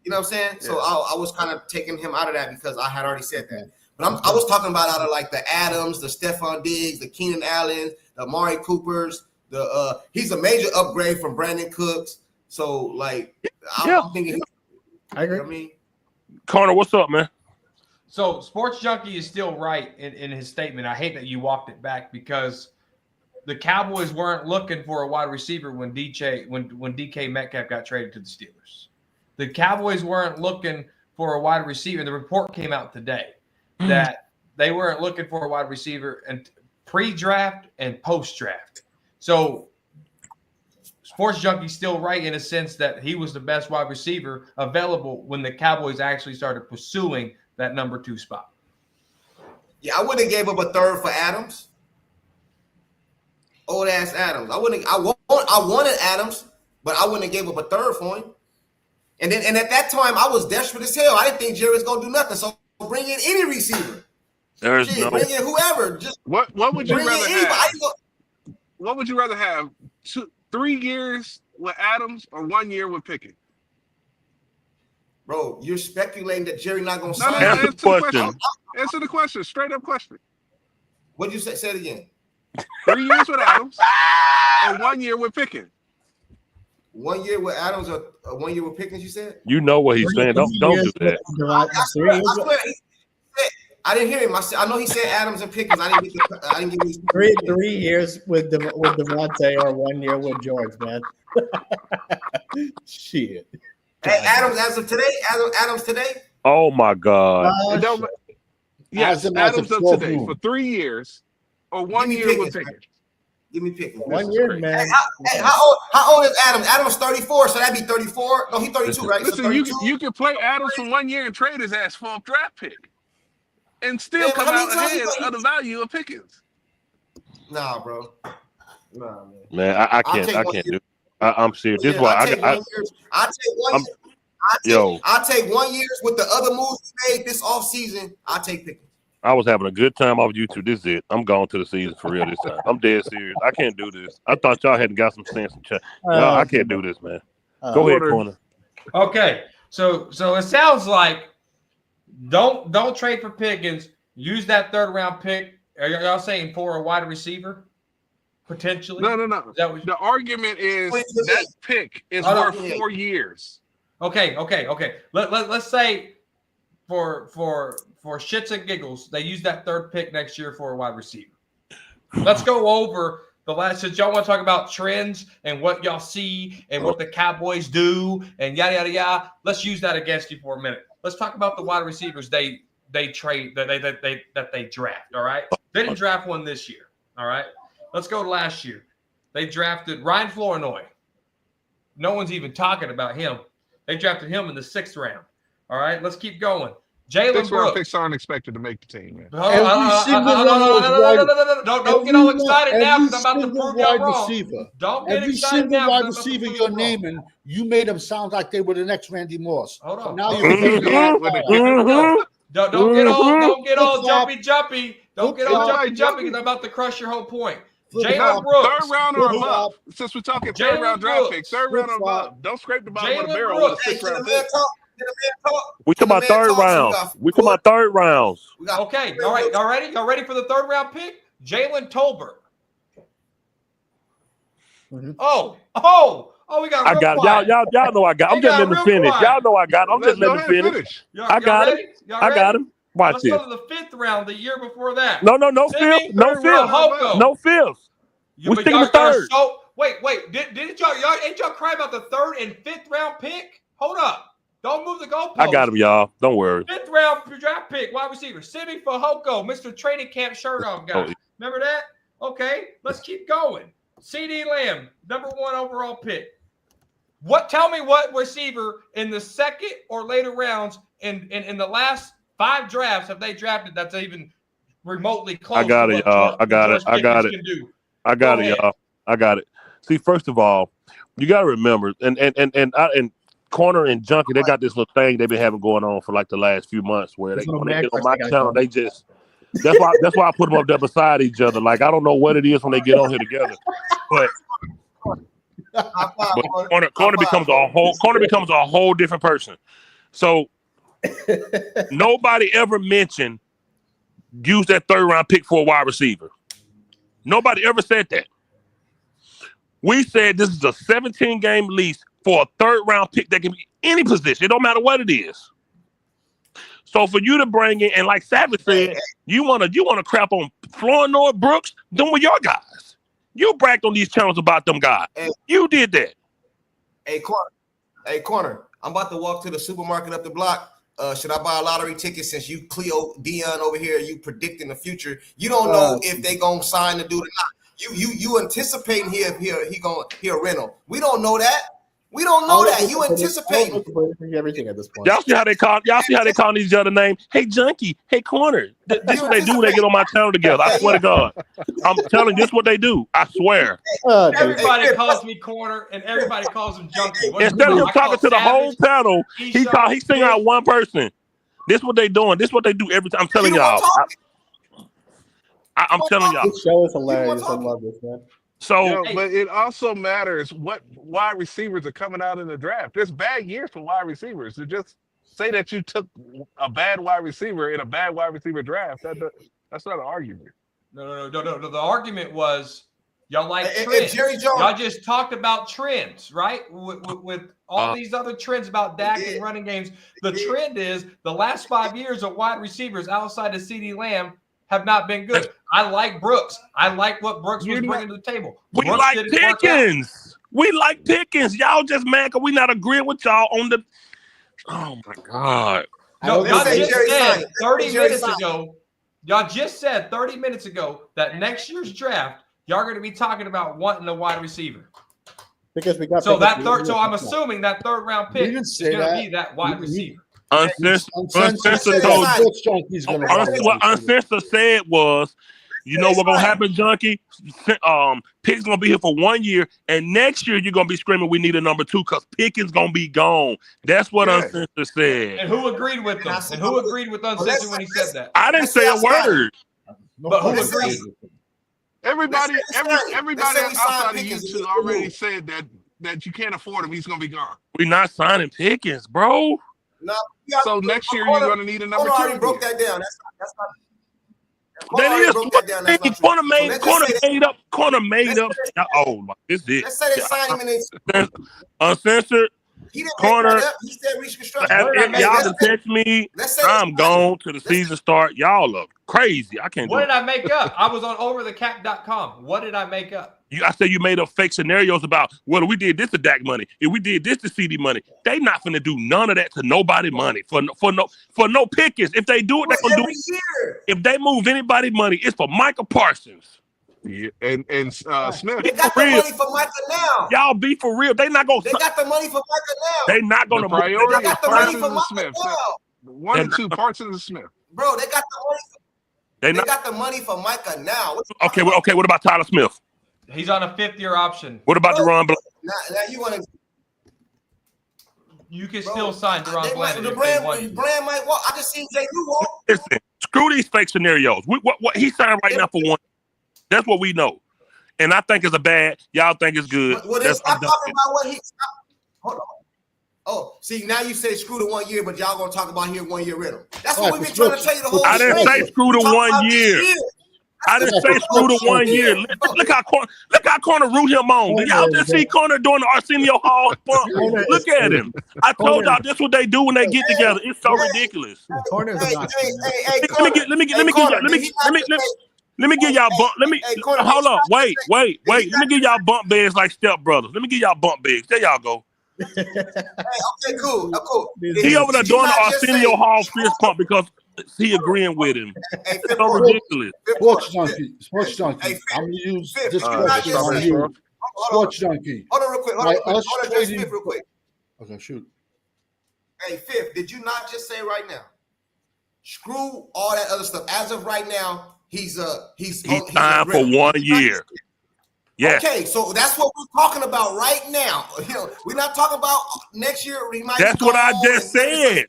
You know what I'm saying? Yeah. So I was kind of taking him out of that because I had already said that. But I was talking about out of like the Adams, the Stephon Diggs, the Keenan Allens, the Amari Coopers. He's a major upgrade from Brandon Cooks. So like, I'm thinking. I agree. You know what I mean, Connor, what's up, man? So Sports Junkie is still right in his statement. I hate that you walked it back because the Cowboys weren't looking for a wide receiver when DK Metcalf got traded to the Steelers. The Cowboys weren't looking for a wide receiver. The report came out today that they weren't looking for a wide receiver and pre-draft and post-draft. So Sports Junkie's still right in a sense that he was the best wide receiver available when the Cowboys actually started pursuing that number 2 spot. Yeah, I wouldn't have gave up a third for Adams. Old ass Adams. I wanted Adams, but I wouldn't have gave up a third for him. And at that time, I was desperate as hell. I didn't think Jerry was gonna do nothing. So bring in any receiver. Bring in whoever. Just what would you rather have? What would you rather have? 3 years with Adams or 1 year with Pickett? Bro, you're speculating that Jerry not gonna sign. Answer the question. Answer the question. Straight up question. What'd you say? Say it again. 3 years with Adams or 1 year with Pickett? 1 year with Adams or 1 year with Pickens, you said? You know what he's saying. Don't do that. I didn't hear him. I know he said Adams and Pickens. I didn't get his 3 years with Devontae or 1 year with George, man. Shit. Hey, Adams, as of today, Adams today. Oh my God. Yes, Adams of today for 3 years or 1 year with Pickens. Give me Pickens. 1 year, man. Hey, how old is Adams? Adams 34, so that'd be 34. No, he's 32, right? Listen, so you can play Adams for 1 year and trade his ass for a draft pick, and still come out ahead of the value of Pickens. Nah, bro. Nah, man. Man, I can't do it. I'm serious. This is why I'll take 1 year with the other moves we made this offseason. I'll take Pickens. I was having a good time off YouTube. This is it. I'm going to the season for real this time. I'm dead serious. I can't do this. I thought y'all hadn't got some sense and chat. No, I can't do this, man. Go ahead, Corner. Okay, so it sounds like don't trade for Pickens. Use that 3rd round pick. Are y'all saying for a wide receiver potentially? No. The argument is that pick is worth 4 years. Okay. Let's say for shits and giggles, they use that 3rd pick next year for a wide receiver. Let's go over the last. Since y'all want to talk about trends and what y'all see and what the Cowboys do and yada yada yada, let's use that against you for a minute. Let's talk about the wide receivers they trade that they draft. All right, they didn't draft one this year. All right, let's go to last year. They drafted Ryan Flournoy. No one's even talking about him. They drafted him in the 6th round. All right, let's keep going. Jalen Brooks. Picks aren't expected to make the team, man. Don't get all excited now because I'm about to prove y'all wrong. Don't get excited now. Every single wide receiver you're naming, you made them sound like they were the next Randy Moss. Hold on. So now don't get all jumpy. Don't get all jumpy because I'm about to crush your whole point. Jalen Brooks. 3rd round or above. Since we're talking 3rd round draft picks, 3rd round or above. Don't scrape the bottom of the barrel with a 6th round pick. We talking about 3rd round. We talking about 3rd rounds. Okay, all right. Y'all ready for the 3rd round pick? Jalen Tolbert. Mm-hmm. Oh, we got. I got it. Y'all know I got. I'm just letting him finish. Y'all know I got. I'm just letting him finish. I got him. I got him. Watch Let's this. go to the 5th round the year before that. No fifth. No fifth. We sticking with 3rd. Wait. Didn't y'all ain't y'all cry about the 3rd and 5th round pick? Hold up. Don't move the goalpost. I got him, y'all. Don't worry. 5th round draft pick, wide receiver, Simi Fehoko, Mr. Training Camp shirt off guy. Remember that? Okay, let's keep going. Ceedee Lamb, number 1 overall pick. Tell me what receiver in the 2nd or later rounds in the last 5 drafts have they drafted that's even remotely close? I got it, y'all. I got it, y'all. I got it. See, first of all, you got to remember, and Corner and Junkie, they got this little thing they've been having going on for like the last few months where when they get on my channel, they just that's why I put them up there beside each other. Like I don't know what it is when they get on here together, but Corner becomes a whole different person. So nobody ever mentioned use that 3rd round pick for a wide receiver. Nobody ever said that. We said this is a 17-game lease for a 3rd round pick that can be any position. It don't matter what it is. So for you to bring in, and like Savage said, you wanna crap on Flournoy, Brooks, them were your guys. You bragged on these channels about them guys. You did that. Hey, Corner. I'm about to walk to the supermarket up the block. Should I buy a lottery ticket since you Cleo Dion over here, you predicting the future? You don't know if they gonna sign the dude or not. You anticipating he a rental. We don't know that. We don't know that. You anticipating everything at this point. Y'all see how they call each other names? Hey, Junkie. Hey, Corner. This is what they do when they get on my channel together. I swear to God. I'm telling you, this is what they do. I swear. Everybody calls me Corner and everybody calls him Junkie. Instead of him talking to the whole panel, he sing out one person. This is what they doing. This is what they do every time. I'm telling y'all. I'm telling y'all. This show is hilarious. I love this, man. So, but it also matters what wide receivers are coming out in the draft. There's bad years for wide receivers. To just say that you took a bad wide receiver in a bad wide receiver draft, that's not an argument. No. The argument was y'all like trends. Y'all just talked about trends, right? With all these other trends about Dak and running games. The trend is the last 5 years of wide receivers outside of CeeDee Lamb have not been good. I like Brooks. I like what Brooks was bringing to the table. We like Pickens. We like Pickens. Y'all just mad because we not agreeing with y'all on the. Oh my God! No, y'all just said 30 minutes Jerry ago. Y'all just said 30 minutes ago that next year's draft, y'all are going to be talking about wanting a wide receiver. Because we got so that third. So I'm assuming that third round pick is say going to that. be that wide receiver. Uncensored what Uncensored said was, you know what's gonna happen, Junkie? Pickens gonna be here for 1 year, and next year you're gonna be screaming, "We need a number 2" because Pickens gonna be gone. That's what Uncensored said. And who agreed with them? And who agreed with Uncensored when he said that? I didn't say a word. But who agreed? Everybody outside of YouTube already said that you can't afford him. He's gonna be gone. We're not signing Pickens, bro. No. So next year you're gonna need a number 2. Already broke that down. That's not. That is corner made up. Oh, this is it. Let's say they sign him and Uncensored. He didn't corner. make that up. He said reconstruction. Y'all can text me. I'm gone to the season start. Y'all are crazy. I can't do it. What did I make up? I was on overthecap.com. What did I make up? I said you made up fake scenarios about, well, we did this to Dak money. If we did this to Ceedee money, they not finna do none of that to nobody money for no Pickens. If they do it, they're gonna do it. If they move anybody money, it's for Micah Parsons. Yeah, and Smith. They got the money for Micah now. Y'all be for real. They not gonna. They got the money for Micah now. They not gonna. The priority they got the money for Micah Smith. now. 1 and 2 Parsons and Smith. Bro, they got the money. They got the money for Micah now. Okay. What about Tyler Smith? He's on a 5th-year option. What about Deron Bland? Now you want to? You can still sign Deron Bland. The brand might walk. I just seen Jay walk. Listen, screw these fake scenarios. What he signed right now for 1. That's what we know. And I think it's a bad. Y'all think it's good. Well, then stop talking about what he. Hold on. Oh, see, now you say screw the 1 year, but y'all gonna talk about here 1 year rental. That's what we've been trying to tell you the whole. I didn't say screw the 1 year. I didn't say screw the 1 year. Look how corner root him on. Did y'all just see corner doing the Arsenio Hall bump? Look at him. I told y'all this what they do when they get together. It's so ridiculous. Let me give y'all bump. Hold up. Wait. Let me give y'all bump beds like Step Brothers. Let me give y'all bump beds. There y'all go. Okay, cool. He over there doing the Arsenio Hall fist pump because he agreeing with him. It's so ridiculous. Sports Junkie. I'm gonna use this question on you. Sports Junkie. Hold on real quick. Hold on, Smith, real quick. Okay, shoot. Hey, Fifth, did you not just say right now? Screw all that other stuff. As of right now, he's signed for 1 year. Yes. Okay, so that's what we're talking about right now. We're not talking about next year. That's what I just said.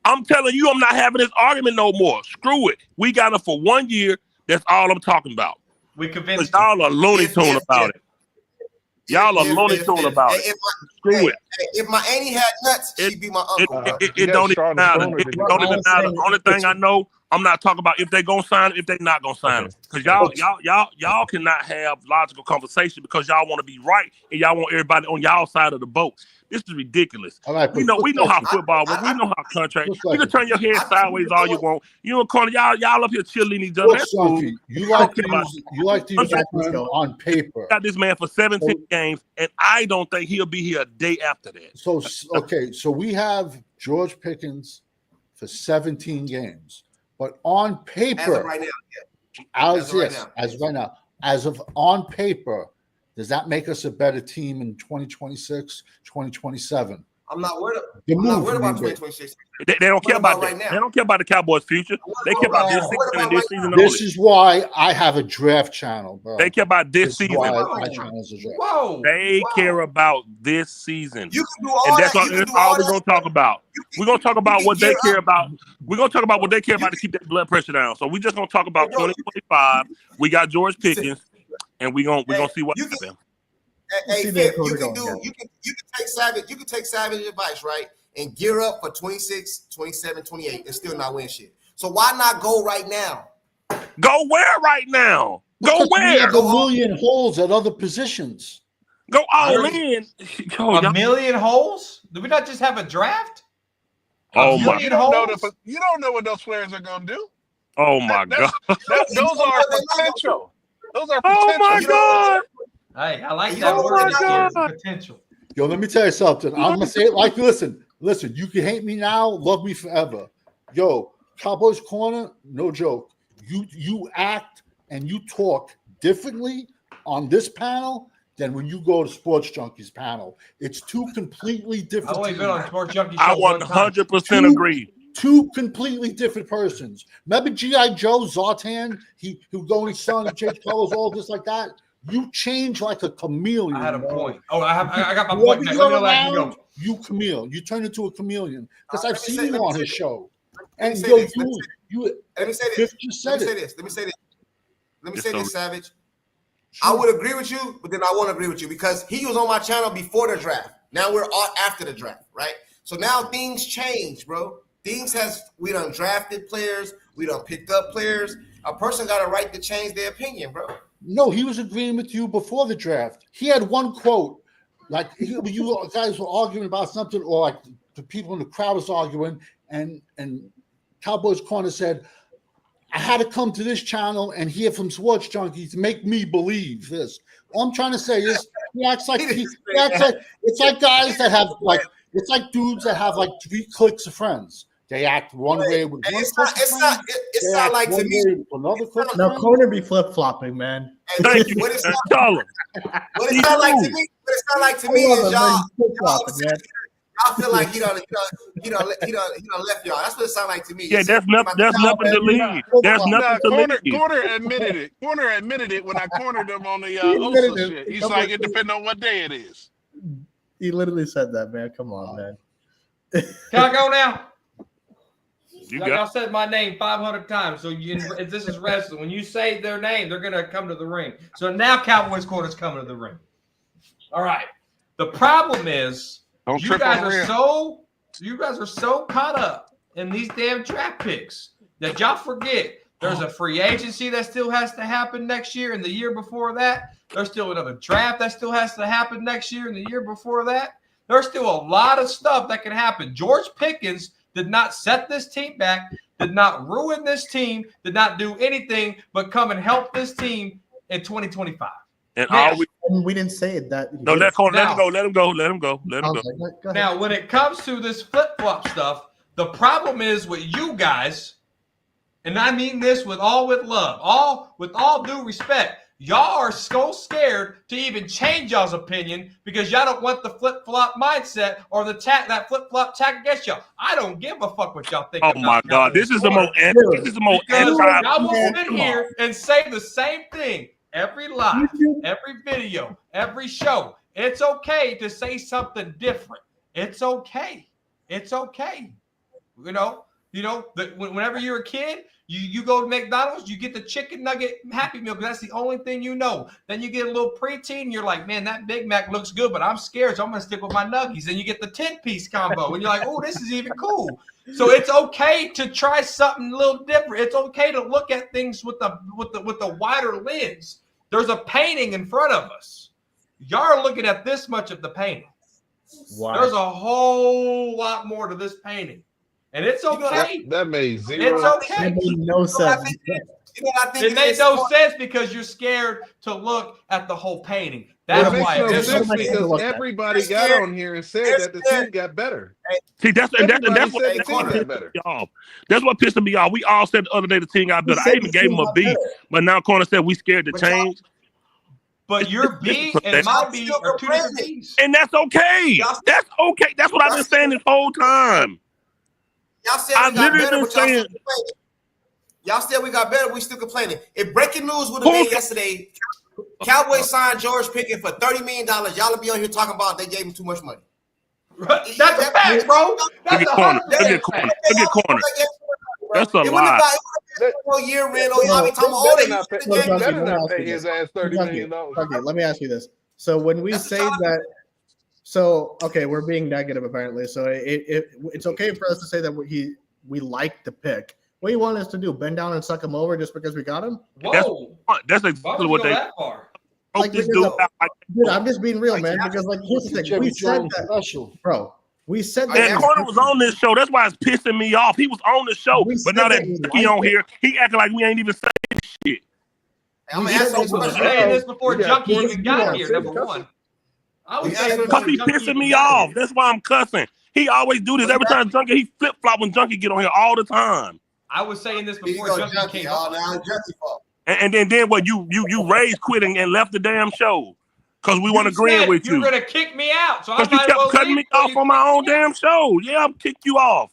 I'm telling you, I'm not having this argument no more. Screw it. We got him for 1 year. That's all I'm talking about. We convinced y'all are Looney Tune about it. Y'all are Looney Tune about it. Screw it. If my auntie had nuts, she'd be my uncle. It don't even matter. It don't even matter. The only thing I know, I'm not talking about if they gonna sign it, if they not gonna sign it. Because y'all cannot have logical conversation because y'all want to be right and y'all want everybody on y'all side of the boat. This is ridiculous. We know how football works. We know how contract. You can turn your head sideways all you want. You know, corner y'all up here chilling each other. That's cool. You like to use that on paper. Got this man for 17 games, and I don't think he'll be here a day after that. So we have George Pickens for 17 games, but on paper, as of right now, as of on paper. Does that make us a better team in 2026, 2027? I'm not worried about 2026. They don't care about that. They don't care about the Cowboys' future. They care about this season and this season only. This is why I have a draft channel, bro. They care about this season. Whoa. They care about this season. You can do all and that's that. all we're going to talk about. We're going to talk about what they care about. We're going to talk about what they care about to keep that blood pressure down. So we're just going to talk about 2025. We got George Pickens. And we're gonna see what happens. Hey, Fifth, you can take Savage advice, right? And gear up for 26, 27, 28 and still not win shit. So why not go right now? Go where right now? Go where? We have a million holes at other positions. Go all in. A million holes? Do we not just have a draft? Oh my! You don't know what those players are gonna do. Oh my God! Those are potential. Those are potential. Oh my God! Hey, I like You that don't word. want to Scared potential. Yo, let me tell you something. I'm gonna say it like, listen. You can hate me now, love me forever. Yo, Cowboys Corner, no joke. You act and you talk differently on this panel than when you go to Sports Junkies panel. It's two completely different. I've only been on Sports Junkies. I 100% agree. Two completely different persons. Remember G.I. Joe Zartan? He would go in his son and change colors, all this like that. You change like a chameleon. I had a bro. point. Oh, I got my Whoever point. you're Let me know that you around, go. you chameleon. You turn into a chameleon. Because I've let me seen say- you let me on say his this. show. Let me And say yo, this. Let me say this. Fifth just Let said me say it. this. Let me say this. Let me It's say so- this, Savage. I would agree with you, but then I won't agree with you because he was on my channel before the draft. Now we're all after the draft, right? So now things change, bro. We done drafted players. We done picked up players. A person got a right to change their opinion, bro. No, he was agreeing with you before the draft. He had one quote, like you guys were arguing about something, or like the people in the crowd was arguing, and Cowboys Corner said, I had to come to this channel and hear from Sports Junkies to make me believe this. All I'm trying to say is he acts like it's like guys that have like it's like dudes that have like 3 cliques of friends. They act one way with one It's clique of friends. It sound like to me. Another clique of No, friends. Corner be flip flopping, man. Thank you. What it sound Tell him. like to me? What it sound like to me is y'all feel like he done left y'all. That's what it sound like to me. Yeah, there's nothing to leave. There's nothing to leave. Corner admitted it. Corner admitted it when I cornered him on the Osa shit. He's like, it depends on what day it is. He literally said that, man. Come on, man. Can I go now? You Y'all said my name 500 times. So if this is wrestling. When you say their name, they're gonna come to the ring. So now Cowboys Corner's coming to the ring. All right. The problem is you guys are so caught up in these damn draft picks that y'all forget there's a free agency that still has to happen next year, and the year before that, there's still another draft that still has to happen next year, and the year before that. There's still a lot of stuff that can happen. George Pickens did not set this team back, did not ruin this team, did not do anything but come and help this team in 2025. And now, we didn't say it that. No, let him go. Now, when it comes to this flip-flop stuff, the problem is with you guys, and I mean this with love, with all due respect, y'all are so scared to even change y'all's opinion because y'all don't want the flip-flop mindset or that flip-flop tag against y'all. I don't give a fuck what y'all think. Oh my God, this is the most anti. Y'all will sit here and say the same thing every live, every video, every show. It's okay to say something different. It's okay. It's okay. Whenever you're a kid, you go to McDonald's, you get the chicken nugget Happy Meal because that's the only thing you know. Then you get a little preteen, and you're like, man, that Big Mac looks good, but I'm scared, so I'm gonna stick with my nuggies. Then you get the 10-piece combo, and you're like, oh, this is even cool. So it's okay to try something a little different. It's okay to look at things with the wider lens. There's a painting in front of us. Y'all are looking at this much of the painting. Wow. There's a whole lot more to this painting. And it's okay. That made zero. It's okay. It made no sense. It made no sense because you're scared to look at the whole painting. That's why it makes no sense because everybody got on here and said that the team got better. See, that's what y'all. That's what pissed me off. We all said the other day the team got better. I even gave him a B, but now Corner said we scared to change. But your B and my B are two different B's. And that's okay. That's okay. That's what I've been saying this whole time. Y'all said we got better, but y'all said we got better. We still complaining. If breaking news would have been yesterday, Cowboys signed George Pickens for $30 million. Y'all would be on here talking about they gave him too much money. That's a fact, bro. That's a 100% fact. Look at Corner. That's a lie. Better not pay his ass $30 million. Okay, let me ask you this. So when we say that. So, okay, we're being negative apparently. So it's okay for us to say that we like the pick. What do you want us to do? Bend down and suck him over just because we got him? Whoa. That's exactly what they. That far? Dude, I'm just being real, man. Because here's the thing. We said that, bro. We said that. And Corner was on this show. That's why it's pissing me off. He was on the show, but now that he on here, he acting like we ain't even saying shit. I'm We gonna ask was some questions. saying this before You got Junkie 20 even got yards, here. six Number cussing. one, I was We saying asked before Because he Junkie pissing even me got off. here. That's why I'm cussing. He always do this every time Junkie. He flip flop when Junkie get on here all the time. I was saying this Here you before go, Junkie came Oh, on. now it's Junkie fault. And then what? You raised quitting and left the damn show because we weren't agreeing with You you. were gonna kick me out, so I Because you might as kept well cutting leave me before off you on my kick own me out. damn show. Yeah, I'm kick you off.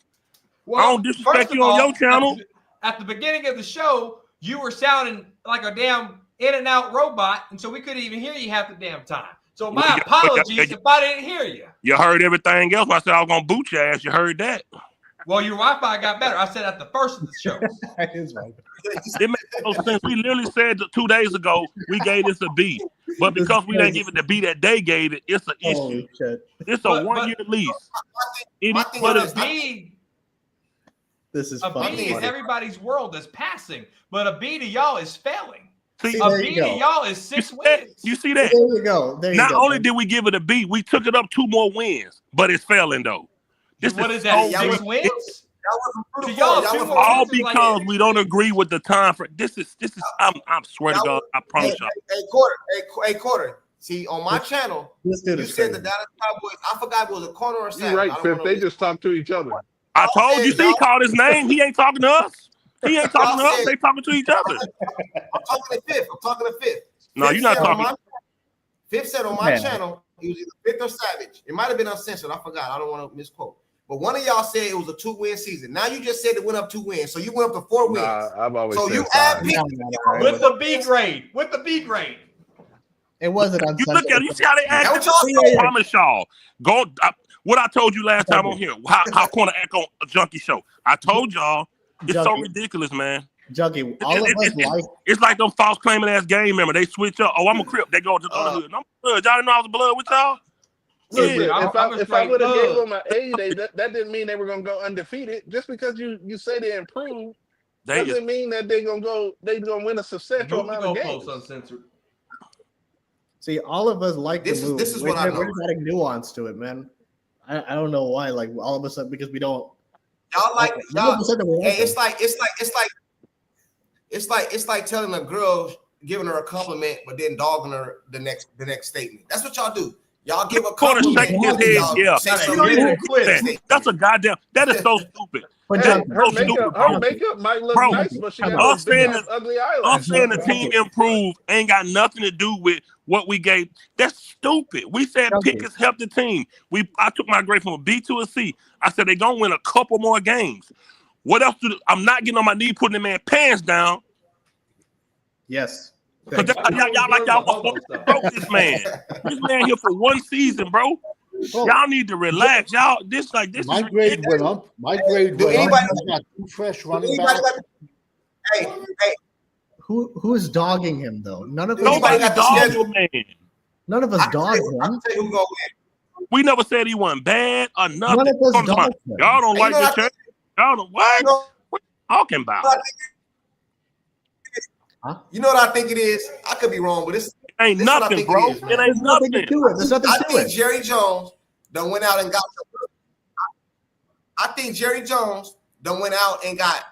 I don't First disrespect of you on all, your channel. at the beginning of the show, you were sounding like a damn in and out robot, and so we couldn't even hear you half the damn time. So my apologies if I didn't hear you. You heard everything else. I said I was gonna boot your ass. You heard that. Well, your Wi-Fi got better. I said at the first of the show. It makes no sense. We literally said 2 days ago we gave this a B, but because we didn't give it the B that they gave it, it's an issue. It's a 1 year lease. But a B, This is a B funny. in everybody's world is passing, but a B to y'all is failing. See, A B to y'all is 6 wins. You see that? There you go. Not only did we give it a B, we took it up 2 more wins, but it's failing though. What is that? 6 wins? To y'all, 2 more all wins is because like we don't agree with the time frame. This is. I swear to God, I promise y'all. Hey, Quarter. See, on my channel, you said the Dallas Cowboys. I forgot it was a corner or You're Savage. right, Fifth. They just talk to each other. I told you. See, he called his name. He ain't talking to us. He ain't talking to us. They talking to each other. I'm talking to Fifth. No, you're not talking. Fifth said on my channel, it was either Fifth or Savage. It might have been uncensored. I forgot. I don't want to misquote. But one of y'all said it was a 2-win season. Now you just said it went up 2 wins. So you went up to 4 wins. I've always so said you add with the B grade. With the B grade. It wasn't You look at it. You see how they act. I promise y'all. Go. What I told you last time on here. How corner act on a Junkie show. I told y'all. It's so ridiculous, man. Junkie, all of us like. It's like them false claiming ass game member. They switch up. Oh, I'm a Crip. They go to the other hood. I'm blood. Y'all didn't know I was blood with y'all. Yeah, if I would have gave them an A, that didn't mean they were gonna go undefeated. Just because you say they improved doesn't mean that they're gonna win a substantial amount of games. Uncensored. See, all of us like the move. This is what I know. We're just adding nuance to it, man. I don't know why. Like all of a sudden, because we don't. Y'all like y'all. Hey, it's like telling a girl, giving her a compliment, but then dogging her the next statement. That's what y'all do. Y'all give a compliment. His head, yeah. That's a goddamn. That is so stupid. Her makeup might look nice, but she got those big ugly eyelashes. I'm saying the team improved ain't got nothing to do with what we gave. That's stupid. We said Pickens helped the team. I took my grade from a B to a C. I said they're gonna win a couple more games. What else? I'm not getting on my knee putting the man pants down. Yes. Because y'all want to broke this man. This man here for 1 season, bro. Y'all need to relax. Y'all, this. My grade went up. My grade went up. I got 2 fresh running backs. Hey. Who is dogging him though? None of us. Nobody got the schedule, man. None of us dogged him. I'll tell you who gonna win. We never said he wasn't bad or nothing. None of us dogged him. Y'all don't like the church. Y'all don't what? What you talking about? You know what I think it is? I could be wrong, but this ain't nothing, bro. It ain't nothing. There's nothing to it. I think Jerry Jones done went out and got. I think Jerry Jones done went out and got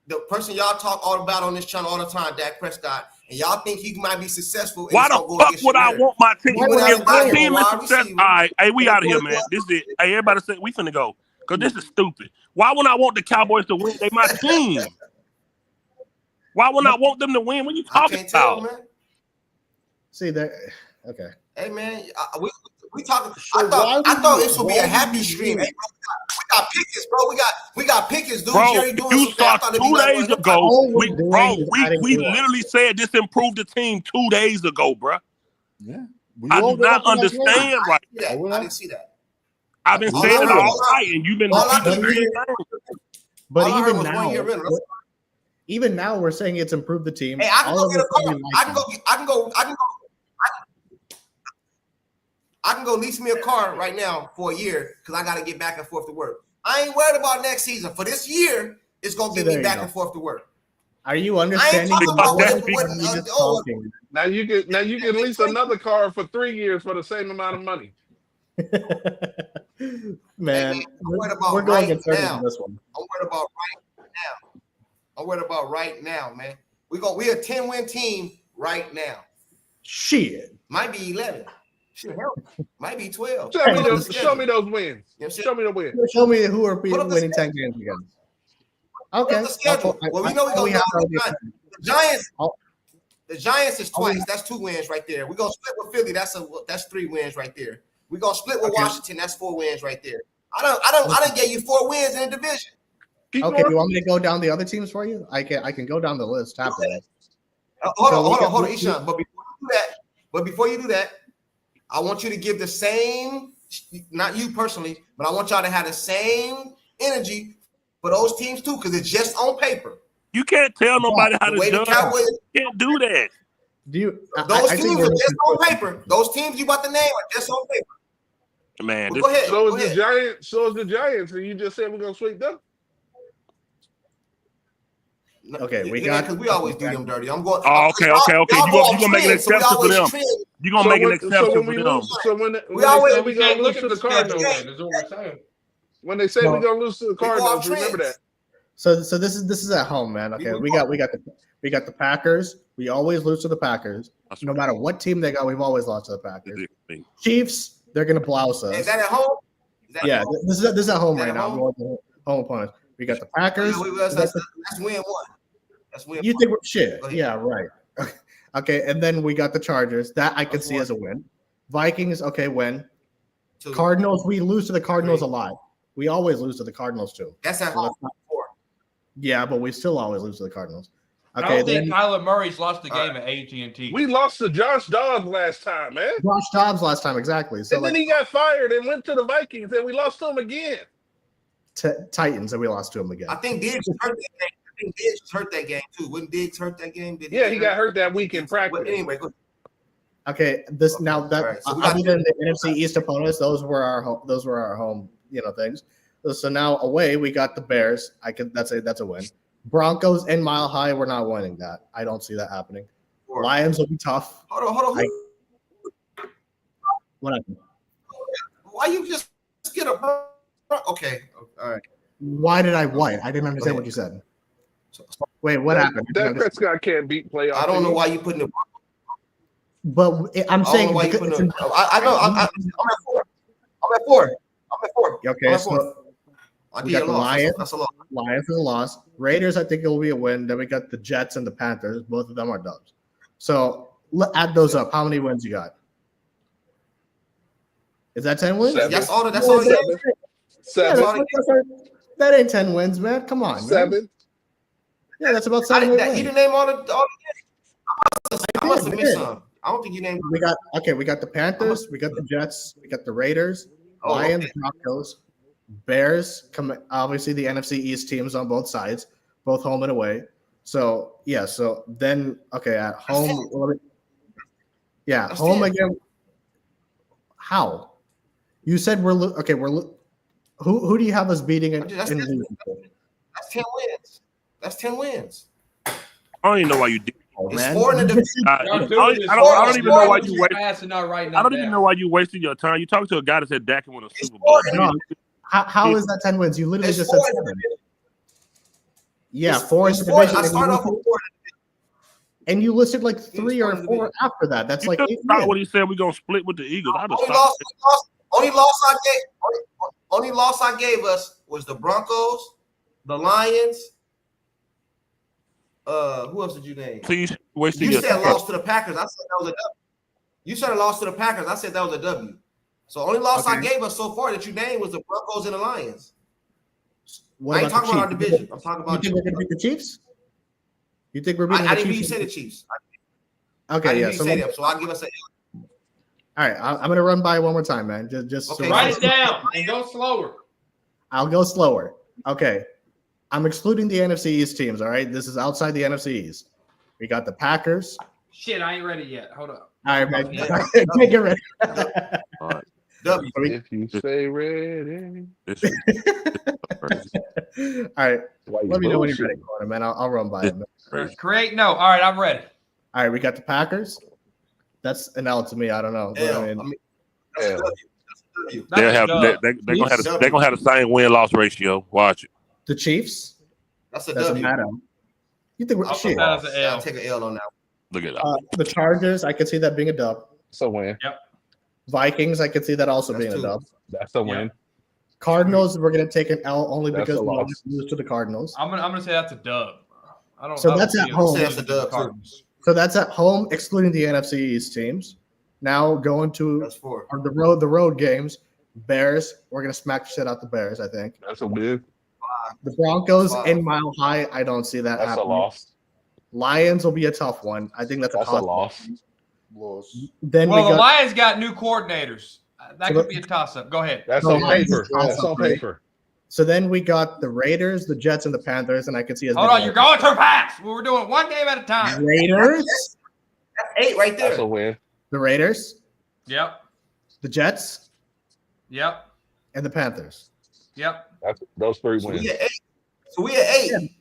the person y'all talk all about on this channel all the time, Dak Prescott, and y'all think he might be successful. Why the fuck would I want my team? If my team is successful, all right, hey, we out of here, man. This is it. Hey, everybody say we finna go because this is stupid. Why would I want the Cowboys to win? They my team. Why would I want them to win? What are you talking about? Man. See that? Okay. Hey man, we talking. I thought this would be a happy stream. Hey, bro, we got Pickens, bro. We got Pickens, dude. Bro, Jerry doing you saw 2 days ago. We literally said this improved the team 2 days ago, bro. Yeah. I do not understand right now. I didn't see that. I've been saying it all night, and you've been. But even now, we're saying it's improved the team. Hey, I can go get a car. I can go lease me a car right now for a year because I got to get back and forth to work. I ain't worried about next season. For this year, it's gonna get me back and forth to work. Are you understanding? Now you can lease another car for 3 years for the same amount of money. Man, we're going in circles on this one. I'm worried about right now. man. We're a 10-win team right now. Shit. Might be 11. Shit, hell, might be 12. Show me those wins. Show me the wins. Show me who are winning 10 games against. Okay. The schedule. Well, we know we're going to the Giants. The Giants is twice. That's 2 wins right there. We're going to split with Philly. That's 3 wins right there. We're going to split with Washington. That's 4 wins right there. I didn't get you 4 wins in the division. Okay, you want me to go down the other teams for you? I can go down the list happily. Hold on, Ishan. But before you do that, I want you to give the same, not you personally, but I want y'all to have the same energy for those teams too, because it's just on paper. You can't tell nobody how to judge. You can't do that. Those teams are just on paper. Those teams you about to name are just on paper. Man, go ahead. So is the Giants, and you just said we're gonna sweep them. Okay, because we always do them dirty. I'm going. Oh, okay. You gonna make an exception for them. You gonna make an exception for them. So when we always we gonna lose to the Cardinals. Is what we're saying. When they say we're gonna lose to the Cardinals, remember that. So this is at home, man. Okay, we got the Packers. We always lose to the Packers. No matter what team they got, we've always lost to the Packers. Chiefs, they're gonna blouse us. Is that at home? This is at home right now. Home opponents. We got the Packers. That's win 1. That's win. You think we're shit? Yeah, right. Okay, and then we got the Chargers. That I could see as a win. Vikings, okay, win. 2. Cardinals, we lose to the Cardinals a lot. We always lose to the Cardinals too. That's at home. 4. Yeah, but we still always lose to the Cardinals. Okay, I don't think Kyler Murray's lost the game at AT&T. We lost to Josh Dobbs last time, man. Josh Dobbs last time, exactly. So and then he got fired and went to the Vikings, and we lost to him again. Titans, and we lost to him again. I think Diggs hurt that game. Diggs hurt that game too. Wouldn't Diggs hurt that game? He got hurt that week in practice. But anyway, go. Okay, other than the NFC East opponents, those were our home, things. So now away, we got the Bears. That's a win. Broncos and Mile High, we're not winning that. I don't see that happening. Lions will be tough. Hold on. What happened? Why you just get a? Okay, all right. Why did I what? I didn't understand what you said. Wait, what happened? Dak Prescott can't beat playoffs. I don't know why you putting it. But I'm saying why you putting I know. I'm at 4. Okay, so we got the Lions. That's a loss. Lions is a loss. Raiders, I think it will be a win. Then we got the Jets and the Panthers. Both of them are dubs. So add those up. How many wins you got? Is that 10 wins? 7. That's all. That's all. 7. That ain't 10 wins, man. Come on, 7. Man. Yeah, that's about 7 wins. You didn't name all the. I must have missed some. I don't think you named. We got the Panthers. We got the Jets. We got the Raiders. Lions, Broncos, Bears. Obviously, the NFC East teams on both sides, both home and away. So yeah. So then, at home. Home again. How? You said we're okay. Who do you have us beating in losing? That's 10 wins. That's 10 wins. I don't even know why you did. It's 4 in the division. I don't even know why you wasted. I don't even know why you wasted your time. You talking to a guy that said Dak can win a Super Bowl. No, how is that 10 wins? You literally just said 7. Yeah, 4 in the division. I started off with 4. And you listed like 3 or 4 after that. That's like 8 not what he said. We're gonna split with the Eagles. Only loss I gave us was the Broncos, the Lions. Who else did you name? Please, you said loss to the Packers. I said that was a W. You said a loss to the Packers. I said that was a W. So only loss I gave us so far that you named was the Broncos and the Lions. I ain't talking about our division. I'm talking about. You think we're gonna beat the Chiefs? You think we're beating I the didn't Chiefs? hear you say the Chiefs. Okay, yeah. So I'll give us a. All right, I'm gonna run by it one more time, man. Just okay, write it down and go slower. I'll go slower. Okay, I'm excluding the NFC East teams. All right, this is outside the NFC East. We got the Packers. Shit, I ain't ready yet. Hold up. All right, man. Take it ready. All right. If you stay ready. All right. Let me know when you're ready, Corner, man. I'll run by it. Create no. All right, I'm ready. All right, we got the Packers. That's an L to me. I don't know. They're gonna have the same win-loss ratio. Watch it. The Chiefs. That's a doesn't W. matter. You think we're I'll put shit? that as an L. I'll take an L on that. Look at that. The Chargers, I could see that being a dub. So win. Yep. Vikings, I could see that also That's being a two. dub. That's a win. Cardinals, we're gonna take an L only That's because a we loss. always lose to the Cardinals. I'm gonna say that's a dub. I don't. So I don't that's see at it home. losing That's a to the dub, too. Cardinals. So that's at home, excluding the NFC East teams. Now going to That's 4. the road games. Bears, we're gonna smack the shit out the Bears. I think That's a win. the Broncos 5. in Mile High. I don't see that That's happening. a loss. Lions will be a tough one. I think that's a That's a toss. loss. Then Well, we the got Lions got new coordinators. That So could the- be a toss-up. Go ahead. That's No, on Lions paper. is toss-up, That's on right? paper. so then we got the Raiders, the Jets, and the Panthers, and I could see us. Hold on, you're going too fast. We're doing one game at a time. Raiders, That's 8 right there. That's a win. the Raiders, Yep. the Jets, Yep. and the Panthers. Yep. That's those 3 So wins. we at 8. So we at 8.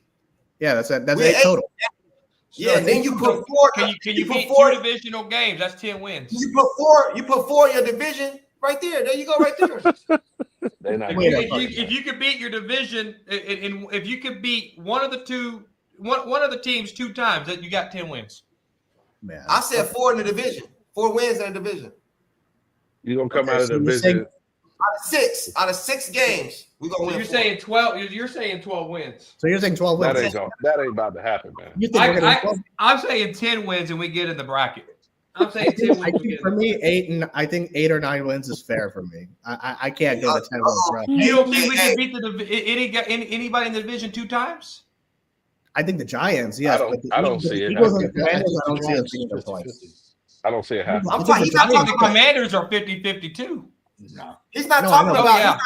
Yeah, that's it. That's We 8 at total. Yeah, and then you put 4. Can you put beat 4. two divisional games? That's 10 wins. You put 4. You put 4 in your division right there. There you go, right there. They not Wait, If you could beat your division, if you could beat one of the teams 2 times, that you got 10 wins. Man, I said 4 in the division. 4 wins in the division. You're gonna come Okay, out of so the you're saying- division. Out of 6 games, we gonna So win. you're 4. saying 12. You're saying 12 wins. So you're saying 12 wins. That ain't about to happen, man. You think we're gonna? I'm saying 10 wins and we get in the bracket. I'm saying 10 wins. I think for me, 8 or 9 wins is fair for me. I can't go to 10 wins. Right? You don't think we can beat anybody in the division 2 times? I think the Giants, yes. I don't see it. Eagles and the Commanders, I don't see us beating them twice. I don't see it happening. I'm talking. He's not talking The about. Commanders are 50-50 too. No, he's not No, talking I know. about. Oh, yeah.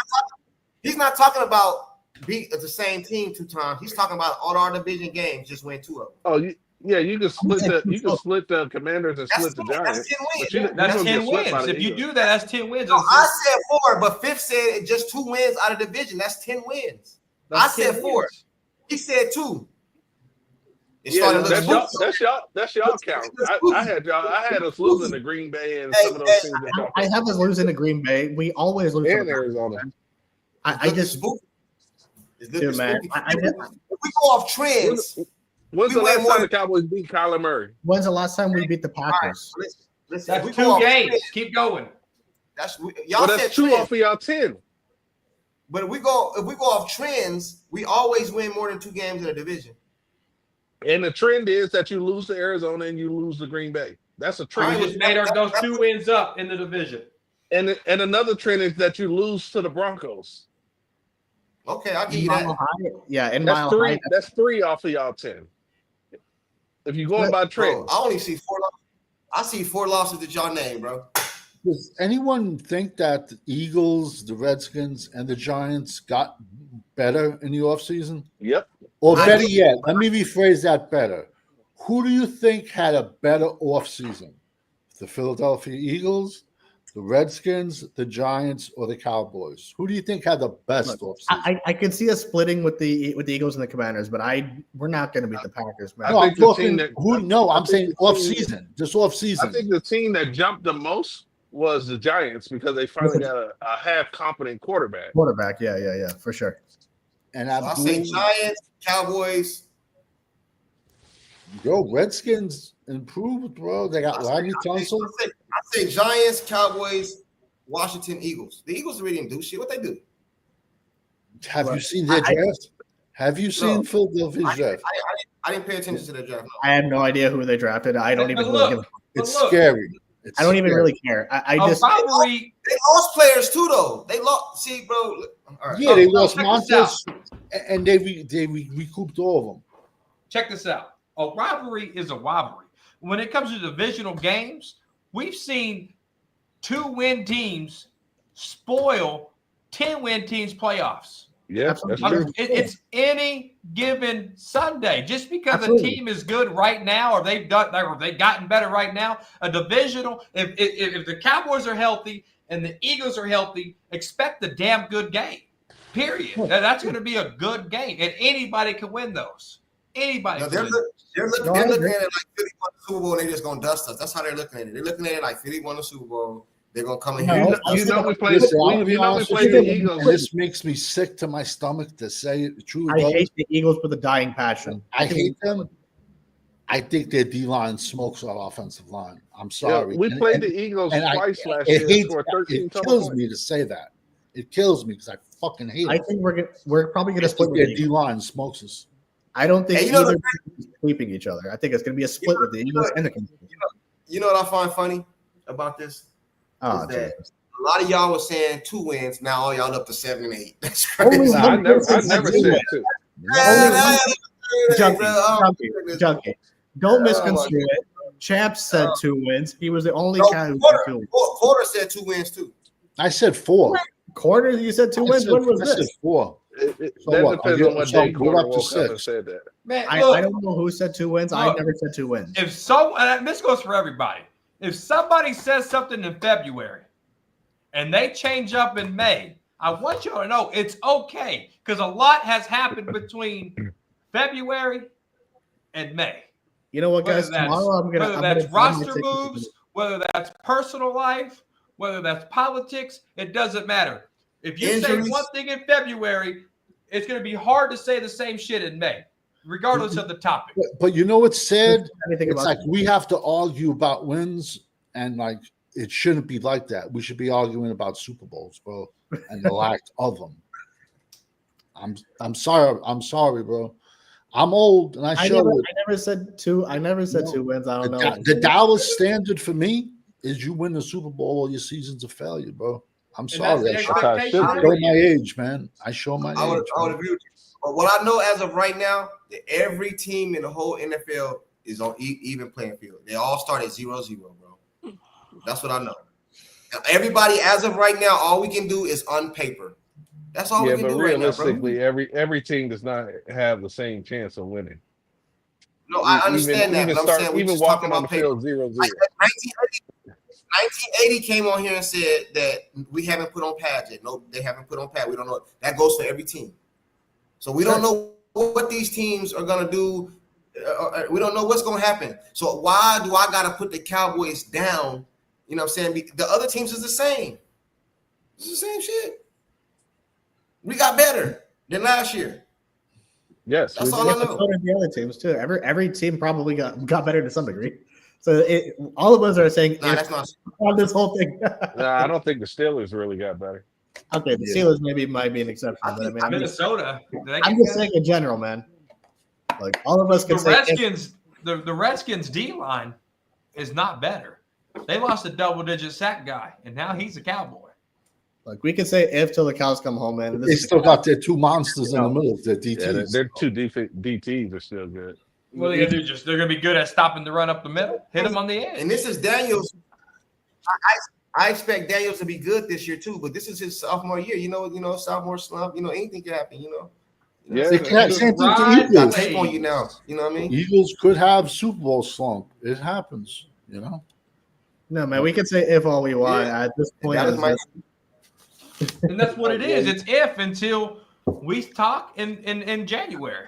He's not talking about beat the same team 2 times. He's talking about all our division games. Just win 2 of them. Oh, you can split the Commanders and split the Giants. That's 10 wins. But you That's gonna get 10 swept by wins. the If you Eagles. do that, that's 10 wins. No, I said 4, but Fifth said just 2 wins out of division. That's 10 wins. That's I said 10 4. wins. He said 2. It Yeah, started that's looking y'all count. I had us losing to Green Bay and some of those teams that y'all I have us losing to Green Bay. We always lose. and Arizona. I just, dude, man. If we go off trends, When's the we last win more time the Cowboys beat Kyler Murray? When's the last time we beat the Packers? listen, if we That's go 2 off games. trends, Keep going. y'all Well, said that's 2 trends. off of y'all 10. But if we go off trends, we always win more than 2 games in a division. And the trend is that you lose to Arizona and you lose to Green Bay. That's a We trend. just made those 2 wins up in the division. And another trend is that you lose to the Broncos. Okay, I'll give In you that. Mile High? Yeah, in That's Mile 3. High. That's 3 off of y'all 10. If you're going by Bro, trend, I only see 4 losses. I see 4 losses that y'all name, bro. Does anyone think that the Eagles, the Redskins, and the Giants got better in the offseason? Yep. Or better yet, let me rephrase that better. Who do you think had a better offseason? The Philadelphia Eagles, the Redskins, the Giants, or the Cowboys? Who do you think had the best offseason? I can see us splitting with the Eagles and the Commanders, but we're not going to beat the Packers, man. No, I'm talking. I I'm saying think the offseason. Just offseason. I think the team that jumped the most was the Giants because they finally got a half competent quarterback. Quarterback, yeah, for sure. And So I say Giants, Cowboys. Yo, Redskins improved, bro. They got Rodney Tunsil. I say Giants, Cowboys, Washington, Eagles. The Eagles really didn't do shit. What they do? Have you seen their draft? Have you seen Philadelphia's draft? I didn't pay attention to the draft. No. I have no idea who they drafted. I don't even really give a fuck. It's scary. I don't even really care. I just rivalry. They lost players too, though. They lost. See, bro. All right. Yeah, they lost check this out. Montes, and they recouped all of them. Check this out. A rivalry is a rivalry. When it comes to divisional games, we've seen 2-win teams spoil 10-win teams playoffs. Yeah, that's true. It's any given Sunday. Just because Absolutely. a team is good right now, or they've gotten better right now, a divisional. If the Cowboys are healthy and the Eagles are healthy, expect a damn good game. Period. That's going to be a good game, and anybody can win those. Anybody. No, can they're win. looking at it like Philly won the Super Bowl and they're just gonna dust us. That's how they're looking at it. They're looking at it like Philly won the Super Bowl. They're gonna come in here. You know we played. Listen, I'm gonna be You know we honest with played you, the Eagles. and this makes me sick to my stomach to say it. True, I hate the Eagles with a dying passion. I hate them, I think their D line smokes our offensive line. I'm sorry. We played the Eagles twice last year and scored 13 it total kills points. me to say that. It kills me because I fucking hate it. I think we're probably going to split with their the D Eagles. line smokes us. I don't think Hey, you know either the- is sweeping each other. I think it's going to be a split with the Eagles and the Commanders. You know what I find funny about this? Oh, is that Jesus. a lot of y'all was saying 2 wins. Now all y'all up to 7 and 8. That's Only crazy. one I never person said two wins. two. Junkie. Don't misconstrue it. Champs said 2 wins. He was the only guy who said 2 wins. Porter said 2 wins too. I said 4. Quarter, you said 2 wins. When was I said this? 4. That what? depends on what So day we're Porter up to woke up and 6. said that. Man, I look, don't know who said 2 wins. I Look. never said 2 wins. if so, and this goes for everybody. If somebody says something in February and they change up in May, I want you to know it's okay because a lot has happened between February and May. You know what, guys? Whether that's, Tomorrow I'm gonna. whether I'm that's gonna buy my roster ticket. moves, whether that's personal life, whether that's politics, it doesn't matter. If you say Injuries. one thing in February, it's going to be hard to say the same shit in May, regardless of the topic. But you know what's sad? Anything It's about like we have to argue about wins, and like it shouldn't be like that. We should be arguing about Super Bowls, bro, and the lack of them. I'm sorry, bro. I'm old, and I never said 2. I never said 2 wins. I don't know. The Dallas standard for me is you win the Super Bowl or your season's a failure, bro. I'm sorry. I show my age, man. I show my I would age. agree with you. But what I know as of right now, that every team in the whole NFL is on even playing field. They all start at 0-0, bro. That's what I know. Everybody, as of right now, all we can do is on paper. That's all we can do right now, bro. realistically, every team does not have the same chance of winning. No, I understand that, but I'm saying we're even just talking walking on about the paper. field 0-0. Like, 1980 came on here and said that we haven't put on pads yet. No, they haven't put on pads. We don't know. That goes for every team. So we don't know what these teams are going to do. We don't know what's going to happen. So why do I got to put the Cowboys down? You know what I'm saying? The other teams is the same. It's the same shit. We got better than last year. Yes. That's all I know. So did the other teams too. Every team probably got better to some degree. So all of us are saying that's not on this whole thing. I don't think the Steelers really got better. Okay, the Steelers might be an exception, but I mean, Minnesota. I'm just saying in general, man. Like all of us can The say Redskins, the Redskins D line is not better. They lost a double-digit sack guy, and now he's a Cowboy. Like we can say if till the cows come home, man. They still got their 2 monsters in the middle of their DTs. Yeah, their 2 DTs are still good. What are they gonna do? They're gonna be good at stopping the run up the middle, hit them on the edge. And this is Daniels. I expect Daniels to be good this year too, but this is his sophomore year. You know, sophomore slump. You know, anything can happen. Yeah, they can't. Same thing to Eagles. Tape on you now. You know what I mean? Eagles could have Super Bowl slump. It happens. You know. No, man. We can say if all we want at this point. And that's what it is. It's if until we talk in January.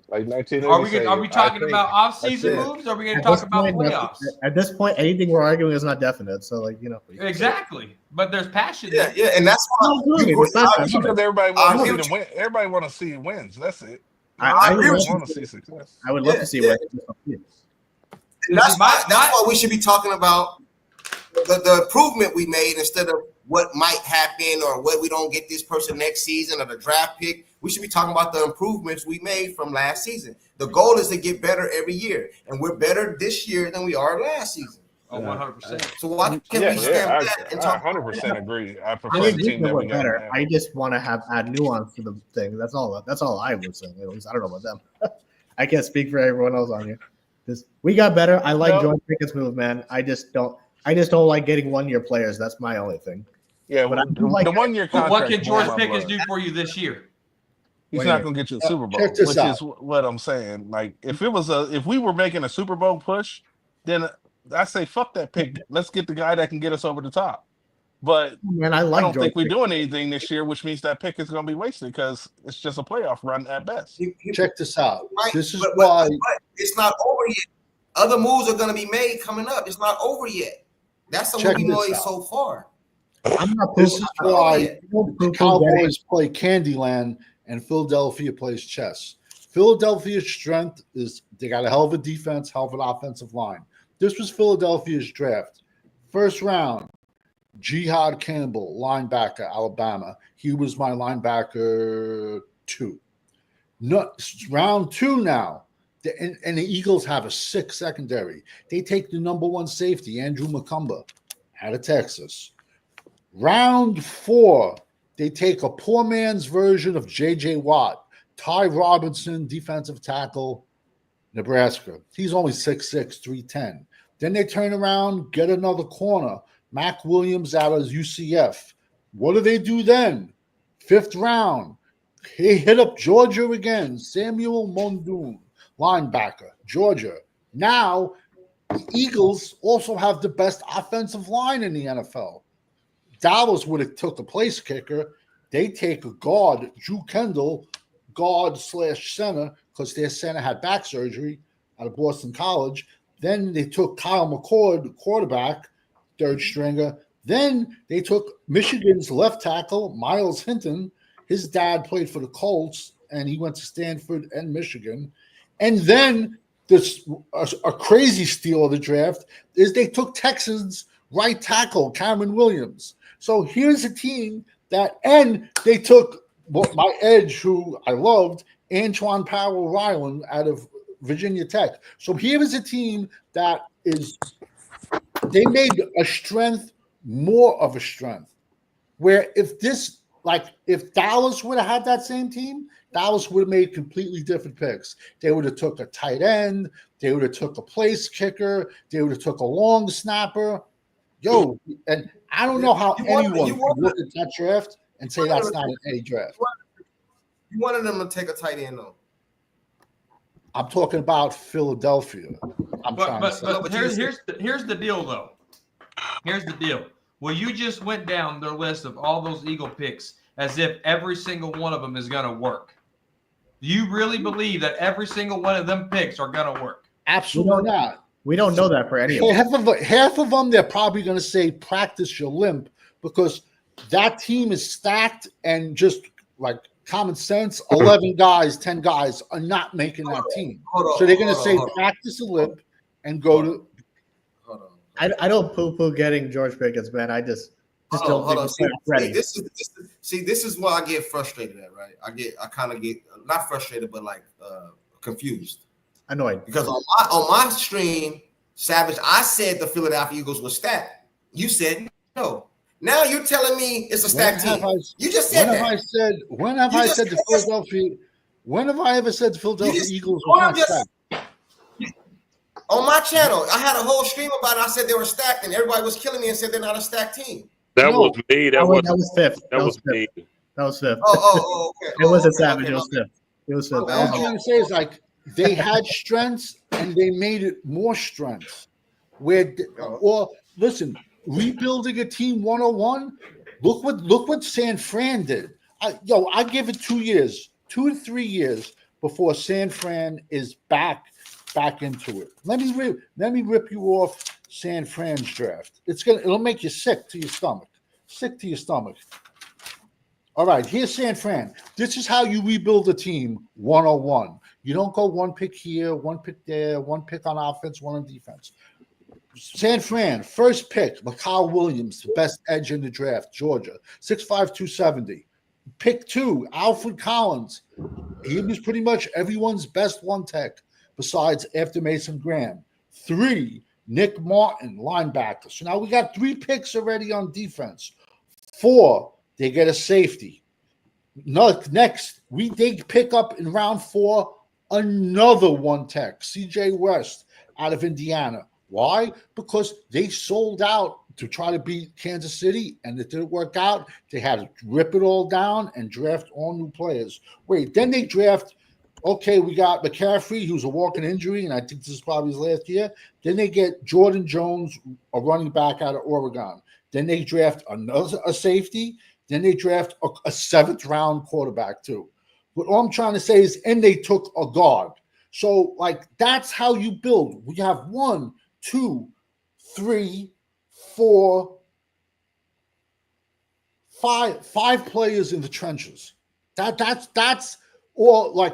Like 1980. Are we talking about off-season moves? Or are we going to talk about playoffs? At this point, anything we're arguing is not definite. So, like, Exactly. But there's passion. Yeah, and that's why everybody wants to see the win. Everybody want to see wins. That's it. I would want want to see success. I would love to see wins. And that's why we should be talking about the improvement we made instead of what might happen or what we don't get this person next season or the draft pick. We should be talking about the improvements we made from last season. The goal is to get better every year, and we're better this year than we are last season. Oh, 100%. So why can't we stand back and talk? 100% agree. I prefer the team that we got. Better. I just want to add nuance to the thing. That's all I would say. At least I don't know about them. I can't speak for everyone else on here. We got better. I like George Pickett's move, man. I just don't like getting 1-year players. That's my only thing. Yeah, but the 1-year contract. What can George Pickens do for you this year? He's not going to get you the Super Bowl, which is what I'm saying. Like, if we were making a Super Bowl push, then I say fuck that pick. Let's get the guy that can get us over the top. But I don't think we're doing anything this year, which means that pick is going to be wasted because it's just a playoff run at best. Check this out. Right. This is why it's not over yet. Other moves are going to be made coming up. It's not over yet. That's what we made so far. This is why the Cowboys play Candyland and Philadelphia plays chess. Philadelphia's strength is they got a hell of a defense, hell of an offensive line. This was Philadelphia's draft. First round, Jihad Campbell, linebacker, Alabama. He was my linebacker 2. No, round 2 now. And the Eagles have a 6 secondary. They take the number 1 safety, Andrew McCumber, out of Texas. Round 4, they take a poor man's version of J.J. Watt, Ty Robinson, defensive tackle, Nebraska. He's only 6'6", 310. Then they turn around, get another corner, Mac Williams out of UCF. What do they do then? 5th round, he hit up Georgia again, Samuel Mondoon, linebacker, Georgia. Now, the Eagles also have the best offensive line in the NFL. Dallas would have took a place kicker. They take a guard, Drew Kendall, guard/center, because their center had back surgery out of Boston College. Then they took Kyle McCord, quarterback, 3rd stringer. Then they took Michigan's left tackle, Miles Hinton. His dad played for the Colts, and he went to Stanford and Michigan. And then a crazy steal of the draft is they took Texans right tackle, Cameron Williams. So here's a team and they took my edge, who I loved, Antoine Powell Ryland out of Virginia Tech. So here is a team that they made a strength more of a strength. Where if Dallas would have had that same team, Dallas would have made completely different picks. They would have took a tight end. They would have took a place kicker. They would have took a long snapper. And I don't know how anyone could look at that draft and say that's not an A draft. You wanted them to take a tight end, though. I'm talking about Philadelphia. But here's the deal, though. Here's the deal. Well, you just went down their list of all those Eagle picks as if every single one of them is going to work. Do you really believe that every single one of them picks are going to work? Absolutely not. We don't know that for any of them. Half of them, they're probably going to say practice your limp, because that team is stacked, and just like common sense, 11 guys, 10 guys are not making that team. So they're going to say practice a limp and go to. I don't poo-poo getting George Pickens, man. I just don't think he's ready. This is why I get frustrated at, right? I kind of get not frustrated, but like confused. Annoyed. Because on my stream, Savage, I said the Philadelphia Eagles were stacked. You said no. Now you're telling me it's a stacked team. You just said that. When have I said the Philadelphia? When have I ever said the Philadelphia Eagles were not stacked? On my channel, I had a whole stream about it. I said they were stacked, and everybody was killing me and said they're not a stacked team. That was me. That was fifth. That was me. That was fifth. Oh, okay. It wasn't Savage. It was fifth. It was fifth. All I'm trying to say is, like, they had strengths and they made it more strengths. Listen, rebuilding a team 101. Look what San Fran did. I give it 2 years, 2 to 3 years before San Fran is back into it. Let me rip you off San Fran's draft. It'll make you sick to your stomach. Sick to your stomach. All right, here's San Fran. This is how you rebuild a team 101. You don't go one pick here, one pick there, one pick on offense, one on defense. San Fran, first pick, Mikal Williams, the best edge in the draft, Georgia, 6'5", 270. Pick 2, Alfred Collins. He was pretty much everyone's best one tech, besides after Mason Graham. 3, Nick Martin, linebacker. So now we got 3 picks already on defense. 4, they get a safety. Next, they pick up in round 4 another one tech, CJ West out of Indiana. Why? Because they sold out to try to beat Kansas City, and it didn't work out. They had to rip it all down and draft all new players. Then they draft, okay, we got McCaffrey, who's a walking injury, and I think this is probably his last year. Then they get Jordan Jones, a running back out of Oregon. Then they draft a safety. Then they draft a 7th-round quarterback, too. But all I'm trying to say is, and they took a guard. So, like, that's how you build. We have 1, 2, 3, 4, 5 players in the trenches. That's or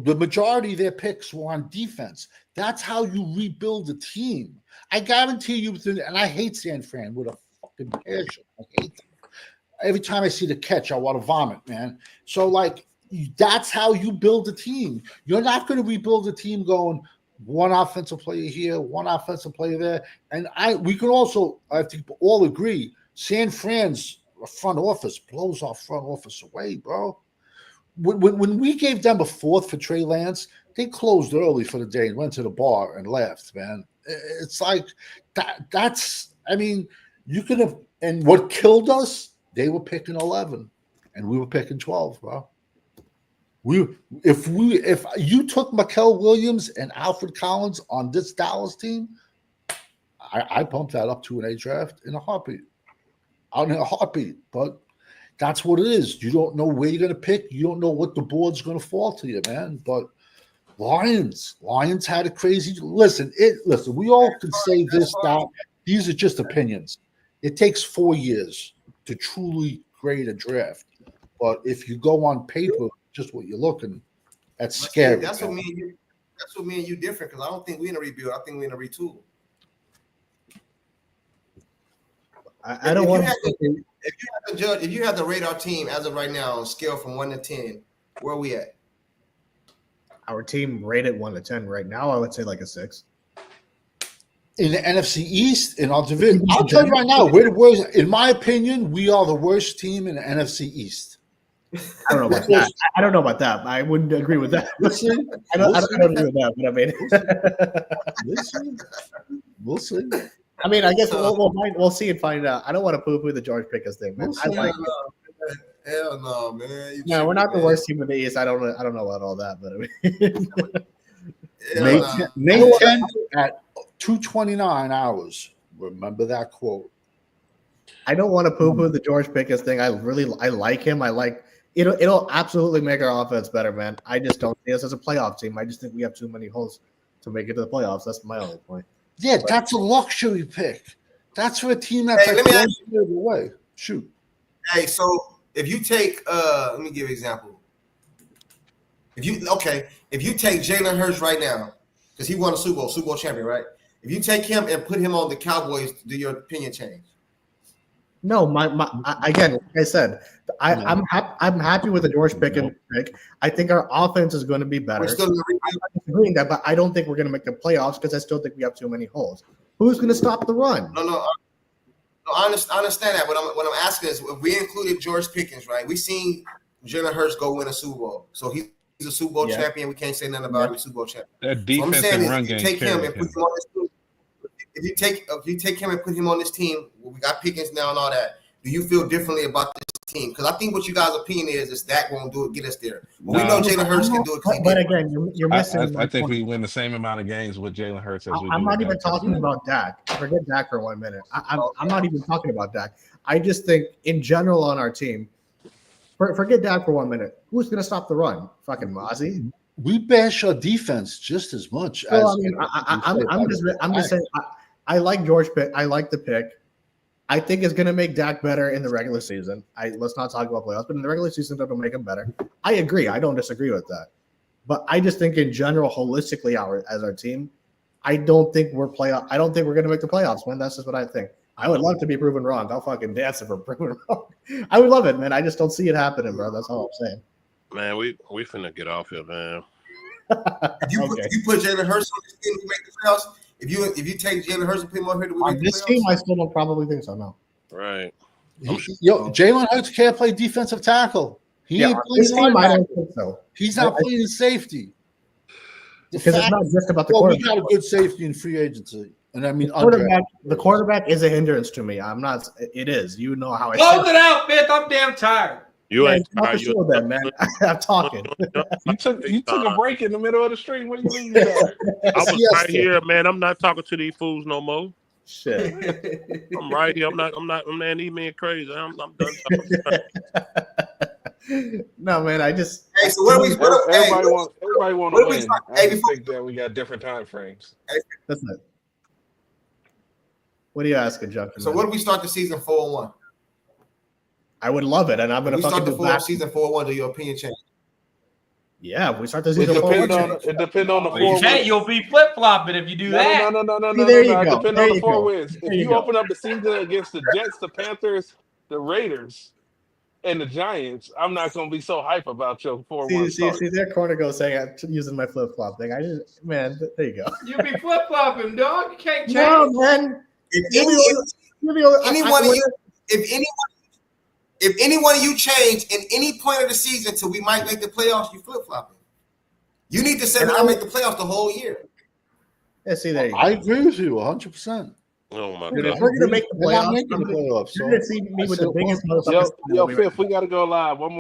the majority of their picks were on defense. That's how you rebuild a team. I guarantee you, and I hate San Fran with a fucking passion. I hate them. Every time I see the catch, I want to vomit, man. So, that's how you build a team. You're not going to rebuild a team going one offensive player here, one offensive player there. And we can also, I think, all agree, San Fran's front office blows our front office away, bro. When we gave them a fourth for Trey Lance, they closed early for the day and went to the bar and left, man. It's like that's, I mean, you could have, and what killed us, they were picking 11 and we were picking 12, bro. If you took Mikael Williams and Alfred Collins on this Dallas team, I pumped that up to an A draft in a heartbeat. But that's what it is. You don't know where you're going to pick. You don't know what the board's going to fall to you, man. But Lions had a crazy. Listen. We all can say this, that. These are just opinions. It takes 4 years to truly grade a draft. But if you go on paper, just what you're looking, that's scary. That's what me and you different, because I don't think we're in a rebuild. I think we're in a retool. I don't want to. If you had to rate our team as of right now on a scale from 1 to 10, where are we at? Our team rated 1 to 10 right now, I would say like a 6. In the NFC East, in our division, I'll tell you right now, we're the worst. In my opinion, we are the worst team in the NFC East. I don't know about that. I don't know about that. I wouldn't agree with that. I don't agree with that. But I mean, we'll see. I mean, I guess we'll see and find out. I don't want to poo-poo the George Pickens thing, man. I like it. Hell no, man. No, we're not the worst team in the East. I don't know about all that, but I mean, May 10th at 2:29 hours. Remember that quote. I don't want to poo-poo the George Pickens thing. I like him. I like it'll absolutely make our offense better, man. I just don't see us as a playoff team. I just think we have too many holes to make it to the playoffs. That's my only point. Yeah, that's a luxury pick. That's for a team that's like 1 year away. Shoot. Hey, so if you take let me give you an example. If you take Jalen Hurts right now, because he won a Super Bowl champion, right? If you take him and put him on the Cowboys, do your opinion change? No, again, like I said, I'm happy with the George Pickens pick. I think our offense is going to be better. We're still agreeing that, but I don't think we're going to make the playoffs because I still think we have too many holes. Who's going to stop the run? No, I understand that. What I'm asking is, if we included George Pickens, right? We seen Jalen Hurts go win a Super Bowl, so he's a Super Bowl champion. We can't say nothing about him. He's a Super Bowl champion. That defense so and run game. Take him and put him on this team. If you take him and put him on this team, we got Pickens now and all that. Do you feel differently about this team? Because I think what you guys' opinion is that won't do it, get us there. But we know Jalen Hurts can do it. But again, you're missing. I think we win the same amount of games with Jalen Hurts as we do. I'm not even talking about Dak. Forget Dak for 1 minute. I'm not even talking about Dak. I just think in general on our team, forget Dak for 1 minute. Who's going to stop the run? Fucking Mozzie. We bash our defense just as much. Well, I'm just saying. I like George Pick. I like the pick. I think it's going to make Dak better in the regular season. Let's not talk about playoffs, but in the regular season, it'll make him better. I agree. I don't disagree with that. But I just think in general, holistically, as our team, I don't think we're going to make the playoffs, man. That's just what I think. I would love to be proven wrong. I'll fucking dance if we're proven wrong. I would love it, man. I just don't see it happening, bro. That's all I'm saying. Man, we finna get off here, man. If you put Jalen Hurts on this team to make the playoffs, if you take Jalen Hurts and put him on here, do we make this the playoffs? team? I still don't probably think so. No. Right. Jalen Hurts can't play defensive tackle. He ain't this playing team, I linebacker. don't think so. He's not playing safety. Because it's not just about the quarterback. We got a good safety in free agency, and I mean the quarterback is a hindrance to me. I'm not. It is. You know how I close it out, Fifth. I'm damn tired. You ain't man. I'm talking. You took a break in the middle of the stream. What do you mean? I was right here, man. I'm not talking to these fools no more. Shit. I'm right here. I'm not. Man, he being crazy. I'm done talking. No, man. I just. Hey, so what are we? Everybody want to win. I just think that we got different time frames. Listen. What are you asking, Junkie? So what do we start the season 4-1? I would love it, and I'm going to start the season 4-1. Do your opinion change? Yeah, if we start the It season depends on the 4 wins. You'll be flip flopping if you do that. No. There you It go. depends There on the you 4 go. wins. There If you you go. open up the season against the Jets, the Panthers, the Raiders, and the Giants, I'm not going to be so hype about your 4-1 start. See, their corner goes saying I'm using my flip flop thing. There you go. You'll be flip flopping, dog. You can't change. No, man. If any one of you change in any point of the season till we might make the playoffs, you flip flopping. You need to say we're gonna make the playoffs the whole year. Yeah, see, there you go. I agree with you 100%. Oh my Dude, God! if we're gonna make the We're not playoffs, making the playoffs. you're gonna see me with the biggest Yo, motherfuckers. Fifth, we got to go live. One more.